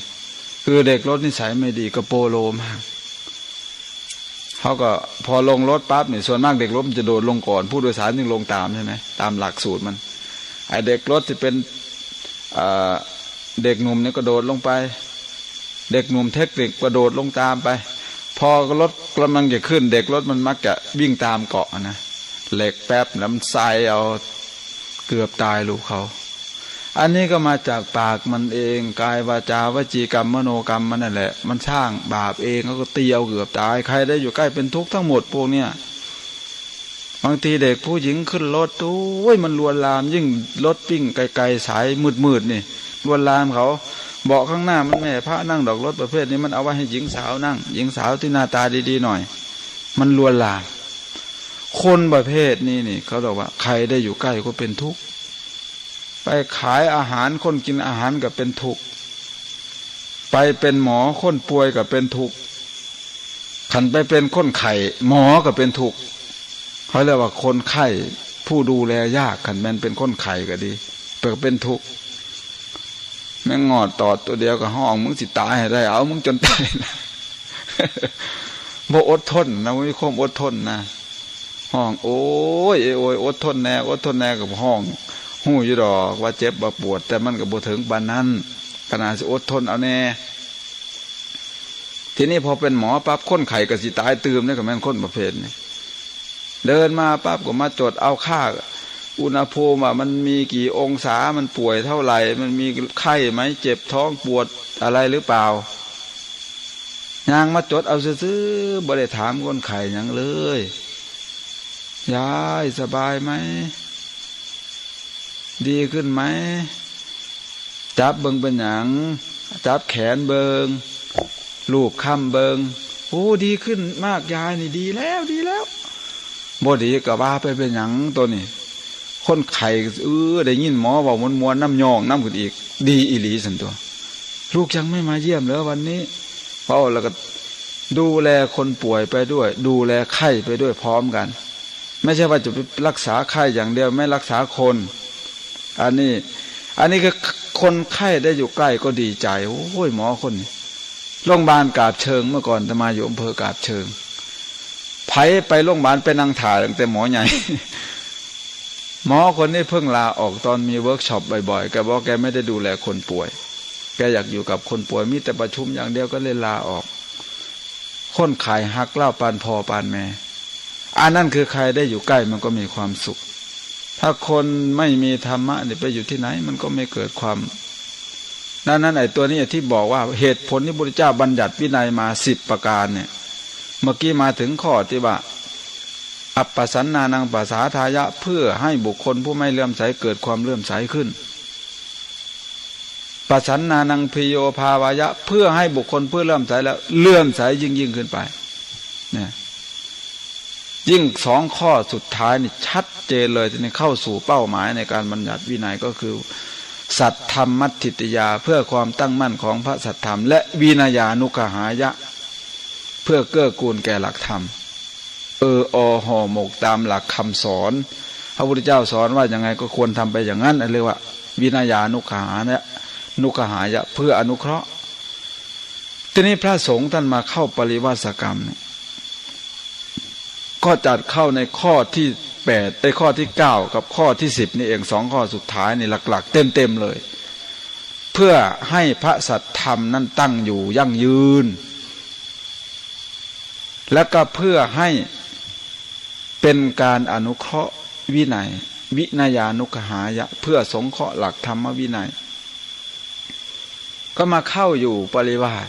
คือเด็กรถนิสัยไม่ดีกระโปโลมากเขาก็พอลงรถปั๊บเนี่ยส่วนมากเด็กรถมันจะโดดลงก่อนผู้โดยสารจึงลงตามใช่ไหมตามหลักสูตรมันไอเด็กรถที่เป็นเด็กหนุ่มเนี่ยก็โดดลงไปเด็กหนุ่มเทคนิคก็โดดลงตามไปพอรถกำลังจะขึ้นเด็กรถมันมักจะวิ่งตามเกาะนะเหล็กแป๊บน้ำทรายเอาเกือบตายลูกเขาอันนี้ก็มาจากปากมันเองกายวาจาวจีกรรมมโนกรรมมันนั่นแหละมันสร้างบาปเองเขาก็ตีเอาเกือบตายใครได้อยู่ใกล้เป็นทุกข์ทั้งหมดพวกเนี้ยบางทีเด็กผู้หญิงขึ้นรถโอ้ยมันลวนลามยิ่งรถปิ้งไกลๆสายมืดๆนี่ลวนลามเขาเบาะข้างหน้ามันแม่พระนั่งดอกรถประเภทนี้มันเอาไว้ให้หญิงสาวนั่งหญิงสาวที่หน้าตาดีๆหน่อยมันลวนลามคนประเภทนี้นี่เขาบอกว่าใครได้อยู่ใกล้ก็เป็นทุกข์ไปขายอาหารคนกินอาหารก็เป็นทุกข์ไปเป็นหมอคนป่วยก็เป็นทุกข์ขันไปเป็นคนไข้หมอก็เป็นทุกข์เขาเรียกว่าคนไข้ผู้ดูแลยากขันแม่นเป็นคนไข้ก็ดีเปิดเป็นทุกข์แม่งงอดตอดตัวเดียวกับห้องมึงสิตายให้ได้เอามึงจนตายนะบ่อดทนนะไม่มีความอดทนนะห้องโอ้ยอดทนแน่กับห้องหู้อยู่ดอกว่าเจ็บว่าปวดแต่มันก็บ่ถึงปานนั้นขนาดสิอดทนเอาแน่ทีนี้พอเป็นหมอปั๊บคนไข้ก็สิตายตื่มนี่ก็แม่นคนประเภทนี้เดินมาปั๊บก็มาจดเอาค่าอุณหภูมิว่ามันมีกี่องศามันป่วยเท่าไหร่มันมีไข้ไหมเจ็บท้องปวดอะไรหรือเปล่าย่างมาจดเอาซื่อๆบ่ได้ถามคนไข้หยังเลยยายสบายไหมดีขึ้นไหมจับเบิงเป็นหยังจับแขนเบิงลูบค่ำเบิงโอ้ดีขึ้นมากยายนี่ดีแล้วบ่ดีก็ว่าไปเป็นหยังตัวนี้คนไข้ได้ยินหมอบอกมวนน้ำยองน้ำขึ้นอีกดีอีหลีสันตัวลูกยังไม่มาเยี่ยมเลยวันนี้เพราะเราก็ดูแลคนป่วยไปด้วยดูแลไข้ไปด้วยพร้อมกันไม่ใช่ว่าจะรักษาไข้อย่างเดียวไม่รักษาคนอันนี้ก็คนไข้ได้อยู่ใกล้ก็ดีใจโอ้ยหมอคนนี้โรงพยาบาลกาบเชิงเมื่อก่อนจะมาอยู่อำเภอกาบเชิงไผไปโรงพยาบาลไปนั่งถ่ายตั้งแต่หมอใหญ่หมอคนนี้เพิ่งลาออกตอนมีเวิร์กช็อปบ่อยๆแกบอกแกไม่ได้ดูแลคนป่วยแกอยากอยู่กับคนป่วยมีแต่ประชุมอย่างเดียวก็เลยลาออกคนไข้หักเล่าปานพอปานแม่อันนั้นคือใครได้อยู่ใกล้มันก็มีความสุขถ้าคนไม่มีธรรมะเนี่ยไปอยู่ที่ไหนมันก็ไม่เกิดความนั้นไอ้ตัวนี้ที่บอกว่าเหตุผลที่พระพุทธเจ้าบัญญัติวินัยมา10ประการเนี่ยเมื่อกี้มาถึงข้อที่ว่าอัปปสันนานังปัสสาทายะเพื่อให้บุคคลผู้ไม่เลื่อมใสเกิดความเลื่อมใสขึ้น ปัสสันนานังพิโยภาวายะเพื่อให้บุคคลเพื่อเลื่อมใสแล้วเลื่อมใสยิ่งขึ้นไปเนี่ยยิ่งสองข้อสุดท้ายนี่ชัดเจนเลยที่เข้าสู่เป้าหมายในการบัญญัติวินัยก็คือสัตธรรมมัตถิตยาเพื่อความตั้งมั่นของพระสัตธรรมและวินัยานุกหายะเพื่อเกื้อกูลแก่หลักธรรมห่อหมกตามหลักคำสอนพระพุทธเจ้าสอนว่าอย่างไงก็ควรทำไปอย่างนั้นเรียกว่าวินัยานุกหายะเพื่ออนุเคราะห์ทีนี้พระสงฆ์ท่านมาเข้าปริวาสกรรมก็จัดเข้าในข้อที่8ในข้อที่9กับข้อที่10นี่เอง2ข้อสุดท้ายนี่หลักๆเต็มเลยเพื่อให้พระสัทธรรมนั้นตั้งอยู่ยั่งยืนและก็เพื่อให้เป็นการอนุเคราะห์วินัยานุกหายะเพื่อสงเคราะห์หลักธรรมวินัยก็มาเข้าอยู่ปริวาส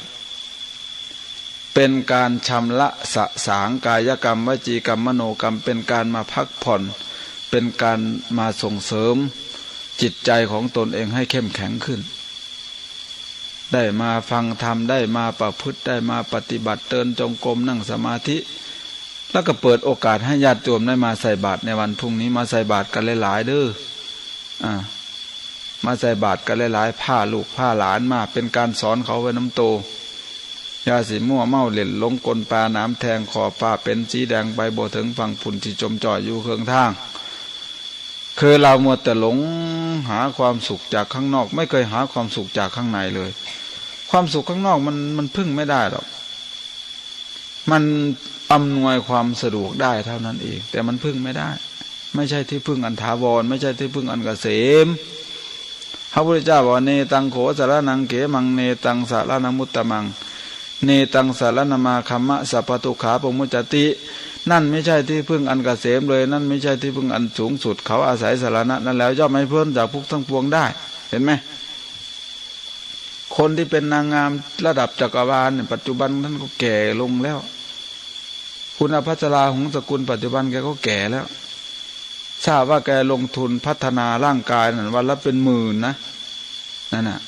เป็นการชำระสะสางกายกรรมวจีกรรมมโนกรรมเป็นการมาพักผ่อนเป็นการมาส่งเสริมจิตใจของตนเองให้เข้มแข็งขึ้นได้มาฟังธรรมได้มาประพฤติได้มาปฏิบัติเดินจงกรมนั่งสมาธิแล้วก็เปิดโอกาสให้ญาติโยมได้มาใส่บาตรในวันพรุ่งนี้มาใส่บาตรกันหลายๆเด้อมาใส่บาตรกันหลายๆผ้าลูกผ้าหลานมาเป็นการสอนเขาไว้น้ำโตยาสีมั่วเมาเล่นลงกลปลาน้ำแทงขอบฟ้าเป็นสีแดงใบโบถึงฝั่งฝุ่นที่จมจ่อยอยู่เครื่องทางคือเรามัวแต่หลงหาความสุขจากข้างนอกไม่เคยหาความสุขจากข้างในเลยความสุขข้างนอกมันพึ่งไม่ได้หรอกมันอำนวยความสะดวกได้เท่านั้นเองแต่มันพึ่งไม่ได้ไม่ใช่ที่พึ่งอันถาวรไม่ใช่ที่พึ่งอันเกษมพระพุทธเจ้าบอกเนตังโขสารนังเขมังเนตังสารนังมุตตมังเนตังสารนามาคัมมะสัพพทุขาปมุจจตินั่นไม่ใช่ที่พึ่งอันเกษมเลยนั่นไม่ใช่ที่พึ่งอันสูงสุดเขาอาศัยสารณะนั้นแล้วย่อมไม่พ้นจากทุกข์ทั้งปวงได้เห็นไหมคนที่เป็นนางงามระดับจักรวาลเนี่ยปัจจุบันท่านก็แก่ลงแล้วคุณอภัสราหงสกุลปัจจุบันแกก็แก่แล้วทราบว่าแกลงทุนพัฒนาร่างกายนั่นวันละเป็นหมื่นนะนั่นน่ะ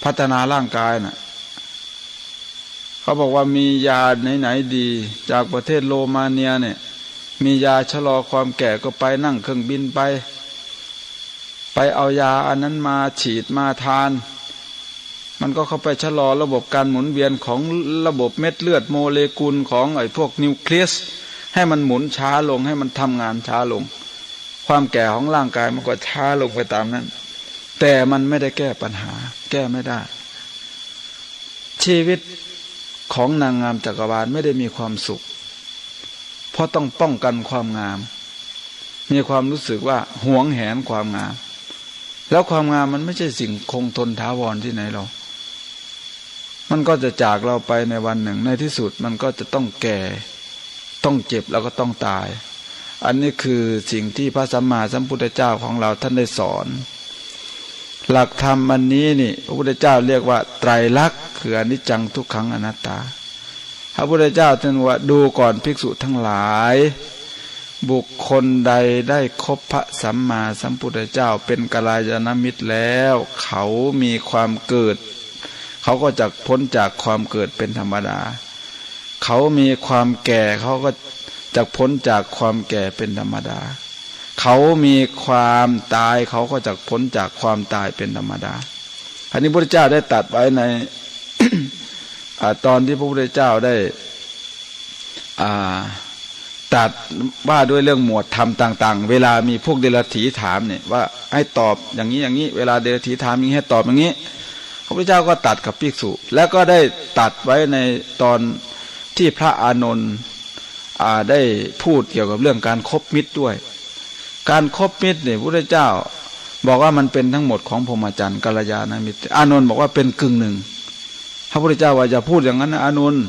พัฒนาร่างกายน่ะเขาบอกว่ามียาไหนดีจากประเทศโรมาเนียเนี่ยมียาชะลอความแก่ก็ไปนั่งเครื่องบินไปเอายาอันนั้นมาฉีดมาทานมันก็เข้าไปชะลอระบบการหมุนเวียนของระบบเม็ดเลือดโมเลกุลของไอ้พวกนิวเคลียสให้มันหมุนช้าลงให้มันทำงานช้าลงความแก่ของร่างกายมันก็ช้าลงไปตามนั้นแต่มันไม่ได้แก้ปัญหาแก้ไม่ได้ชีวิตของนางงามจักรวาลไม่ได้มีความสุขเพราะต้องป้องกันความงามมีความรู้สึกว่าหวงแหนความงามแล้วความงามมันไม่ใช่สิ่งคงทนถาวรที่ไหนหรอกมันก็จะจากเราไปในวันหนึ่งในที่สุดมันก็จะต้องแก่ต้องเจ็บแล้วก็ต้องตายอันนี้คือสิ่งที่พระสัมมาสัมพุทธเจ้าของเราท่านได้สอนหลักธรรมอันนี้นี่พระพุทธเจ้าเรียกว่าไตรลักษณ์คืออนิจจังทุกขังอนัตตาพระพุทธเจ้าท่านว่าดูก่อนภิกษุทั้งหลายบุคคลใดได้คบพระสัมมาสัมพุทธเจ้าเป็นกัลยาณมิตรแล้วเขามีความเกิดเขาก็จะพ้นจากความเกิดเป็นธรรมดาเขามีความแก่เขาก็จะพ้นจากความแก่เป็นธรรมดาเขามีความตายเขาก็จะพ้นจากความตายเป็นธรรมดาอันนี้พระพุทธเจ้าได้ตรัสไว้ใน ตอนที่พระพุทธเจ้าได้ตรัสว่าด้วยเรื่องหมวดธรรมต่างๆเวลามีพวกเดรัจฉีถามเนี่ยว่าให้ตอบอย่างนี้อย่างนี้เวลาเดรัจฉีถามอย่างนี้ให้ตอบอย่างนี้พระพุทธเจ้าก็ตรัสกับภิกษุแล้วก็ได้ตรัสไว้ในตอนที่พระอานนท์ได้พูดเกี่ยวกับเรื่องการคบมิตรด้วยการคบมิตรเนี่ยพระพุทธเจ้าบอกว่ามันเป็นทั้งหมดของพรหมจรรย์กัลยาณมิตรอานนท์บอกว่าเป็นกึ่งหนึ่งพระพุทธเจ้าว่าอย่าพูดอย่างนั้นนะอานนท์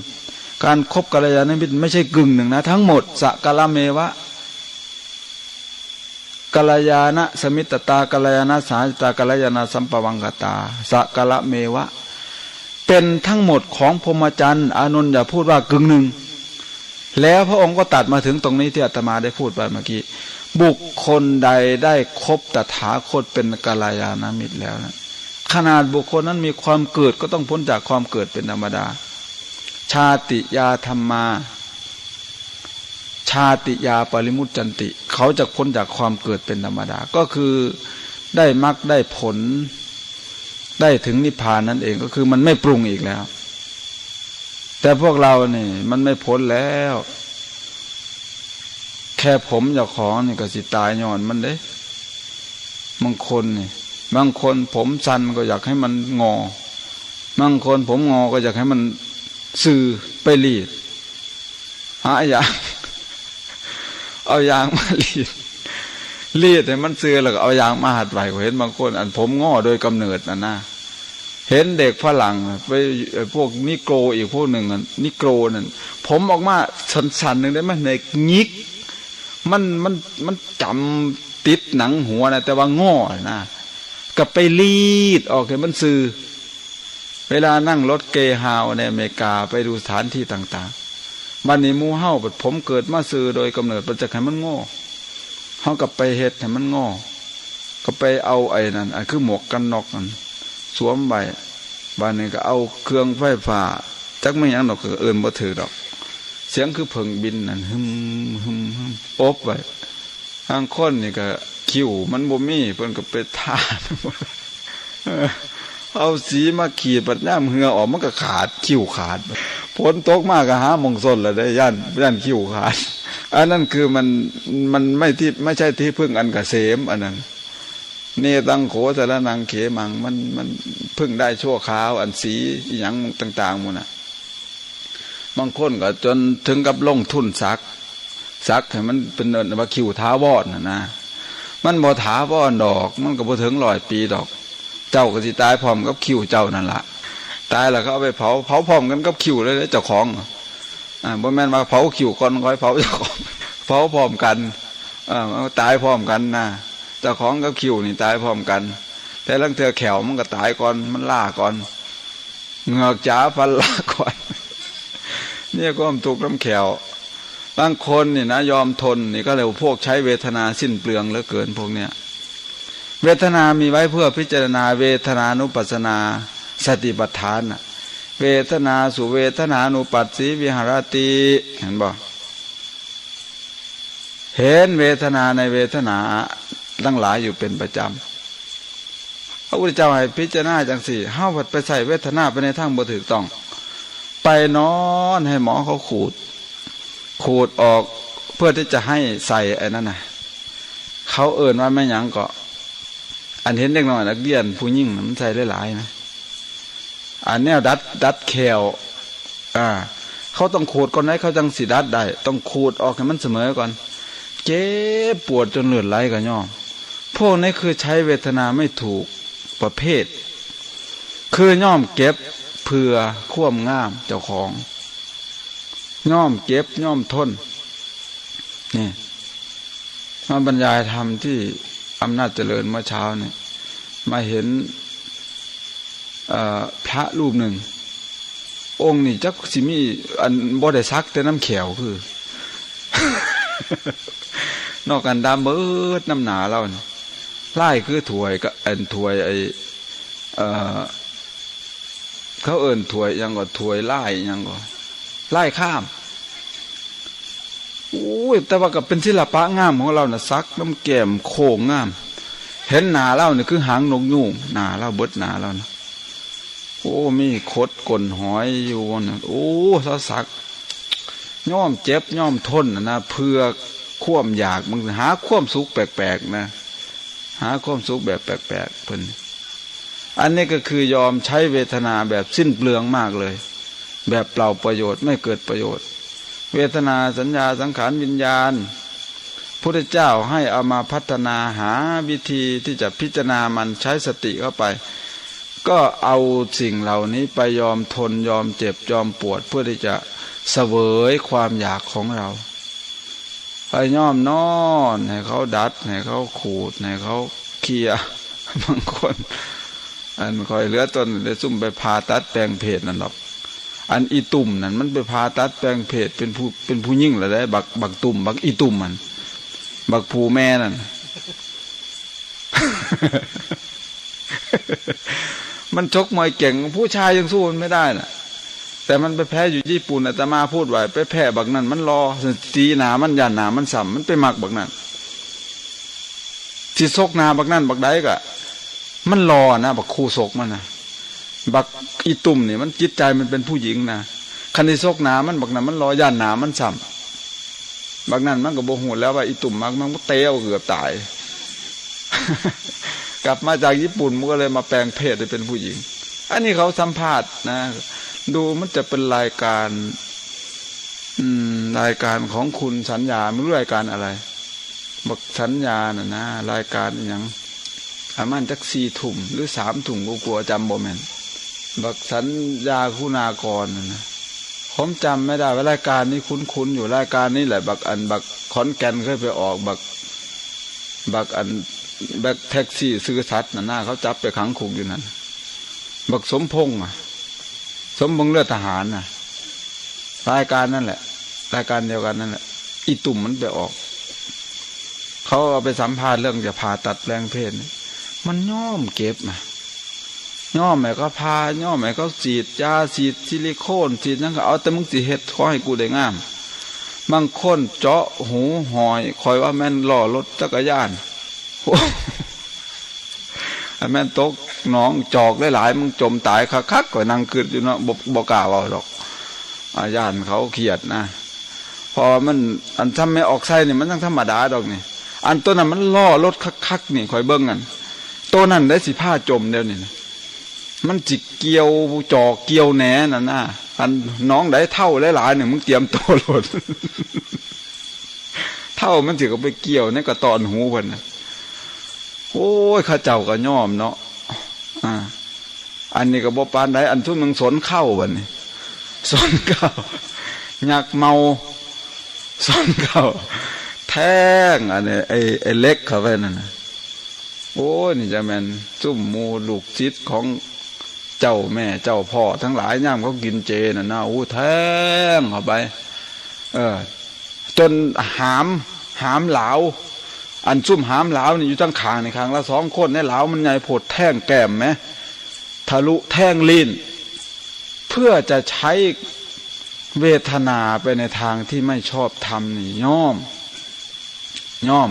การคบกัลยาณมิตรไม่ใช่กึ่งหนึ่งนะทั้งหมดสักกะละเมวะกัลยาณสมิตตากัลยาณสาจิตากัลยาณสัมปวังกตาสักกะละเมวะเป็นทั้งหมดของพรหมจรรย์อานนท์อย่าพูดว่ากึ่งหนึ่งแล้วพระองค์ก็ตัดมาถึงตรงนี้ที่อาตมาได้พูดไปเมื่อกี้บุคคลใดได้คบตถาคตเป็นกัลยาณมิตรแล้วนะ ขนาดบุคคลนั้นมีความเกิดก็ต้องพ้นจากความเกิดเป็นธรรมดาชาติยาธรรมาชาติยาปริมุจจันติเขาจะพ้นจากความเกิดเป็นธรรมดาก็คือได้มรรคได้ผลได้ถึงนิพพานนั่นเองก็คือมันไม่ปรุงอีกแล้วแต่พวกเราเนี่ยมันไม่พ้นแล้วแค่ผมเจ้าของนี่ก็สิตายย้อนมันเด้บางคนนี่บางคนผมสั้นก็อยากให้มันงอบางคนผมงอก็อยากให้มันสื่อไปรีดหายางเอายางมารีดให้มันสื่อแล้วก็เอายางมาหัดไหวเห็นบางคนอันผมงอโดยกำเนิดนะเห็นเด็กฝรั่งไปพวกนิโกรอีกพวกหนึ่งนิโกรนั่นผมออกมาสันๆหนึ่งได้ไหมในงิกมันจำติดหนังหัวนะแต่ว่างอนะก็ไปรีดออกให้มันสื่อเวลานั่งรถเกฮาวในอเมริกาไปดูสถานที่ต่างๆบ้านนี้มูเฮ้าผมเกิดมาสื่อโดยกำเนิดมันจะให้มันงอเฮ้ากับไปเฮ็ดให้มันงอก็ไปเอาไอ้นั่นคือหมวกกันน็อกนั่นสวมใบบ้านนี้ก็เอาเครื่องไฟฟ้าจักไม่ยังดอกเอิ้นบ่ถือดอกเสียงคือเพิ่งบินนั่นหึมอบไว้ทางคนนี่ก็คิ้วมันบ่มีเพิ่นก็ไปทาเอาสีมาขีดปัดย่ามเหงื่อออกมันก็ขาดคิ้วขาดฝนตกมากก็หามงส้นแล้วได้ย่านคิ้วขาดอันนั้นคือมันไม่ใช่ที่พึ่งอันเกษมอันนั้นเนตังโขสารนังเขมังมันพึ่งได้ชั่วคราวอันสีหยังต่างๆหมดน่ะบางคนก็จนถึงกับลงทุนซักให้มันเป็นว่าคิ้วท้าวอนนะมันบ่ถาวรดอกมันก็บ่ถึง100 ปีดอกเจ้าก็สิตายพร้อมกับคิ้วเจ้านั่นล่ะตายแล้วก็เอาไปเผาพร้อมกันกับคิ้วเลยเจ้าของบ่แม่นว่าเผาคิ้วก่อนค่อยเผาเจ้าของเผาพร้อมกันตายพร้อมกันนะเจ้าของกับคิ้วนี่ตายพร้อมกันแต่ลังเทื่อแขวมันก็ตายก่อนมันล่าก่อนเหงือกจ๋าฟันล่าก่อนเนี่ยก็ถูกน้ำแขวบางคนนี่นะยอมทนนี่ก็เลยพวกใช้เวทนาสิ้นเปลืองเหลือเกินพวกเนี้ยเวทนามีไว้เพื่อพิจารณาเวทนานุปัสสนาสติปัฏฐานเวทนาสุเวทนานุปัสสีวิหารติเห็นบ่เห็นเวทนาในเวทนาทั้งหลายอยู่เป็นประจำพระพุทธเจ้าให้พิจารณาจังสี่ห้าวไปใส่เวทนาไปในทางบ่ถูกต้องไปนอนให้หมอเขาขูดออกเพื่อที่จะให้ใส่ไอ้นั่นน่ะเขาเอิ่นว่าแม่หยังก็อันเห็นเด็กน้อยนักเรียนผู้หญิงมันใส่หลายๆนะอันแนวดัดแขวเขาต้องขูดก่อนให้เขาจังสิดัดได้ต้องขูดออกให้มันเสมอก่อนเจ็บปวดจนเลือดไหลก็ย่อมพวกนี้คือใช้เวทนาไม่ถูกประเภทคือย่อมเก็บเพื่อควบงามเจ้าของย่อมเก็บย่อมทนนี่มาบรรยายธรรมที่อำนาจเจริญเมื่อเช้าเนี่ยมาเห็นพระรูปหนึ่งองค์นี่จักสิมีอันบ่ได้ซักแต่น้ำเขียวคือ นอกกันดำเบิดน้ำหนาเราเนี่ยไล่คือถวยก็ถวยไอเขาเอิ้นถวยยังก็ถวยไล่ยังก็ไล่ข้ามโอ้ยแต่ว่าก็เป็นศิลปะงามของเราน่ะซักน้ำแก้มโค้งงามเห็นหนาเราเนี่ยคือหางนกยูงหนาเราเบิดหนาเรานะโอ้มีคดกลนหอยอยู่นะโอ้ซักย่อมเจ็บย่อมทนนะเพื่อควมอยากมึงหาความสุขแปลกๆนะหาความสุขแบบแปลกๆเพิ่นอันนี้ก็คือยอมใช้เวทนาแบบสิ้นเปลืองมากเลยแบบเปล่าประโยชน์ไม่เกิดประโยชน์เวทนาสัญญาสังขารวิญญาณพุทธเจ้าให้เอามาพัฒนาหาวิธีที่จะพิจารณามันใช้สติเข้าไปก็เอาสิ่งเหล่านี้ไปยอมทนยอมเจ็บยอมปวดเพื่อที่จะเสวยความอยากของเราไปย่อมนอนให้เขาดัดให้เขาขูดให้เขาเคี่ยบางคนอันคอยเหลือตนได้ซุ่มไปพาตัดแปลงเพศนั่นหรอกอันอีตุ่มนั่นมันไปพาตัดแปลงเพศเป็นผู้ยิ่งหรือได้บักตุ่มบักอีตุ่มมันบักผู้แม่นั่น มันชกมวยเก่งผู้ชายยังสู้มันไม่ได้น่ะแต่มันไปแพ้อยู่ญี่ปุ่นอาตมาพูดไว้ไปแพ้บักนั้นมันรอตีหนามันยันหนามันสัมมันไปมักบักนั้นที่ซกนาบักนั้นบักได้ก็มันรอนะบักคู่ซกมันนะบักอีตุ่มเนี่ยมันจิตใจมันเป็นผู้หญิงนะคันที่ซกนามันบักนั้นมันรอยันหนามันสัมบักนั้นมันก็โบหูแล้วว่าอีตุ่มมันเตะเกือบตาย กลับมาจากญี่ปุ่นมันก็เลยมาแปลงเพศให้เป็นผู้หญิงอันนี้เขาสัมภาษณ์นะดูมันจะเป็นรายการรายการของคุณสัญญาไม่รู้รายการอะไรบักสัญญาน่ะนะรายการอย่างอามันจัก4 ทุ่มหรือ3 ทุ่มกลัวจำบ่แม่นบักสัญญาคุณากรนะผมจำไม่ได้ว่ารายการนี้คุ้นๆอยู่รายการนี้แหละบักขอนแก่นเคยไปออกบักแท็กซี่ซื้อสัตว์น่ะเขาจับไปขังคุกอยู่นั่นบักสมพงษ์สมพงษ์เลือดทหารน่ะรายการนั่นแหละรายการเดียวกันนั่นแหละอีตุ่มมันไปออกเขาเอาไปสัมภาษณ์เรื่องจะผ่าตัดแปลงเพศมันย่อมเก็บย่อมแม่ก็พาย่อมแม่ก็ฉีดยาฉีดซิลิโคนฉีดนั่นก็เอาแต่มึงสิเฮ็ดขอให้กูได้งามบางคนเจาะหูหอยคอยว่าแม่นล่อรถจักรยานแม่นตกน้องจอกหลายๆมึงจมตายคักๆก็นั่งคืดอยู่เนาะบ่กล้าเอาหรอกญาติเขาเขียดนะพอมันอันทำไม่ออกไส้นี่มันต้องธรรมดาดอกนี่อันตัวนั้นมันล่อรถคักๆนี่คอยเบิ่งกันตัวนั้นได้สิผ้าจมเดียวนี่มันจิกเกี่ยวจอกเกี่ยวแหนนั่นน่ะอันน้องได้เท่าหลายๆเนี่ยมึงเตรียมตัวรถเท่ามันสิก็ไปเกี่ยวในกระตอนหูเพิ่นน่ะโอ้ยข้าเจ้าก็ย่อมเนาะอันนี้ก็บ่ปานใดอันทุนมึงสนเข้าบัดนี้สนเข้าอยากเมาสนเข้าแท่งอันนี้ไอ้เล็กเข้าไปนั่นน่ะโอ้ยนี่จะแม่นซุ่มหมู่ลูกศิษย์ของเจ้าแม่เจ้าพ่อทั้งหลายย่ามเขากินเจน่ะนะโอ้แท่งเข้าไปจนหามเหลาอันซุ่มหามเหลานี่อยู่ตั้งขางในขางละ2 คนในเหลามันใหญ่โพดแท่งแก้มไหมทะลุแท่งลิ้นเพื่อจะใช้เวทนาไปในทางที่ไม่ชอบทำนี่ย่อม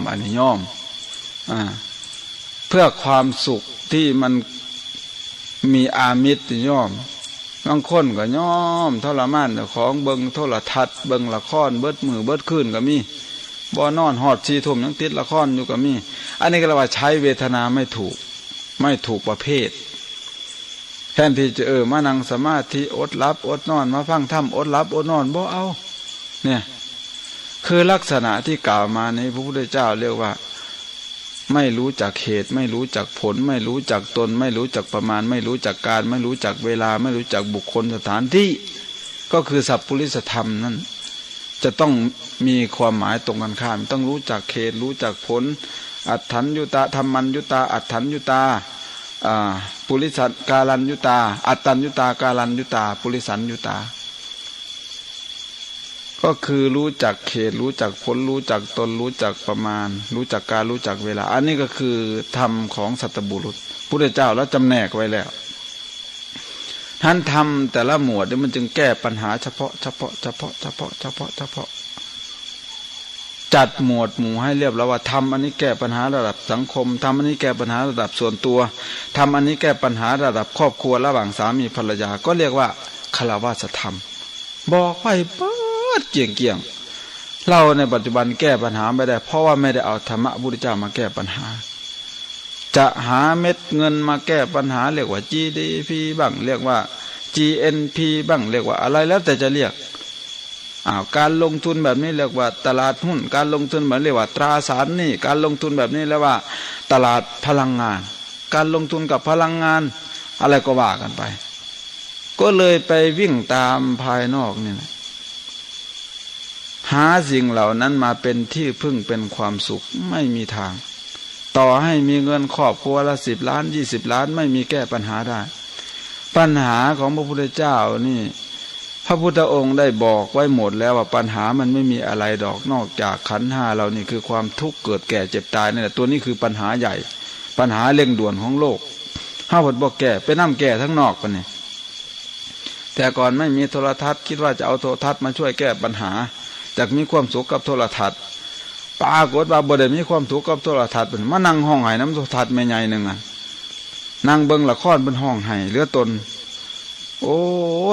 อันนี้ย่อมเพื่อความสุขที่มันมีอามิตรย่อมบางคนก็ย่อมทรมานของเบิ่งโทรทัศน์เบิ่งละครเบิดมือเบิดคืนก็มีบ่นอนหอด4 ทุ่มยังติดละครอยู่ก็มีอันนี้ก็เรียกว่าใช้เวทนาไม่ถูกประเภทแทนที่จะมานั่งสมาธิอดหลับอดนอนมาฟังธรรมอดหลับอดนอนบ่เอาเนี่ยคือลักษณะที่กล่าวมาในพระพุทธเจ้าเรียกว่าไม่รู้จักเหตุไม่รู้จักผลไม่รู้จักตนไม่รู้จักประมาณไม่รู้จักการไม่รู้จักเวลาไม่รู้จักบุคคลสถานที่ก็คือสัพพุริสธรรมนั้นจะต้องมีความหมายตรงกันข้ามต้องรู้จักเหตุรู้จักผลอัตถัญญุตาธรรมัญญุตาอัตถัญญุตาปุริสันกาลัญญุตาอัตตัญญุตากาลัญญุตาปุริสัญญุตาก็คือรู้จักเหตุรู้จักผลรู้จักตนรู้จักประมาณรู้จักการรู้จักเวลาอันนี้ก็คือธรรมของสัตบุรุษพุทธเจ้าแล้วจำแนกไว้แล้วท่านทำแต่ละหมวดนี่มันจึงแก้ปัญหาเฉพาะจัดหมวดหมู่ให้เรียบร้อยว่าทำอันนี้แก้ปัญหาระดับสังคมทำอันนี้แก้ปัญหาระดับส่วนตัวทำอันนี้แก้ปัญหาระดับครอบครัวระหว่างสามีภรรยาก็เรียกว่าฆราวาสธรรมบอกไว้เกี่ยงเราในปัจจุบันแก้ปัญหาไม่ได้เพราะว่าไม่ได้เอาธรรมะพุทธเจ้ามาแก้ปัญหาจะหาเม็ดเงินมาแก้ปัญหาเรียกว่า GDP บ้างเรียกว่า GNP บ้างเรียกว่าอะไรแล้วแต่จะเรียกการลงทุนแบบนี้เรียกว่าตลาดหุ้นการลงทุนแบบเรียกว่าตราสารหนี้การลงทุนแบบนี้เรียกว่าตลาดพลังงานการลงทุนกับพลังงานอะไรก็ว่ากันไปก็เลยไปวิ่งตามภายนอกนี่นะหาสิ่งเหล่านั้นมาเป็นที่พึ่งเป็นความสุขไม่มีทางต่อให้มีเงินครอบครัวละ10 ล้าน20 ล้านไม่มีแก้ปัญหาได้ปัญหาของพระพุทธเจ้านี่พระพุทธองค์ได้บอกไว้หมดแล้วว่าปัญหามันไม่มีอะไรดอกนอกจากขันธ์5เรานี่คือความทุกข์เกิดแก่เจ็บตายนี่แหละตัวนี้คือปัญหาใหญ่ปัญหาเร่งด่วนของโลก เฮาบ่แก่ไปนำแก่ทั้งนอกปะเนี่ยแต่ก่อนไม่มีโทรทัศน์คิดว่าจะเอาโทรทัศน์มาช่วยแก้ปัญหาจากมีความสุขกับโทรทัศน์ปรากฏว่าบ่ได้มีความสุขกับโทรทัศน์มานั่งห้องไห้น้ำโทรทัศน์แม่ใหญ่หนึ่งนั่งเบิ่งละครบนห้องไห้เหลือตนโอ้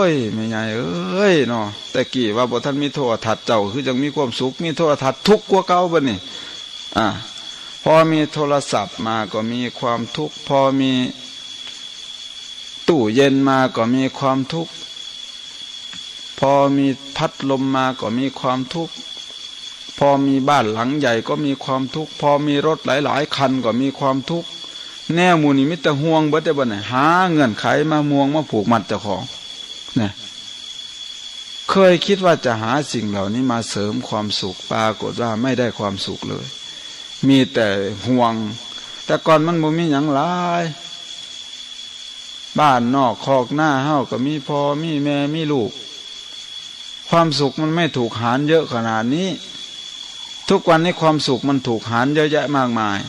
ยแม่ใหญ่เอ้ยเนาะแต่กี้ว่าบ่ท่านมีโทรทัศน์เจ้าคือจังมีความสุขมีโทรทัศน์ทุกข์กว่าเก่าบ่นี่พอมีโทรศัพท์มาก็มีความทุกข์พอมีตู้เย็นมาก็มีความทุกข์พอมีพัดลมมาก็มีความทุกข์พอมีบ้านหลังใหญ่ก็มีความทุกข์พอมีรถหลายๆคันก็มีความทุกข์แน่หมู่นี่มิตรห่วงเบิดได้บ่เนี่ยหาเงื่อนไขมาม่วงมาผูกมัดเจ้าของเนี่ยเคยคิดว่าจะหาสิ่งเหล่านี้มาเสริมความสุขปรากฏว่าไม่ได้ความสุขเลยมีแต่ห่วงแต่ก่อนมันบ่มีหยังหลายบ้านนอกคอกหน้าเฮาก็มีพ่อมีแม่มีลูกความสุขมันไม่ถูกหารเยอะขนาดนี้ทุกวันนี้ความสุขมันถูกหารเยอะแยะมากมาย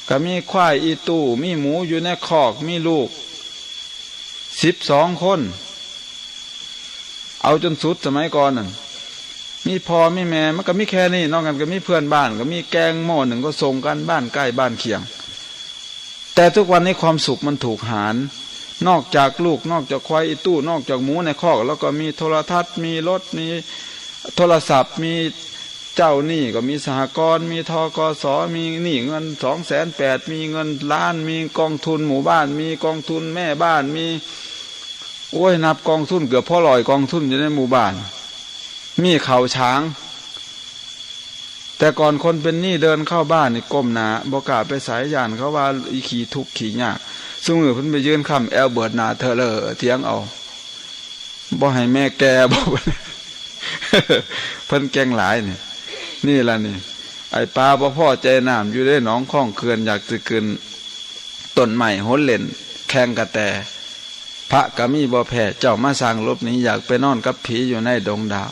ก็มีควายอีตู้มีหมูอยู่ในคอกมีลูก12 คนเอาจนสุดสมัยก่อนนั่นมีพ่อมีแม่มันก็มีแค่นี้นอกกันก็มีเพื่อนบ้านก็มีแกงหม้อหนึ่งก็ส่งกันบ้านใกล้บ้านเคียงแต่ทุกวันนี้ความสุขมันถูกหารนอกจากลูกนอกจากควายอีตู้นอกจากหมูในคอกแล้วก็มีโทรทัศน์มีรถมีโทรศัพท์มีเจ้าหนี้ก็มีสหกรณ์มีธกสมีหนี้เงิน280,000มีเงินล้านมีกองทุนหมู่บ้านมีกองทุนแม่บ้านมีโอ้ยนับกองทุนเกือบพ่อลอยกองทุนอยู่ในหมู่บ้านมีเข่าช้างแต่ก่อนคนเป็นหนี้เดินเข้าบ้านนี่ก้มหน้าบ่กล้าไปสายยานเขาว่าอีขี่ทุกข์ขี่ยากซึ่งมือเพิ่นไปยืนคำแอลเบิร์ตหน้าเธอเลยเถียงเอาบ่ให้แม่แก่บ่เพิ่นแกงหลายนี่ล่ะนี่ไอ้ปลาบ่พ่อใจน้ำอยู่ได้หนองคล้องเขื่อนอยากจะกินต้นใหม่โหนเล่นแข่งกระแตพระก็มีบ่แพ้เจ้ามาสร้างลบนี้อยากไปนอนกับผีอยู่ในดงดาว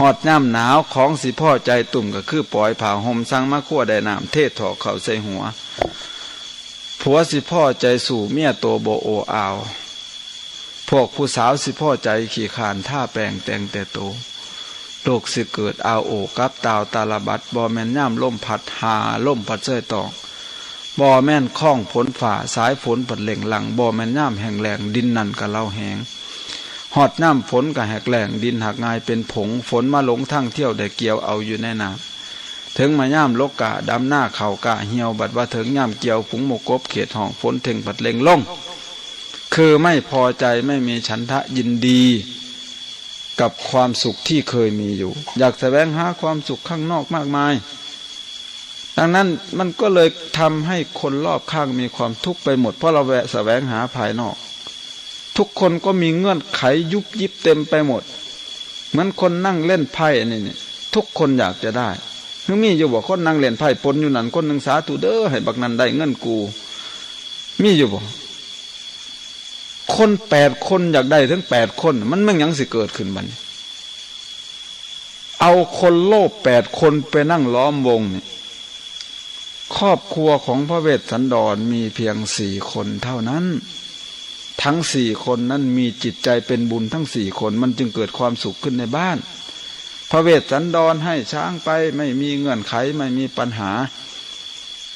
หอดย่ำหนาวของสิพ่อใจตุ่มก็คือปล่อยผ่าห่มสั่งมาขั้วได้น้ำเทศถอกเขาใส่หัวผัวสิพ่อใจสู่เมียโตโบโออาวพวกผู้สาวสิพ่อใจขี่ขานท่าแปลงแต่งแต่โตโลกสิเกิดอาวโอกับตาวตาลบัดบ่แม่นย่ำล่มพัดหาล่มพัดเสยตองบ่แม่นคล้องฝนฝ่าสายฝนปัดเหล่งหลังบ่แม่นย่ำแห่งแหลงดินนั่นกะเล่าแหงหอดน้ำฝนกะแหกแหลงดินหักง่ายเป็นผงฝนมาหลงทั้งเที่ยวได้เกี่ยวเอาอยู่ในน้ำถึงมาย่ำลกกะดำหน้าเข่ากะเหี่ยวบัดว่าถึงย่ำเกี่ยวผงหมกบเขตห้องฝนถึงปัดเหล่งลงคือไม่พอใจไม่มีฉันทะยินดีกับความสุขที่เคยมีอยู่อยากแสวงหาความสุขข้างนอกมากมายดังนั้นมันก็เลยทำให้คนรอบข้างมีความทุกข์ไปหมดเพราะเราแสวงหาภายนอกทุกคนก็มีเงื่อนไขยุบยิบเต็มไปหมดเหมือนคนนั่งเล่นไพ่นี่ทุกคนอยากจะได้นึกมีอยู่บ่คนนั่งเล่นไพ่ปนอยู่นั่นคนหนึ่งสาธุเด้อให้บักนั้นได้เงินกูมีอยู่บ่คน8 คนอยากได้ถึง8 คนมันไม่ยังสิเกิดขึ้นบัดนี้เอาคนโลภ8 คนไปนั่งล้อมวงนี่ครอบครัวของพระเวสสันดรมีเพียง4 คนเท่านั้นทั้ง4 คนนั้นมีจิตใจเป็นบุญทั้ง4 คนมันจึงเกิดความสุขขึ้นในบ้านพระเวสสันดรให้ช้างไปไม่มีเงื่อนไขไม่มีปัญหา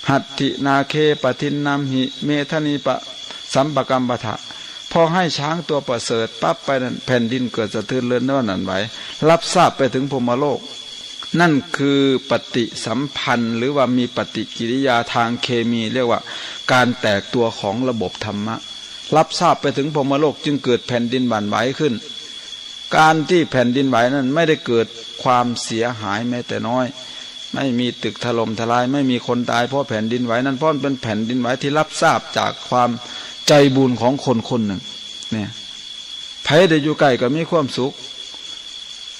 หัตถินาเคปทินนามหิเมธนีปะสัมปกัมปะทะพอให้ช้างตัวประเสริฐปั๊บไปนั้นแผ่นดินเกิดสะเทือนเลื่อนนั่นไหวรับทราบไปถึงพรหมโลกนั่นคือปฏิสัมพันธ์หรือว่ามีปฏิกิริยาทางเคมีเรียกว่าการแตกตัวของระบบธรรมะรับทราบไปถึงพรหมโลกจึงเกิดแผ่นดินบั่นไหวขึ้นการที่แผ่นดินไหวนั้นไม่ได้เกิดความเสียหายแม้แต่น้อยไม่มีตึกถล่มทลายไม่มีคนตายเพราะแผ่นดินไหวนั้นเพราะเป็นแผ่นดินไหวที่รับทราบจากความใจบุญของคนคนหนึ่งเนี่ยไผได้อยู่ใกล้ก็มีความสุข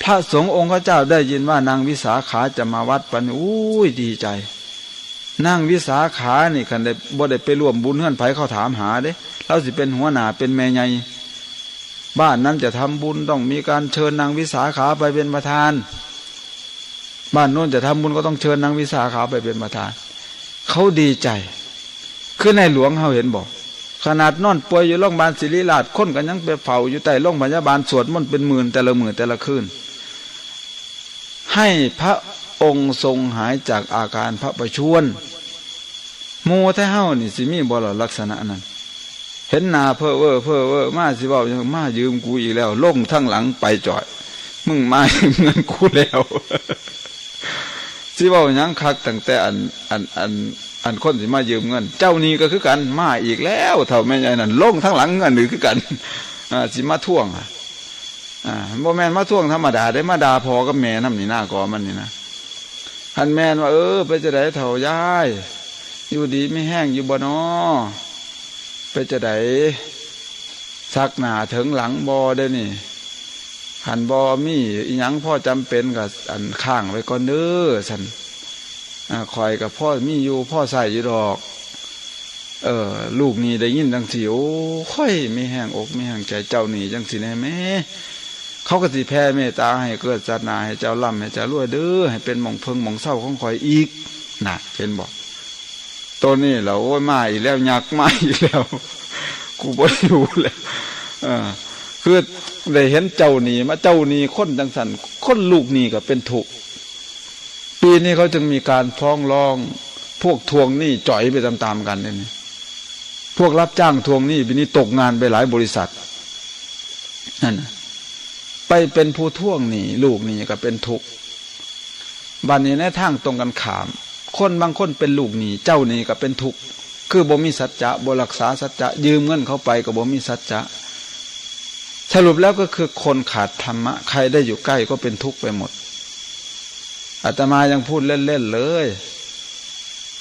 พระสงฆ์องค์เจ้าได้ยินว่านางวิสาขาจะมาวัดปันอุ้ยดีใจนางวิสาขานี่คันได้บ่ได้ไปร่วมบุญเฮือนไผเขาถามหาเด้เราสิเป็นหัวหน้าเป็นแม่ใหญ่บ้านนั้นจะทำบุญต้องมีการเชิญนางวิสาขาไปเป็นประธานบ้านโน้นจะทำบุญก็ต้องเชิญนางวิสาขาไปเป็นประธานเขาดีใจ คือในหลวงเฮาเห็นบ่ขนาดนอนป่วยอยู่โรงพยาบาลศิริราชคนก็ยังไปเฝ้าอยู่ใต้โรงพยาบาลสวดมนต์เป็นหมื่นแต่ละมื้อแต่ละคืนให้พระองค์ทรงหายจากอาการพระประชวรหมู่แท้เฮานี่สิมีบ่ล่ะลักษณะนั้นเห็นหน้าเพ้อเว้อมาสิเว้าจังมายืมกูอีกแล้วลงทั้งหลังไปจ่อยมึงมายืมเงินกูแล้วสิเว้าหยังคักตั้งแต่อันคนสิมายืมเงินเจ้านี้ก็คือกันมาอีกแล้วเท่าแม่ใหญ่นั่นลงทั้งหลังเงินหรือคือกันสิมาท่วงบ่แม่นมาท่วงธรรมดาได้มาด่าพ่อกับแม่นำนี่หน้ากอมันนี่นะคันแม่นว่าไปจะได้เท่ายายอยู่ดีไม่แห้งอยู่บ่น้อไปจะได้ซักหน้าถึงหลังบ่ได้นี่คันบ่มีอีหยังพ่อจำเป็นก็อันข้างไว้ก่อนเด้อซั่นคอยกับพ่อมีอยู่พ่อใส่อยู่ดอกลูกนี่ได้ยินจังสิโอ้ค่อยไม่แห้งอกไม่แห้งใจเจ้านี่จังสิแน่แม่เขาก็สิแผ่เมตตาให้เกิดศรัทธาให้เจ้าร่ำให้เจ้ารวยเด้อให้เป็นหม่องเพิงหม่องเศร้าของคอยอีกน่ะเห็นบ่ตัวนี้เราโอ้ยมาอีกแล้วยักมาอีกแล้วกูบ่อยู่แล้วคือได้เห็นเจ้านี่มาเจ้านี่คนจังสันคนลูกนี่ก็เป็นทุกข์ปีนี้เขาจึงมีการฟ้องร้องพวกทวงหนี้จ่อยไปตามๆกันนี่พวกรับจ้างทวงหนี้ปีนี้ตกงานไปหลายบริษัทนั่นไปเป็นผู้ทวงหนี้ลูกนี่ก็เป็นทุกข์บัดนี้ในทางตรงกันข้ามคนบางคนเป็นลูกหนี้เจ้าหนี้ก็เป็นทุกข์คือบ่มีสัจจะบ่รักษาสัจจะยืมเงินเขาไปก็บ่มีสัจจะสรุปแล้วก็คือคนขาดธรรมะใครได้อยู่ใกล้ก็เป็นทุกข์ไปหมดอาตมายังพูดเล่นๆเลย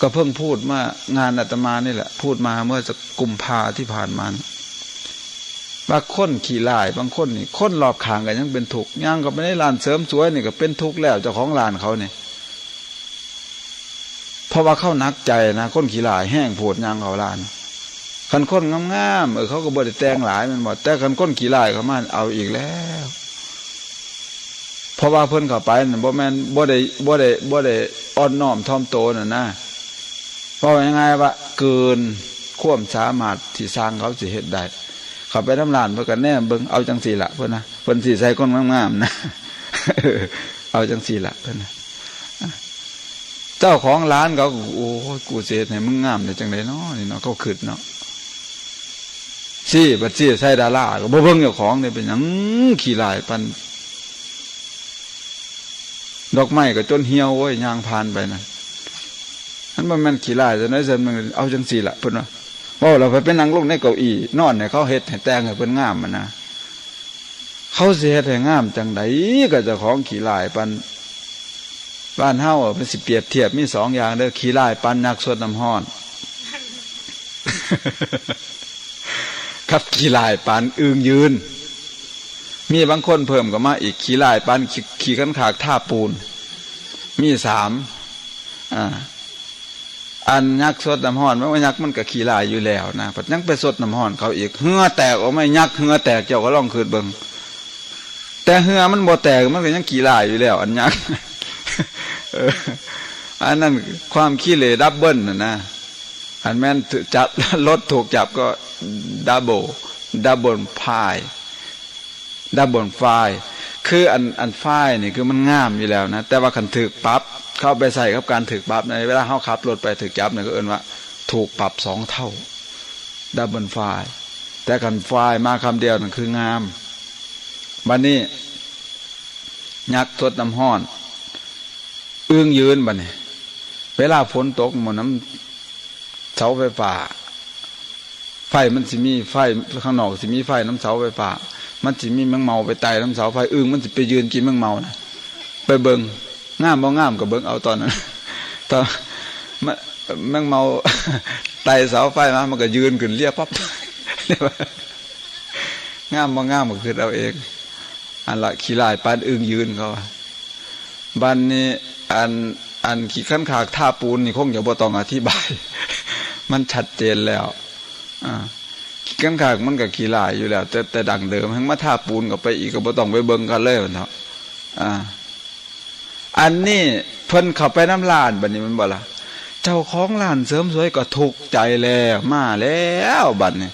ก็เพิ่งพูดมางานอาตมานี่แหละพูดมาเมื่อสักกุมภาที่ผ่านมาว่าคนขี่ลายบางคนนี่คนรอบข้างกันยังเป็นทุกข์ย่างก็ไม่ได้ร้านเสริมสวยนี่ก็เป็นทุกข์แล้วเจ้าของร้านเขาเนี่ยเพราะว่าเขานักใจนะคนขี่ลายแห้งโผดย่างเขาร้านคันคนงามๆเขาก็บ่ได้แต่งหลายมันหมดแต่คันคนขี่ลายเขามาเอาอีกแล้วเพราะว่าเพิ่นเข้าไปน่ะบ่แม่นบ่ได้อ่อนน้อมถ่อมโตน่ะนะเพราะยังไงว่าเกินความสามารถที่สร้างเขาสิเฮ็ดได้เข้าไปทำร้านเพิ่นก็แน่เบิ่งเอาจังซี่ล่ะเพิ่นนะเพิ่นสิใส่คนงามๆนะเอาจังซี่ล่ะเพิ่นนะเจ้าของร้านเขาโอ้ยกูสิเฮ็ดให้มึงงามได้จังได๋เนาะนี่เนาะเขาคิดเนาะสิบัดสิใส่ดาราก็บ่เบิ่งเจ้าของนี่เป็นหยังขี้ลายปานดอกไม้ก็จนเหี่ยวโอ้ยย่างผ่านไปนั่นนั้นมันขี้ลายจังได๋ซั่นมันเอาจังซี่ล่ะเพิ่นว่าเว้าแล้วไปนั่งลงในเก้าอี้นอนให้เขาเฮ็ดให้แต่งให้เพิ่นงามมันนะเขาสิเฮ็ดให้งามจังได๋ก็เจ้าของขี้ลายปานบ้านเฮามันสิเปรียบเทียบมี2อย่างเด้อขี้ลายปานนักสวดน้ำร้อนครับขี้ลายปานอึ่งยืนมีบางคนเพิ่มก็มาอีกขี้ลายปานขี้ขันขากท่าปูนมี3อันยักษ์สดน้ำห้อนไม่ว่ายักษ์มันก็ขี้ลายอยู่แล้วนะพัดยังไปสดน้ำห้อนเขาอีกเหือแตกออกไม่ยักษ์เหือแตกเจ้าก็ลองคืนเบิ่งแต่เหือมันบ่แตกมันก็ยังขี้ลายอยู่แล้วอันยักษ์อันนั้นความขี้เหร่ดับเบิ้ลนะอันแม่นจับรถถูกจับก็ดับเบิลพายดับเบิลไฟคืออันไฟนี่คือมันงามอยู่แล้วนะแต่ว่าคันถึกปรับเข้าไปใส่กับการถึกปรับในเวลาเฮาขับรถไปถึกจับเนี่ยก็เอิ้นว่าถูกปรับ2 เท่าดับเบิลไฟแต่คันไฟมาคำเดียวนั่นคืองามบัดนี้ยักษ์ทดน้ำห้อนเอื้องยืนบัดนี้เวลาฝนตกหมดน้ำเสาไฟฟ้าไฟมันสิมีไฟข้างนอกสิมีไฟน้ำเสาไฟฟ้ามันสิมีแมงเมาไปไต่น้ำเสาไฟอึ่งมันสิไปยืนกินแมงเมานะไปเบิ่งงามบ่งามก็เบิ่งเอาตอนนั้นตอนแมงเมาไต่เสาไฟมามันก็ยืนขึ้นเรียบปั๊บงามบ่งามก็คือเอาเองอันละขี้ลายปานอึ่งยืนเขาบัดนี้อันขี้ขันขากท่าปูนนี่คงจะบ่ต้องอธิบายมันชัดเจนแล้วขี้ขันขากมันก็ขี้ลายอยู่แล้วแต่ดังเดิมทั้งมาท่าปูนก็ไปอีกก็บ่ต้องไปเบิ่งกันเลยมันเถาะอันนี้เพิ่นเข้าไปน้ำลานบัดนี้มันบ่ล่ะ เจ้าของร้านเสริมสวยก็ทุกข์ใจแล้วมาแล้วบัดนี้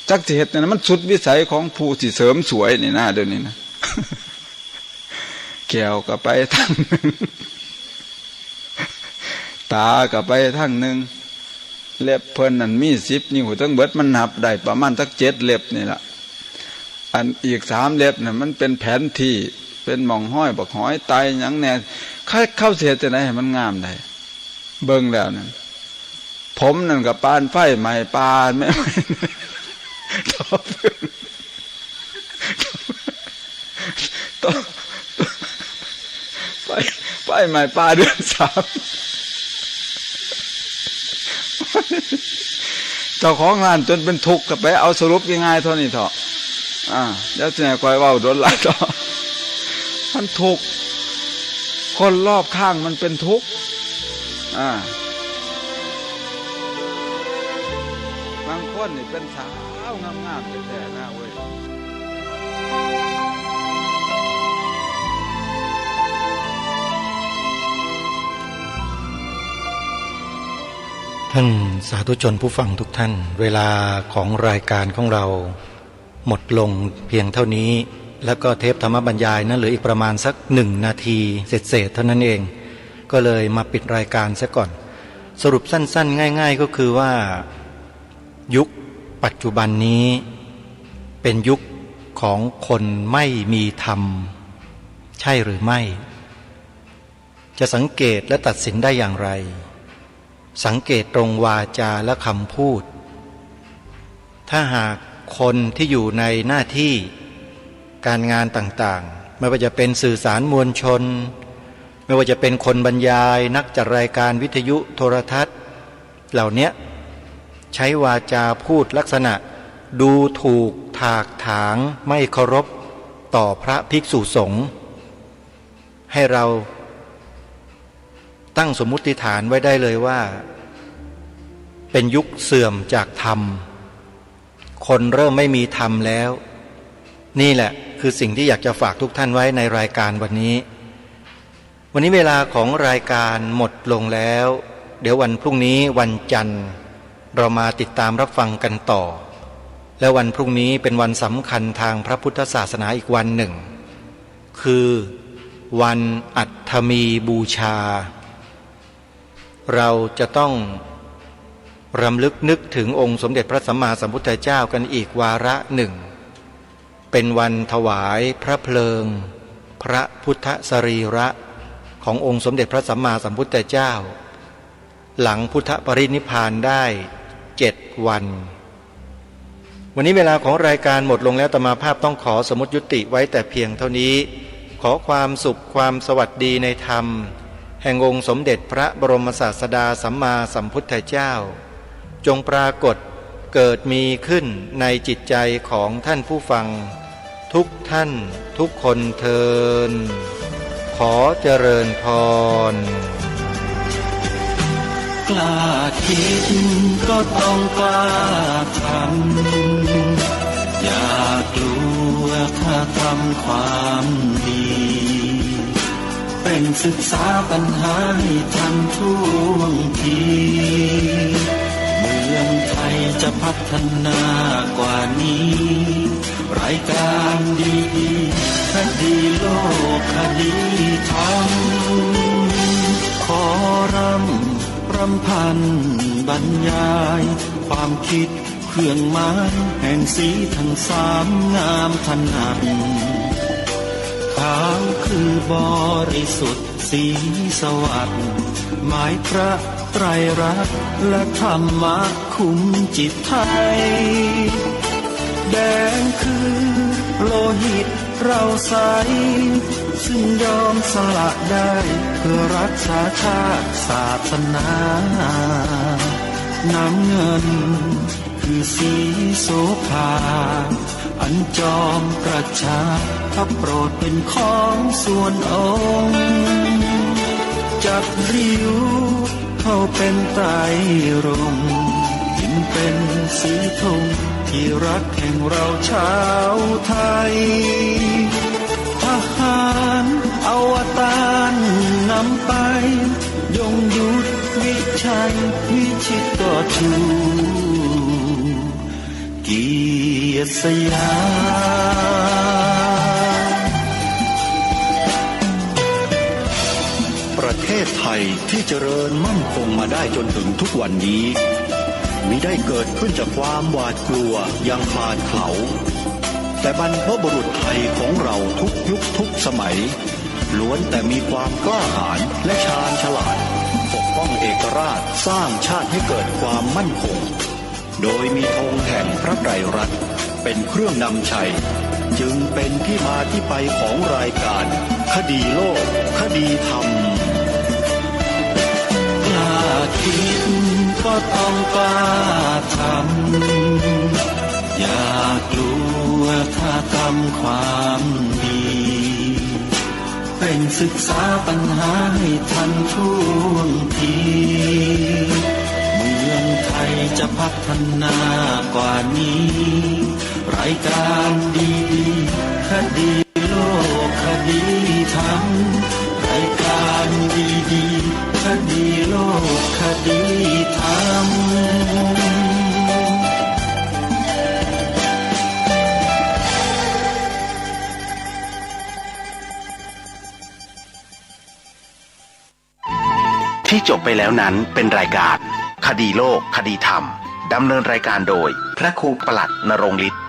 จักสิเฮ็ดเนี่ยมันสุดวิสัยของผู้ที่เสริมสวยนี่นะเดี๋ยวนี้นะ แก้วก็ไปทางหนึ่ง ตาก็ไปทางหนึ่งเล็บเพิ่นนั่นมี10 นิ้วทั้งเบิดมันนับได้ประมาณสัก7 เล็บนี่ล่ะอันอีก3 เล็บน่ะมันเป็นแผนที่เป็นหม่องห้อยบักหอยไตหยังแน่เข้าเสียจะไหนให้มันงามได้เบิ่งแล้วนั่นผมนั่นก็ปานไฟใหม่ปานไม่ไฟใหม่ปลาเดือน3เจ้าของงานจนเป็นทุกข์ก็ไปเอาสรุปง่ายๆเท่านี้เถอะแล้วจะคอยเว้าโดนหลายเถอะมันทุกข์คนรอบข้างมันเป็นทุกข์บางคนนี่เป็นสาวงามๆแต่หน้าเว้ย
ท่านสาธุชนผู้ฟังทุกท่านเวลาของรายการของเราหมดลงเพียงเท่านี้แล้วก็เทปธรรมบรรยายนั้นเหลืออีกประมาณสัก1 นาทีเศษๆเท่านั้นเองก็เลยมาปิดรายการซะก่อนสรุปสั้นๆง่ายๆก็คือว่ายุคปัจจุบันนี้เป็นยุคของคนไม่มีธรรมใช่หรือไม่จะสังเกตและตัดสินได้อย่างไรสังเกตตรงวาจาและคำพูดถ้าหากคนที่อยู่ในหน้าที่การงานต่างๆไม่ว่าจะเป็นสื่อสารมวลชนไม่ว่าจะเป็นคนบรรยายนักจัดรายการวิทยุโทรทัศน์เหล่านี้ใช้วาจาพูดลักษณะดูถูกถากถางไม่เคารพต่อพระภิกษุสงฆ์ให้เราตั้งสมมุติฐานไว้ได้เลยว่าเป็นยุคเสื่อมจากธรรมคนเริ่มไม่มีธรรมแล้วนี่แหละคือสิ่งที่อยากจะฝากทุกท่านไว้ในรายการวันนี้เวลาของรายการหมดลงแล้วเดี๋ยววันพรุ่งนี้วันจันทร์เรามาติดตามรับฟังกันต่อและวันพรุ่งนี้เป็นวันสำคัญทางพระพุทธศาสนาอีกวันหนึ่งคือวันอัฐมีบูชาเราจะต้องรำลึกนึกถึงองค์สมเด็จพระสัมมาสัมพุทธเจ้ากันอีกวาระหนึ่งเป็นวันถวายพระเพลิงพระพุทธสรีระขององค์สมเด็จพระสัมมาสัมพุทธเจ้าหลังพุทธปรินิพพานได้7 วันวันนี้เวลาของรายการหมดลงแล้วอาตมาภาพต้องขอสมมุติยุติไว้แต่เพียงเท่านี้ขอความสุขความสวัสดีในธรรมแห่งองค์สมเด็จพระบรมศาสดาสัมมาสัมพุทธเจ้าจงปรากฏเกิดมีขึ้นในจิตใจของท่านผู้ฟังทุกท่านทุกคนเทินขอเจริญพร
กล้าคิดก็ต้องกล้าทำอย่ากลัวถ้าทำความดีเป็นศึกษาปัญหาให้ทันท่วงทีเมืองไทยจะพัฒนากว่านี้รายการดีๆคดีโลกคดีธรรมขอรำพันบรรยายความคิดเครื่องหมายแห่งสีทั้ง3งามถนัดขาวคือบริสุทธิ์สีสวัสดิ์หมายพระไตรรัตน์และธรรมะคุ้มจิตไทยแดงคือโลหิตเราใสซึ่งยอมสละได้เพื่อรักษาชาติศาสนาน้ำเงินคือสีโสภาอันจอมประชาถ้าโปรดเป็นของส่วนองค์จับริ้วเข้าเป็นไตรรงค์หินเป็นสีธงที่รักแห่งเราชาวไทยทหารอวตารนำไปยงยุทธวิ
ชัยวิชิตก็ชูเกียรติสยาม
ประเทศไทยที่เจริญมั่นคงมาได้จนถึงทุกวันนี้มิได้เกิดขึ้นจากความหวาดกลัวอย่างคลาดเขลาแต่บรรพบุรุษไทยของเราทุกยุคทุกสมัยล้วนแต่มีความกล้าหาญและชาญฉลาดปกป้องเอกราชสร้างชาติให้เกิดความมั่นคงโดยมีธงแห่งพระไตรรัตน์เป็นเครื่องนำชัยจึงเป็นที่มาที่ไปของรายการคดีโลกคดีธรรม
กล้าคิดก็ต้องกล้าทำอย่ากลัวถ้าทำความดีเป็นศึกษาปัญหาให้ทันท่วงทีเมืองไทยจะพัฒนากว่านี้รายการดีๆคดีโลกคดีธรรมรายการดีๆคดีโลกคดีธรรม
ที่จบไปแล้วนั้นเป็นรายการคดีโลกคดีธรรมดำเนินรายการโดยพระครูปลัดณรงค์ฤทธิ์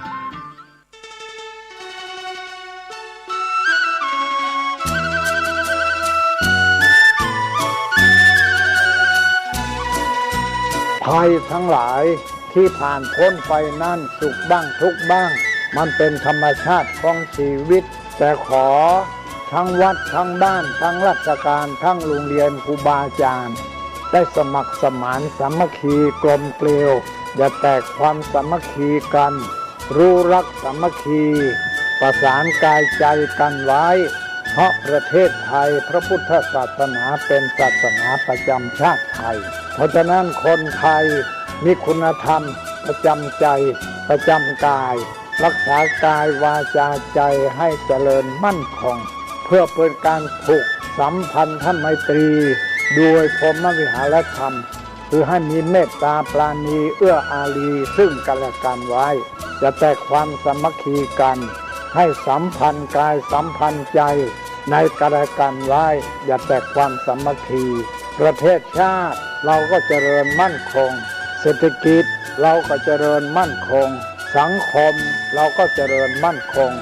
ภัยทั้งหลายที่ผ่านพ้นไปนั่นสุขบ้างทุกข์บ้างมันเป็นธรรมชาติของชีวิตแต่ขอทั้งวัดทั้งบ้านทั้งราชการทั้งโรงเรียนครูบาอาจารย์ได้สมัครสมานสามัคคีกลมเกลียวอย่าแตกความสามัคคีกันรู้รักสามัคคีประสานกายใจกันไว้เพราะประเทศไทยพระพุทธศาสนาเป็นศาสนาประจำชาติไทยเพราะฉะนั้นคนไทยมีคุณธรรมประจำใจประจำกายรักษากายวาจาใจให้เจริญมั่นคงเพื่อเป็นการผูกสัมพันธไมตรีโดยพรหมวิหารธรรมคือให้มีเมตตาปราณีเอื้ออารีซึ่งกันและกันไว้จะแตกความสามัคคีกันให้สัมพันธ์กายสัมพันธ์ใจในกันและกันไว้อย่าแตกความสามัคคีประเทศชาติเราก็เจริญมั่นคงเศรษฐกิจเราก็เจริญมั่นคงสังคมเราก็เจริญมั่นคง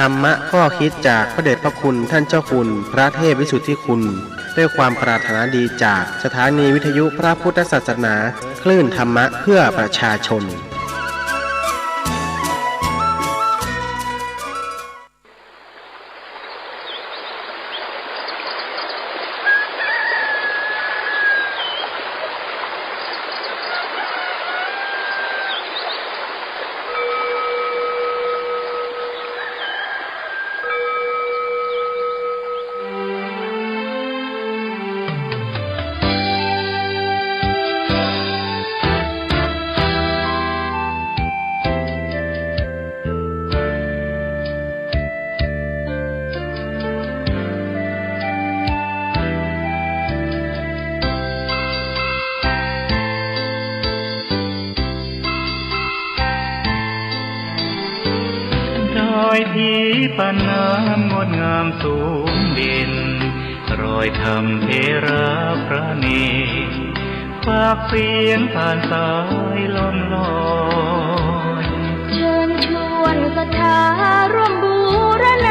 ธรรมะข้อคิดจากพระเดชพระคุณท่านเจ้าคุณพระเทพวิสุทธิคุณด้วยความปรารถนาดีจากสถานีวิทยุพระพุทธศาสนาคลื่นธรรมะเพื่อประชาชน
ทีปานน้ำงดงามสูงเด่นรอยธรรมเทระพระเนตรฝากเสียงผ่านสายล่องลอย
เชิญชวนศรัทธาร่วมบู